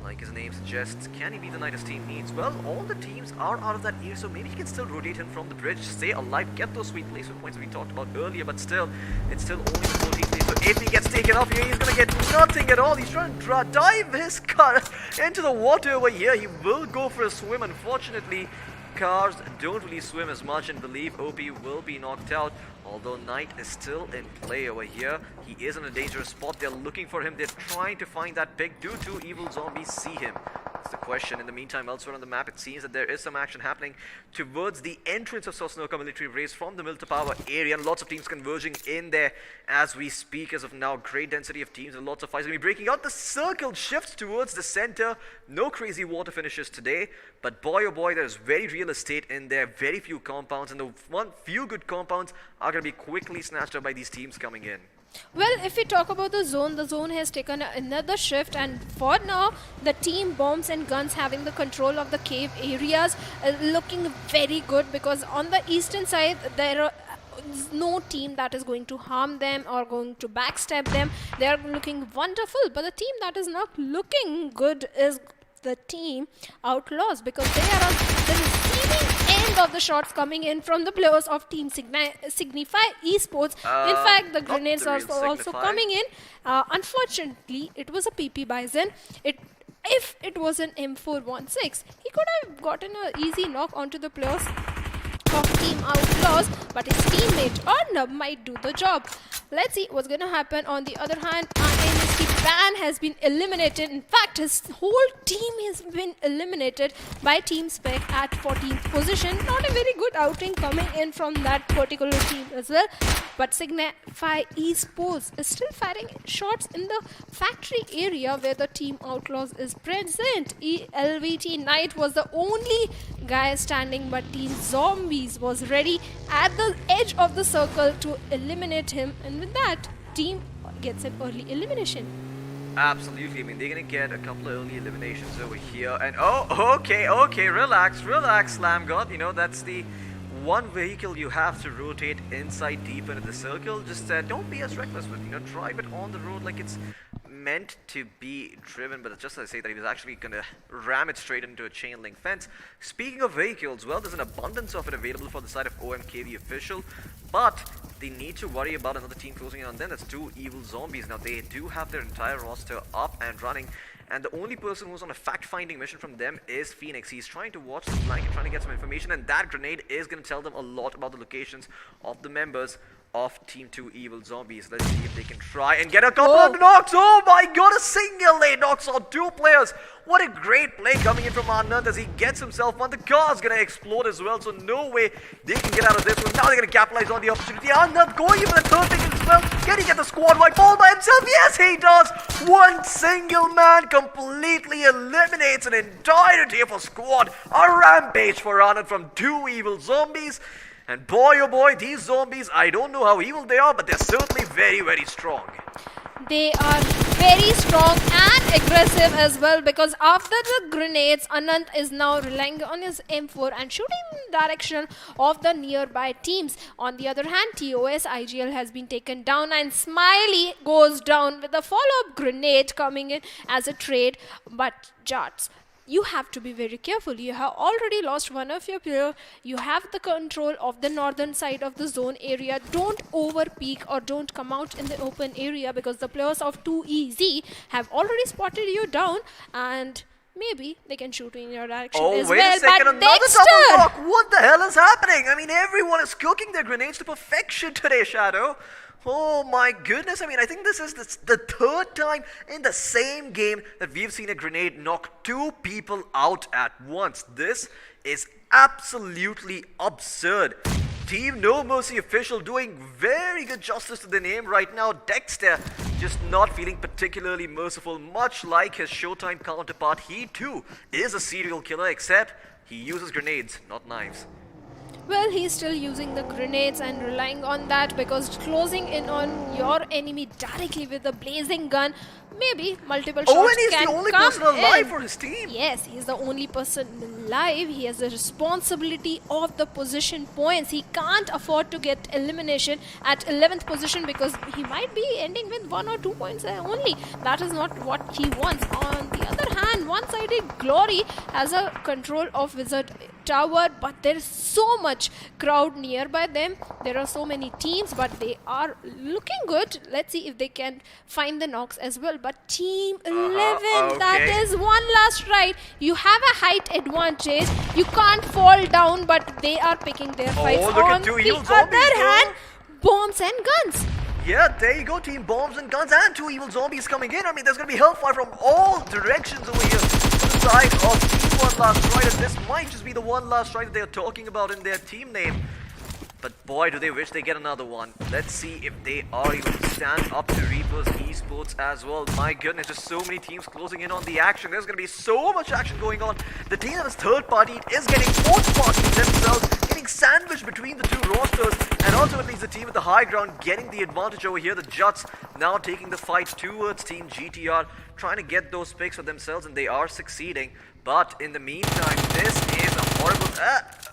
Like his name suggests, can he be the knight his team needs? Well, all the teams are out of that area, so maybe he can still rotate in from the bridge, stay alive, get those sweet placement points we talked about earlier, but still, it's still only the 14th place, so if he gets taken off here, he's gonna get nothing at all. He's trying to dive his car into the water over here. He will go for a swim. Unfortunately, cars don't really swim as much and believe OP will be knocked out. Although Knight is still in play over here, he is in a dangerous spot. They're looking for him. They're trying to find that pick. Do two evil zombies see him? That's the question. In the meantime, elsewhere on the map, it seems that there is some action happening towards the entrance of Sosnoka military base from the Milta Power area, and lots of teams converging in there as we speak. As of now, great density of teams and lots of fights going to be breaking out. The circle shifts towards the center. No crazy water finishes today, but boy oh boy, there's very real estate in there. Very few compounds, and the few good compounds are going to be quickly snatched up by these teams coming in. Well, if we talk about the zone has taken another shift, and for now, the team bombs and guns having the control of the cave areas looking very good, because on the eastern side, there is no team that is going to harm them or going to backstab them. They are looking wonderful, but the team that is not looking good is the team Outlaws, because they are on the receiving end of the shots coming in from the players of Team Signify Esports. In fact, the grenades are also coming in. Unfortunately, it was a PP Bison. If it was an M416, he could have gotten an easy knock onto the players of Team Outlaws, but his teammate Arnab might do the job. Let's see what's going to happen. On the other hand, Ban has been eliminated. In fact, his whole team has been eliminated by Team Spec at 14th position. Not a very good outing coming in from that particular team as well. But Signify Esports is still firing shots in the factory area where the Team Outlaws is present. LVT Knight was the only guy standing, but Team Zombies was ready at the edge of the circle to eliminate him, and with that, team gets an early elimination. Absolutely. I mean, they're gonna get a couple of early eliminations over here, and okay, relax, Slam God. You know, that's the one vehicle you have to rotate inside deep into the circle. Just don't be as reckless with, drive it on the road like it's meant to be driven. But just as I say that, he was actually gonna ram it straight into a chain link fence. Speaking of vehicles, well, there's an abundance of it available for the side of OMKV official, but they need to worry about another team closing in on them. That's two evil zombies. Now, they do have their entire roster up and running, and the only person who's on a fact-finding mission from them is Phoenix. He's trying to watch the flank and trying to get some information, and that grenade is going to tell them a lot about the locations of the members of Team 2 Evil Zombies. Let's see if they can try and get a couple of knocks. Oh my god, a single lane knocks on two players. What a great play coming in from Anand as he gets himself one. The car's gonna explode as well, so no way they can get out of this one. Now they're gonna capitalize on the opportunity. Anand going in for the third pick as well. Can he get the squad wipe all by himself? Yes, he does. One single man completely eliminates an entirety of a squad. A rampage for Anand from two Evil Zombies. And boy oh boy, these zombies, I don't know how evil they are, but they're certainly very, very strong. They are very strong and aggressive as well, because after the grenades, Anant is now relying on his M4 and shooting in the direction of the nearby teams. On the other hand, TOS IGL has been taken down, and Smiley goes down with a follow-up grenade coming in as a trade, but Jarts you have to be very careful. You have already lost one of your player. You have the control of the northern side of the zone area. Don't over peak or don't come out in the open area, because the players of 2EZ have already spotted you down, and maybe they can shoot in your direction as wait well. a second, But another Dexter! double knock! What the hell is happening? I mean, everyone is cooking their grenades to perfection today, Shadow. Oh my goodness, I mean, I think this is the third time in the same game that we've seen a grenade knock two people out at once. This is absolutely absurd. Team No Mercy official doing very good justice to the name right now. Dexter just not feeling particularly merciful, much like his Showtime counterpart. He too is a serial killer, except he uses grenades, not knives. Well, he's still using the grenades and relying on that, because closing in on your enemy directly with a blazing gun, maybe multiple shots Oh, and he's can the only come person alive in. for his team. Yes, he's the only person alive. He has the responsibility of the position points. He can't afford to get elimination at 11th position, because he might be ending with 1 or 2 points only. That is not what he wants. On the other hand, one-sided Glory has a control of Wizard Tower, but there is so much crowd nearby them. There are so many teams, but they are looking good. Let's see if they can find the knocks as well. But Team 11, that okay. is one last right. You have a height advantage. You can't fall down, but they are picking their fights. look at On two the evil other zombies, bro. hand, bombs and guns. Yeah, there you go, Team Bombs and Guns and two evil zombies coming in. I mean, there's going to be hellfire from all directions over here to the side of Team One Last Ride, and this might just be the one last ride that they're talking about in their team name. But boy, do they wish they get another one. Let's see if they are able to stand up to Reapers Esports as well. My goodness, just so many teams closing in on the action. There's going to be so much action going on. The team that is third party is getting fourth party themselves, getting sandwiched between the two rosters, and ultimately the team at the high ground getting the advantage over here. The Juts now taking the fight towards Team GTR, trying to get those picks for themselves, and they are succeeding. But in the meantime, this is a horrible...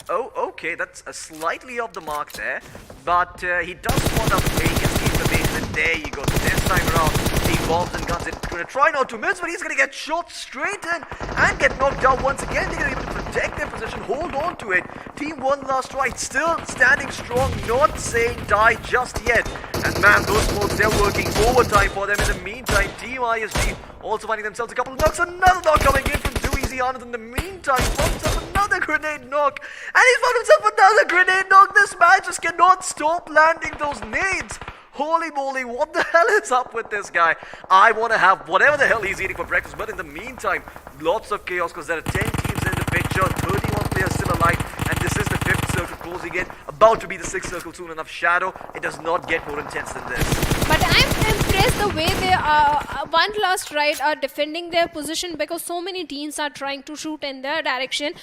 oh, okay, that's slightly off the mark there. But he does spot out the way. He gets the information, and there you go. This time around, Team Bombs and Guns are going to try not to miss, but he's going to get shot straight in and get knocked down once again. They're going to be able to protect their position, hold on to it. Team One Last Right still standing strong, not saying die just yet. And man, those smokes, they're working overtime for them. In the meantime, Team ISG also finding themselves a couple of knocks. Another knock coming in from 2EZ Anand. In the meantime, found himself another grenade knock. And he's found himself another grenade knock. This man just cannot stop landing those nades. Holy moly, what the hell is up with this guy? I want to have whatever the hell he's eating for breakfast. But in the meantime, lots of chaos, because there are 10 teams in the picture, 31 players still alive. And this is the 5th circle closing in. About to be the 6th circle soon enough. Shadow, it does not get more intense than this. But I'm impressed the way they are, one last right, are defending their position, because so many teams are trying to shoot in their direction.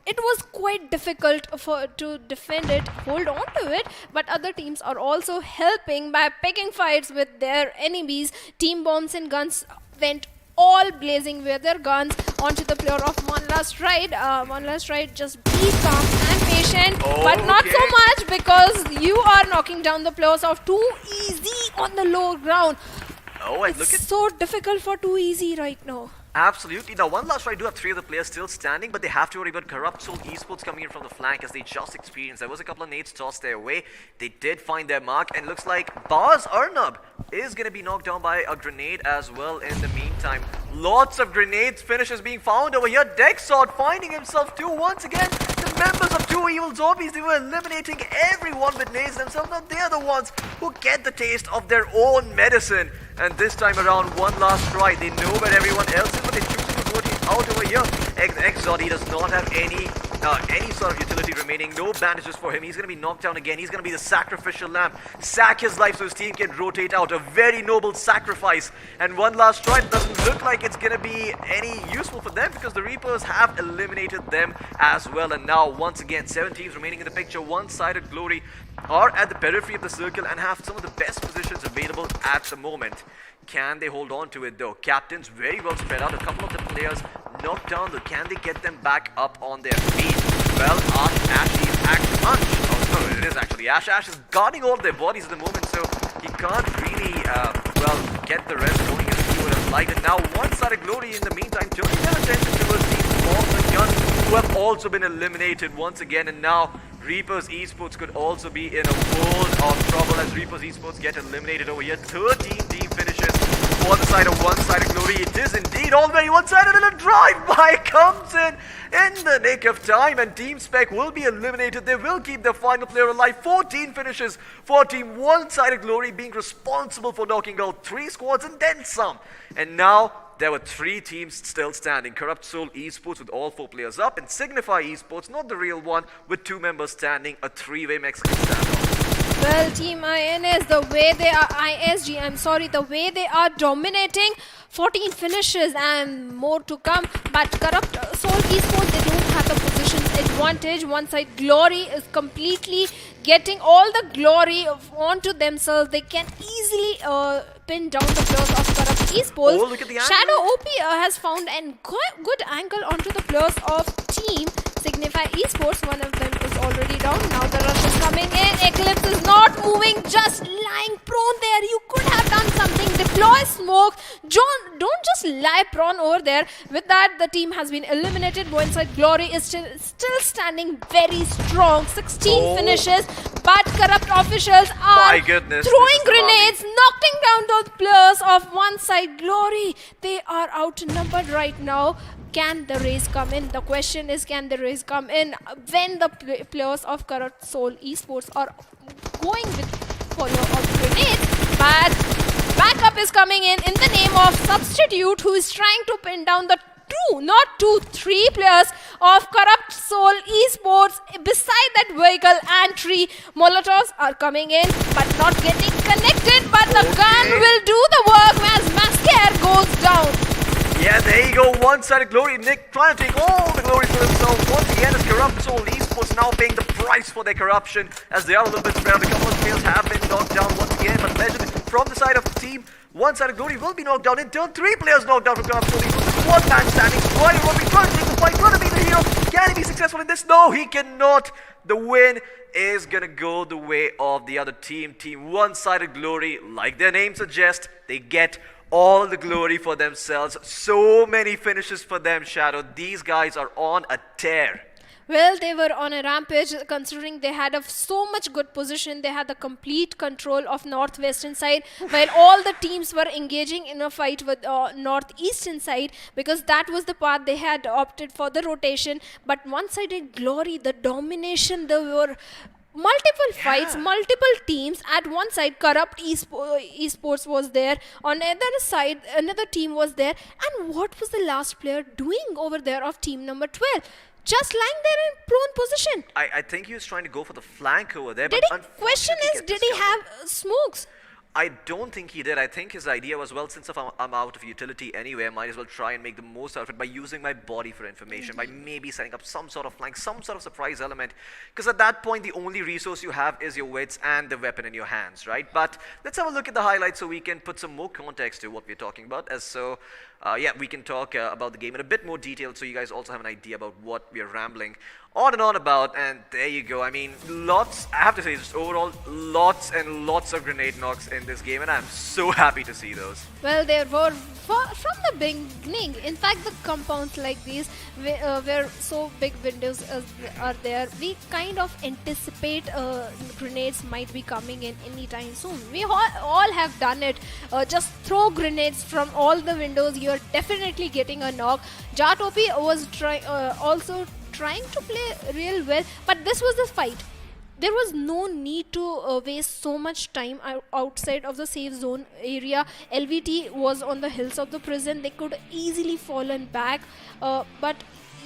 It was quite difficult to defend it, hold on to it, but other teams are also helping by picking fights with their enemies. Team Bombs and Guns went all blazing with their guns onto the player of One Last Ride. One Last Ride, just be calm and patient, but not so much, because you are knocking down the players of 2EZ on the low ground. Oh, and It's look at... so difficult for 2EZ right now. Absolutely. Now, One Last Ride do have 3 of the players still standing, but they have to worry about Corrupt Soul Esports coming in from the flank, as they just experienced. There was a couple of nades tossed their way. They did find their mark, and looks like Bars Arnab is going to be knocked down by a grenade as well in the meantime. Lots of grenades finishes being found over here. Dexod finding himself too once again. The members of 2 evil zombies, they were eliminating everyone with nades themselves. Now they're the ones who get the taste of their own medicine. And this time around, One Last Try. They know where everyone else is, but they're choosing to rotate out over here. Exod, he does not have any sort of utility remaining. No bandages for him. He's going to be knocked down again. He's going to be the sacrificial lamb. Sack his life so his team can rotate out. A very noble sacrifice. And One Last Try doesn't look like it's going to be any useful for them, because the Reapers have eliminated them as well. And now, once again, 7 teams remaining in the picture. One-sided Glory are at the periphery of the circle and have some of the best positions available at the moment. Can they hold on to it though? Captains very well spread out. A couple of the players knocked down though. Can they get them back up on their feet? Well, Ash is actually it is actually Ash. Ash is guarding all their bodies at the moment, so he can't really get the rest going as he would have light. And now one-sided Glory in the meantime turning their attention towards Team Smogs and Guns, who have also been eliminated once again. And now Reapers Esports could also be in a world of trouble as Reapers Esports get eliminated over here. 13 team finishes for the side of one-sided Glory. It is indeed all very one-sided, and a drive-by comes in the nick of time, and Team Spec will be eliminated. They will keep their final player alive. 14 finishes for Team One-Sided Glory, being responsible for knocking out 3 squads and then some. And now there were 3 teams still standing. Corrupt Soul Esports with all 4 players up, and Signify Esports, not the real one, with 2 members standing, a 3-way Mexican standoff. Well, Team INS, the way they are, ISG, I'm sorry, the way they are dominating, 14 finishes and more to come. But Corrupt Soul Esports, they don't have the position advantage. One side Glory is completely getting all the glory onto themselves. They can easily pin down the players of Corrupt Esports. Oh, look at the angle. Shadow OP has found a good angle onto the players of Team Signify Esports. One of them is already down. Now the rush is coming in. Eclipse is not moving, just lying prone there. You could have done something. Deploy smoke. Don't just lie prone over there. With that, the team has been eliminated. One-side Glory is still standing very strong. 16 finishes, but Corrupt officials are throwing grenades, knocking down those players of one-side Glory. They are outnumbered right now. Can the race come in? The question is, can the race come in when the players of Corrupt Soul Esports are going with follow of grenades? But backup is coming in the name of Substitute, who is trying to pin down the 3 players of Corrupt Soul Esports. Beside that vehicle, and 3 Molotovs are coming in, but not getting connected. But the gun will do the work as Mascare goes down. Yeah, there you go. One-sided Glory. Nick trying to take all the glory for himself. Once again, as Corrupt Soul Esports now paying the price for their corruption, as they are a little bit spread. A couple of players have been knocked down once again, but Legend from the side of the team, One-sided Glory will be knocked down. In turn, 3 players knocked down from Corrupt Soul Esports. One man standing. Why are we trying to take the fight? Gonna be the hero. Can he be successful in this? No, he cannot. The win is gonna go the way of the other team. Team One-sided Glory, like their name suggests, they get all the glory for themselves. So many finishes for them, Shadow. These guys are on a tear. Well, they were on a rampage, considering they had so much good position. They had the complete control of northwestern side, while all the teams were engaging in a fight with northeastern side, because that was the path they had opted for the rotation. But one-sided Glory, the domination, there were multiple fights, multiple teams. At one side, Corrupt Esports was there. On the other side, another team was there. And what was the last player doing over there of team number 12? Just lying there in prone position. I think he was trying to go for the flank over there. Did he? Question is, did he have smokes? I don't think he did. I think his idea was, well, since I'm out of utility anyway, I might as well try and make the most out of it by using my body for information, by maybe setting up some sort of flank, some sort of surprise element. Because at that point, the only resource you have is your wits and the weapon in your hands, right? But let's have a look at the highlights so we can put some more context to what we're talking about. Yeah, we can talk about the game in a bit more detail so you guys also have an idea about what we're rambling on and on about. And there you go. I mean, lots, I have to say, just overall, lots and lots of grenade knocks in this game, and I'm so happy to see those. Well, there were, from the beginning, in fact, the compounds like these, where so big windows are there, we kind of anticipate grenades might be coming in anytime soon. We all have done it. Just throw grenades from all the windows, you're definitely getting a knock. Jat OP was also trying to play real well, but this was the fight. There was no need to waste so much time outside of the safe zone area. LVT was on the hills of the prison. They could easily fallen back, but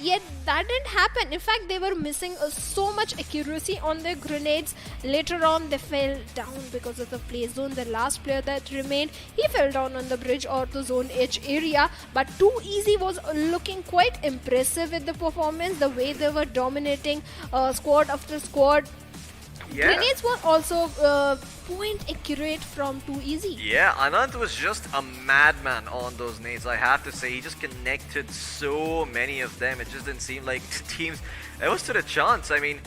yet that didn't happen. In fact, they were missing so much accuracy on their grenades. Later on, they fell down because of the play zone. The last player that remained, he fell down on the bridge or the zone edge area. But Too Easy was looking quite impressive with the performance, the way they were dominating squad after squad. Yeah. Grenades were also point accurate from Too Easy. Yeah, Anant was just a madman on those nades, I have to say. He just connected so many of them. It just didn't seem like teams ever stood a chance. I mean,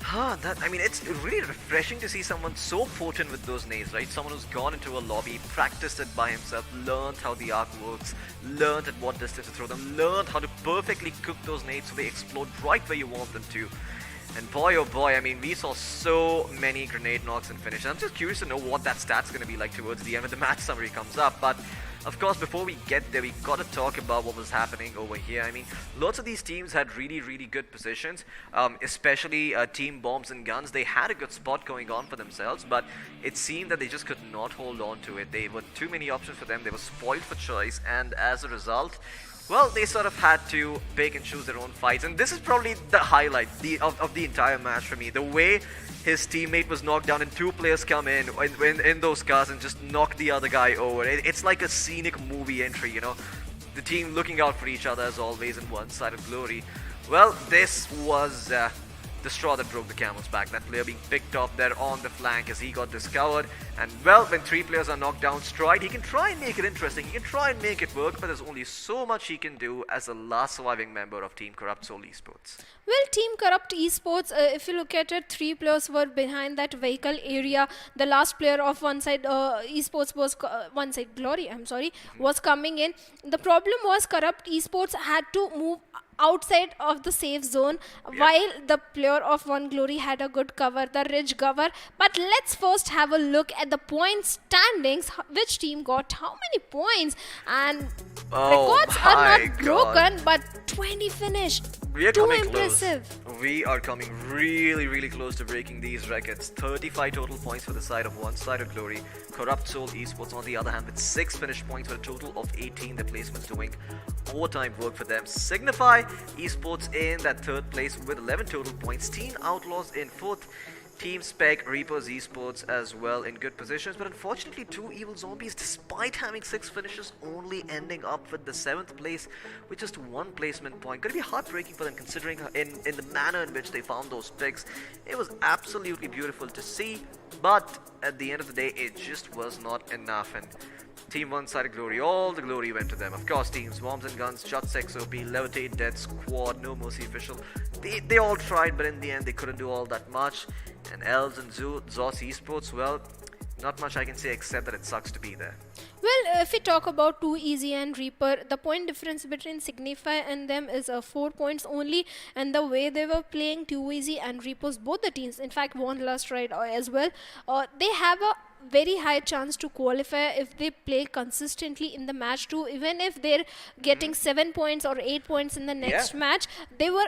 I mean, it's really refreshing to see someone so potent with those nades, right? Someone who's gone into a lobby, practiced it by himself, learned how the arc works, learned at what distance to throw them, learned how to perfectly cook those nades so they explode right where you want them to. And boy, oh boy, I mean, we saw so many grenade knocks and finishes. I'm just curious to know what that stat's going to be like towards the end when the match summary comes up. But of course, before we get there, we got to talk about what was happening over here. I mean, lots of these teams had really, really good positions, especially Team Bombs and Guns. They had a good spot going on for themselves, but it seemed that they just could not hold on to it. They were too many options for them. They were spoiled for choice, and as a result, well, they sort of had to pick and choose their own fights. And this is probably the highlight of the entire match for me. The way his teammate was knocked down and two players come in those cars and just knock the other guy over. It's like a scenic movie entry, you know. The team looking out for each other as always in one side of glory. Well, this was the straw that broke the camel's back. That player being picked off there on the flank as he got discovered. And well, when three players are knocked down stride, he can try and make it interesting. He can try and make it work, but there's only so much he can do as the last surviving member of Team Corrupt Soul Esports. Well, Team Corrupt Esports, if you look at it, three players were behind that vehicle area. The last player of one side, Esports was, one side, Glory, I'm sorry, was coming in. The problem was Corrupt Esports had to move outside of the safe zone while the player of One Glory had a good cover, the ridge cover. But let's first have a look at the point standings, which team got how many points, and records are not broken, but 20 finished. We are Too coming impressive. close. We are coming really, really close to breaking these records. 35 total points for the side of One Side of Glory. Corrupt Soul Esports on the other hand with 6 finished points for a total of 18. The placements doing overtime work for them. Signify Esports in that third place with 11 total points. Teen Outlaws in fourth. Team Spec, Reapers Esports as well in good positions, but unfortunately two Evil Zombies, despite having 6 finishes, only ending up with the 7th place with just 1 placement point. Gonna be heartbreaking for them considering in the manner in which they found those picks. It was absolutely beautiful to see, but at the end of the day it just was not enough. And Team One Side of Glory, all the glory went to them. Of course, teams Bombs and Guns, Shots XOP, Levitate, Dead Squad, No Mercy Official, they all tried, but in the end they couldn't do all that much. And Elves and Zos Esports, well, not much I can say except that it sucks to be there. Well, if we talk about Too Easy and Reaper, the point difference between Signify and them is 4 points only, and the way they were playing, Too Easy and Reapers, both the teams, in fact, won last ride as well. They have a very high chance to qualify if they play consistently in the match too. Even if they're getting 7 points or 8 points in the next match, they will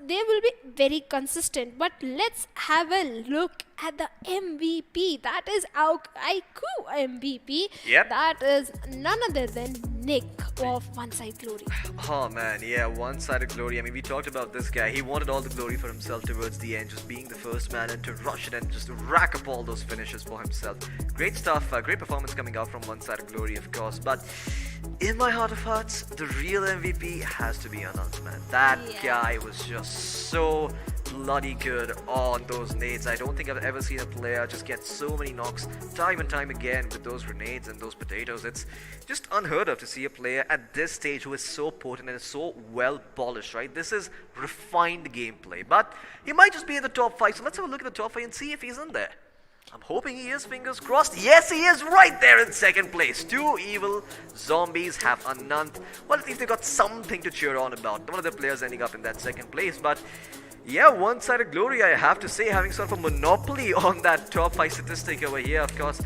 be very consistent. But let's have a look at the MVP. That is our iQOO MVP. That is none other than Nick of One Side Glory. Oh man, yeah, One Side of Glory. I mean, we talked about this guy. He wanted all the glory for himself towards the end, just being the first man and to rush it and just to rack up all those finishes for himself. Great stuff, great performance coming out from One Side of Glory, of course. But in my heart of hearts, the real MVP has to be Anant, man. That guy was just so bloody good on those nades. I don't think I've ever seen a player just get so many knocks time and time again with those grenades and those potatoes. It's just unheard of to see a player at this stage who is so potent and is so well polished, right? This is refined gameplay, but he might just be in the top 5. So let's have a look at the top 5 and see if he's in there. I'm hoping he is, fingers crossed. Yes, he is right there in second place. 2 Evil Zombies have Anant. Well, at least they got something to cheer on about. One of the players ending up in that second place, but yeah, One Side of Glory, I have to say, having sort of a monopoly on that top 5 statistic over here. Of course,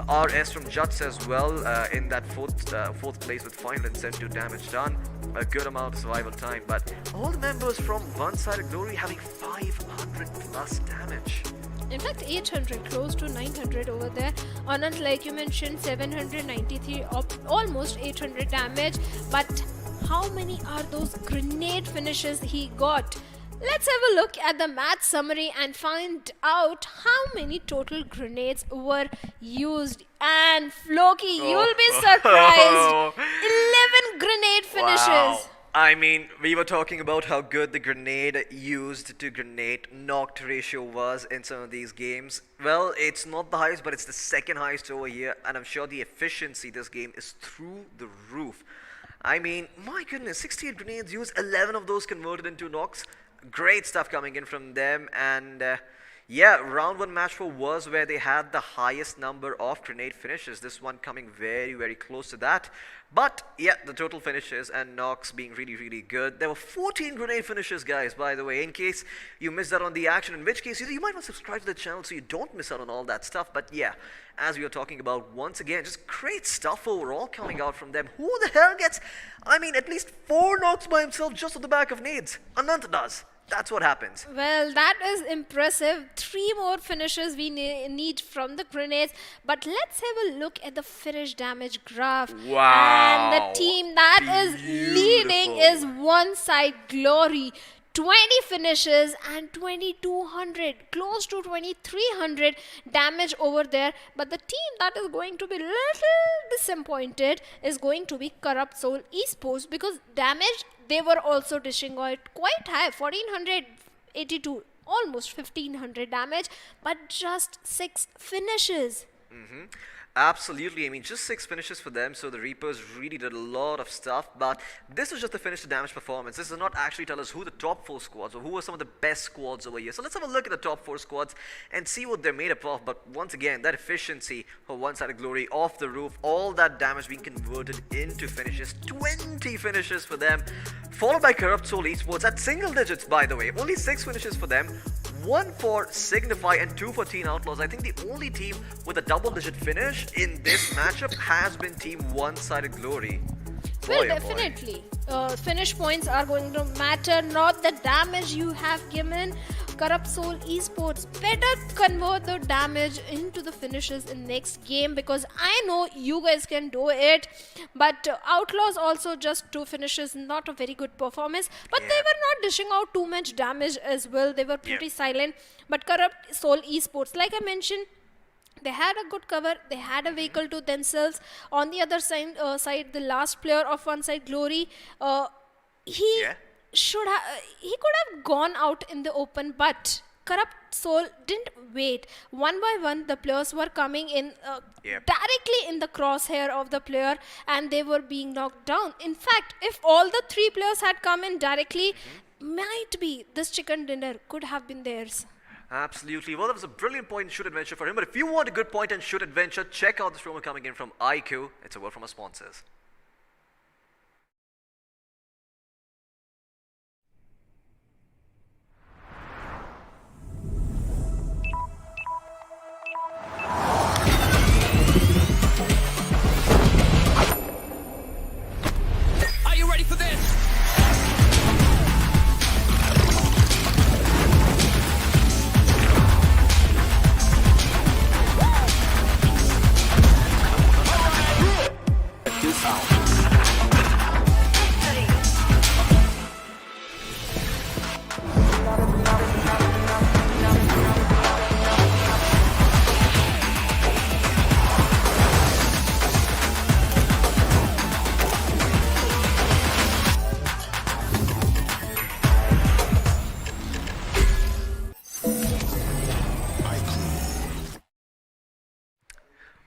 RS from Juts as well in that fourth place with 572 damage done. A good amount of survival time, but all the members from One Side of Glory having 500 plus damage. In fact, 800, close to 900 over there. Anant, like you mentioned, 793, almost 800 damage. But how many are those grenade finishes he got? Let's have a look at the match summary and find out how many total grenades were used. And Floki, you'll be surprised. 11 grenade finishes. Wow. I mean, we were talking about how good the grenade used to grenade knocked ratio was in some of these games. Well, it's not the highest, but it's the second highest over here, and I'm sure the efficiency this game is through the roof. I mean, my goodness, 68 grenades used, 11 of those converted into knocks. Great stuff coming in from them, and yeah, round 1 match 4 was where they had the highest number of grenade finishes. This one coming very, very close to that. But yeah, the total finishes and knocks being really, really good. There were 14 grenade finishes, guys, by the way, in case you missed out on the action, in which case you might want to subscribe to the channel so you don't miss out on all that stuff. But yeah, as we were talking about, once again, just great stuff overall coming out from them. Who the hell gets, I mean, at least 4 knocks by himself just on the back of nades? Anant does. That's what happens. Well, that is impressive. 3 more finishes we need from the grenades. But let's have a look at the finish damage graph. Wow. And the team that is leading is One Side Glory. 20 finishes and 2200, close to 2300 damage over there. But the team that is going to be little disappointed is going to be Corrupt Soul Esports, because damage they were also dishing out quite high, 1482, almost 1500 damage, but just 6 finishes. Absolutely, I mean, just 6 finishes for them, so the Reapers really did a lot of stuff, but this is just the finish to damage performance. This does not actually tell us who the top 4 squads or who are some of the best squads over here. So let's have a look at the top 4 squads and see what they're made up of. But once again, that efficiency for One Sided Glory off the roof, all that damage being converted into finishes, 20 finishes for them, followed by Corrupt Soul Esports at single digits, by the way, only 6 finishes for them. 1 for Signify and 2 for Teen Outlaws. I think the only team with a double-digit finish in this matchup has been Team One-Sided Glory. Well, Boy, oh boy. definitely. Finish points are going to matter, not the damage you have given. Corrupt Soul Esports better convert the damage into the finishes in next game, because I know you guys can do it. But Outlaws also just 2 finishes, not a very good performance. But they were not dishing out too much damage as well. They were pretty silent. But Corrupt Soul Esports, like I mentioned, they had a good cover, they had a vehicle to themselves. On the other side, the last player of One Side Glory, he could have gone out in the open, but Corrupt Soul didn't wait. One by one, the players were coming in directly in the crosshair of the player, and they were being knocked down. In fact, if all the 3 players had come in directly, might be this chicken dinner could have been theirs. Absolutely. Well, that was a brilliant point and shoot adventure for him. But if you want a good point and shoot adventure, check out this promo coming in from iQOO. It's a word from our sponsors. Are you ready for this?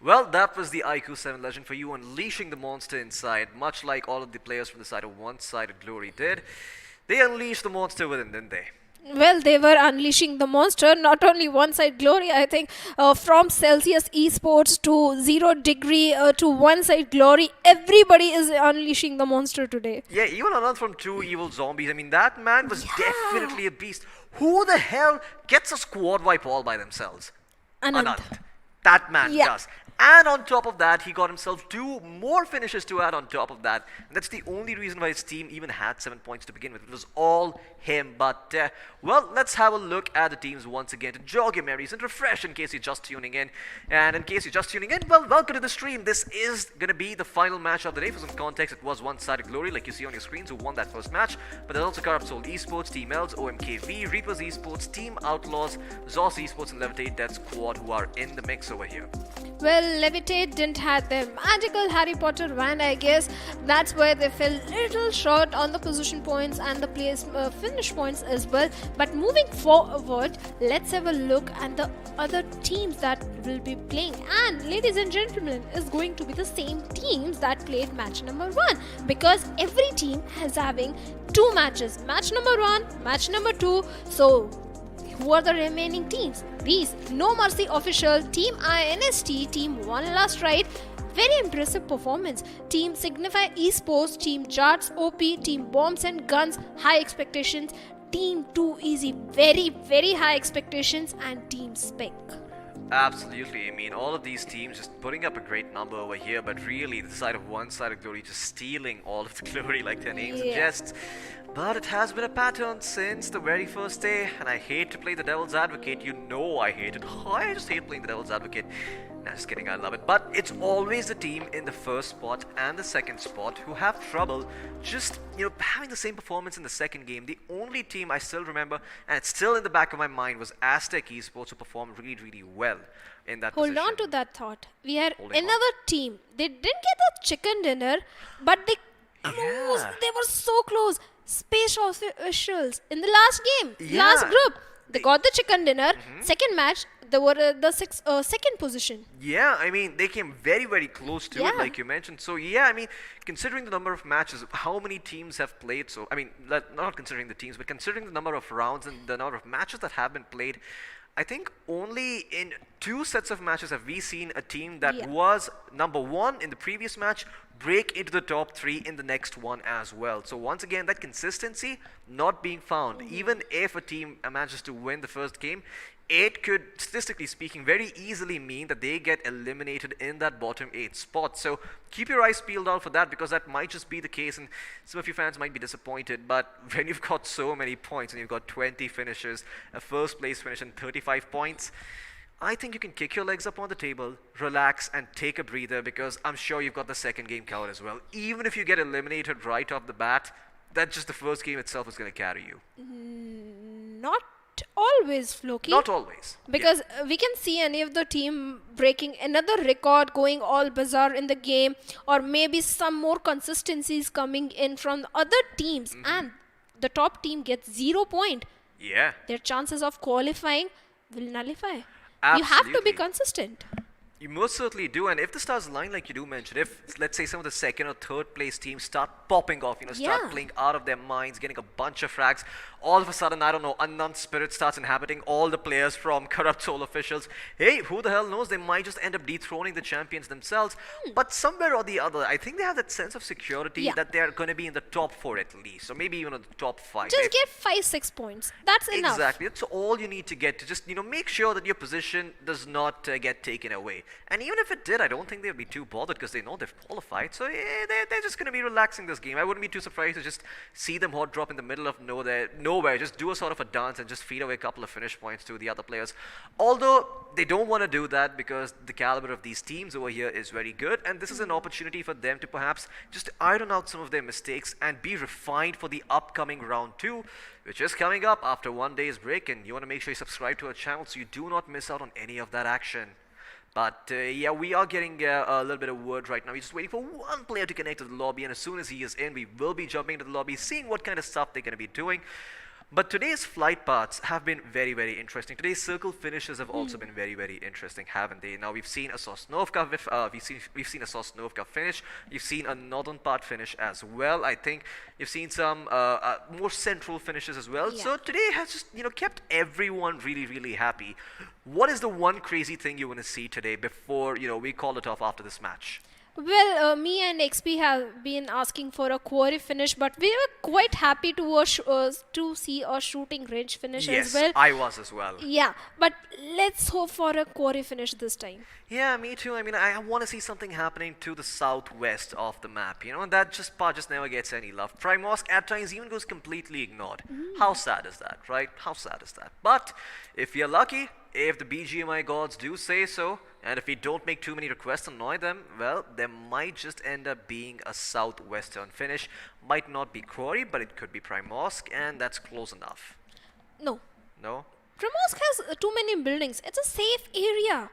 Well, that was the iQOO 7 legend for you, unleashing the monster inside, much like all of the players from the side of One-Sided Glory did. They unleashed the monster within, didn't they? Well, they were unleashing the monster, not only One Side Glory, I think, from Celsius Esports to 0 Degree to One Side Glory, everybody is unleashing the monster today. Yeah, even Anand from 2 Evil Zombies. I mean, that man was definitely a beast. Who the hell gets a squad wipe all by themselves? Anand. That man does. And on top of that, he got himself 2 more finishes to add on top of that. And that's the only reason why his team even had 7 points to begin with. It was all him. But, well, let's have a look at the teams once again to jog your memories and refresh in case you're just tuning in. And in case you're just tuning in, well, welcome to the stream. This is going to be the final match of the day. For some context, it was One-Sided Glory, like you see on your screens, who won that first match. But there's also Corrupt Soul Esports, Team Elves, OMKV, Reapers Esports, Team Outlaws, Zos Esports, and Levitate Death Squad, who are in the mix over here. Well, levitate, didn't have their magical Harry Potter wand, I guess. That's where they fell little short on the position points and the place finish points as well. But moving forward, let's have a look at the other teams that will be playing. And ladies and gentlemen, is going to be the same teams that played match number 1, because every team is having 2 matches. Match number 1, match number 2. So who are the remaining teams? These No Mercy official, Team INST, Team One Last Ride. Very impressive performance. Team Signify Esports, Team Jarts OP, Team Bombs and Guns, high expectations. Team Too Easy, very, very high expectations. And Team Spec. Absolutely. I mean, all of these teams just putting up a great number over here, but really the side of one side of glory just stealing all of the glory like their names suggest. But it has been a pattern since the very first day, and I hate to play the devil's advocate. You know I hate it. I just hate playing the devil's advocate. Nah, just kidding, I love it. But it's always the team in the first spot and the second spot who have trouble just, having the same performance in the second game. The only team I still remember, and it's still in the back of my mind, was Aztec Esports, who performed really, really well in that position. Hold on to that thought. We had another team. They didn't get the chicken dinner, but they were so close. Space officials in the last game, last group, they got the chicken dinner. Second match, they were the second position. Yeah, I mean, they came very, very close to it, like you mentioned. So, yeah, I mean, considering the number of matches, how many teams have played, so, I mean, not considering the teams, but considering the number of rounds and the number of matches that have been played, I think only in 2 sets of matches have we seen a team that was number 1 in the previous match break into the top 3 in the next one as well. So once again, that consistency not being found. Even if a team manages to win the first game, it could, statistically speaking, very easily mean that they get eliminated in that bottom 8 spot. So keep your eyes peeled out for that, because that might just be the case, and some of you fans might be disappointed. But when you've got so many points and you've got 20 finishes, a first place finish and 35 points, I think you can kick your legs up on the table, relax, and take a breather, because I'm sure you've got the second game covered as well. Even if you get eliminated right off the bat, that's just the first game itself is going to carry you. Not always, Floki. Not always. Because we can see any of the team breaking another record, going all bizarre in the game, or maybe some more consistencies coming in from the other teams, and the top team gets 0 point. Yeah. Their chances of qualifying will nullify. Absolutely. You have to be consistent. You most certainly do, and if the stars align like you do mention, if let's say some of the second or third place teams start popping off, start playing out of their minds, getting a bunch of frags, all of a sudden, I don't know, unknown spirit starts inhabiting all the players from corrupt soul officials. Hey, who the hell knows? They might just end up dethroning the champions themselves. But somewhere or the other, I think they have that sense of security that they're going to be in the top 4 at least, or maybe even in the top 5. Just get 5-6 points. That's enough. Exactly. That's all you need to get to just, make sure that your position does not get taken away. And even if it did, I don't think they'll be too bothered, because they know they've qualified. So they're just going to be relaxing this game. I wouldn't be too surprised to just see them hot drop in the middle of nowhere, just do a sort of a dance and just feed away a couple of finish points to the other players. Although they don't want to do that, because the caliber of these teams over here is very good, and this is an opportunity for them to perhaps just iron out some of their mistakes and be refined for the upcoming round 2, which is coming up after 1 day's break. And you want to make sure you subscribe to our channel so you do not miss out on any of that action. But yeah, we are getting a little bit of word right now. We're just waiting for one player to connect to the lobby, and as soon as he is in, we will be jumping into the lobby, seeing what kind of stuff they're going to be doing. But today's flight paths have been very, very interesting. Today's circle finishes have also been very, very interesting, haven't they? Now we've seen a Sosnovka, we've seen a Sosnovka finish. You've seen a northern part finish as well. I think you've seen some more central finishes as well. So today has just kept everyone really, really happy. What is the one crazy thing you want to see today before we call it off after this match? Well, me and XP have been asking for a quarry finish, but we were quite happy to see a shooting range finish as well. Yes, I was as well. Yeah, but let's hope for a quarry finish this time. Yeah, me too. I mean, I want to see something happening to the southwest of the map, and that part just never gets any love. Primorsk at times even goes completely ignored. How sad is that, right? How sad is that? But if you're lucky, if the BGMI gods do say so, and if we don't make too many requests and annoy them, well, there might just end up being a southwestern finish. Might not be Quarry, but it could be Primorsk, and that's close enough. No. No? Primorsk has too many buildings. It's a safe area.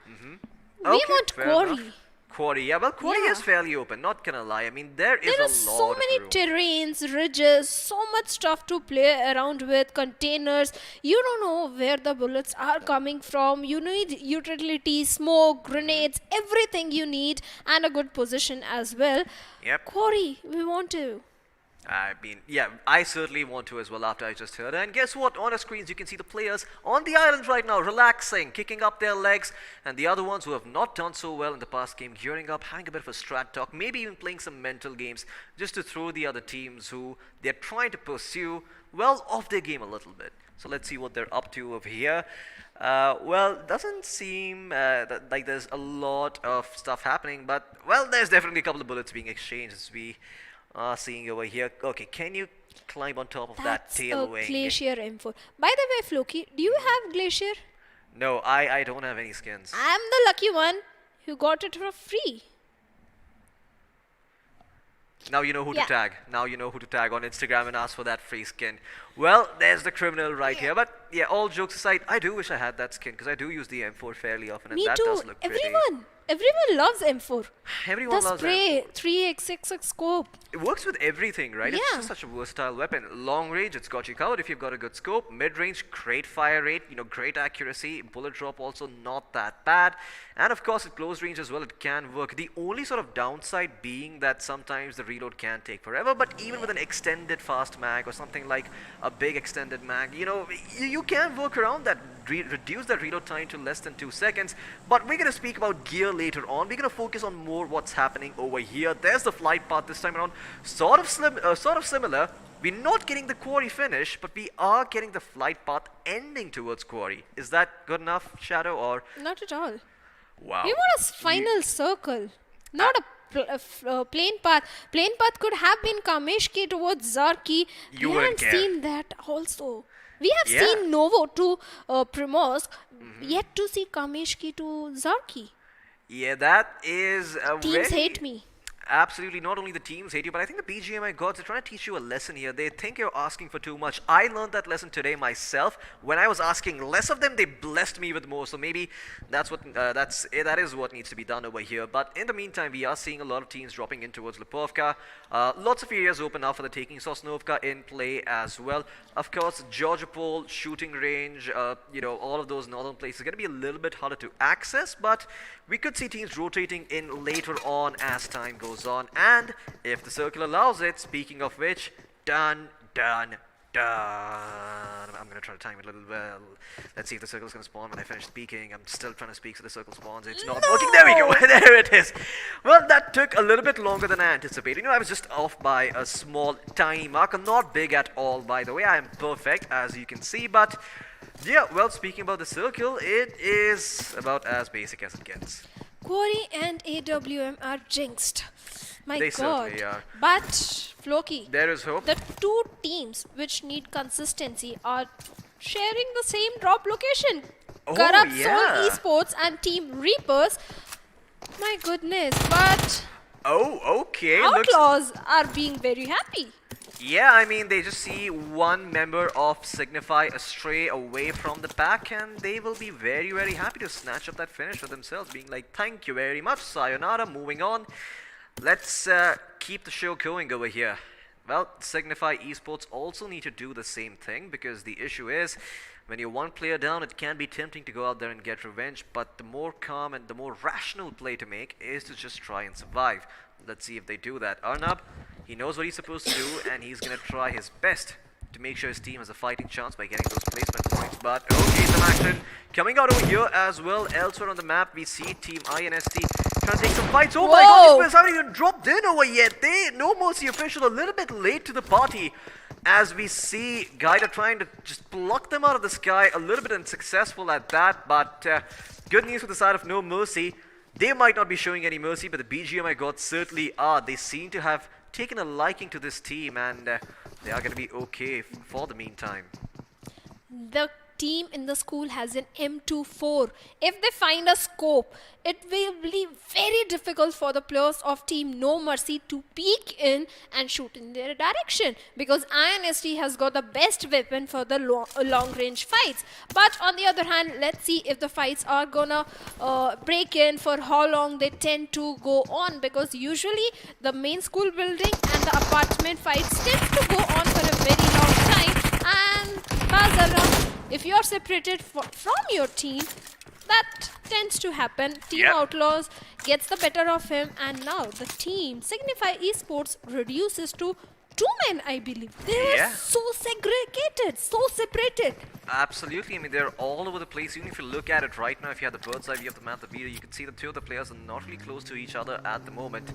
We Okay, want fair Quarry. enough. Quarry, yeah, well, Quarry Yeah. is fairly open, not gonna lie. I mean, there is There a is so lot many of room. terrains, ridges, so much stuff to play around with, containers. You don't know where the bullets are coming from. You need utility, smoke, grenades, everything you need, and a good position as well. Yep. Quarry, we want to. I mean, yeah, I certainly want to as well after I just heard. And guess what? On our screens, you can see the players on the island right now, relaxing, kicking up their legs, and the other ones who have not done so well in the past game, gearing up, having a bit of a strat talk, maybe even playing some mental games just to throw the other teams who they're trying to pursue, well, off their game a little bit. So let's see what they're up to over here. Well, doesn't seem like there's a lot of stuff happening, but, well, there's definitely a couple of bullets being exchanged as we are seeing over here. Okay, can you climb on top of that That's tail a wing? Glacier M4. By the way, Floki, do you have Glacier? No, I don't have any skins. I'm the lucky one who got it for free. Now you know who Yeah. to tag. Now you know who to tag on Instagram and ask for that free skin. Well, there's the criminal right here. But yeah, all jokes aside, I do wish I had that skin because I do use the M4 fairly often, and Me that too. does look pretty. Everyone loves M4. Everyone The loves spray, M4. 3x, 6x scope. It works with everything, right? It's Yeah. just such a versatile weapon. Long range, it's got you covered if you've got a good scope. Mid range, great fire rate, great accuracy. Bullet drop also not that bad. And of course, at close range as well, it can work. The only sort of downside being that sometimes the reload can take forever. But even with an extended fast mag or something like a big extended mag, you can work around that. Reduce the reload time to less than 2 seconds. But we're going to speak about gear later on. We're going to focus on more what's happening over here. There's the flight path this time around. Sort of similar. We're not getting the quarry finish, but we are getting the flight path ending towards quarry. Is that good enough, Shadow, or? Not at all. Wow. We want a final circle, not a plain path. Plain path could have been Kameshki towards Zarki. You We wouldn't haven't care. seen that also. We have Yeah. seen Novo to Primorsk, yet to see Kameshki to Zarki. Yeah, that is a Teams very... hate me. Absolutely, not only the teams hate you, but I think the BGMI gods are trying to teach you a lesson here. They think you're asking for too much. I learned that lesson today myself. When I was asking less of them, they blessed me with more. So maybe that is what needs to be done over here. But in the meantime, we are seeing a lot of teams dropping in towards Lipovka. Lots of areas open up for the taking. Sosnovka in play as well. Of course, Georgiopol, shooting range, all of those northern places are going to be a little bit harder to access, but we could see teams rotating in later on as time goes on. And if the circle allows it, speaking of which, done. I'm going to try to time it a little well. Let's see if the circle's going to spawn when I finish speaking. I'm still trying to speak so the circle spawns. It's not working. There we go. There it is. Well, that took a little bit longer than I anticipated. I was just off by a small, tiny marker. Not big at all, by the way. I am perfect, as you can see. But, yeah, well, speaking about the circle, it is about as basic as it gets. Quarry and AWM are jinxed. My They God. certainly are. But, Floki, There is hope. the two teams which need consistency are sharing the same drop location. Oh, Corrupt yeah. Soul Esports and Team Reapers. My goodness, but Oh, okay. Looks Outlaws are being very happy. Yeah, I mean, they just see one member of Signify astray away from the pack, and they will be very, very happy to snatch up that finish for themselves, being like, thank you very much, sayonara, moving on. Let's keep the show going over here. Well, Signify Esports also need to do the same thing, because the issue is, when you're one player down, it can be tempting to go out there and get revenge, but the more calm and the more rational play to make is to just try and survive. Let's see if they do that. Arnab, he knows what he's supposed to do, and he's going to try his best to make sure his team has a fighting chance by getting those placement points. But okay, some action coming out over here as well. Elsewhere on the map, we see Team INST trying to take some fights. Oh my god, these players haven't even dropped in over yet. No Mercy official, a little bit late to the party. As we see Gaida trying to just pluck them out of the sky, a little bit unsuccessful at that. But good news for the side of No Mercy. They might not be showing any mercy, but the BGMI gods certainly are. They seem to have taken a liking to this team, and they are going to be okay for the meantime. The team in the school has an M24. If they find a scope, it will be very difficult for the players of team No Mercy to peek in and shoot in their direction, because INST has got the best weapon for the long range fights. But on the other hand, let's see if the fights are gonna break in, for how long they tend to go on, because usually the main school building and the apartment fights tend to go on for a very long time. And Bazara, if you are separated from your team, that tends to happen. Team Outlaws gets the better of him, and now the team Signify Esports reduces to 2 men, I believe. They were so segregated, so separated. Absolutely. I mean, they're all over the place. Even if you look at it right now, if you have the bird's eye view of the map, the video, you can see the two of the players are not really close to each other at the moment.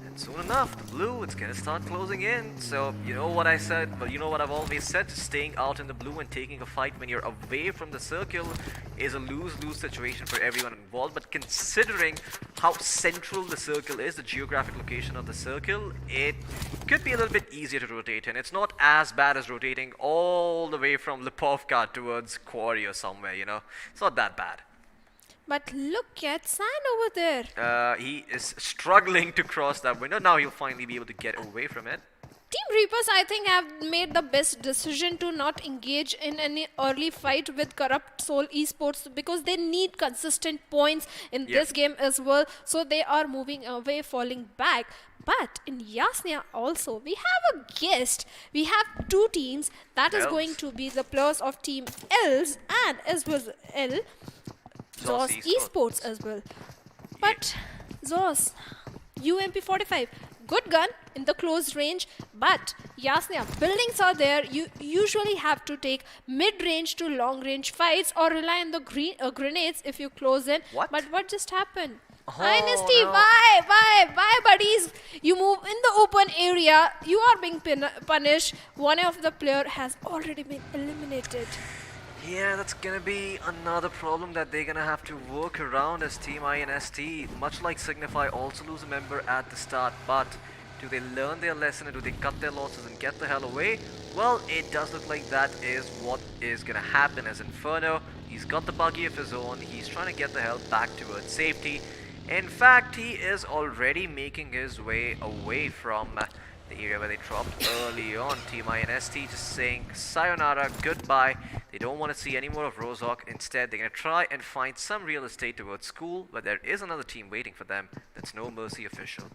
And soon enough, the blue, it's going to start closing in. So, you know what I said, but you know what I've always said, staying out in the blue and taking a fight when you're away from the circle is a lose-lose situation for everyone involved. But considering how central the circle is, the geographic location of the circle, it could be a little bit easier to rotate, and it's not as bad as rotating all the way from Lipovka towards Quarry or somewhere, you know. It's not that bad. But look at San over there. He is struggling to cross that window. Now he'll finally be able to get away from it. Team Reapers, I think, have made the best decision to not engage in any early fight with Corrupt Soul Esports, because they need consistent points in this game as well. So they are moving away, falling back. But in Yasnia also, we have a guest. We have two teams. That is going to be the players of Team Els and as well as Zos Esports as well. But Zos, UMP45, good gun in the close range, but Yasnia, buildings are there. You usually have to take mid-range to long-range fights or rely on the grenades if you close in. But what just happened? INST, no. why, buddies? You move in the open area. You are being punished. One of the player has already been eliminated. Yeah, that's gonna be another problem that they're gonna have to work around as Team INST. Much like Signify also lose a member at the start, but do they learn their lesson and do they cut their losses and get the hell away? Well, it does look like that is what is gonna happen as Inferno. He's got the buggy of his own. He's trying to get the hell back towards safety. In fact, he is already making his way away from the area where they dropped early on. Team INST just saying sayonara, goodbye. They don't want to see any more of Rozhok. Instead, they're going to try and find some real estate towards school, where there is another team waiting for them. That's No Mercy official.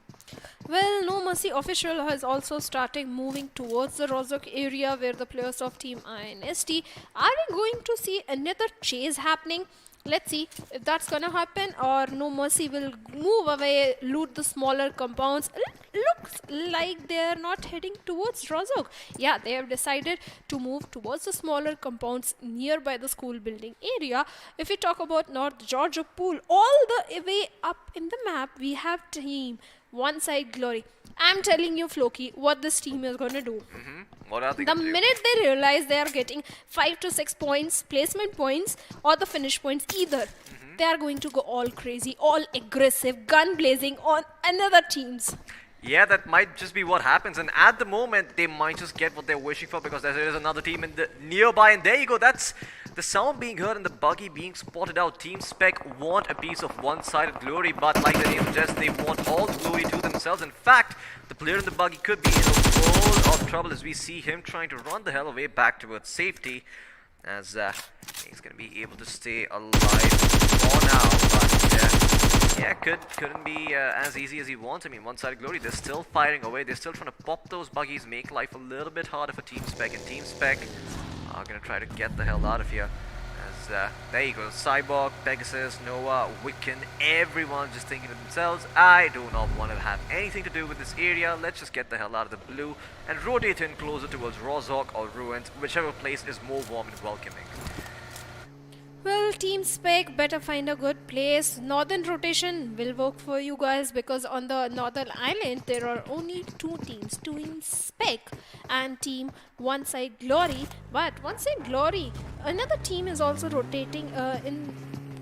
Well, No Mercy official has also started moving towards the Rozhok area where the players of Team INST. Are we going to see another chase happening? Let's see if that's gonna happen, or No Mercy will move away, loot the smaller compounds. Looks like they're not heading towards Rozhok. Yeah, they have decided to move towards the smaller compounds nearby the school building area. If we talk about North Georgia Pool, all the way up in the map, we have team One Side Glory. I'm telling you, Floki, what this team is gonna do. What are they The gonna do? minute they realize they are getting 5 to 6 points, placement points, or the finish points either, they are going to go all crazy, all aggressive, gun blazing on another teams. Yeah, that might just be what happens, and at the moment they might just get what they're wishing for, because there is another team in the nearby, and there you go. That's the sound being heard and the buggy being spotted out. Team Spec want a piece of one-sided glory, but like the name suggests, they want all the glory to themselves. In fact, the player in the buggy could be in a world of trouble as we see him trying to run the hell away back towards safety, as he's going to be able to stay alive for now, but yeah, couldn't be as easy as he wants. I mean, One-Sided Glory, they're still firing away. They're still trying to pop those buggies, make life a little bit harder for Team Spec. And Team Spec are going to try to get the hell out of here. As there you go, Cyborg, Pegasus, Noah, Wiccan, everyone just thinking to themselves, I do not want to have anything to do with this area. Let's just get the hell out of the blue and rotate in closer towards Rozhok or Ruins, whichever place is more warm and welcoming. Well, Team Spec better find a good place. Northern rotation will work for you guys, because on the northern island there are only two teams, Team Spec and Team One Side Glory. But One Side Glory, another team is also rotating in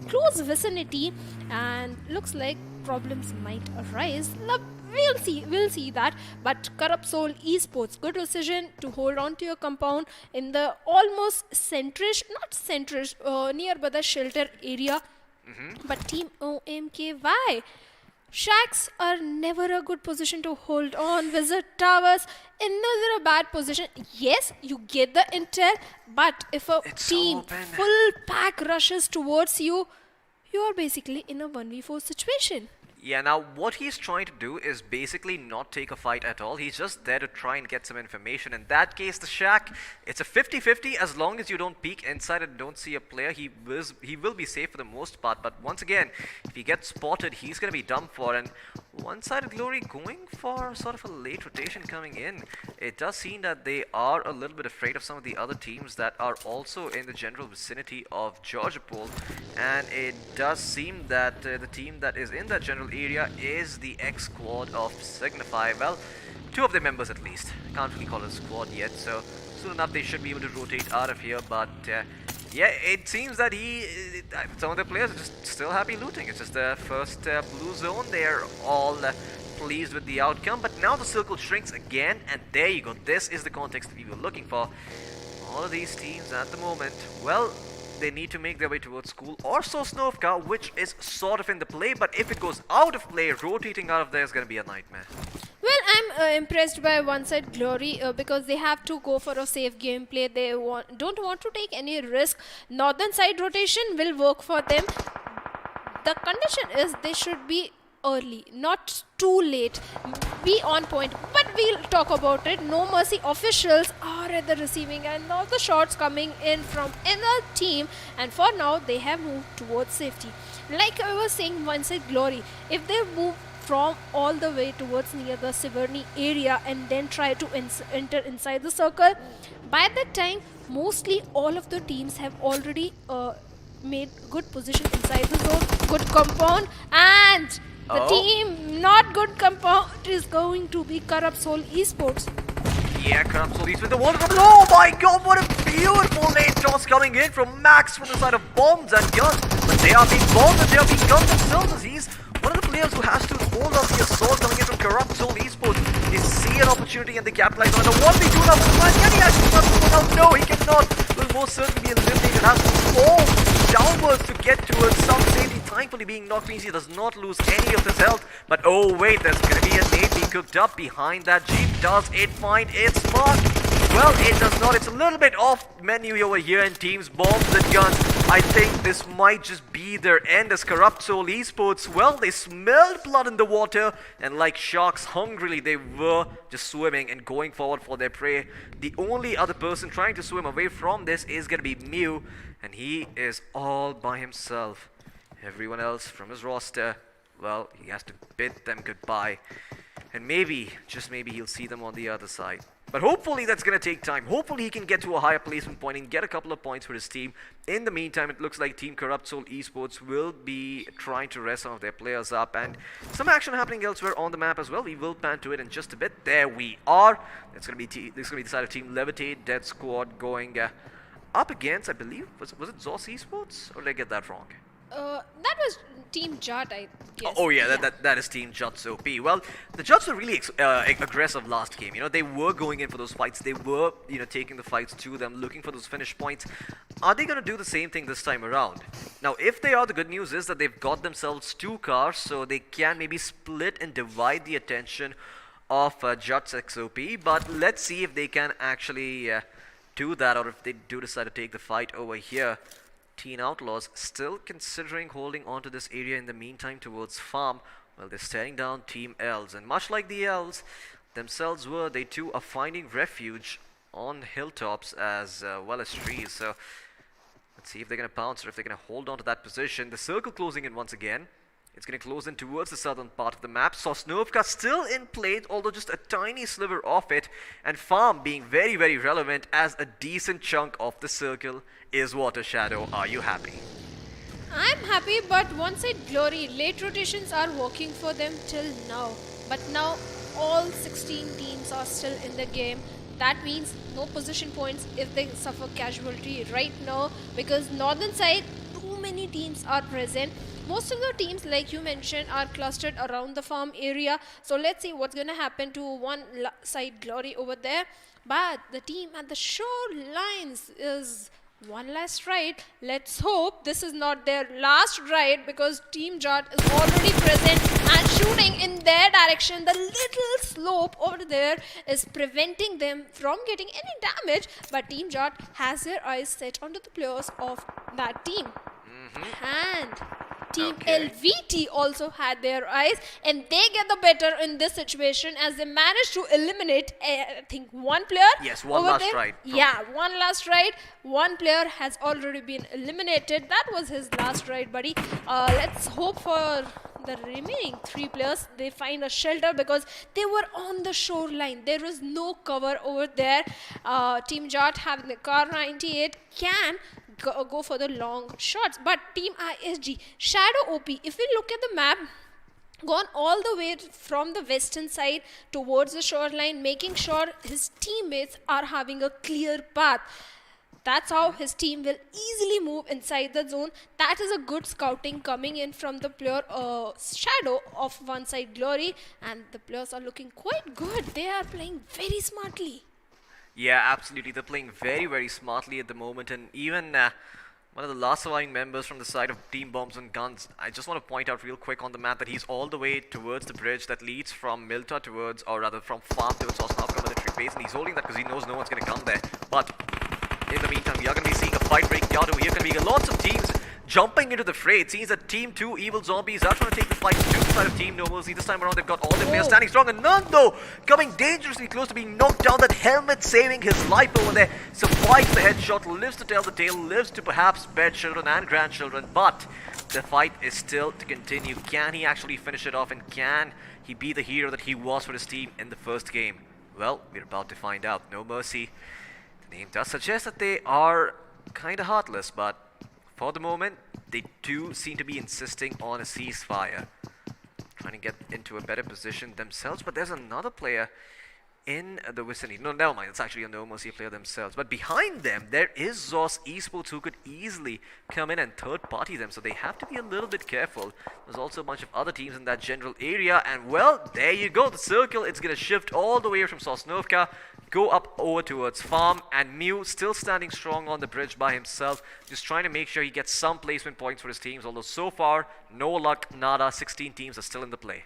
close vicinity, and looks like problems might arise. We'll see that. But Corrupt Soul Esports, good decision to hold on to your compound in the almost centrish, not centrish, nearby the shelter area. But Team OMKY, shacks are never a good position to hold on. Visit towers, another a bad position. Yes, you get the intel, but if a team full pack rushes towards you, you are basically in a 1v4 situation. Yeah, now what he's trying to do is basically not take a fight at all. He's just there to try and get some information. In that case, the Shack, it's a 50-50. As long as you don't peek inside and don't see a player, he will be safe for the most part. But once again, if he gets spotted, he's going to be done for. And one-sided Glory going for sort of a late rotation coming in. It does seem that they are a little bit afraid of some of the other teams that are also in the general vicinity of Georgiapol. And it does seem that the team that is in that general area is the X-squad of Signify. Well, two of their members at least. Can't really call it a squad yet, so soon enough they should be able to rotate out of here. But yeah, it seems that some of the players are just still happy looting. It's just the first blue zone. They're all pleased with the outcome. But now the circle shrinks again, and there you go. This is the context that we were looking for. All of these teams at the moment, well, they need to make their way towards school or Sosnovka, which is sort of in the play. But if it goes out of play, rotating out of there is going to be a nightmare. Well, I'm impressed by one side Glory because they have to go for a safe gameplay. They don't want to take any risk. Northern side rotation will work for them. The condition is they should be early, not too late. Be on point, but we'll talk about it. No Mercy officials are at the receiving end. Now the shots coming in from another team, and for now they have moved towards safety. Like I was saying, one side Glory, if they move from all the way towards near the Siverny area and then try to enter inside the circle, by that time mostly all of the teams have already made good position inside the zone, good compound, and the team not good compound is going to be Corrupt Soul Esports. Yeah, Corrupt Soul Esports with the wall. Oh my god, what a beautiful late toss coming in from Max from the side of bombs and guns. But they are being bombed and they are being gunned themselves as he's one of the players who has to hold off the assault coming in from Corrupt Soul Esports. They see an opportunity and they capitalize on it. 1v2 now for the man. Can he actually not move out? No, he cannot. Will most certainly be eliminated. Has to fall downwards to get towards some safety. Thankfully being knocked means he does not lose any of his health. But oh wait, there's going to be a nade being cooked up behind that Jeep. Does it find its mark? Well, it does not. It's a little bit off menu over here in teams, bombs and guns. I think this might just be their end as Corrupt Soul Esports. Well, they smelled blood in the water, and like sharks, hungrily, they were just swimming and going forward for their prey. The only other person trying to swim away from this is going to be Mew, and he is all by himself. Everyone else from his roster, well, he has to bid them goodbye. And maybe, just maybe, he'll see them on the other side. But hopefully that's going to take time. Hopefully he can get to a higher placement point and get a couple of points for his team. In the meantime, it looks like Team Corrupt Soul Esports will be trying to rest some of their players up. And some action happening elsewhere on the map as well. We will pan to it in just a bit. There we are. It's going to be the side of Team Levitate, Dead Squad going up against, I believe, was it Zos Esports? Or did I get that wrong? That was Team Jut, I guess. Oh yeah, that is Team Jut's OP. Well, the Juts were really aggressive last game. You know, they were going in for those fights. They were, you know, taking the fights to them, looking for those finish points. Are they going to do the same thing this time around? Now, if they are, the good news is that they've got themselves 2 cars, so they can maybe split and divide the attention of Jut's XOP. But let's see if they can actually do that, or if they do decide to take the fight over here. Teen Outlaws still considering holding on to this area in the meantime towards farm. Well, they're staring down Team L's, and much like the L's themselves were, they too are finding refuge on hilltops as well as trees. So let's see if they're going to bounce or if they're going to hold on to that position. The circle closing in once again. It's going to close in towards the southern part of the map. Sosnovka still in play, although just a tiny sliver of it. And farm being very, very relevant as a decent chunk of the circle is Water Shadow. Are you happy? I'm happy, but one side Glory, late rotations are working for them till now. But now all 16 teams are still in the game. That means no position points if they suffer casualty right now, because northern side too many teams are present. Most of the teams, like you mentioned, are clustered around the farm area. So let's see what's going to happen to one side Glory over there. But the team at the shorelines is one last ride. Let's hope this is not their last ride, because Team Jot is already present and shooting in their direction. The little slope over there is preventing them from getting any damage, but Team Jot has their eyes set onto the players of that team. And Team LVT also had their eyes, and they get the better in this situation as they managed to eliminate, I think, one player. Yes, one over last there. ride. Yeah, one last ride. One player has already been eliminated. That was his last ride, buddy. Let's hope for the remaining 3 players, they find a shelter, because they were on the shoreline. There was no cover over there. Team Jot, having the car 98, can go for the long shots, but Team ISG, Shadow OP, if we look at the map, gone all the way from the western side towards the shoreline, making sure his teammates are having a clear path. That's how his team will easily move inside the zone. That is a good scouting coming in from the player Shadow of one side Glory, and the players are looking quite good. They are playing very smartly. Yeah, absolutely. They're playing very, very smartly at the moment, and even one of the last surviving members from the side of Team Bombs and Guns, I just want to point out real quick on the map that he's all the way towards the bridge that leads from Milta towards, or rather from farm towards Osnavka military base, and he's holding that because he knows no one's going to come there. But in the meantime, we are going to be seeing a fight breaking out over here. Going to be lots of teams jumping into the fray. It seems that Team 2 Evil Zombies are trying to take the fight to the side of Team No Mercy. This time around, they've got all their players standing strong, and Nando coming dangerously close to being knocked down. That helmet saving his life over there. Survives the headshot, lives to tell the tale, lives to perhaps bear children and grandchildren, but the fight is still to continue. Can he actually finish it off, and can he be the hero that he was for his team in the first game? Well, we're about to find out. No Mercy, the name does suggest that they are kind of heartless, but for the moment, they do seem to be insisting on a ceasefire, trying to get into a better position themselves. But there's another player in the vicinity. No, never mind. It's actually a No Mercy player themselves. But behind them, there is Zos Esports, who could easily come in and third-party them. So they have to be a little bit careful. There's also a bunch of other teams in that general area. And, well, there you go. The circle, it's going to shift all the way from Sosnovka, go up over towards farm, and Mew still standing strong on the bridge by himself, just trying to make sure he gets some placement points for his teams, although so far, no luck, nada. 16 teams are still in the play.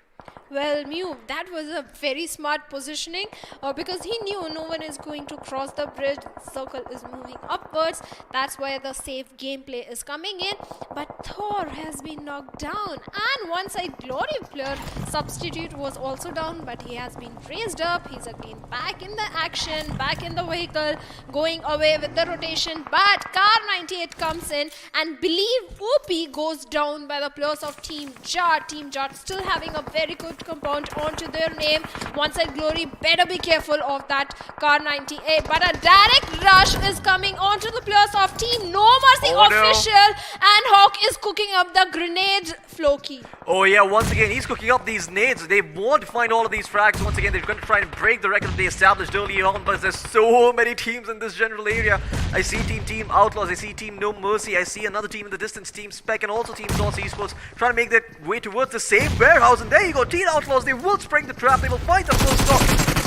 Well, Mew, that was a very smart positioning, because he knew no one is going to cross the bridge. Circle is moving upwards. That's why the safe gameplay is coming in. But Thor has been knocked down, and one side Glory player Substitute was also down, but he has been raised up. He's again back in the action, back in the vehicle, going away with the rotation. But Car 98 comes in, and Believe OP goes down by the players of Team Jot. Team Jot still having a very good compound onto their name. One side Glory, better be careful of that Car 98. But a direct rush is coming onto the players of Team No Mercy official, and Hawk is cooking up the grenade Floki. Oh yeah, once again, he's cooking up these nades. They want to find all of these frags. Once again, they're going to try and break the record that they established early on, but there's so many teams in this general area. I see Team Outlaws, I see Team No Mercy, I see another team in the distance, Team Spec, and also Team Source Esports trying to make their way towards the same warehouse. And there you go, Team Outlaws, they will spring the trap, they will find the first stop.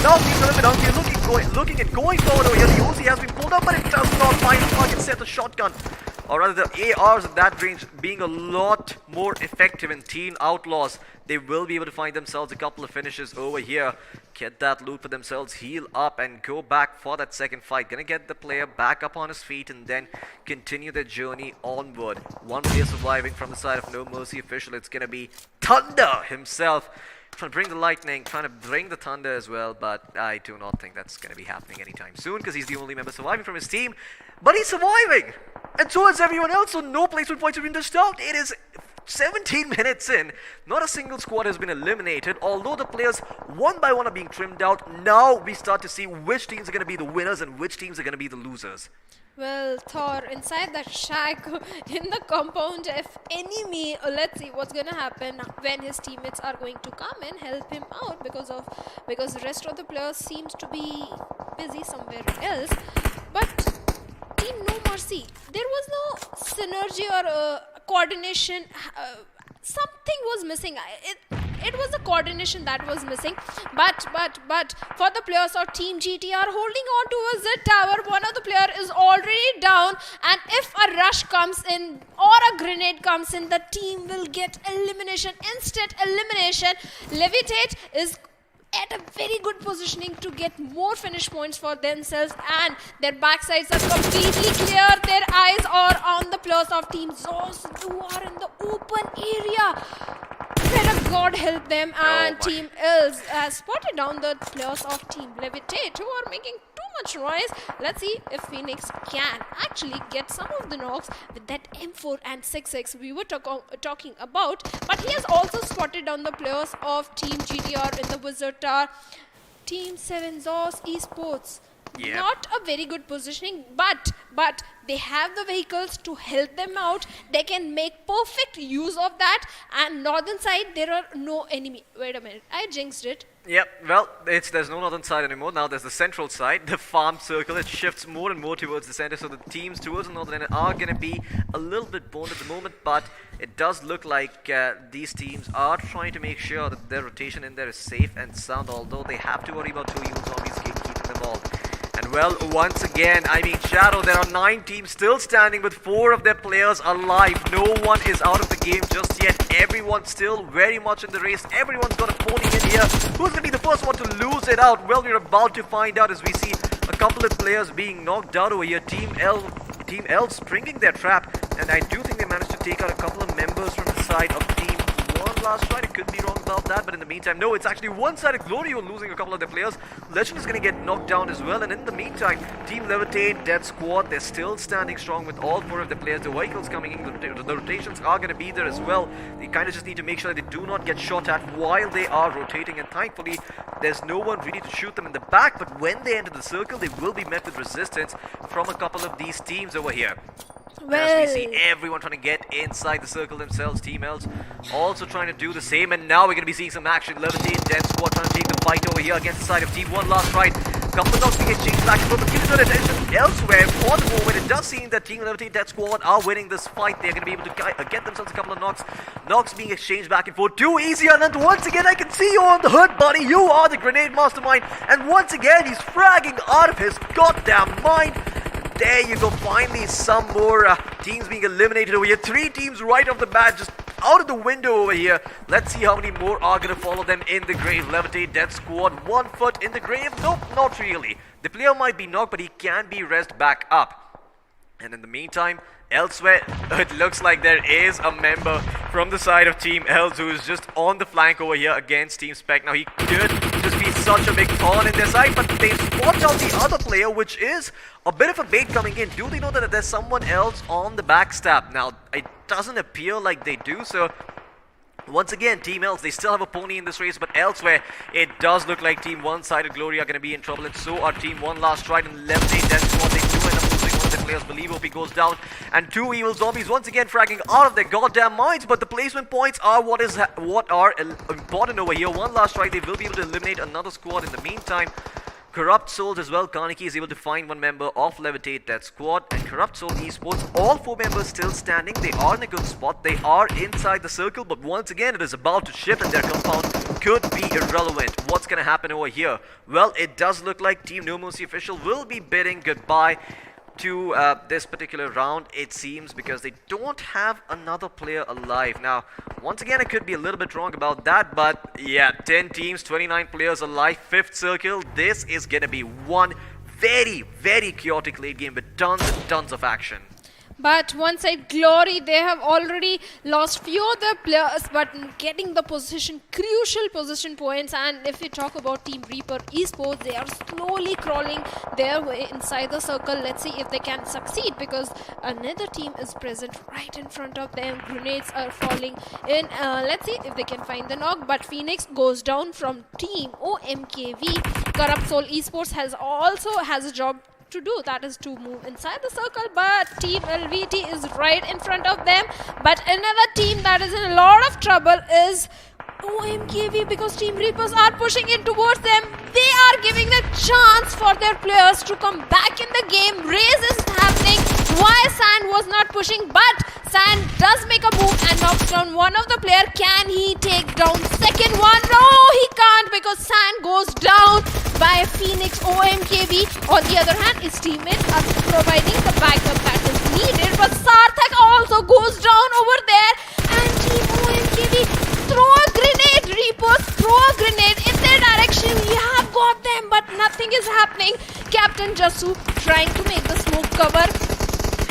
Now Team Untitled looking and going forward over here. The OC has been pulled up, but it does not find the target. Set the shotgun, or rather the ARs at that range being a lot more effective in Team Outlaws. They will be able to find themselves a couple of finishes over here, get that loot for themselves, heal up, and go back for that second fight. Gonna get the player back up on his feet and then continue their journey onward. One player surviving from the side of No Mercy official. It's gonna be Thunder himself, trying to bring the lightning, trying to bring the thunder as well, but I do not think that's going to be happening anytime soon, because he's the only member surviving from his team. But he's surviving, and so is everyone else, so no placement points have been dished out. It is 17 minutes in, not a single squad has been eliminated, although the players one by one are being trimmed out. Now we start to see which teams are going to be the winners and which teams are going to be the losers. Well, Thor inside that shack in the compound, if enemy, let's see what's gonna happen when his teammates are going to come and help him out, because the rest of the players seems to be busy somewhere else. But Team No Mercy, there was no synergy or coordination, something was missing. It was the coordination that was missing. But for the players of Team GTR holding on towards the tower, one of the player is already down, and if a rush comes in or a grenade comes in, the team will get elimination, instant elimination. Levitate is at a very good positioning to get more finish points for themselves, and their backsides are completely clear. Their eyes are on the players of Team Zos, who are in the open area. Better God help them, and Team Els has spotted down the players of Team Levitate, who are making too much noise. Let's see if Phoenix can actually get some of the knocks with that M4 and 6x we were talking about. But he has also spotted down the players of Team GTR in the Wizard Tower. Team 7 Zos Esports. Yeah. Not a very good positioning, but they have the vehicles to help them out. They can make perfect use of that. And northern side, there are no enemy. Wait a minute, I jinxed it. Yep, well, there's no northern side anymore. Now there's the central side, the farm circle. It shifts more and more towards the center, so the teams towards the northern end are going to be a little bit boned at the moment, but it does look like these teams are trying to make sure that their rotation in there is safe and sound, although they have to worry about 2 evil zombies keeping them all. And well, once again, I mean, Shadow, there are 9 teams still standing with 4 of their players alive. No one is out of the game just yet. Everyone's still very much in the race. Everyone's got a pony in here. Who's going to be the first one to lose it out? Well, we're about to find out as we see a couple of players being knocked out over here. Team L stringing their trap, and I do think they managed to take out a couple of members from the side of Team 1 last try. It could be wrong about that, but in the meantime, no, it's actually one-sided Glory who are losing a couple of their players. Legend is going to get knocked down as well, and in the meantime, Team Levitate, Dead Squad, they're still standing strong with all 4 of the players. The vehicles coming in, the rotations are going to be there as well. They kind of just need to make sure that they do not get shot at while they are rotating, and thankfully, there's no one ready to shoot them in the back, but when they enter the circle, they will be met with resistance from a couple of these teams over here. As we see everyone trying to get inside the circle themselves. Team L's also trying to do the same, and now we're going to be seeing some action. Levitate, Dead Squad trying to take the fight over here against the side of Team 1 last right. Couple of knocks being exchanged back and forth, but give your attention elsewhere. For the moment, it does seem that Team Levitate, Dead Squad are winning this fight. They're going to be able to get themselves a couple of knocks. Knocks being exchanged back and forth. Too easy, and then once again, I can see you on the hood, buddy. You are the grenade mastermind, and once again, he's fragging out of his goddamn mind. There you go, finally some more teams being eliminated over here. 3 teams right off the bat, just out of the window over here. Let's see how many more are going to follow them in the grave. Levitate, Death Squad, 1 foot in the grave. Nope, not really. The player might be knocked, but he can be rezzed back up. And in the meantime, elsewhere, it looks like there is a member from the side of Team Els who is just on the flank over here against Team Spec. Now, he could just be such a big thorn in their side, but they spot out the other player, which is a bit of a bait coming in. Do they know that there's someone else on the backstab? Now, it doesn't appear like they do, so once again, Team Els, they still have a pony in this race, but elsewhere, it does look like Team 1-sided Glory are going to be in trouble, and so are Team 1 last right, and Levitate, Death Squad, they do end up losing one of their players. Believe OP goes down, and 2 evil zombies once again fragging out of their goddamn minds, but the placement points are what are important over here. 1 last right, they will be able to eliminate another squad in the meantime. Corrupt Souls as well. Kaneki is able to find 1 member of Levitate, that squad, and Corrupt Soul Esports, all 4 members still standing. They are in a good spot. They are inside the circle, but once again, it is about to shift, and their compound could be irrelevant. What's going to happen over here? Well, it does look like Team No Mercy official will be bidding goodbye to this particular round, it seems, because they don't have another player alive. Now, once again, I could be a little bit wrong about that, but yeah, 10 teams, 29 players alive, 5th circle. This is gonna be one very, very chaotic late game with tons and tons of action. But one side Glory, they have already lost few of their players, but getting the position, crucial position points. And if we talk about Team Reaper Esports, they are slowly crawling their way inside the circle. Let's see if they can succeed, because another team is present right in front of them. Grenades are falling in. Let's see if they can find the knock. But Phoenix goes down from Team OMKV. Corrupt Soul Esports has a job to do, that is to move inside the circle, but Team LVT is right in front of them. But another team that is in a lot of trouble is OMKV, because Team Reapers are pushing in towards them. They are giving the chance for their players to come back in the game. Race is happening. Why Sand was not pushing, but San does make a move and knocks down one of the player. Can he take down second one? No, he can't because San goes down by Phoenix OMKV. On the other hand, his teammates are providing the backup that is needed, but Sarthak also goes down over there, and Team OMKV throw a grenade. Reapers throw a grenade in their direction. We have got them, but nothing is happening. Captain Jasu trying to make the smoke cover.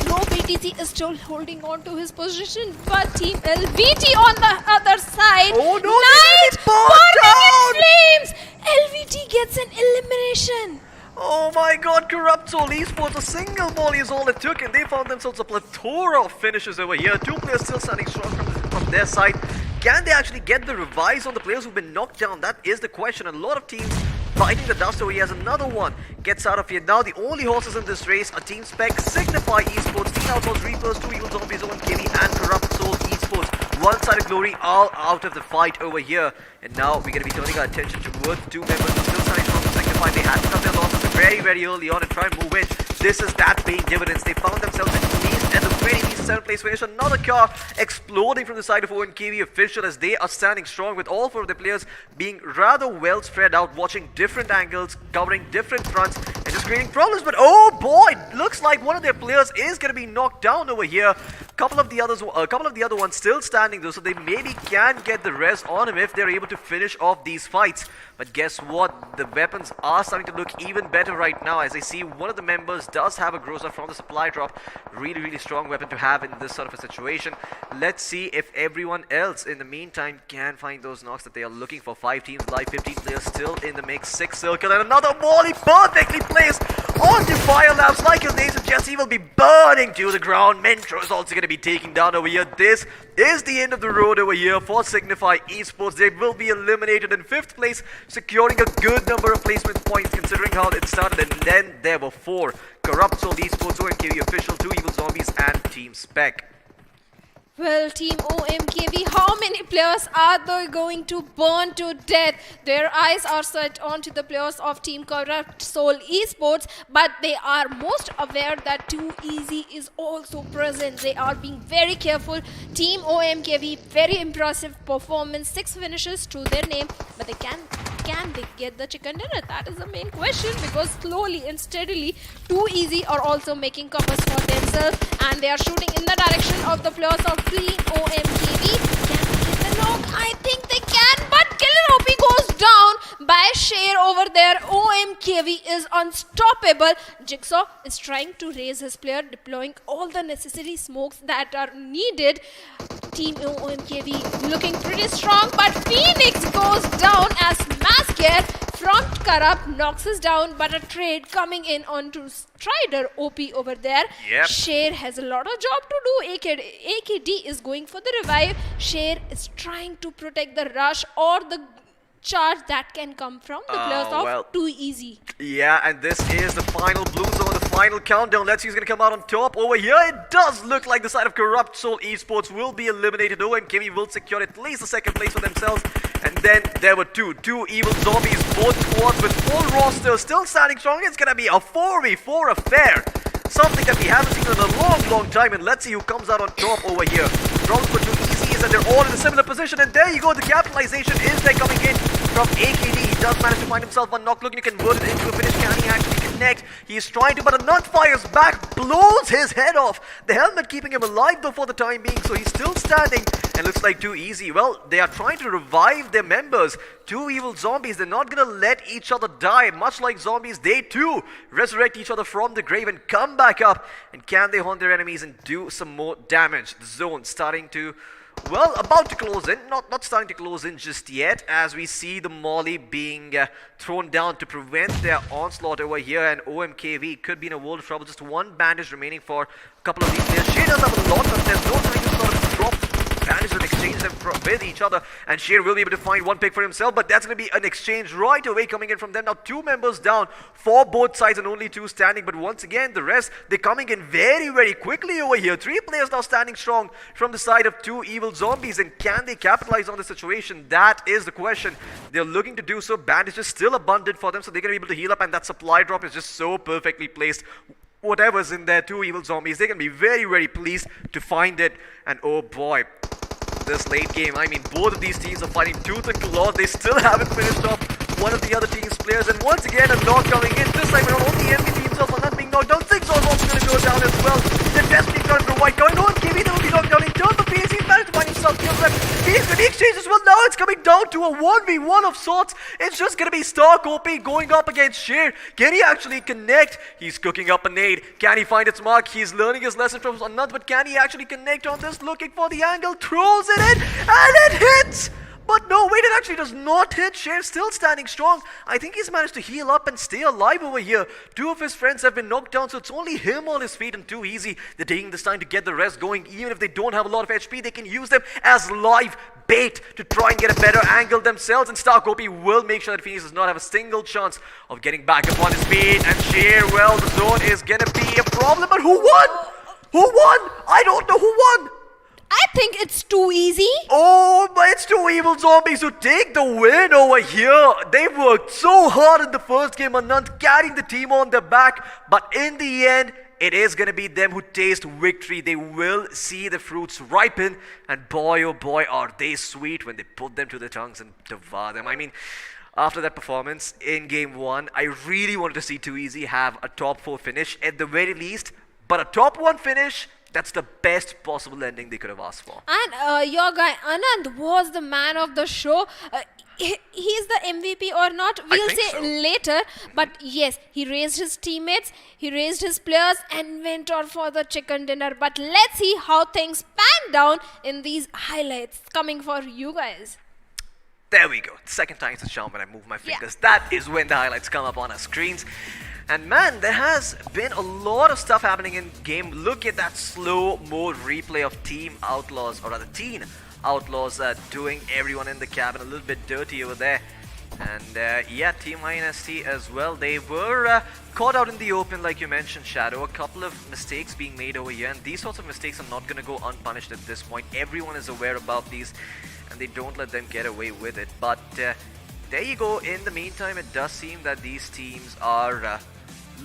No, BTC is still holding on to his position, but Team LVT on the other side. Oh no, Knight they burned burning in flames. LVT gets an elimination. Oh my god, Corrupt Soul Esports, a single volley is all it took, and they found themselves a plethora of finishes over here. Two players still standing strong from their side. Can they actually get the revives on the players who've been knocked down? That is the question. A lot of teams fighting the dust over here as another one gets out of here. Now the only horses in this race are Team Spec, Signify Esports, Team Outlaws, Reapers, 2 Evil Zombies, OMKV, and Corrupt Soul Esports. One-sided glory all out of the fight over here. And now we're going to be turning our attention towards two members who are still standing strong to Signify. They had to cut their losses very, very early on and try and move in. This is that paying dividends. They found themselves at least at the very least 7th place finish. Another car exploding from the side of OMKV official as they are standing strong with all 4 of the players being rather well spread out, watching different angles, covering different fronts, and just creating problems. But oh boy, looks like one of their players is going to be knocked down over here. A couple of the other ones still standing though, so they maybe can get the rest on him if they're able to finish off these fights. But guess what? The weapons are starting to look even better right now, as I see one of the members does have a Groza from the supply drop. Really, really strong weapon to have in this sort of a situation. Let's see if everyone else in the meantime can find those knocks that they are looking for. 5 teams live, 15 players still in the mix. 6 circle and another volley perfectly placed onto Fire Labs. Like his name suggests, he will be burning to the ground. Mentro is also going to be taken down over here. This is the end of the road over here for Signify Esports. They will be eliminated in 5th place, securing a good number of placement points considering how it started. And then there were 4. Corrupt Soul Esports, OMKV Official, 2 Evil Zombies, and Team Spec. Well, Team OMKV, how many players are they going to burn to death? Their eyes are set onto the players of Team Corrupt Soul Esports, but they are most aware that Too Easy is also present. They are being very careful. Team OMKV, very impressive performance, 6 finishes to their name, but can they get the chicken dinner? That is the main question, because slowly and steadily Too Easy are also making covers for themselves, and they are shooting in the direction of the players of Team OMKV. Can they get the knock? I think they can, but Killer OP goes down by Share over there. OMKV is unstoppable. Jigsaw is trying to raise his player, deploying all the necessary smokes that are needed. Team OMKV looking pretty strong, but Phoenix goes down as Masker from Corrupt knocks us down, but a trade coming in onto Strider OP over there. Yep. Share has a lot of job to do. AKD is going for the revive. Share is trying to protect the rush or the charge that can come from the players of Too Easy. Yeah, and this is the final blue zone, the final countdown. Let's see who's going to come out on top over here. It does look like the side of Corrupt Soul Esports will be eliminated. OMKV will secure at least the 2nd place for themselves. And then there were two Evil Zombies, both squads with full roster still standing strong. It's going to be a 4v4 affair. Something that we haven't seen in a long, long time. And let's see who comes out on top over here. Problem for Too Easy is that they're all in a similar position. And there you go, the capitalization is there coming in from AKD. He does manage to find himself one knock, looking to convert it into a finish. Can he actually connect? He's trying to, but a nut fires back, blows his head off. The helmet keeping him alive though for the time being, so he's still standing. And looks like Too Easy, well, they are trying to revive their members. 2 Evil Zombies, they're not gonna let each other die. Much like zombies, they too resurrect each other from the grave and come back up. And can they haunt their enemies and do some more damage? The zone starting to, well, about to close in, not starting to close in just yet, as we see the molly being thrown down to prevent their onslaught over here. And OMKV could be in a world of trouble. Just 1 bandage remaining for a couple of these players. Shea does have a lot, but there's no time to sort of drop bandages and exchange them with each other. And Shea will be able to find 1 pick for himself, but that's going to be an exchange right away coming in from them. Now 2 members down for both sides and only 2 standing, but once again the rest, they're coming in very, very quickly over here. 3 players now standing strong from the side of 2 Evil Zombies, and can they capitalize on the situation? That is the question. They're looking to do so. Bandages still abundant for them, so they're going to be able to heal up, and that supply drop is just so perfectly placed. whatever's in there, 2 evil zombies, they can be very, very pleased to find it. And oh boy, this late game, I mean, both of these teams are fighting tooth and claw. They still haven't finished off one of the other team's players, and once again a knock coming in. This time around, all the enemy teams are not being knocked down. Six are also going to go down as well. They're desperately trying to provide going on. KB, they will be knocked down in turn. The PS, he's managed to find himself kills, but he's going to exchange as well. Now it's coming down to a 1v1 of sorts. It's just going to be Stark OP going up against Sher. Can he actually connect? He's cooking up a nade. Can he find its mark? He's learning his lesson from Anand, but can he actually connect on this? Looking for the angle, throws it in, and it hits! But no, wait, it actually does not hit. Sher still standing strong. I think he's managed to heal up and stay alive over here. 2 of his friends have been knocked down, so it's only him on his feet and too easy. They're taking this time to get the rest going. Even if they don't have a lot of HP, they can use them as live bait to try and get a better angle themselves. And Stark OP will make sure that Phoenix does not have a single chance of getting back up on his feet. And Sher, well, the zone is gonna be a problem. But who won? Who won? I don't know who won. I think it's too easy. Oh, but it's 2 evil zombies who take the win over here. They worked so hard in the first game, Anand carrying the team on their back. But in the end, it is going to be them who taste victory. They will see the fruits ripen. And boy, oh boy, are they sweet when they put them to their tongues and devour them. I mean, after that performance in game 1, I really wanted to see 2Easy have a top 4 finish at the very least. But a top 1 finish, that's the best possible ending they could have asked for. And your guy Anand was the man of the show. He's the MVP or not, we'll say so. later. But yes, he raised his teammates, he raised his players and went on for the chicken dinner. But let's see how things pan down in these highlights coming for you guys. There we go. The second time it's a charm when I move my fingers. That is when the highlights come up on our screens. And man, there has been a lot of stuff happening in game. Look at that slow mode replay of Team Outlaws, or rather Teen Outlaws, doing everyone in the cabin a little bit dirty over there. And yeah, Team INST as well. They were caught out in the open, like you mentioned, Shadow. A couple of mistakes being made over here, and these sorts of mistakes are not going to go unpunished at this point. Everyone is aware about these, and they don't let them get away with it. But there you go. In the meantime, it does seem that these teams are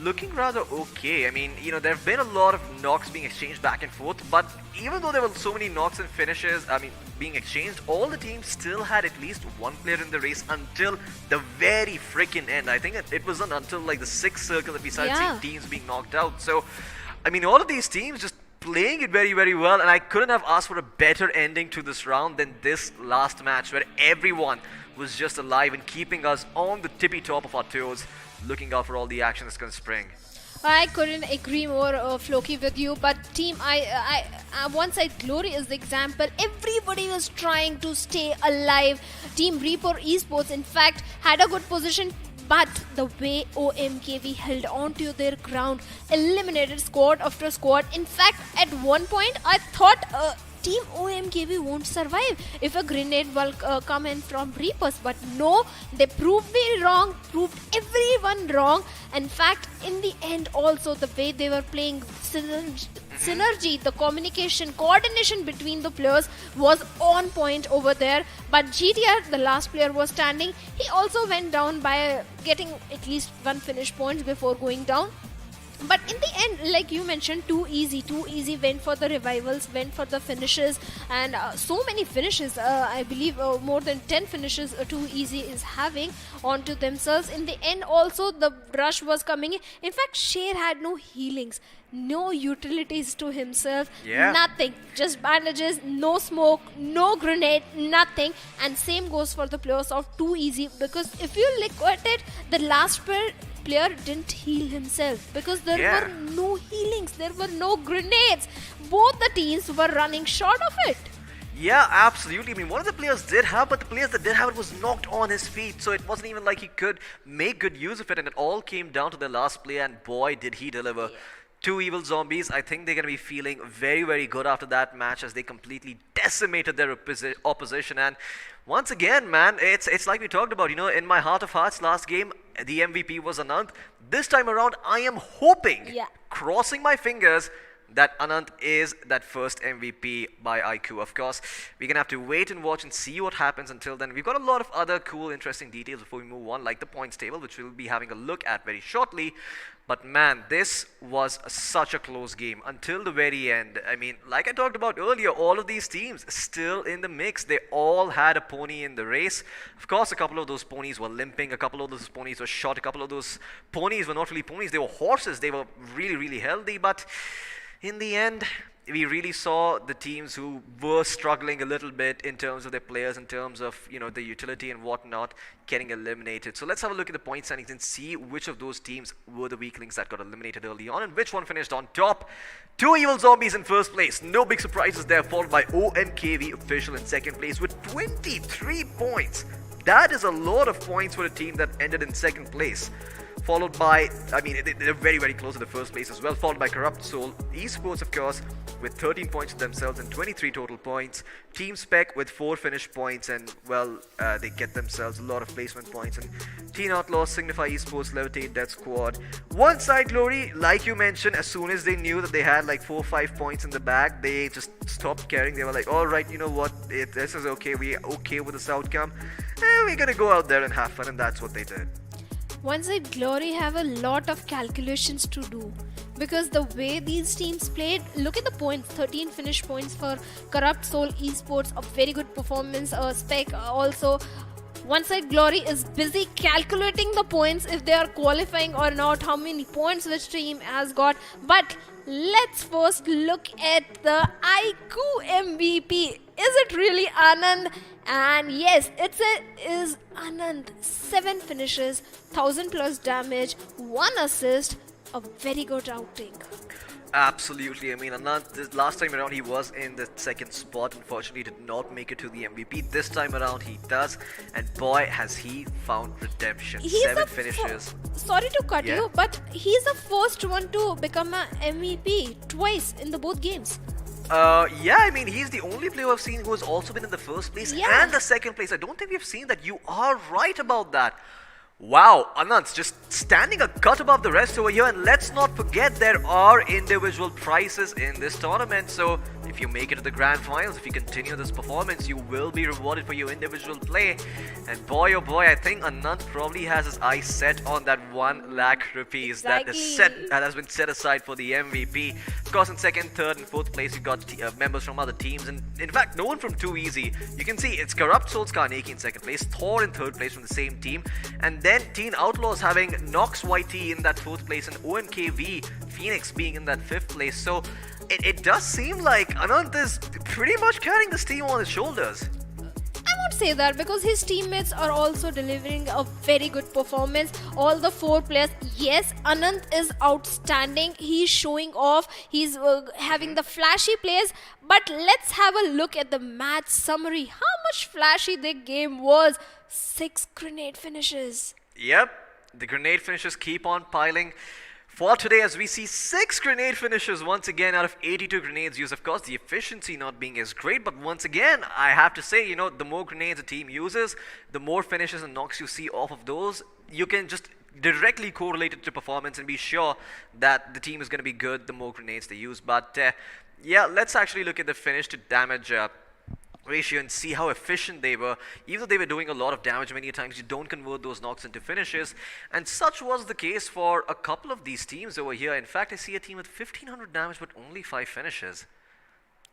looking rather okay. I mean, you know, there have been a lot of knocks being exchanged back and forth, but even though there were so many knocks and finishes, being exchanged, all the teams still had at least one player in the race until the very freaking end. I think it wasn't until like the 6th circle that we started seeing teams being knocked out. So, I mean, all of these teams just playing it very, very well, and I couldn't have asked for a better ending to this round than this last match, where everyone was just alive and keeping us on the tippy top of our toes, looking out for all the action that's going to spring. I couldn't agree more, Floki, with you. But Team One Side Glory is the example. Everybody was trying to stay alive. Team Reaper Esports, in fact, had a good position. But the way OMKV held on to their ground, eliminated squad after squad. In fact, at one point, I thought Team OMKV won't survive if a grenade will come in from Reapers. But no, they proved me wrong, proved everyone wrong. In fact, in the end also, the way they were playing synergy, the communication, coordination between the players was on point over there. But GTR, the last player, was standing. He also went down by getting at least 1 finish point before going down. But in the end, like you mentioned, 2Easy went for the revivals, went for the finishes, and so many finishes. I believe more than 10 finishes 2Easy is having onto themselves. In the end also, the rush was coming in. In fact, Sher had no healings, no utilities to himself, nothing, just bandages, no smoke, no grenade, nothing. And same goes for the players of 2Easy, because if you look at it, the last player didn't heal himself because there were no healings, there were no grenades. Both the teams were running short of it. Yeah, absolutely. I mean, one of the players did have, but the players that did have it was knocked on his feet, so it wasn't even like he could make good use of it, and it all came down to the last player, and boy, did he deliver. 2 evil zombies. I think they're going to be feeling very, very good after that match, as they completely decimated their opposition. And once again, man, it's like we talked about, you know, in my heart of hearts last game, the MVP was Anand. This time around, I am hoping, crossing my fingers, that Anant is that first MVP by iQOO. Of course, we're going to have to wait and watch and see what happens. Until then, we've got a lot of other cool, interesting details before we move on, like the points table, which we'll be having a look at very shortly. But man, this was such a close game until the very end. I mean, like I talked about earlier, all of these teams still in the mix. They all had a pony in the race. Of course, a couple of those ponies were limping. A couple of those ponies were shot. A couple of those ponies were not really ponies. They were horses. They were really, really healthy. But in the end, we really saw the teams who were struggling a little bit in terms of their players, in terms of, you know, the utility and whatnot, getting eliminated. So let's have a look at the point standings and see which of those teams were the weaklings that got eliminated early on and which one finished on top. Two Evil Zombies in first place, no big surprises there, followed by OMKV Official in second place with 23 points. That is a lot of points for a team that ended in second place. Followed by, I mean, they're very, very close to the first place as well, followed by Corrupt Soul Esports, of course, with 13 points themselves and 23 total points. Team Spec with 4 finished points, and, well, they get themselves a lot of placement points. And Teen Outlaws, Signify Esports, Levitate, Death Squad. One Side Glory, like you mentioned, as soon as they knew that they had like 4 or 5 points in the bag, they just stopped caring. They were like, alright, you know what, this is okay, we're okay with this outcome. We're gonna go out there and have fun, and that's what they did. One Side Glory have a lot of calculations to do, because the way these teams played, look at the points, 13 finished points for Corrupt Soul Esports, a very good performance. Spec also. One Side Glory is busy calculating the points, if they are qualifying or not, how many points which team has got. But let's first look at the iQOO MVP. Is it really Anand? And yes, is Anand. 7 finishes, 1000 plus damage, 1 assist, a very good outing. Absolutely. I mean, Anant, this last time around he was in the second spot. Unfortunately, did not make it to the MVP. This time around he does, and boy, has he found redemption. 7 finishes. Sorry to cut you, but he's the first one to become an MVP twice in the both games. Yeah, I mean, he's the only player I've seen who has also been in the first place and the second place. I don't think we've seen that. You are right about that. Wow, Anant's just standing a cut above the rest over here, and let's not forget there are individual prizes in this tournament. So if you make it to the grand finals, if you continue this performance, you will be rewarded for your individual play. And boy oh boy, I think Anant probably has his eyes set on that 1 lakh rupees that has been set aside for the MVP. Of course, in second, third and fourth place you got members from other teams, and in fact no one from Too Easy. You can see it's Corrupt Souls Karneki in second place, Thor in third place from the same team, and then Teen Outlaws having Nox YT in that 4th place and OMKV Phoenix being in that 5th place. So it does seem like Anant is pretty much carrying this team on his shoulders. I won't say that, because his teammates are also delivering a very good performance. All the 4 players, yes, Anant is outstanding. He's showing off. He's having the flashy plays. But let's have a look at the match summary. How much flashy the game was. 6 grenade finishes. Yep, the grenade finishes keep on piling for today, as we see 6 grenade finishes once again out of 82 grenades used. Of course, the efficiency not being as great, but once again, I have to say, you know, the more grenades a team uses, the more finishes and knocks you see off of those. You can just directly correlate it to performance and be sure that the team is going to be good the more grenades they use. But yeah, let's actually look at the finish to damage ratio and see how efficient they were. Even though they were doing a lot of damage, many times you don't convert those knocks into finishes, and such was the case for a couple of these teams over here. In fact, I see a team with 1500 damage but only 5 finishes.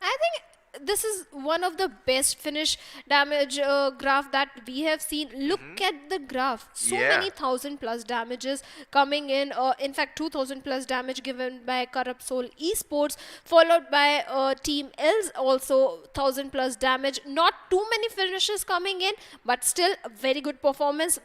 I think this is one of the best finish damage graph that we have seen. Look at the graph. So many 1000 plus damages coming in. In fact, 2000 plus damage given by Corrupt Soul Esports, followed by Team L's also 1000 plus damage. Not too many finishes coming in, but still a very good performance.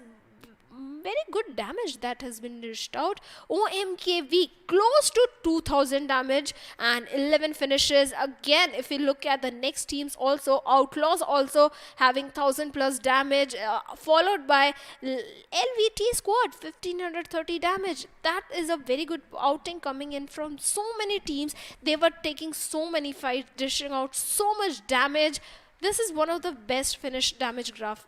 Very good damage that has been dished out. OMKV close to 2000 damage and 11 finishes. Again, if we look at the next teams also, Outlaws also having 1000 plus damage, followed by LVT squad 1530 damage. That is a very good outing coming in from so many teams. They were taking so many fights, dishing out so much damage. This is one of the best finish damage graph.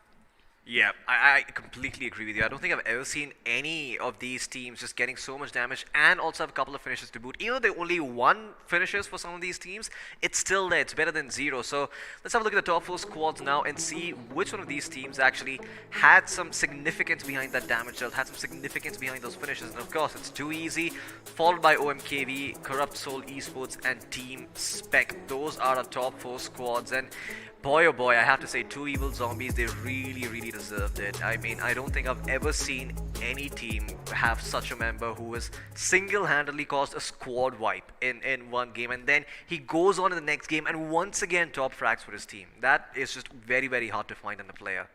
Yeah, I completely agree with you. I don't think I've ever seen any of these teams just getting so much damage and also have a couple of finishes to boot. Even though they only one finishes for some of these teams, it's still there. It's better than zero. So let's have a look at the top 4 squads now and see which one of these teams actually had some significance behind that damage dealt, had some significance behind those finishes. And of course, it's Too Easy, followed by OMKV, Corrupt Soul Esports, and Team Spec. Those are the top 4 squads. And boy, oh boy, I have to say, 2 Evil Zombies, they really deserved it. I mean, I don't think I've ever seen any team have such a member who has single-handedly caused a squad wipe in one game, and then he goes on in the next game and once again top frags for his team. That is just very hard to find in a player.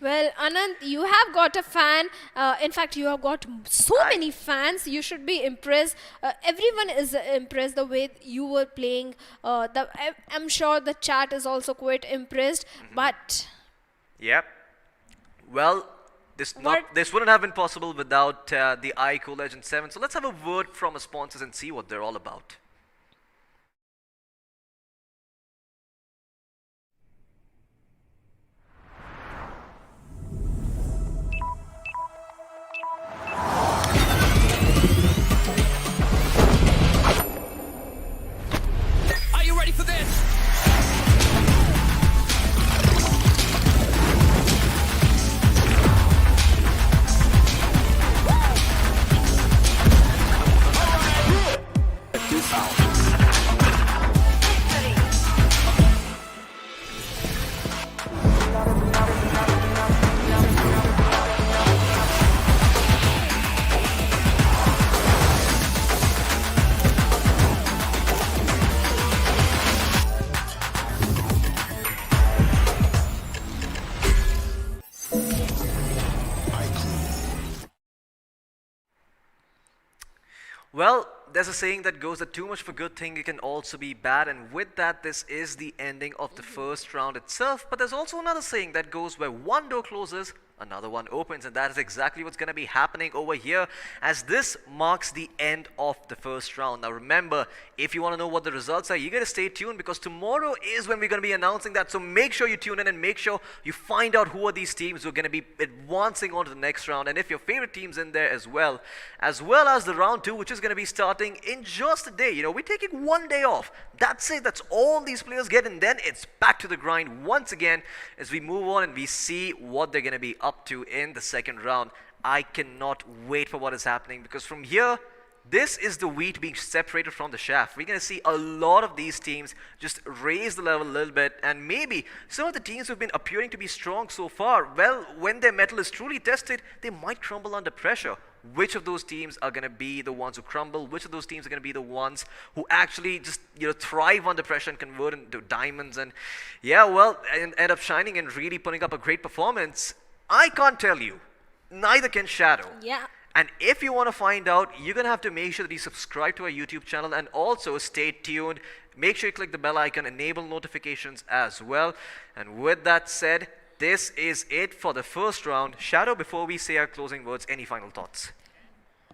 Well, Anand, you have got a fan. In fact, you have got so many fans. You should be impressed. Everyone is impressed the way you were playing. I'm sure the chat is also quite impressed. But yep. Well, this wouldn't have been possible without the iQOO Legend 7. So let's have a word from our sponsors and see what they're all about. Are you ready for this? Well, there's a saying that goes that too much of a good thing can also be bad, and with that, this is the ending of the first round itself. But there's also another saying that goes where one door closes, another one opens, and that is exactly what's going to be happening over here, as this marks the end of the first round. Now remember, if you want to know what the results are, you got to stay tuned, because tomorrow is when we're going to be announcing that. So make sure you tune in and make sure you find out who are these teams who are going to be advancing on to the next round, and if your favorite team's in there as well as the round 2, which is going to be starting in just a day. You know, we're taking one day off. That's it. That's all these players get, and then it's back to the grind once again as we move on and we see what they're going to be up to in the second round. I cannot wait for what is happening, because from here, this is the wheat being separated from the chaff. We're going to see a lot of these teams just raise the level a little bit, and maybe some of the teams who've been appearing to be strong so far, well, when their mettle is truly tested, they might crumble under pressure. Which of those teams are going to be the ones who crumble? Which of those teams are going to be the ones who actually just, you know, thrive under pressure and convert into diamonds and, yeah, well, and end up shining and really putting up a great performance? I can't tell you. Neither can Shadow. yeah. And if you want to find out, you're going to have to make sure that you subscribe to our YouTube channel and also stay tuned. Make sure you click the bell icon, enable notifications as well. And with that said, this is it for the first round. Shadow, before we say our closing words, any final thoughts?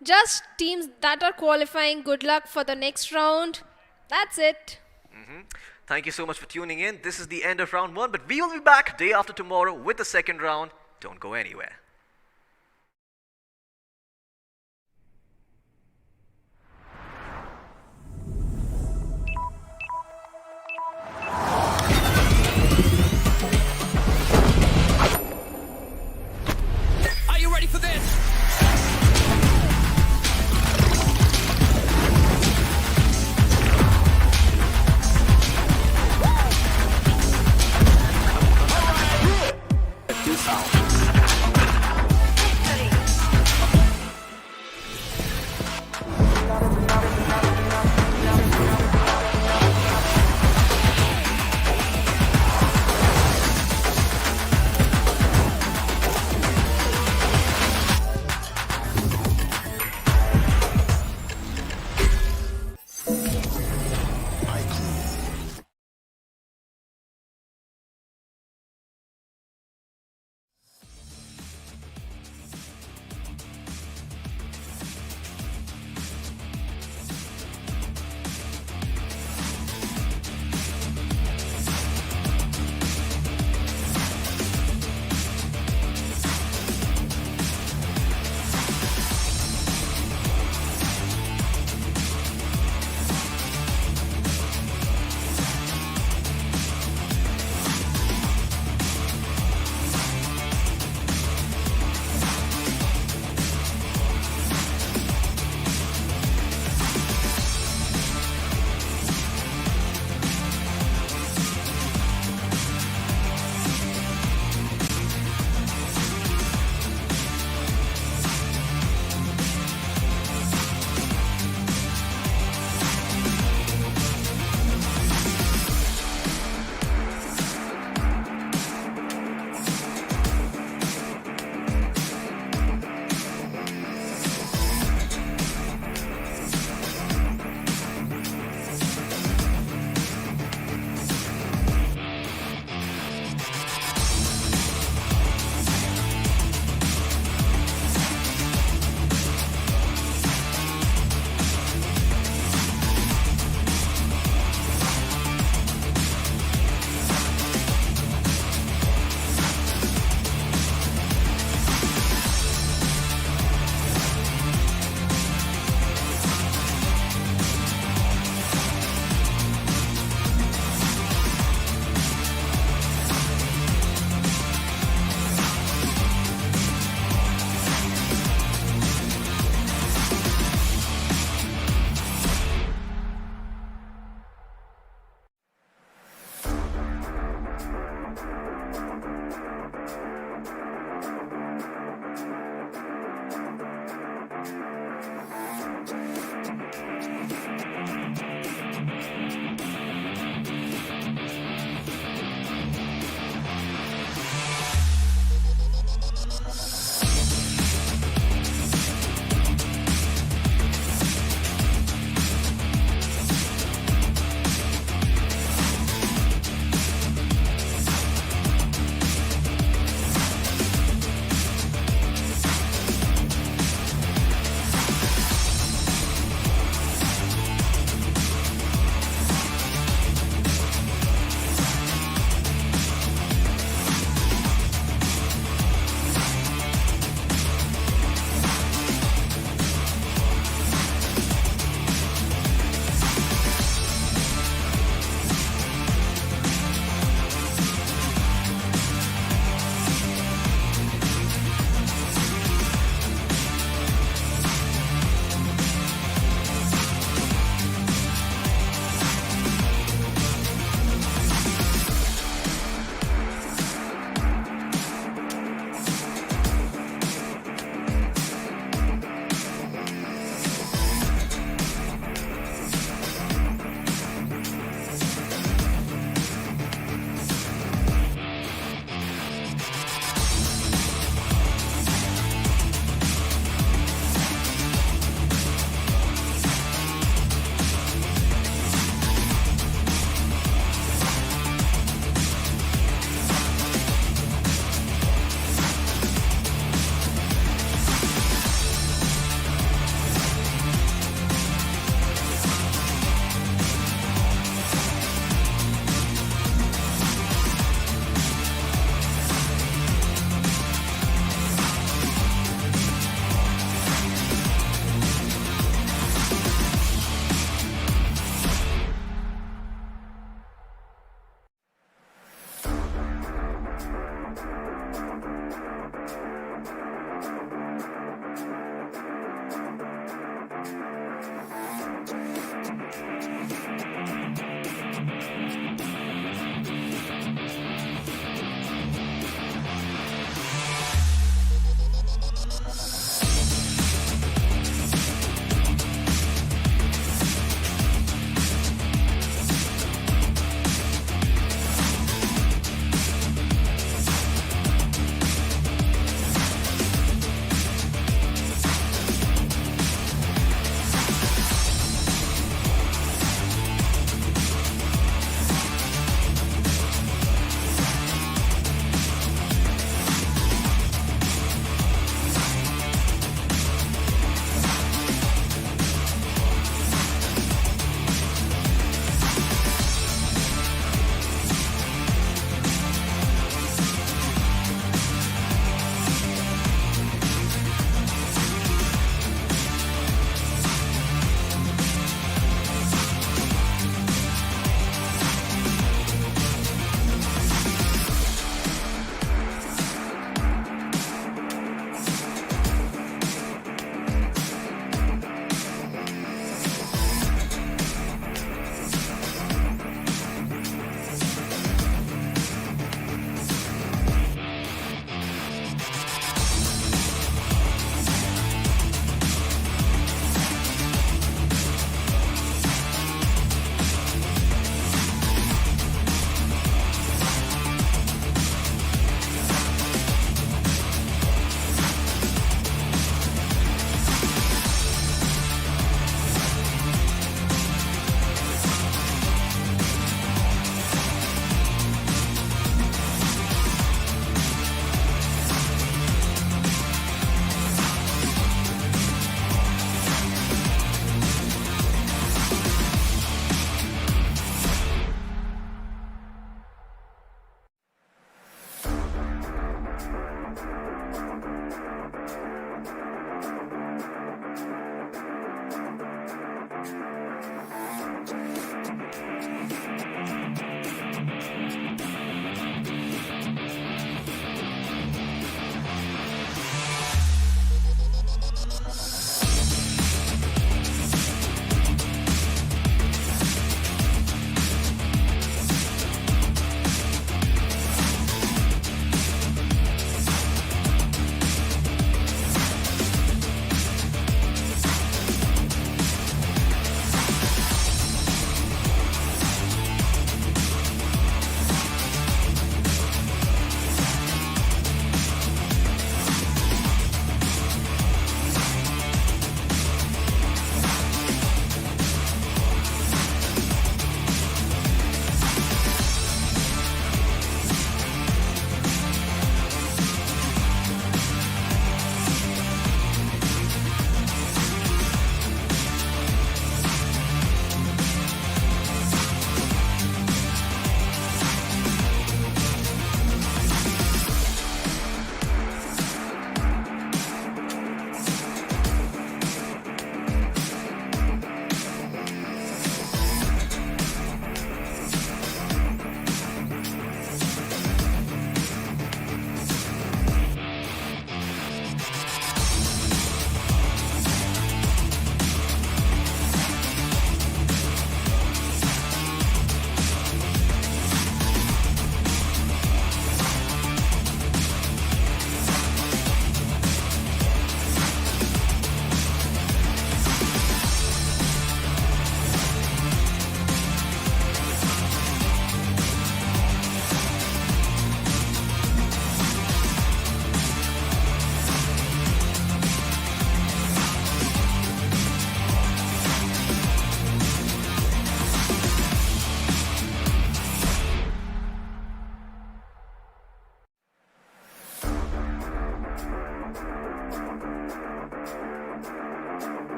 Just teams that are qualifying, good luck for the next round. That's it. Thank you so much for tuning in. This is the end of round 1, but we will be back day after tomorrow with the second round. Don't go anywhere.